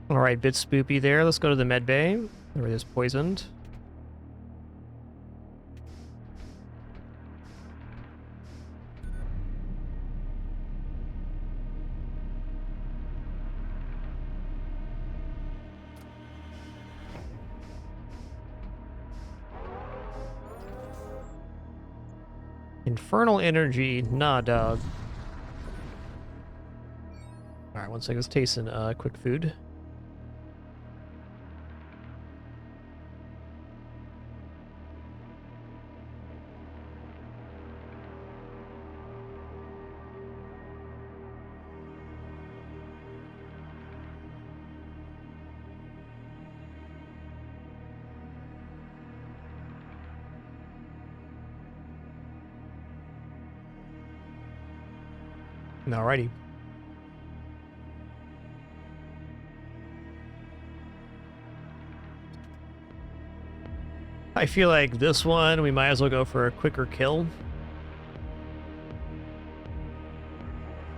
Alright, bit spoopy there. Let's go to the med bay. Where it is poisoned. Infernal energy. Nah, dog. Alright, one second. Let's taste some quick food. Alrighty. I feel like this one, we might as well go for a quicker kill.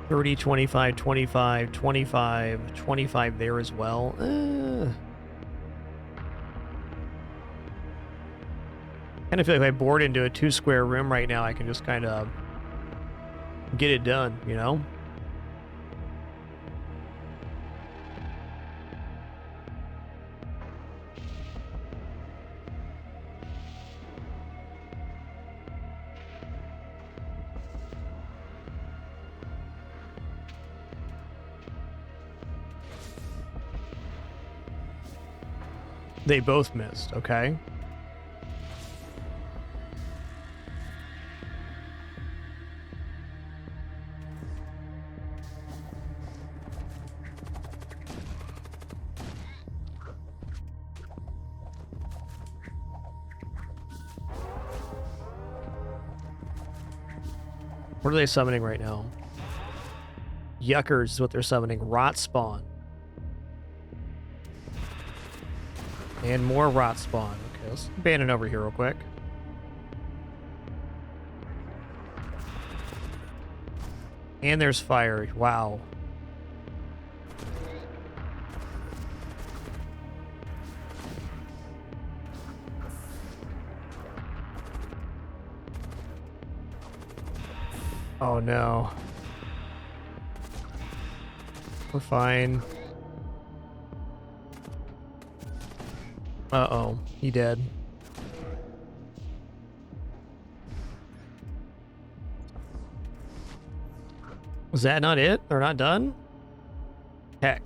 30, 25, 25, 25, 25 there as well. Kind of feel like if I board into a 2-square room right now, I can just kind of get it done, you know? They both missed, okay. What are they summoning right now? Yuckers is what they're summoning. Rot spawn. And more rot spawn. Okay, let's abandon over here real quick. And there's fire. Wow. Oh no. We're fine. Uh-oh. He dead. Was that not it? They're not done? Heck.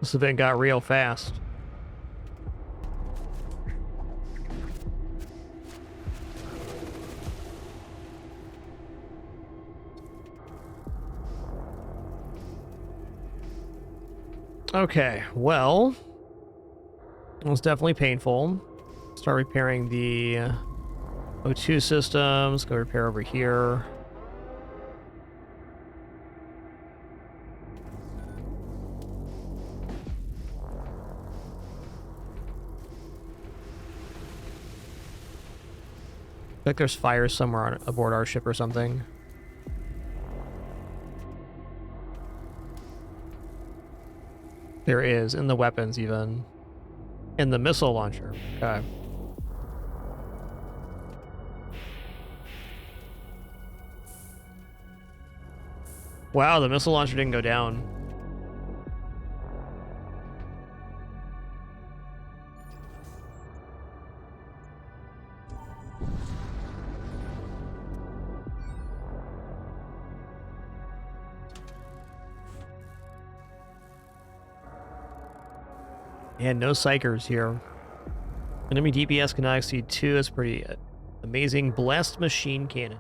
This event got real fast. Okay, well, it was definitely painful. Start repairing the O2 systems. Go repair over here. I think there's fire somewhere on, aboard our ship or something. There is, in the weapons even. In the missile launcher. Okay. Wow, the missile launcher didn't go down. And no psychers here. Enemy DPS cannot exceed 2. That's pretty amazing. Blessed machine cannon.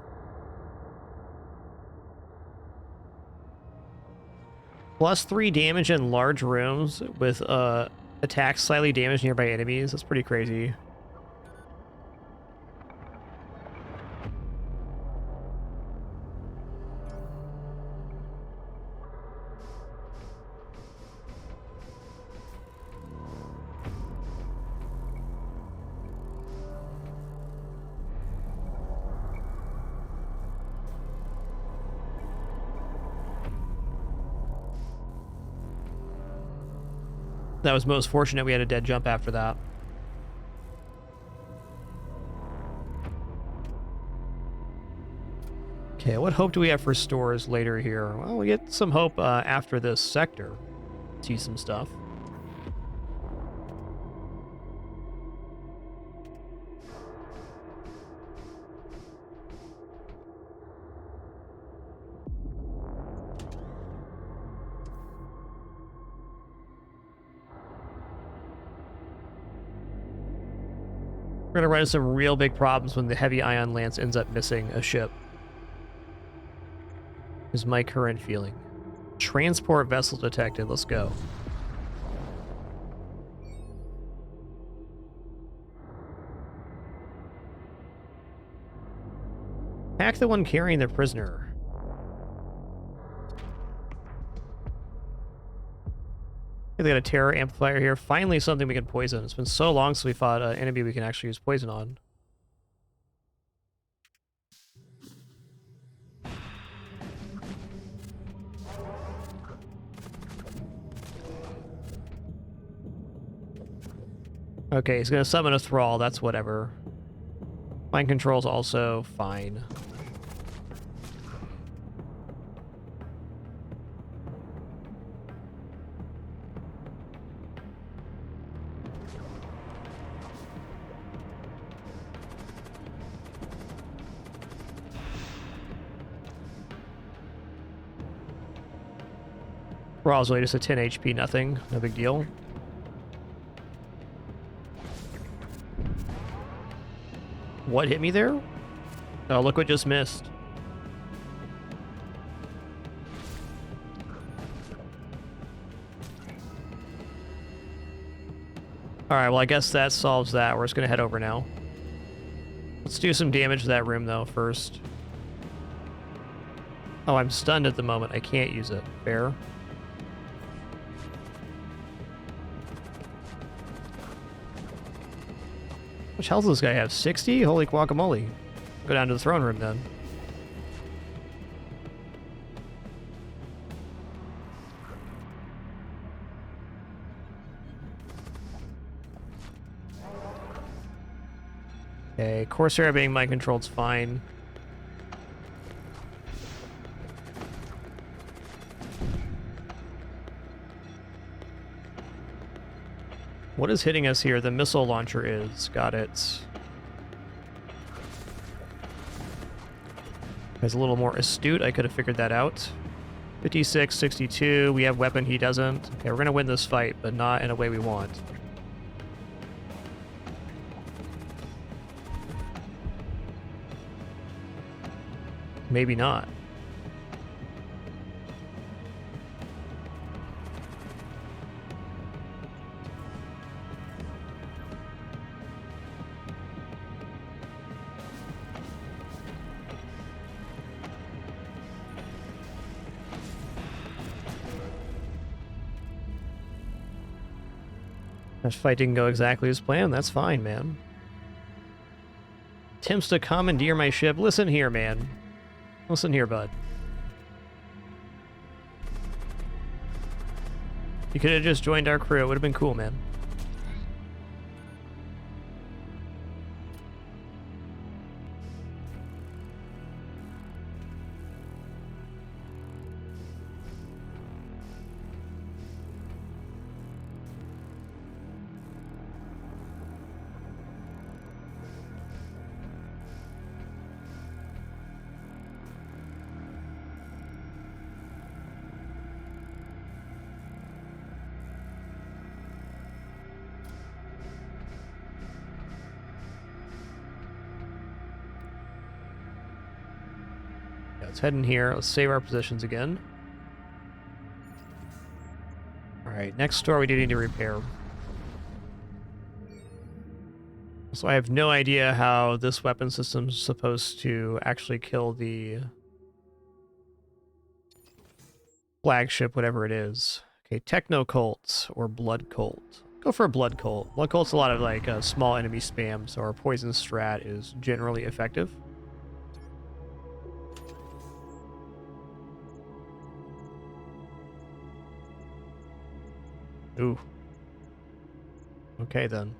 +3 damage in large rooms with attacks slightly damaged nearby enemies. That's pretty crazy. That was most fortunate we had a dead jump after that. Okay, what hope do we have for stores later here? Well, we get some hope after this sector. See some stuff. We're gonna run into some real big problems when the heavy ion lance ends up missing a ship. Is my current feeling. Transport vessel detected. Let's go. Hack the one carrying the prisoner. They got a terror amplifier here. Finally something we can poison. It's been so long since we fought an enemy we can actually use poison on. Okay, he's gonna summon a thrall. That's whatever. Mind control's also fine. Thrall's really just a 10 HP, nothing. No big deal. What hit me there? Oh, look what just missed. Alright, well I guess that solves that. We're just gonna head over now. Let's do some damage to that room though first. Oh, I'm stunned at the moment. I can't use it. Fair. How much health does this guy have? 60? Holy guacamole. Go down to the throne room then. Okay, Corsair being mind controlled's fine. What is hitting us here? The missile launcher is. Got it. He's a little more astute. I could have figured that out. 56, 62. We have weapon. He doesn't. Okay, we're going to win this fight, but not in a way we want. Maybe not. That fight didn't go exactly as planned. That's fine, man. Attempts to commandeer my ship. Listen here, man. Listen here, bud. You could have just joined our crew. It would have been cool, man. Let's head in here. Let's save our positions again. Alright, next store we do need to repair. So I have no idea how this weapon system's supposed to actually kill the flagship, whatever it is. Okay, Techno Cult or Blood Cult. Go for a Blood Cult. Blood Cult's a lot of like small enemy spam, so our poison strat is generally effective. Ooh. Okay, then.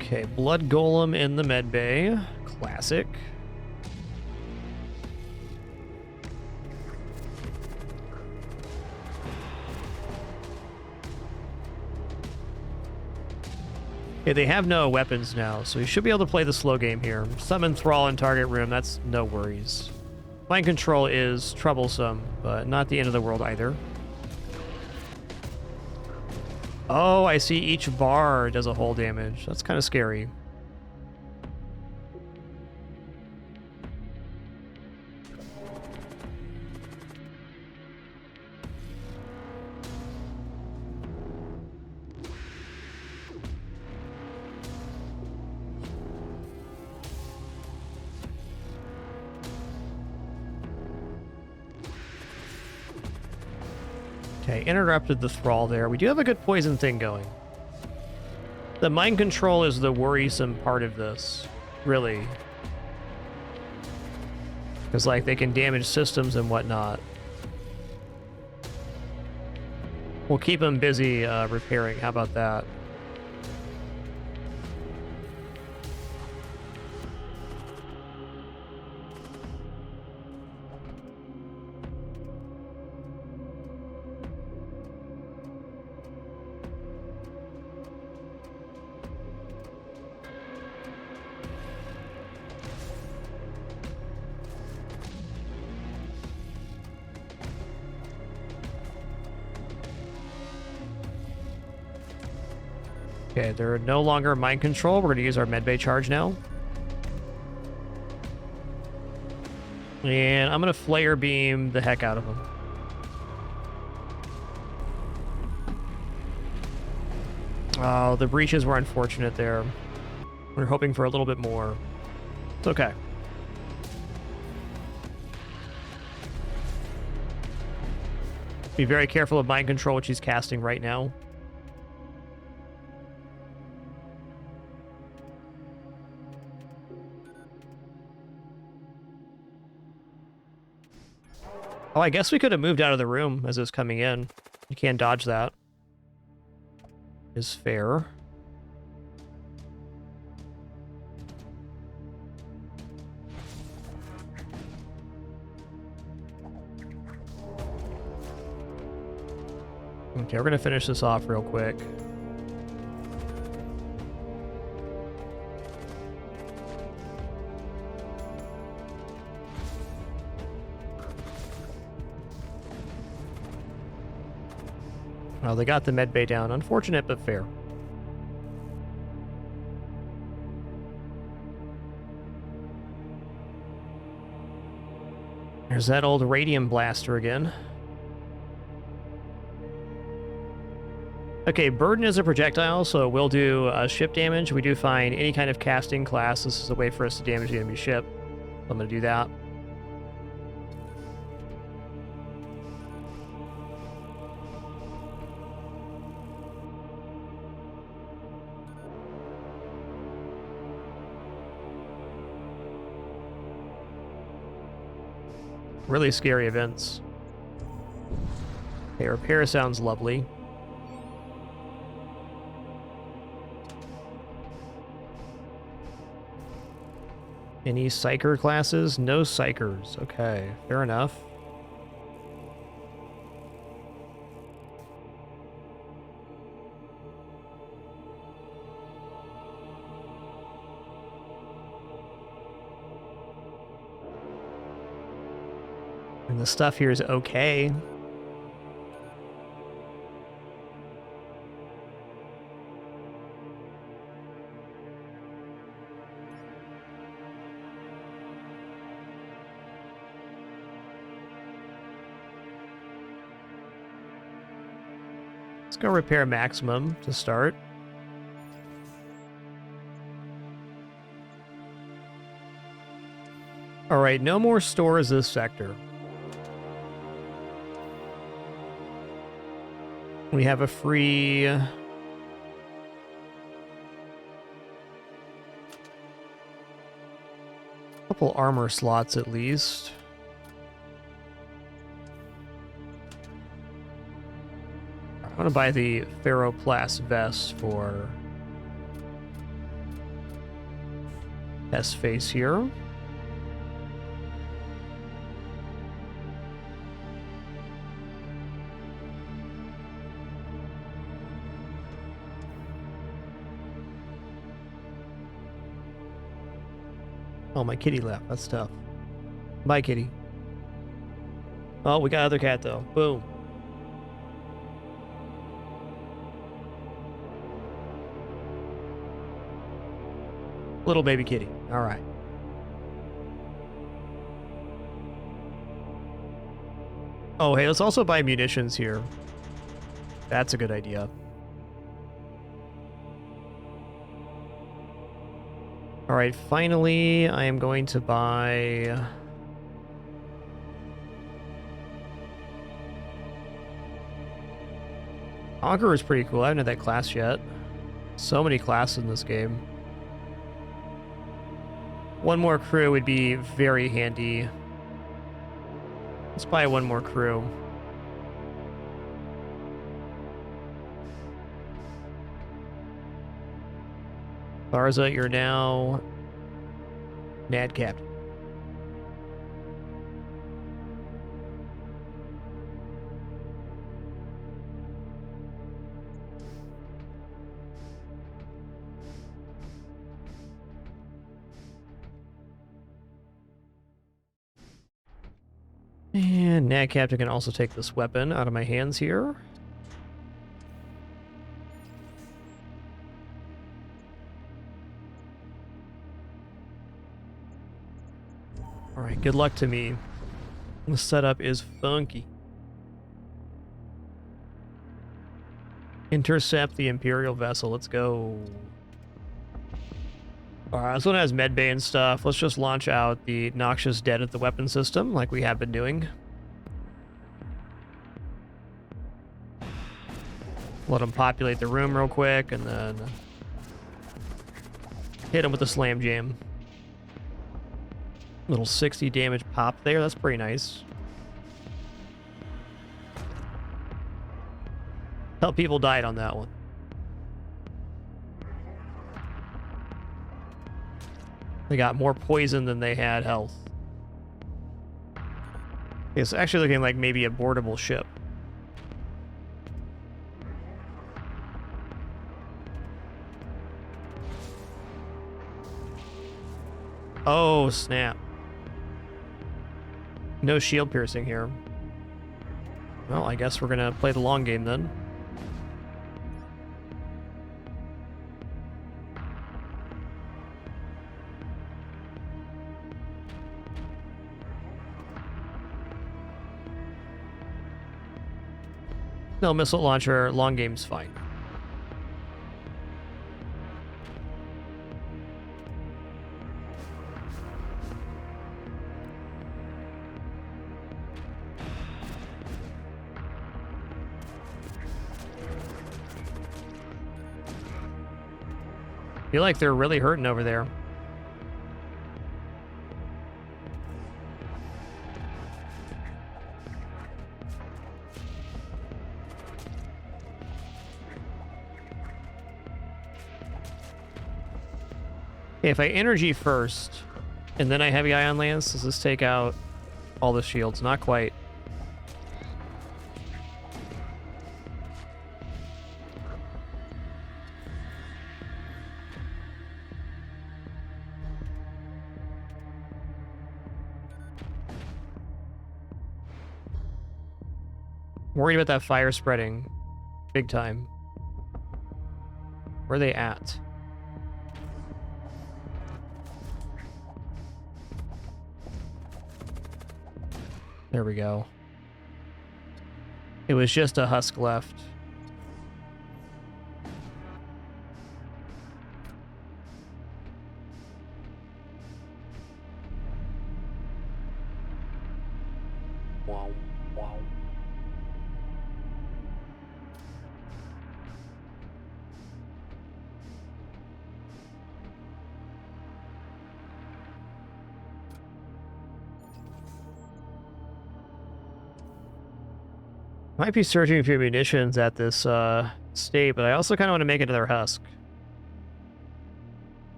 Okay, Blood Golem in the med bay. Classic. Okay, they have no weapons now, so we should be able to play the slow game here. Summon Thrall in target room, that's no worries. Mind control is troublesome, but not the end of the world either. Oh, I see each bar does a whole damage. That's kind of scary. Okay, interrupted the Thrall there. We do have a good poison thing going. The mind control is the worrisome part of this, really. Because, like, they can damage systems and whatnot. We'll keep them busy repairing. How about that? Okay, they're no longer mind control. We're going to use our medbay charge now. And I'm going to flare beam the heck out of them. Oh, the breaches were unfortunate there. We're hoping for a little bit more. It's okay. Be very careful of mind control, which he's casting right now. Oh, I guess we could have moved out of the room as it was coming in. You can't dodge that. Is fair. Okay, we're going to finish this off real quick. Well, they got the med bay down. Unfortunate, but fair. There's that old radium blaster again. Okay, burden is a projectile, so we'll do ship damage. We do find any kind of casting class. This is a way for us to damage the enemy ship. I'm going to do that. Really scary events. Okay, repair sounds lovely. Any psyker classes? No psychers. Okay, fair enough. And the stuff here is okay. Let's go repair maximum to start. All right, no more stores this sector. We have a free... couple armor slots at least. I'm gonna buy the Ferroplast vest for test face here. Oh, my kitty left. That's tough. Bye, kitty. Oh, we got other cat, though. Boom. Little baby kitty. All right. Oh, hey, let's also buy munitions here. That's a good idea. All right, finally, I am going to buy... Conqueror is pretty cool. I haven't had that class yet. So many classes in this game. One more crew would be very handy. Let's buy one more crew. Barza, you're now NAD captain. And NAD captain can also take this weapon out of my hands here. Good luck to me. The setup is funky. Intercept the Imperial vessel. Let's go. Alright, this one has medbay and stuff. Let's just launch out the noxious dead at the weapon system like we have been doing. Let them populate the room real quick and then hit them with the slam jam. Little 60 damage pop there. That's pretty nice. Help people died on that one. They got more poison than they had health. It's actually looking like maybe a boardable ship. Oh, snap. No shield piercing here. Well, I guess we're gonna play the long game then. No missile launcher, long game's fine. Feel like they're really hurting over there. Okay, if I energy first, and then I heavy ion lance, does this take out all the shields? Not quite. Worried about that fire spreading big time. Where are they at? There we go. It was just a husk left. Wow, wow. Might be searching for munitions at this state, but I also kind of want to make another husk.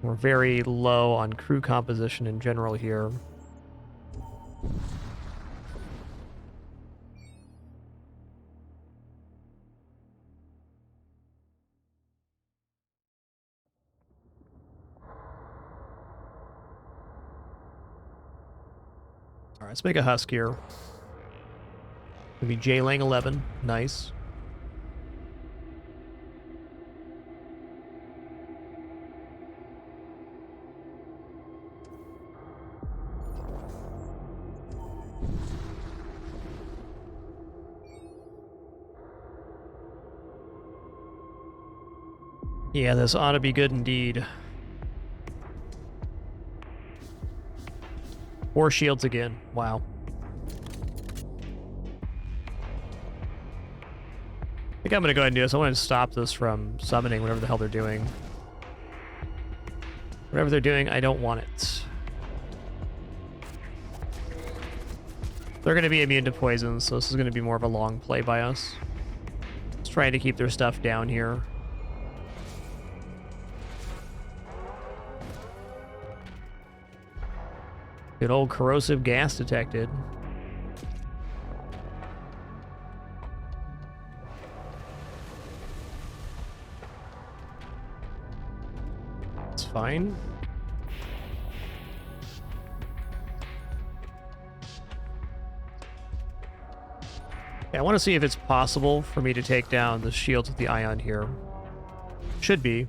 We're very low on crew composition in general here. All right, let's make a husk here. Maybe J-Lang 11. Nice. Yeah, this ought to be good indeed. 4 shields again. Wow. I think I'm going to go ahead and do this. I want to stop this from summoning whatever the hell they're doing. Whatever they're doing, I don't want it. They're going to be immune to poison, so this is going to be more of a long play by us. Just trying to keep their stuff down here. Good old corrosive gas detected. It's fine. Yeah, I want to see if it's possible for me to take down the shields with the ion here. Should be.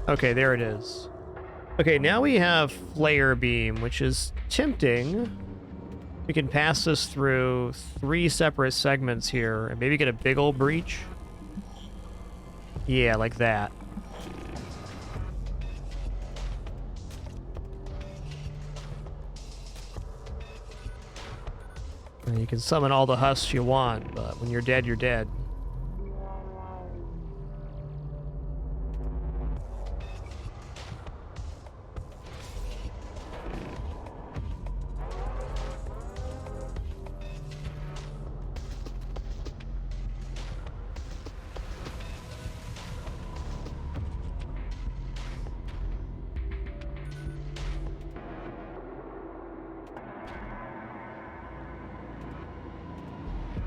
Okay, there it is. Okay, now we have Flare Beam, which is tempting. We can pass this through 3 separate segments here and maybe get a big old breach. Yeah, like that. And you can summon all the husks you want, but when you're dead, you're dead.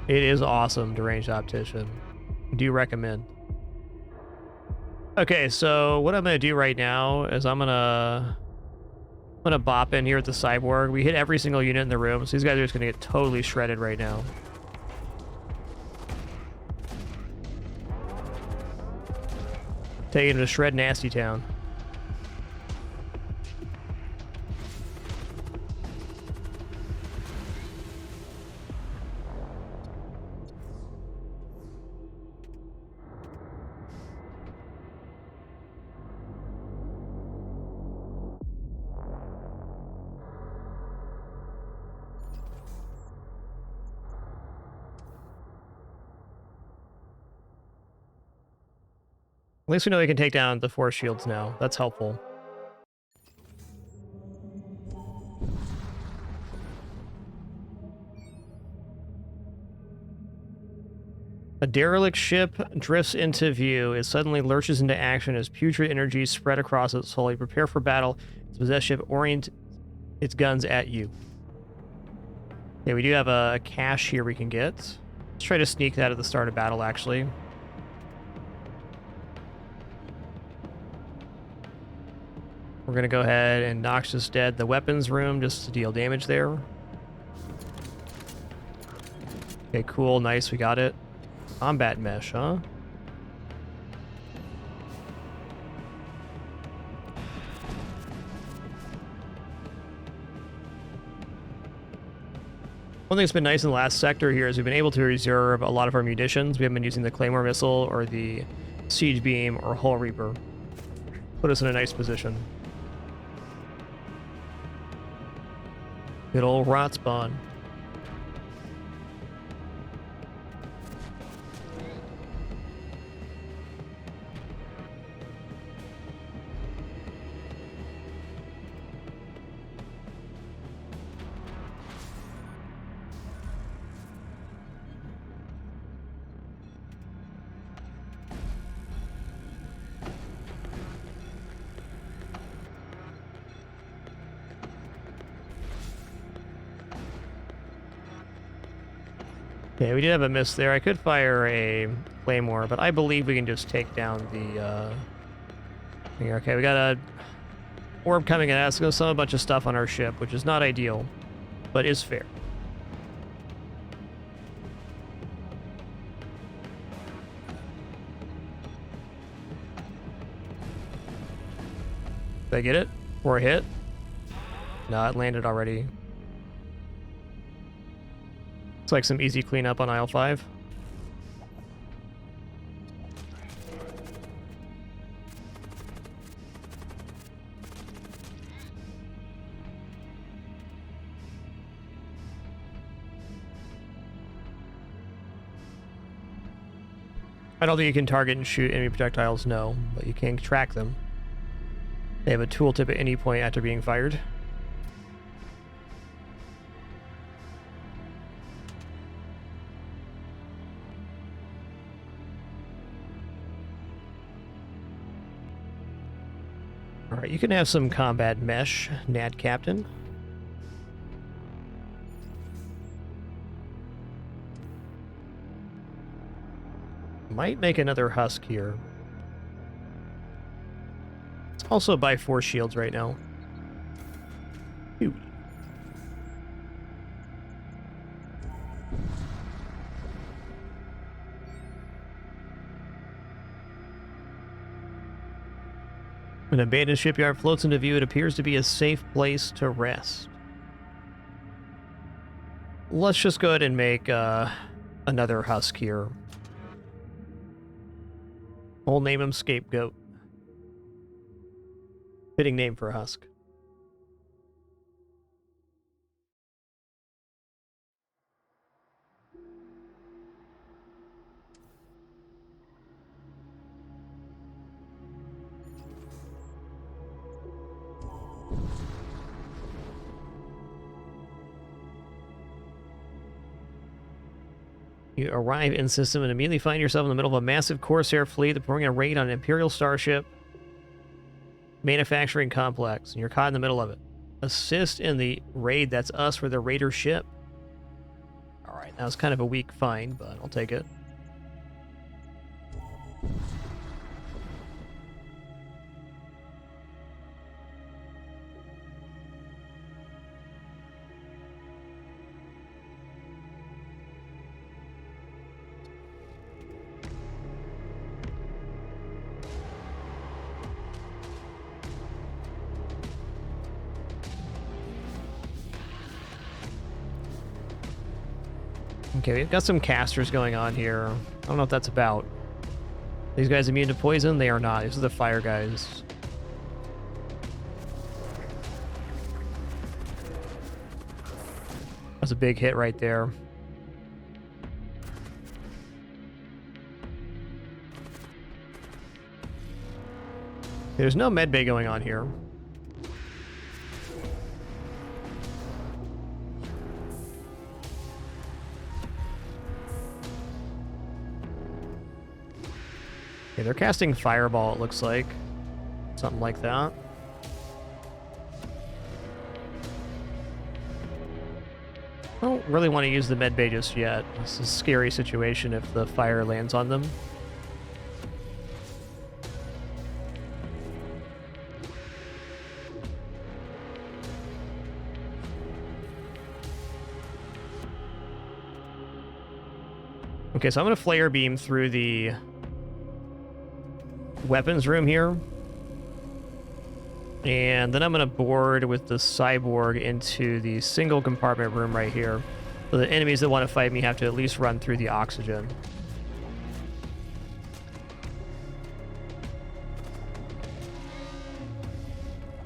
It is awesome, Deranged Optician. Do recommend. Okay, so what I'm gonna do right now is I'm gonna bop in here with the cyborg. We hit every single unit in the room, so these guys are just gonna get totally shredded right now. Taking to Shred Nasty Town. At least we know we can take down the force shields now. That's helpful. A derelict ship drifts into view. It suddenly lurches into action as putrid energy spread across its hull. You prepare for battle. Its possessed ship orient its guns at you. Okay, we do have a cache here we can get. Let's try to sneak that at the start of battle, actually. We're going to go ahead and Noxious Dead the weapons room just to deal damage there. Okay, cool. Nice. We got it. Combat mesh, huh? One thing that's been nice in the last sector here is we've been able to reserve a lot of our munitions. We haven't been using the Claymore Missile or the Siege Beam or Hull Reaper. Put us in a nice position. Good old Rot Spawn. Okay, we did have a miss there. I could fire a Claymore, but I believe we can just take down the, here. Okay, we got a orb coming at us. There's a bunch of stuff on our ship, which is not ideal, but is fair. Did I get it? Or a hit? No, it landed already. Looks like some easy cleanup on aisle 5. I don't think you can target and shoot enemy projectiles, no, but you can track them. They have a tooltip at any point after being fired. Alright, you can have some combat mesh, Nad Captain. Might make another husk here. It's also by 4 shields right now. Ew. An abandoned shipyard floats into view. It appears to be a safe place to rest. Let's just go ahead and make another husk here. We'll name him Scapegoat. Fitting name for a husk. You arrive in system and immediately find yourself in the middle of a massive Corsair fleet that's pouring a raid on an Imperial starship manufacturing complex, and you're caught in the middle of it. Assist in the raid. That's us for the raider ship. Alright, that was kind of a weak find, but I'll take it. Okay, we've got some casters going on here. I don't know what that's about. These guys immune to poison? They are not. These are the fire guys. That's a big hit right there. There's no medbay going on here. Okay, they're casting Fireball, it looks like. Something like that. I don't really want to use the medbay just yet. This is a scary situation if the fire lands on them. Okay, so I'm going to flare beam through the weapons room here. And then I'm going to board with the cyborg into the single compartment room right here. So the enemies that want to fight me have to at least run through the oxygen.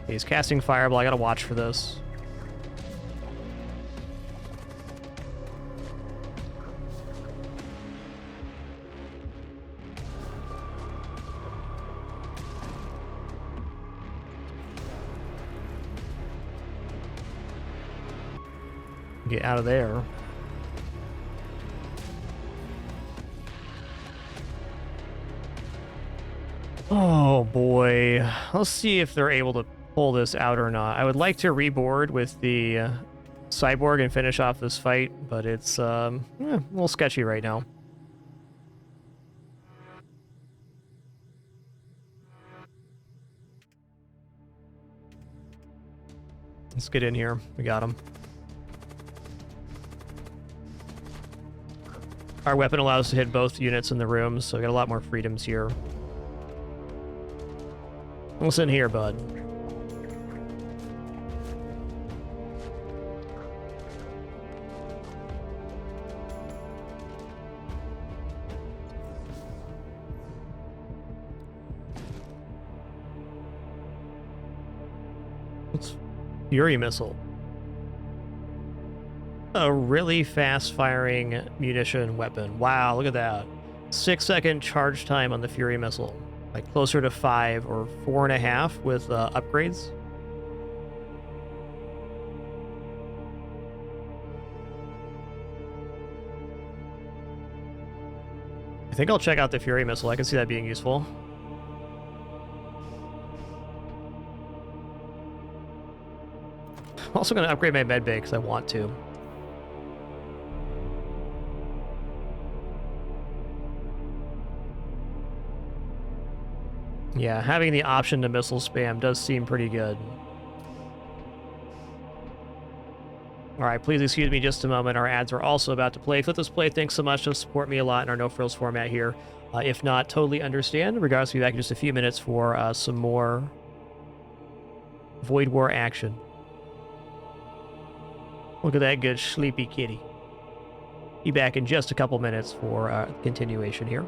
He's casting Fireball. I got to watch for this. Get out of there. Oh boy. Let's see if they're able to pull this out or not. I would like to reboard with the cyborg and finish off this fight, but it's a little sketchy right now. Let's get in here. We got him. Our weapon allows us to hit both units in the room, so we got a lot more freedoms here. Listen here, bud. What's Fury Missile? A really fast-firing munition weapon. Wow, look at that. 6-second charge time on the Fury Missile. Like closer to 5 or 4.5 with upgrades. I think I'll check out the Fury Missile. I can see that being useful. I'm also going to upgrade my medbay because I want to. Yeah, having the option to missile spam does seem pretty good. Alright, please excuse me just a moment. Our ads are also about to play. Flip this play, thanks so much. They'll support me a lot in our no frills format here. If not, totally understand. Regardless, we'll be back in just a few minutes for some more Void War action. Look at that good sleepy kitty. Be back in just a couple minutes for continuation here.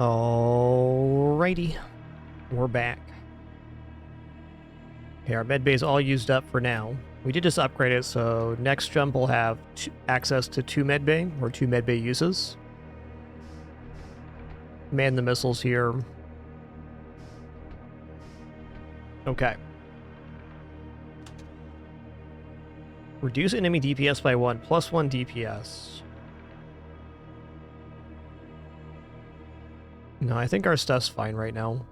Alrighty, we're back. Okay, our med bay is all used up for now. We did just upgrade it, so next jump we'll have access to 2 med bay, or 2 med bay uses. Man the missiles here. Okay. Reduce enemy DPS by 1, +1 DPS. No, I think our stuff's fine right now.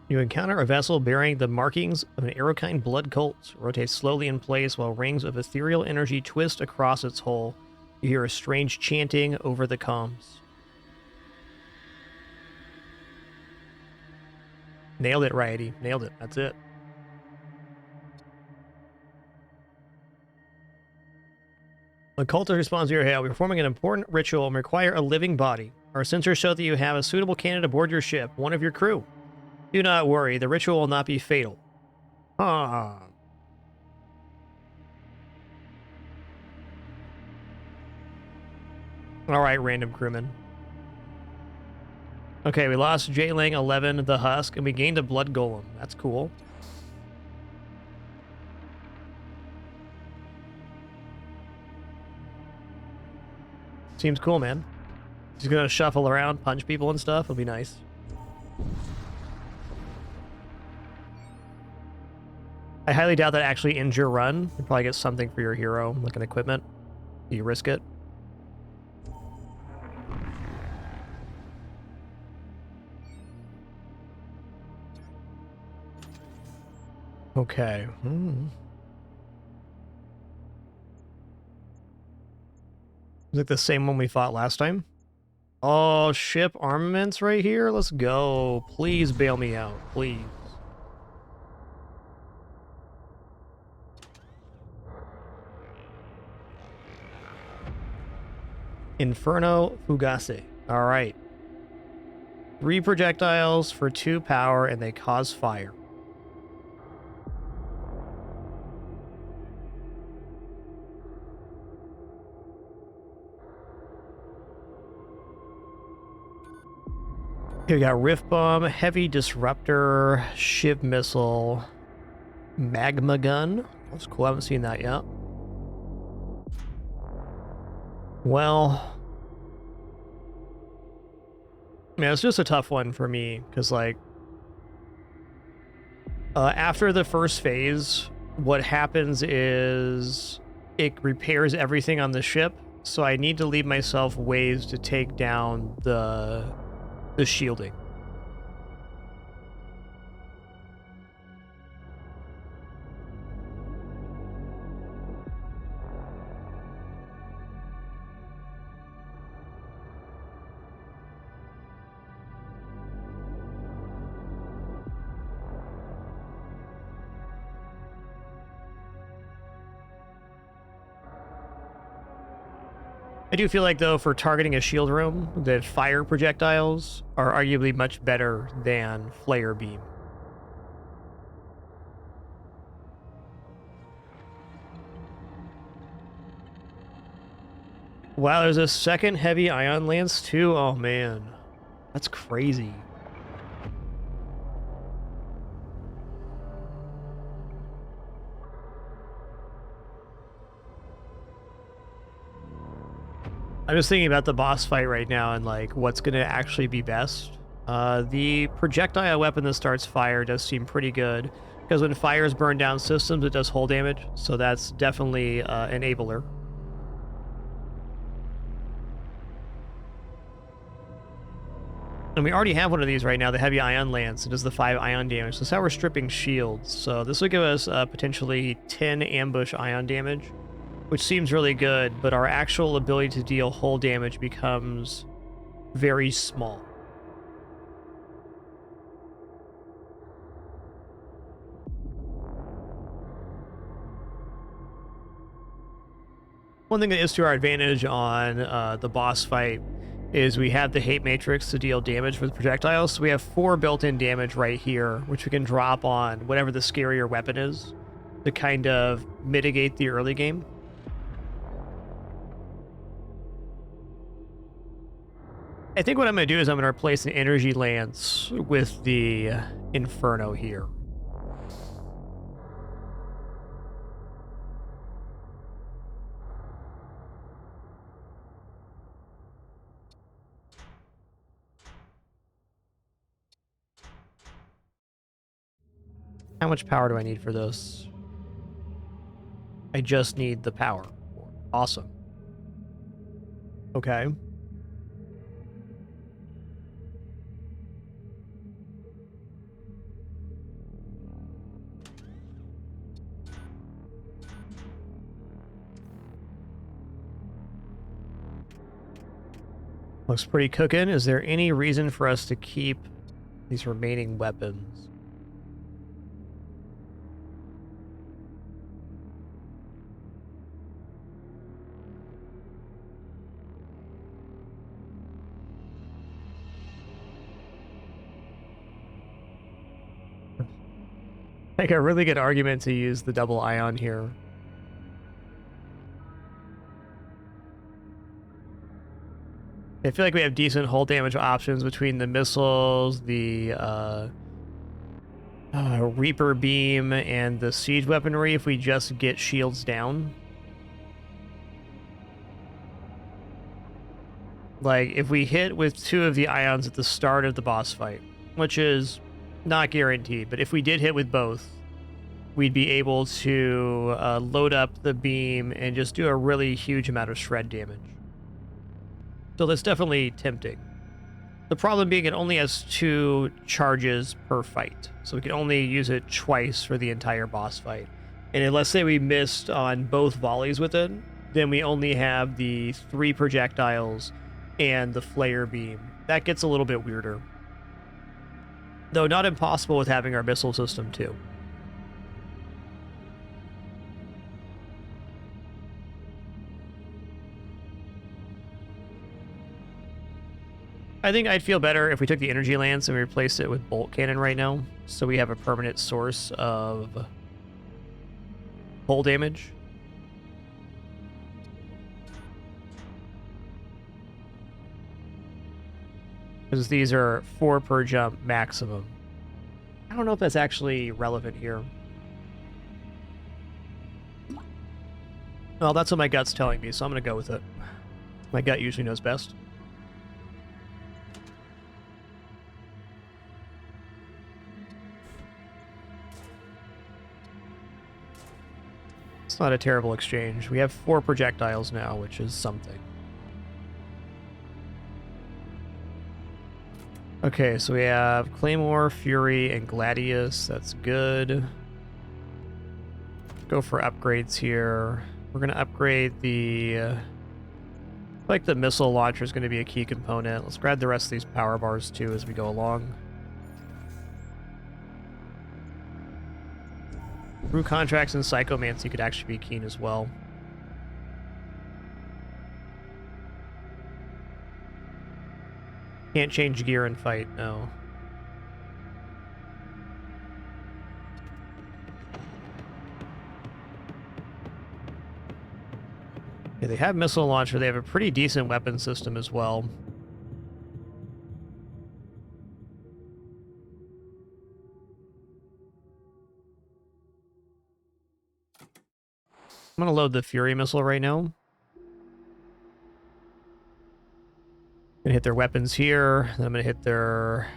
You encounter a vessel bearing the markings of an Aerokind blood cult. Rotates slowly in place while rings of ethereal energy twist across its hull. You hear a strange chanting over the comms. Nailed it, Righty. Nailed it. That's it. The cultist responds to your hail. We're performing an important ritual and require a living body. Our sensors show that you have a suitable candidate aboard your ship, one of your crew. Do not worry, the ritual will not be fatal. Huh. Alright, random crewman. Okay, we lost J-Lang 11, the Husk, and we gained a Blood Golem. That's cool. Seems cool, man. He's gonna shuffle around, punch people and stuff. It'll be nice. I highly doubt that actually ends your run. You'll probably get something for your hero, like an equipment. Do you risk it? Okay. Is it the same one we fought last time? Oh, ship armaments right here? Let's go. Please bail me out. Please. Inferno Fugace. Alright. 3 projectiles for 2 power, and they cause fire. Here we got Rift Bomb, Heavy Disruptor, Shiv Missile, Magma Gun. That's cool, I haven't seen that yet. Well, yeah, it's just a tough one for me, because, like, after the first phase, what happens is it repairs everything on the ship, so I need to leave myself ways to take down the shielding. I do feel like, though, for targeting a shield room, that fire projectiles are arguably much better than flare beam. Wow, there's a second heavy ion lance too? Oh man, that's crazy. I'm just thinking about the boss fight right now and, like, what's going to actually be best. The projectile weapon that starts fire does seem pretty good, because when fires burn down systems, it does hull damage, so that's definitely an enabler. And we already have one of these right now, the heavy ion lance. It does the 5 ion damage. So that's how we're stripping shields. So this will give us potentially 10 ambush ion damage, which seems really good, but our actual ability to deal hull damage becomes very small. One thing that is to our advantage on the boss fight is we have the hate matrix to deal damage with projectiles. So we have 4 built-in damage right here, which we can drop on whatever the scarier weapon is to kind of mitigate the early game. I think what I'm going to do is I'm going to replace an energy lance with the Inferno here. How much power do I need for this? I just need the power. Awesome. Okay. Looks pretty cooking. Is there any reason for us to keep These remaining weapons. Like a really good argument to use the double ion here. I feel like we have decent hull damage options between the missiles, the Reaper beam, and the siege weaponry if we just get shields down. Like, if we hit with 2 of the ions at the start of the boss fight, which is not guaranteed, but if we did hit with both, we'd be able to load up the beam and just do a really huge amount of shred damage. So that's definitely tempting. The problem being it only has 2 charges per fight, so we can only use it twice for the entire boss fight. And let's say we missed on both volleys with it, then we only have the 3 projectiles and the flare beam. That gets a little bit weirder. Though not impossible with having our missile system too. I think I'd feel better if we took the energy lance and we replaced it with bolt cannon right now, so we have a permanent source of hull damage. Because these are 4 per jump maximum. I don't know if that's actually relevant here. Well, that's what my gut's telling me, so I'm going to go with it. My gut usually knows best. It's not a terrible exchange. We have 4 projectiles now, which is something. Okay, so we have Claymore, Fury, and Gladius. That's good. Go for upgrades here. We're going to upgrade the... like the missile launcher is going to be a key component. Let's grab the rest of these power bars too as we go along. Through contracts and psychomancy could actually be keen as well. Can't change gear and fight, no. Yeah, they have missile launcher. They have a pretty decent weapon system as well. I'm going to load the Fury missile right now. Gonna hit their weapons here. Then I'm going to hit their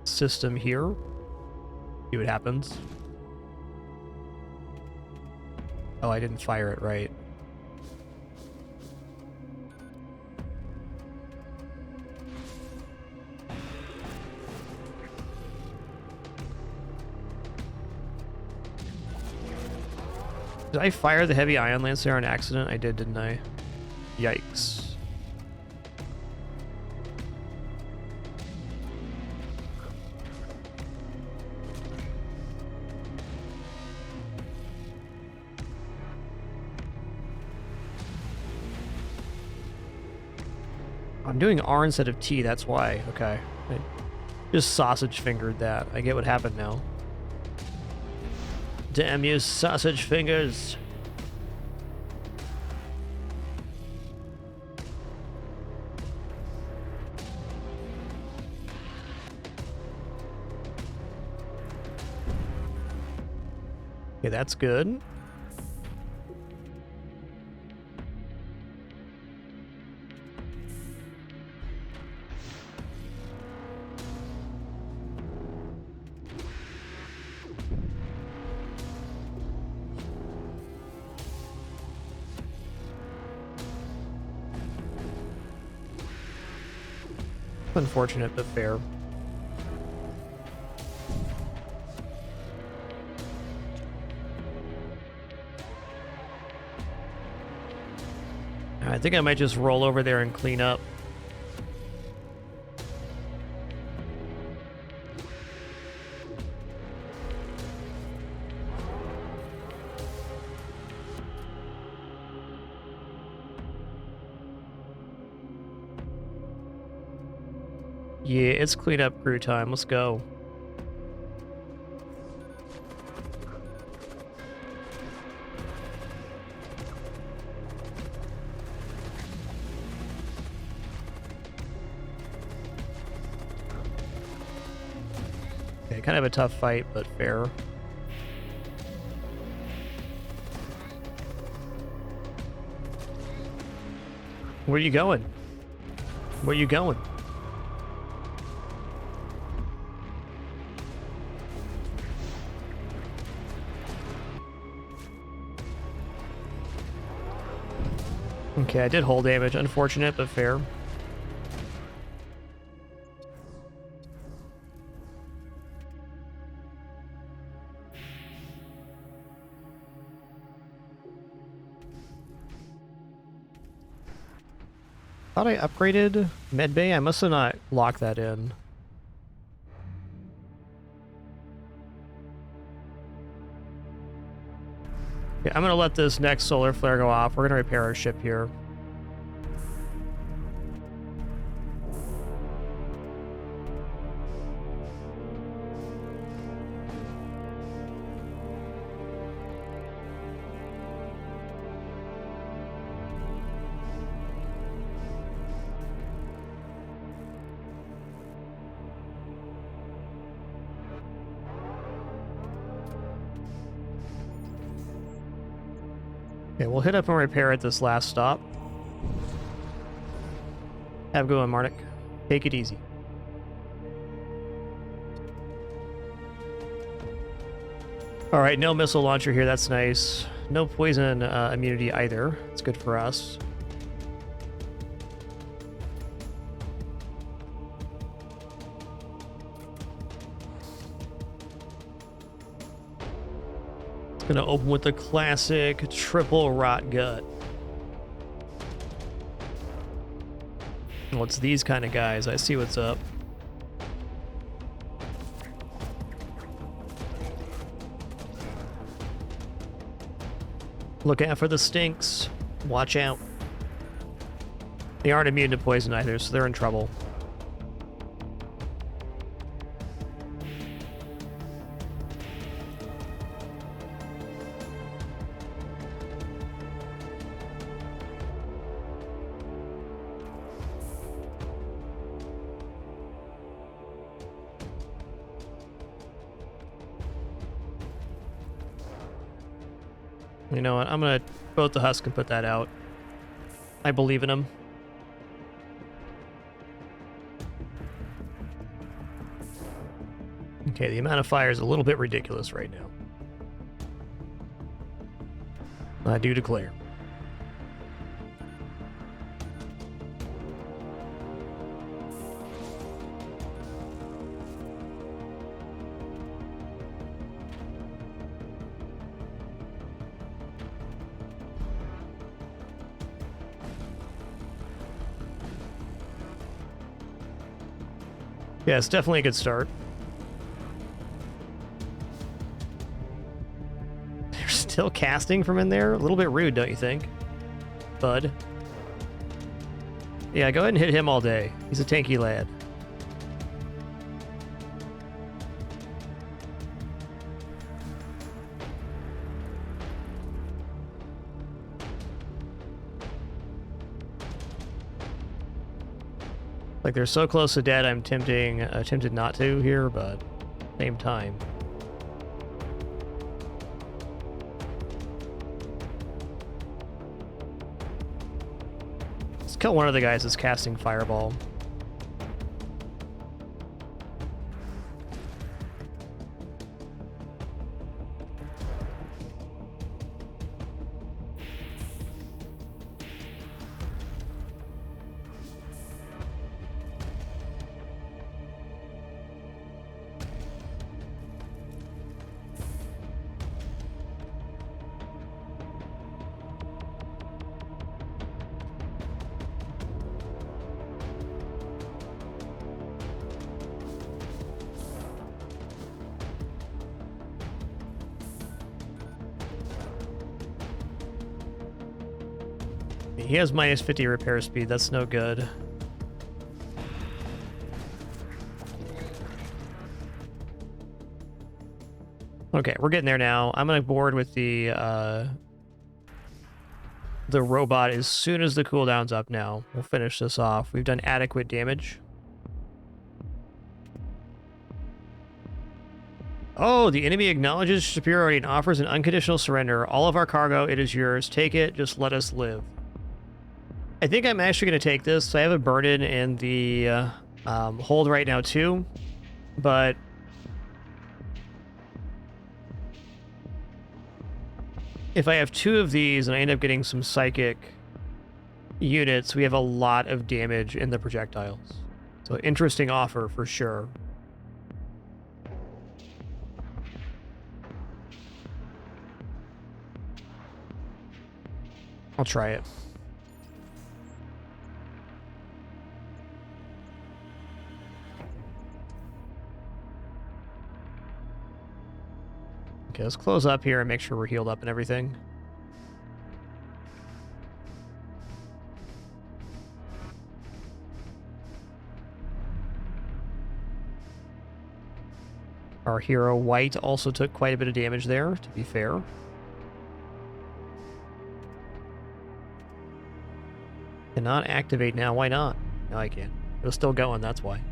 system here. See what happens. Oh, I didn't fire it right. Did I fire the heavy ion lance there on accident? I did, didn't I? Yikes. I'm doing R instead of T, that's why. Okay. I just sausage fingered that. I get what happened now. Damn you, sausage fingers. Okay, that's good. Unfortunate, but fair. I think I might just roll over there and clean up. Yeah, it's cleanup crew time. Let's go. Okay, kind of a tough fight, but fair. Where are you going? Where are you going? Okay, I did hull damage. Unfortunate, but fair. Thought I upgraded medbay. I must have not locked that in. Yeah, I'm gonna let this next solar flare go off. We're gonna repair our ship here. Okay, we'll hit up and repair at this last stop. Have a good one, Marnik. Take it easy. Alright, no missile launcher here, that's nice. No poison immunity either. It's good for us. Gonna open with the classic triple rot gut. Well, it's these kind of guys. I see what's up. Look out for the stinks. Watch out. They aren't immune to poison either, so they're in trouble. You know what? I'm gonna boat the husk and put that out. I believe in him. Okay, the amount of fire is a little bit ridiculous right now. I do declare. Yeah, it's definitely a good start. They're still casting from in there? A little bit rude, don't you think? Bud. Yeah, go ahead and hit him all day. He's a tanky lad. Like, they're so close to dead, I'm tempted not to here, but same time. Let's kill one of the guys that's casting Fireball. He has minus 50 repair speed. That's no good. Okay, we're getting there now. I'm gonna board with the robot as soon as the cooldown's up now. We'll finish this off. We've done adequate damage. Oh, the enemy acknowledges superiority and offers an unconditional surrender. All of our cargo, it is yours. Take it, just let us live. I think I'm actually going to take this. So I have a burden in the hold right now too, but if I have 2 of these and I end up getting some psychic units, we have a lot of damage in the projectiles. So interesting offer for sure. I'll try it. Okay, let's close up here and make sure we're healed up and everything. Our hero White also took quite a bit of damage there, to be fair. Cannot activate now. Why not? No, I can't. It was still going, that's why.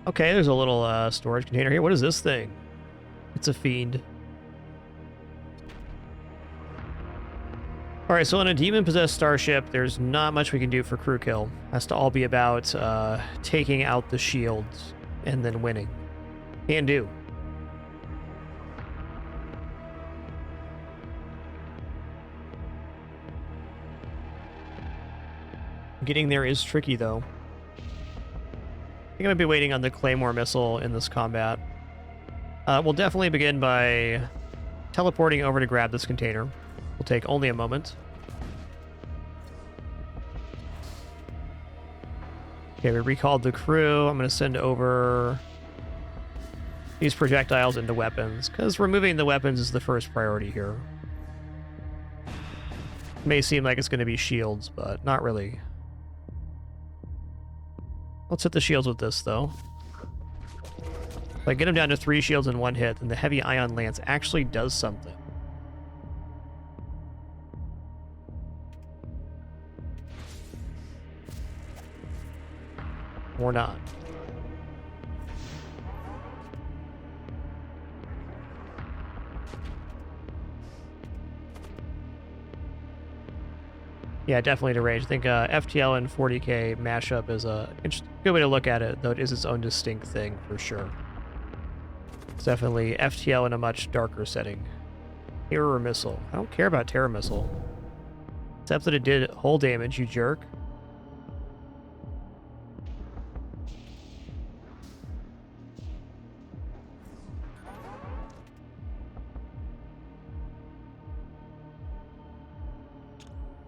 Okay, there's a little storage container here. What is this thing? It's a fiend. Alright, so on a demon-possessed starship, there's not much we can do for crew kill. Has to all be about taking out the shields and then winning. Can do. Getting there is tricky, though. I think I'm going to be waiting on the Claymore missile in this combat. We'll definitely begin by teleporting over to grab this container. Will take only a moment. Okay, we recalled the crew. I'm going to send over these projectiles into weapons, because removing the weapons is the first priority here. May seem like it's going to be shields, but not really. Let's hit the shields with this, though. If I get them down to 3 shields in 1 hit, then the heavy ion lance actually does something. Or not. Yeah, definitely to range. I think FTL and 40k mashup is a good way to look at it, though it is its own distinct thing for sure. It's definitely FTL in a much darker setting. Terror missile. I don't care about terror missile. Except that it did hull damage, you jerk.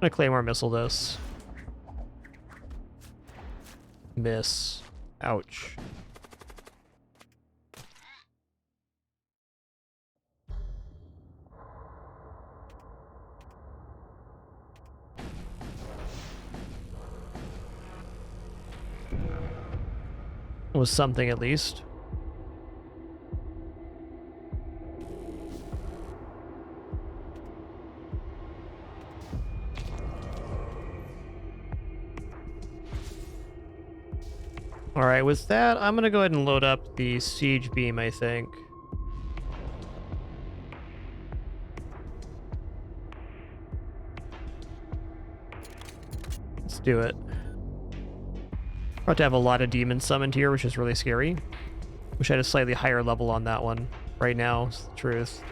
I'm gonna Claymore missile this. Miss. Ouch. It was something at least. Alright, with that, I'm gonna go ahead and load up the siege beam, I think. Let's do it. About to have a lot of demons summoned here, which is really scary. Wish I had a slightly higher level on that one. Right now, is the truth.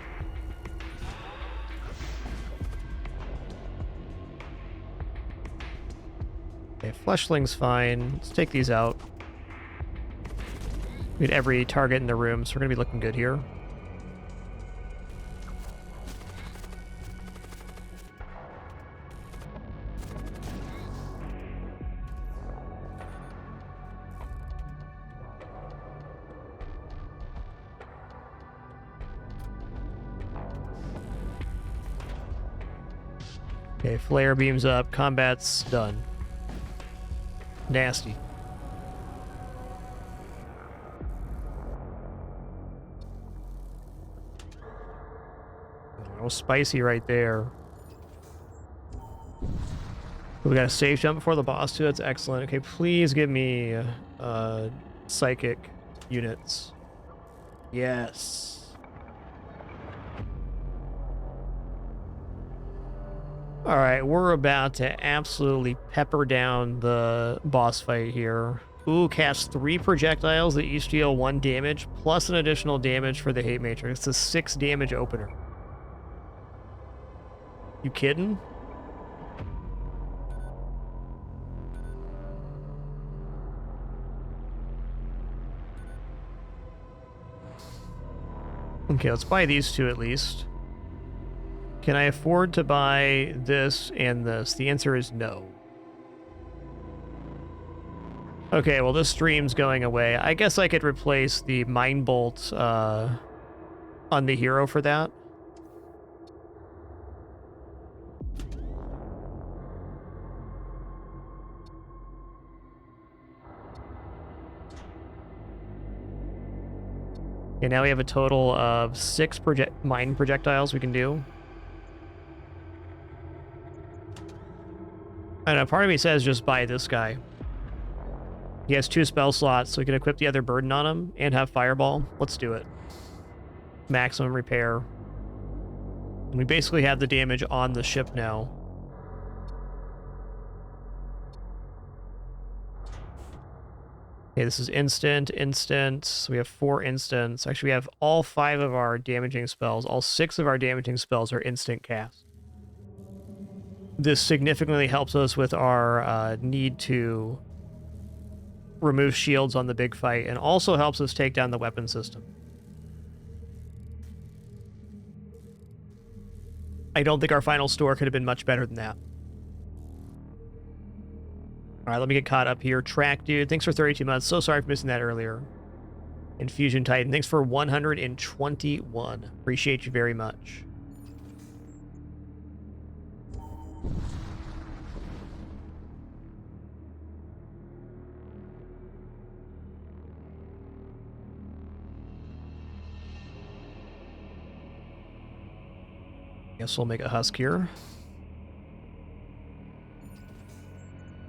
Okay, Fleshling's fine. Let's take these out. We had every target in the room, so we're going to be looking good here. Okay, flare beams up. Combat's done. Nasty. Oh, spicy right there. We got a safe jump before the boss too. That's excellent. Okay, please give me psychic units. Yes. All right, we're about to absolutely pepper down the boss fight here. Ooh, cast 3 projectiles that each deal 1 damage, plus an additional damage for the hate matrix. It's a 6 damage opener. You kidding? Okay, let's buy these 2 at least. Can I afford to buy this and this? The answer is no. Okay, well, this stream's going away. I guess I could replace the Mind Bolt on the hero for that. Okay, now we have a total of 6 mine projectiles we can do. I don't know, part of me says just buy this guy. He has 2 spell slots, so we can equip the other burden on him and have fireball. Let's do it. Maximum repair. And we basically have the damage on the ship now. Okay, this is instant. So we have 4 instants. Actually, we have all 5 of our damaging spells. All 6 of our damaging spells are instant cast. This significantly helps us with our need to remove shields on the big fight, and also helps us take down the weapon system. I don't think our final store could have been much better than that. All right, let me get caught up here. Track Dude, thanks for 32 months. So sorry for missing that earlier. Infusion Titan, thanks for 121. Appreciate you very much. Guess we'll make a husk here.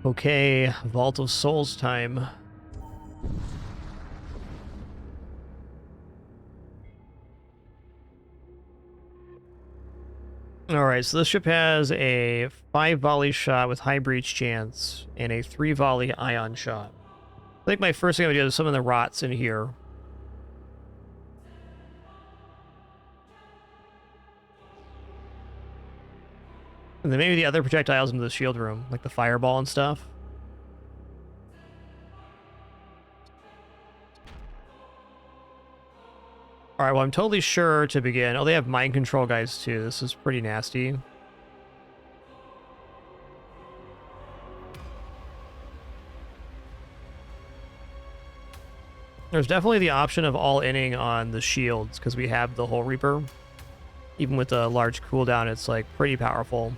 Okay, Vault of Souls time. Alright, so this ship has a 5 volley shot with high breach chance and a 3 volley ion shot. I think my first thing I'm going to do is summon the rots in here. And then maybe the other projectiles into the shield room, like the fireball and stuff. Alright, well, I'm totally sure to begin. Oh, they have mind control guys too. This is pretty nasty. There's definitely the option of all-inning on the shields, because we have the Hull Reaper. Even with a large cooldown, it's like pretty powerful.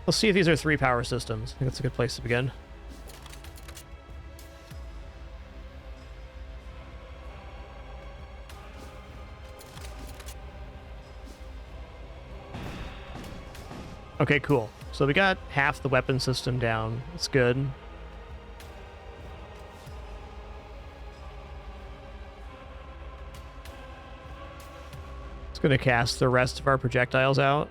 Let's see if these are 3 power systems. I think that's a good place to begin. Okay, cool. So we got half the weapon system down. That's good. It's going to cast the rest of our projectiles out.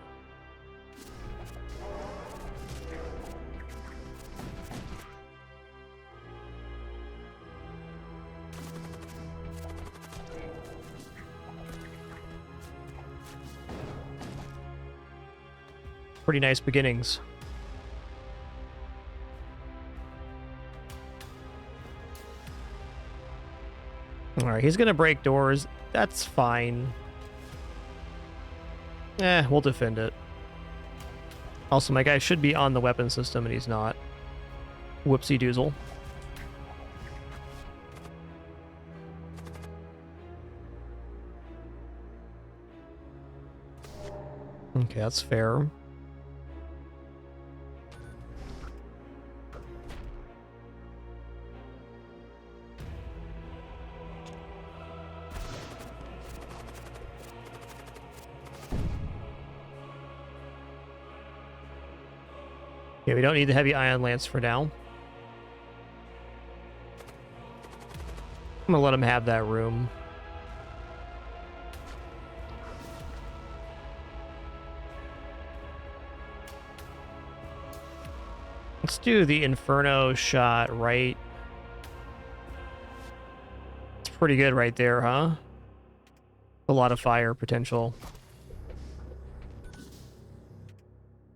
Pretty nice beginnings. Alright, he's gonna break doors. That's fine. We'll defend it. Also, my guy should be on the weapon system, and he's not. Whoopsie doozle. Okay, that's fair. Yeah, we don't need the heavy ion lance for now. I'm gonna let him have that room. Let's do the Inferno shot right. It's pretty good right there, huh? A lot of fire potential.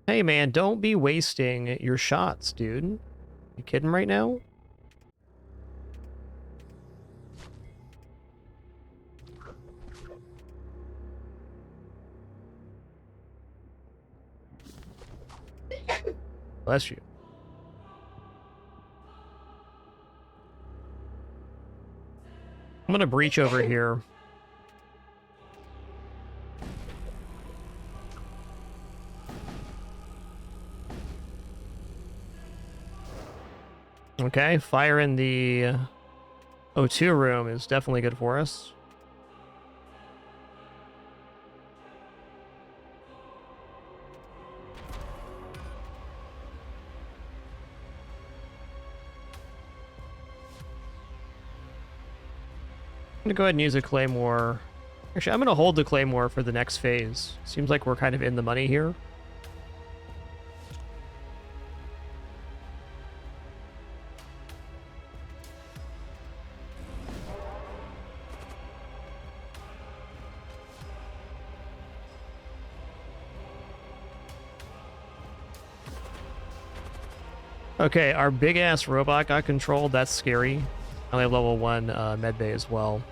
Hey man, don't be wasting your shots, dude. You kidding right now? Bless you. I'm gonna breach over here. Okay, fire in the O2 room is definitely good for us. I'm gonna go ahead and use a Claymore. Actually, I'm gonna hold the Claymore for the next phase. Seems like we're kind of in the money here. Okay, our big-ass robot got controlled. That's scary. I only have level 1 medbay as well.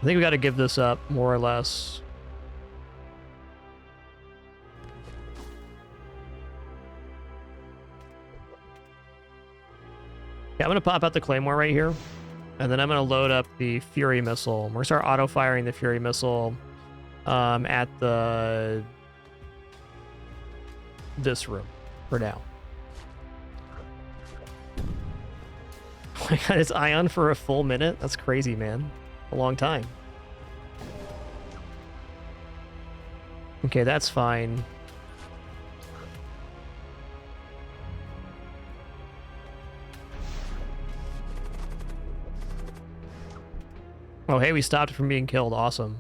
I think we got to give this up, more or less. Yeah, I'm going to pop out the Claymore right here. And then I'm going to load up the Fury Missile. We're going to start auto-firing the Fury Missile at this room for now. Oh my god, it's Ion for a full minute? That's crazy, man. A long time. Okay, that's fine. Oh, hey, we stopped it from being killed. Awesome.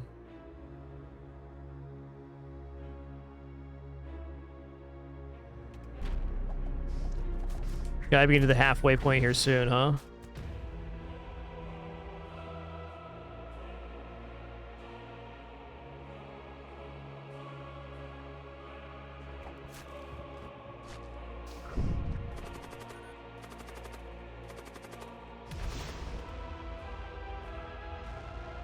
Gotta be into the halfway point here soon, huh?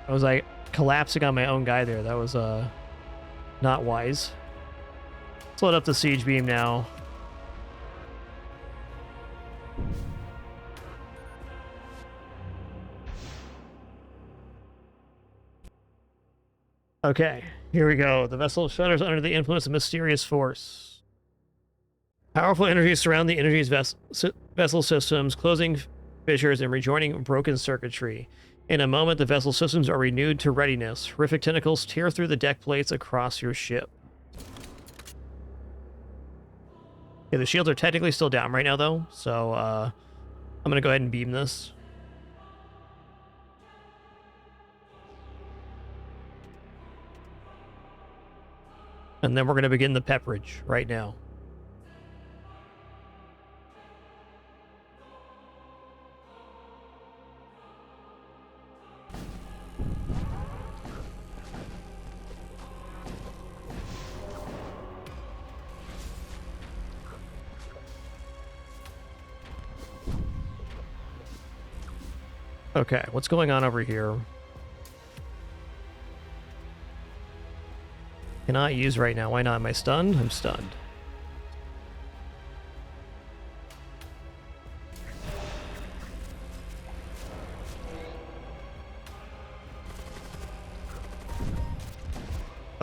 I was like collapsing on my own guy there. That was not wise. Let's load up the siege beam now. Okay, here we go. The vessel shudders under the influence of mysterious force. Powerful energies surround the energy's vessel systems, closing fissures and rejoining broken circuitry. In a moment, the vessel systems are renewed to readiness. Horrific tentacles tear through the deck plates across your ship. Okay, the shields are technically still down right now, though, so I'm going to go ahead and beam this. And then we're going to begin the pepperage right now. Okay, what's going on over here? Cannot use right now. Why not? Am I stunned? I'm stunned.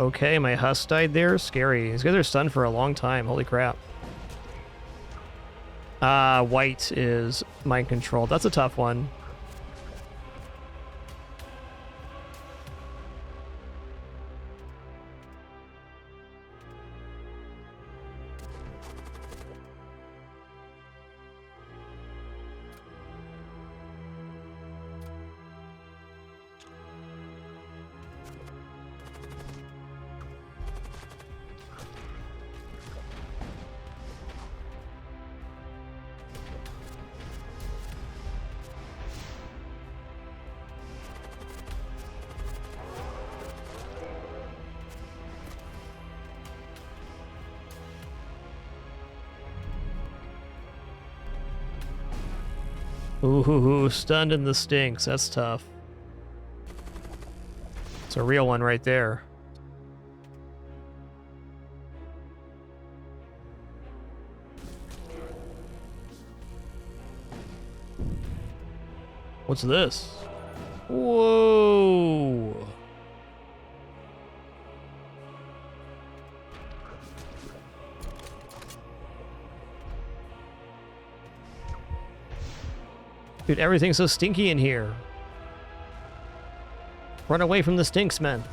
Okay, my Husk died there. Scary. These guys are stunned for a long time. Holy crap. White is mind controlled. That's a tough one. Ooh, stunned in the stinks. That's tough. It's a real one right there. What's this? Whoa! Dude, everything's so stinky in here. Run away from the stinks, man.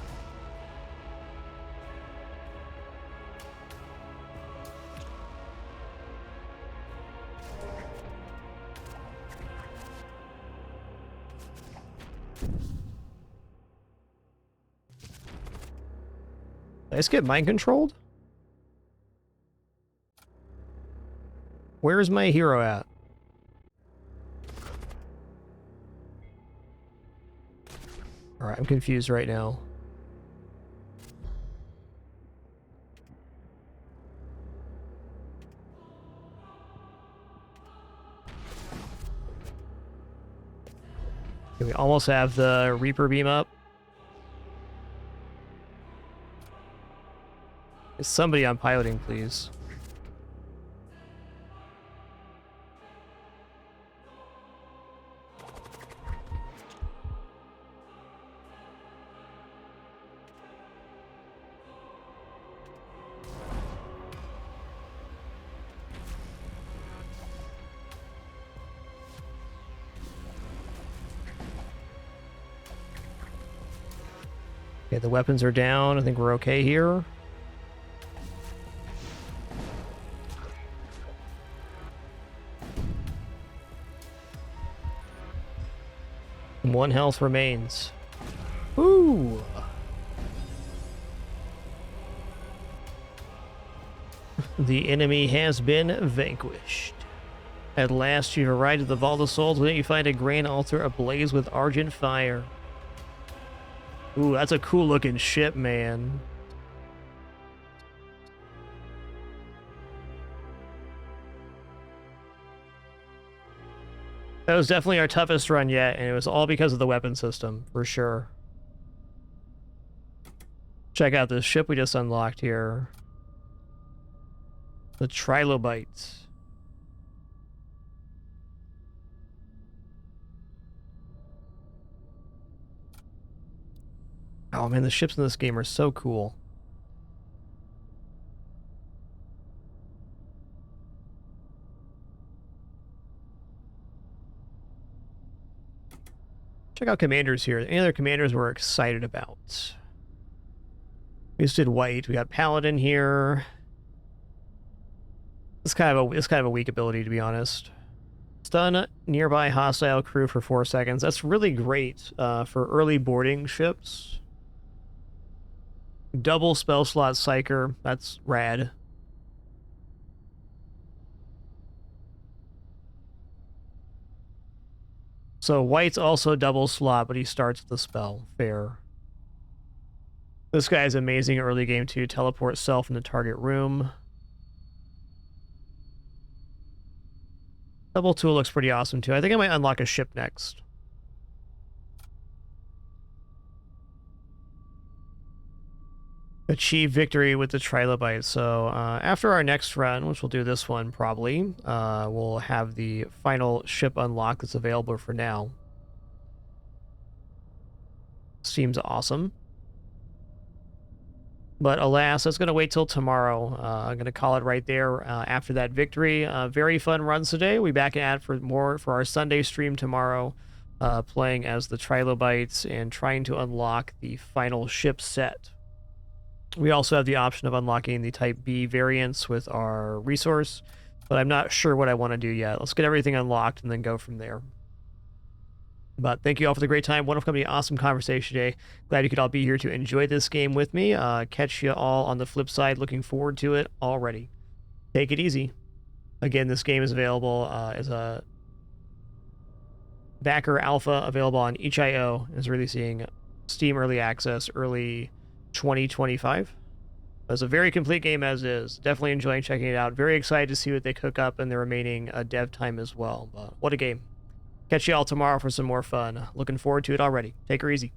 Did I just get mind controlled? Where's my hero at? Alright, I'm confused right now. Okay, we almost have the Reaper beam up. Is somebody on piloting, please? Okay, the weapons are down. I think we're okay here. One health remains. Ooh. The enemy has been vanquished. At last you've arrived at the Vault of Souls. Within you find a grand altar ablaze with argent fire. Ooh, that's a cool looking ship, man. That was definitely our toughest run yet, and it was all because of the weapon system, for sure. Check out this ship we just unlocked here. The Trilobites. Oh man, the ships in this game are so cool. Check out commanders here. Any other commanders we're excited about? We just did white. We got paladin here. It's kind of a weak ability, to be honest. Stun nearby hostile crew for 4 seconds. That's really great for early boarding ships. Double spell slot psyker. That's rad. So white's also double slot, but he starts with the spell. Fair. This guy is amazing early game too. Teleport self in the target room. Double tool looks pretty awesome too. I think I might unlock a ship next. Achieve victory with the Trilobite. So after our next run, which we'll do this one probably, we'll have the final ship unlock that's available for now. Seems awesome. But alas, that's going to wait till tomorrow. I'm going to call it right there after that victory. Very fun runs today. We back at for more for our Sunday stream tomorrow, playing as the trilobites and trying to unlock the final ship set. We also have the option of unlocking the Type B variants with our resource, but I'm not sure what I want to do yet. Let's get everything unlocked and then go from there. But thank you all for the great time. Wonderful company, awesome conversation today. Glad you could all be here to enjoy this game with me. Catch you all on the flip side. Looking forward to it already. Take it easy. Again, this game is available as a backer alpha, available on itch.io. Is releasing Steam Early Access early 2025. It's a very complete game as is. Definitely enjoying checking it out. Very excited to see what they cook up in the remaining dev time as well. But what a game. Catch you all tomorrow for some more fun. Looking forward to it already. Take her easy.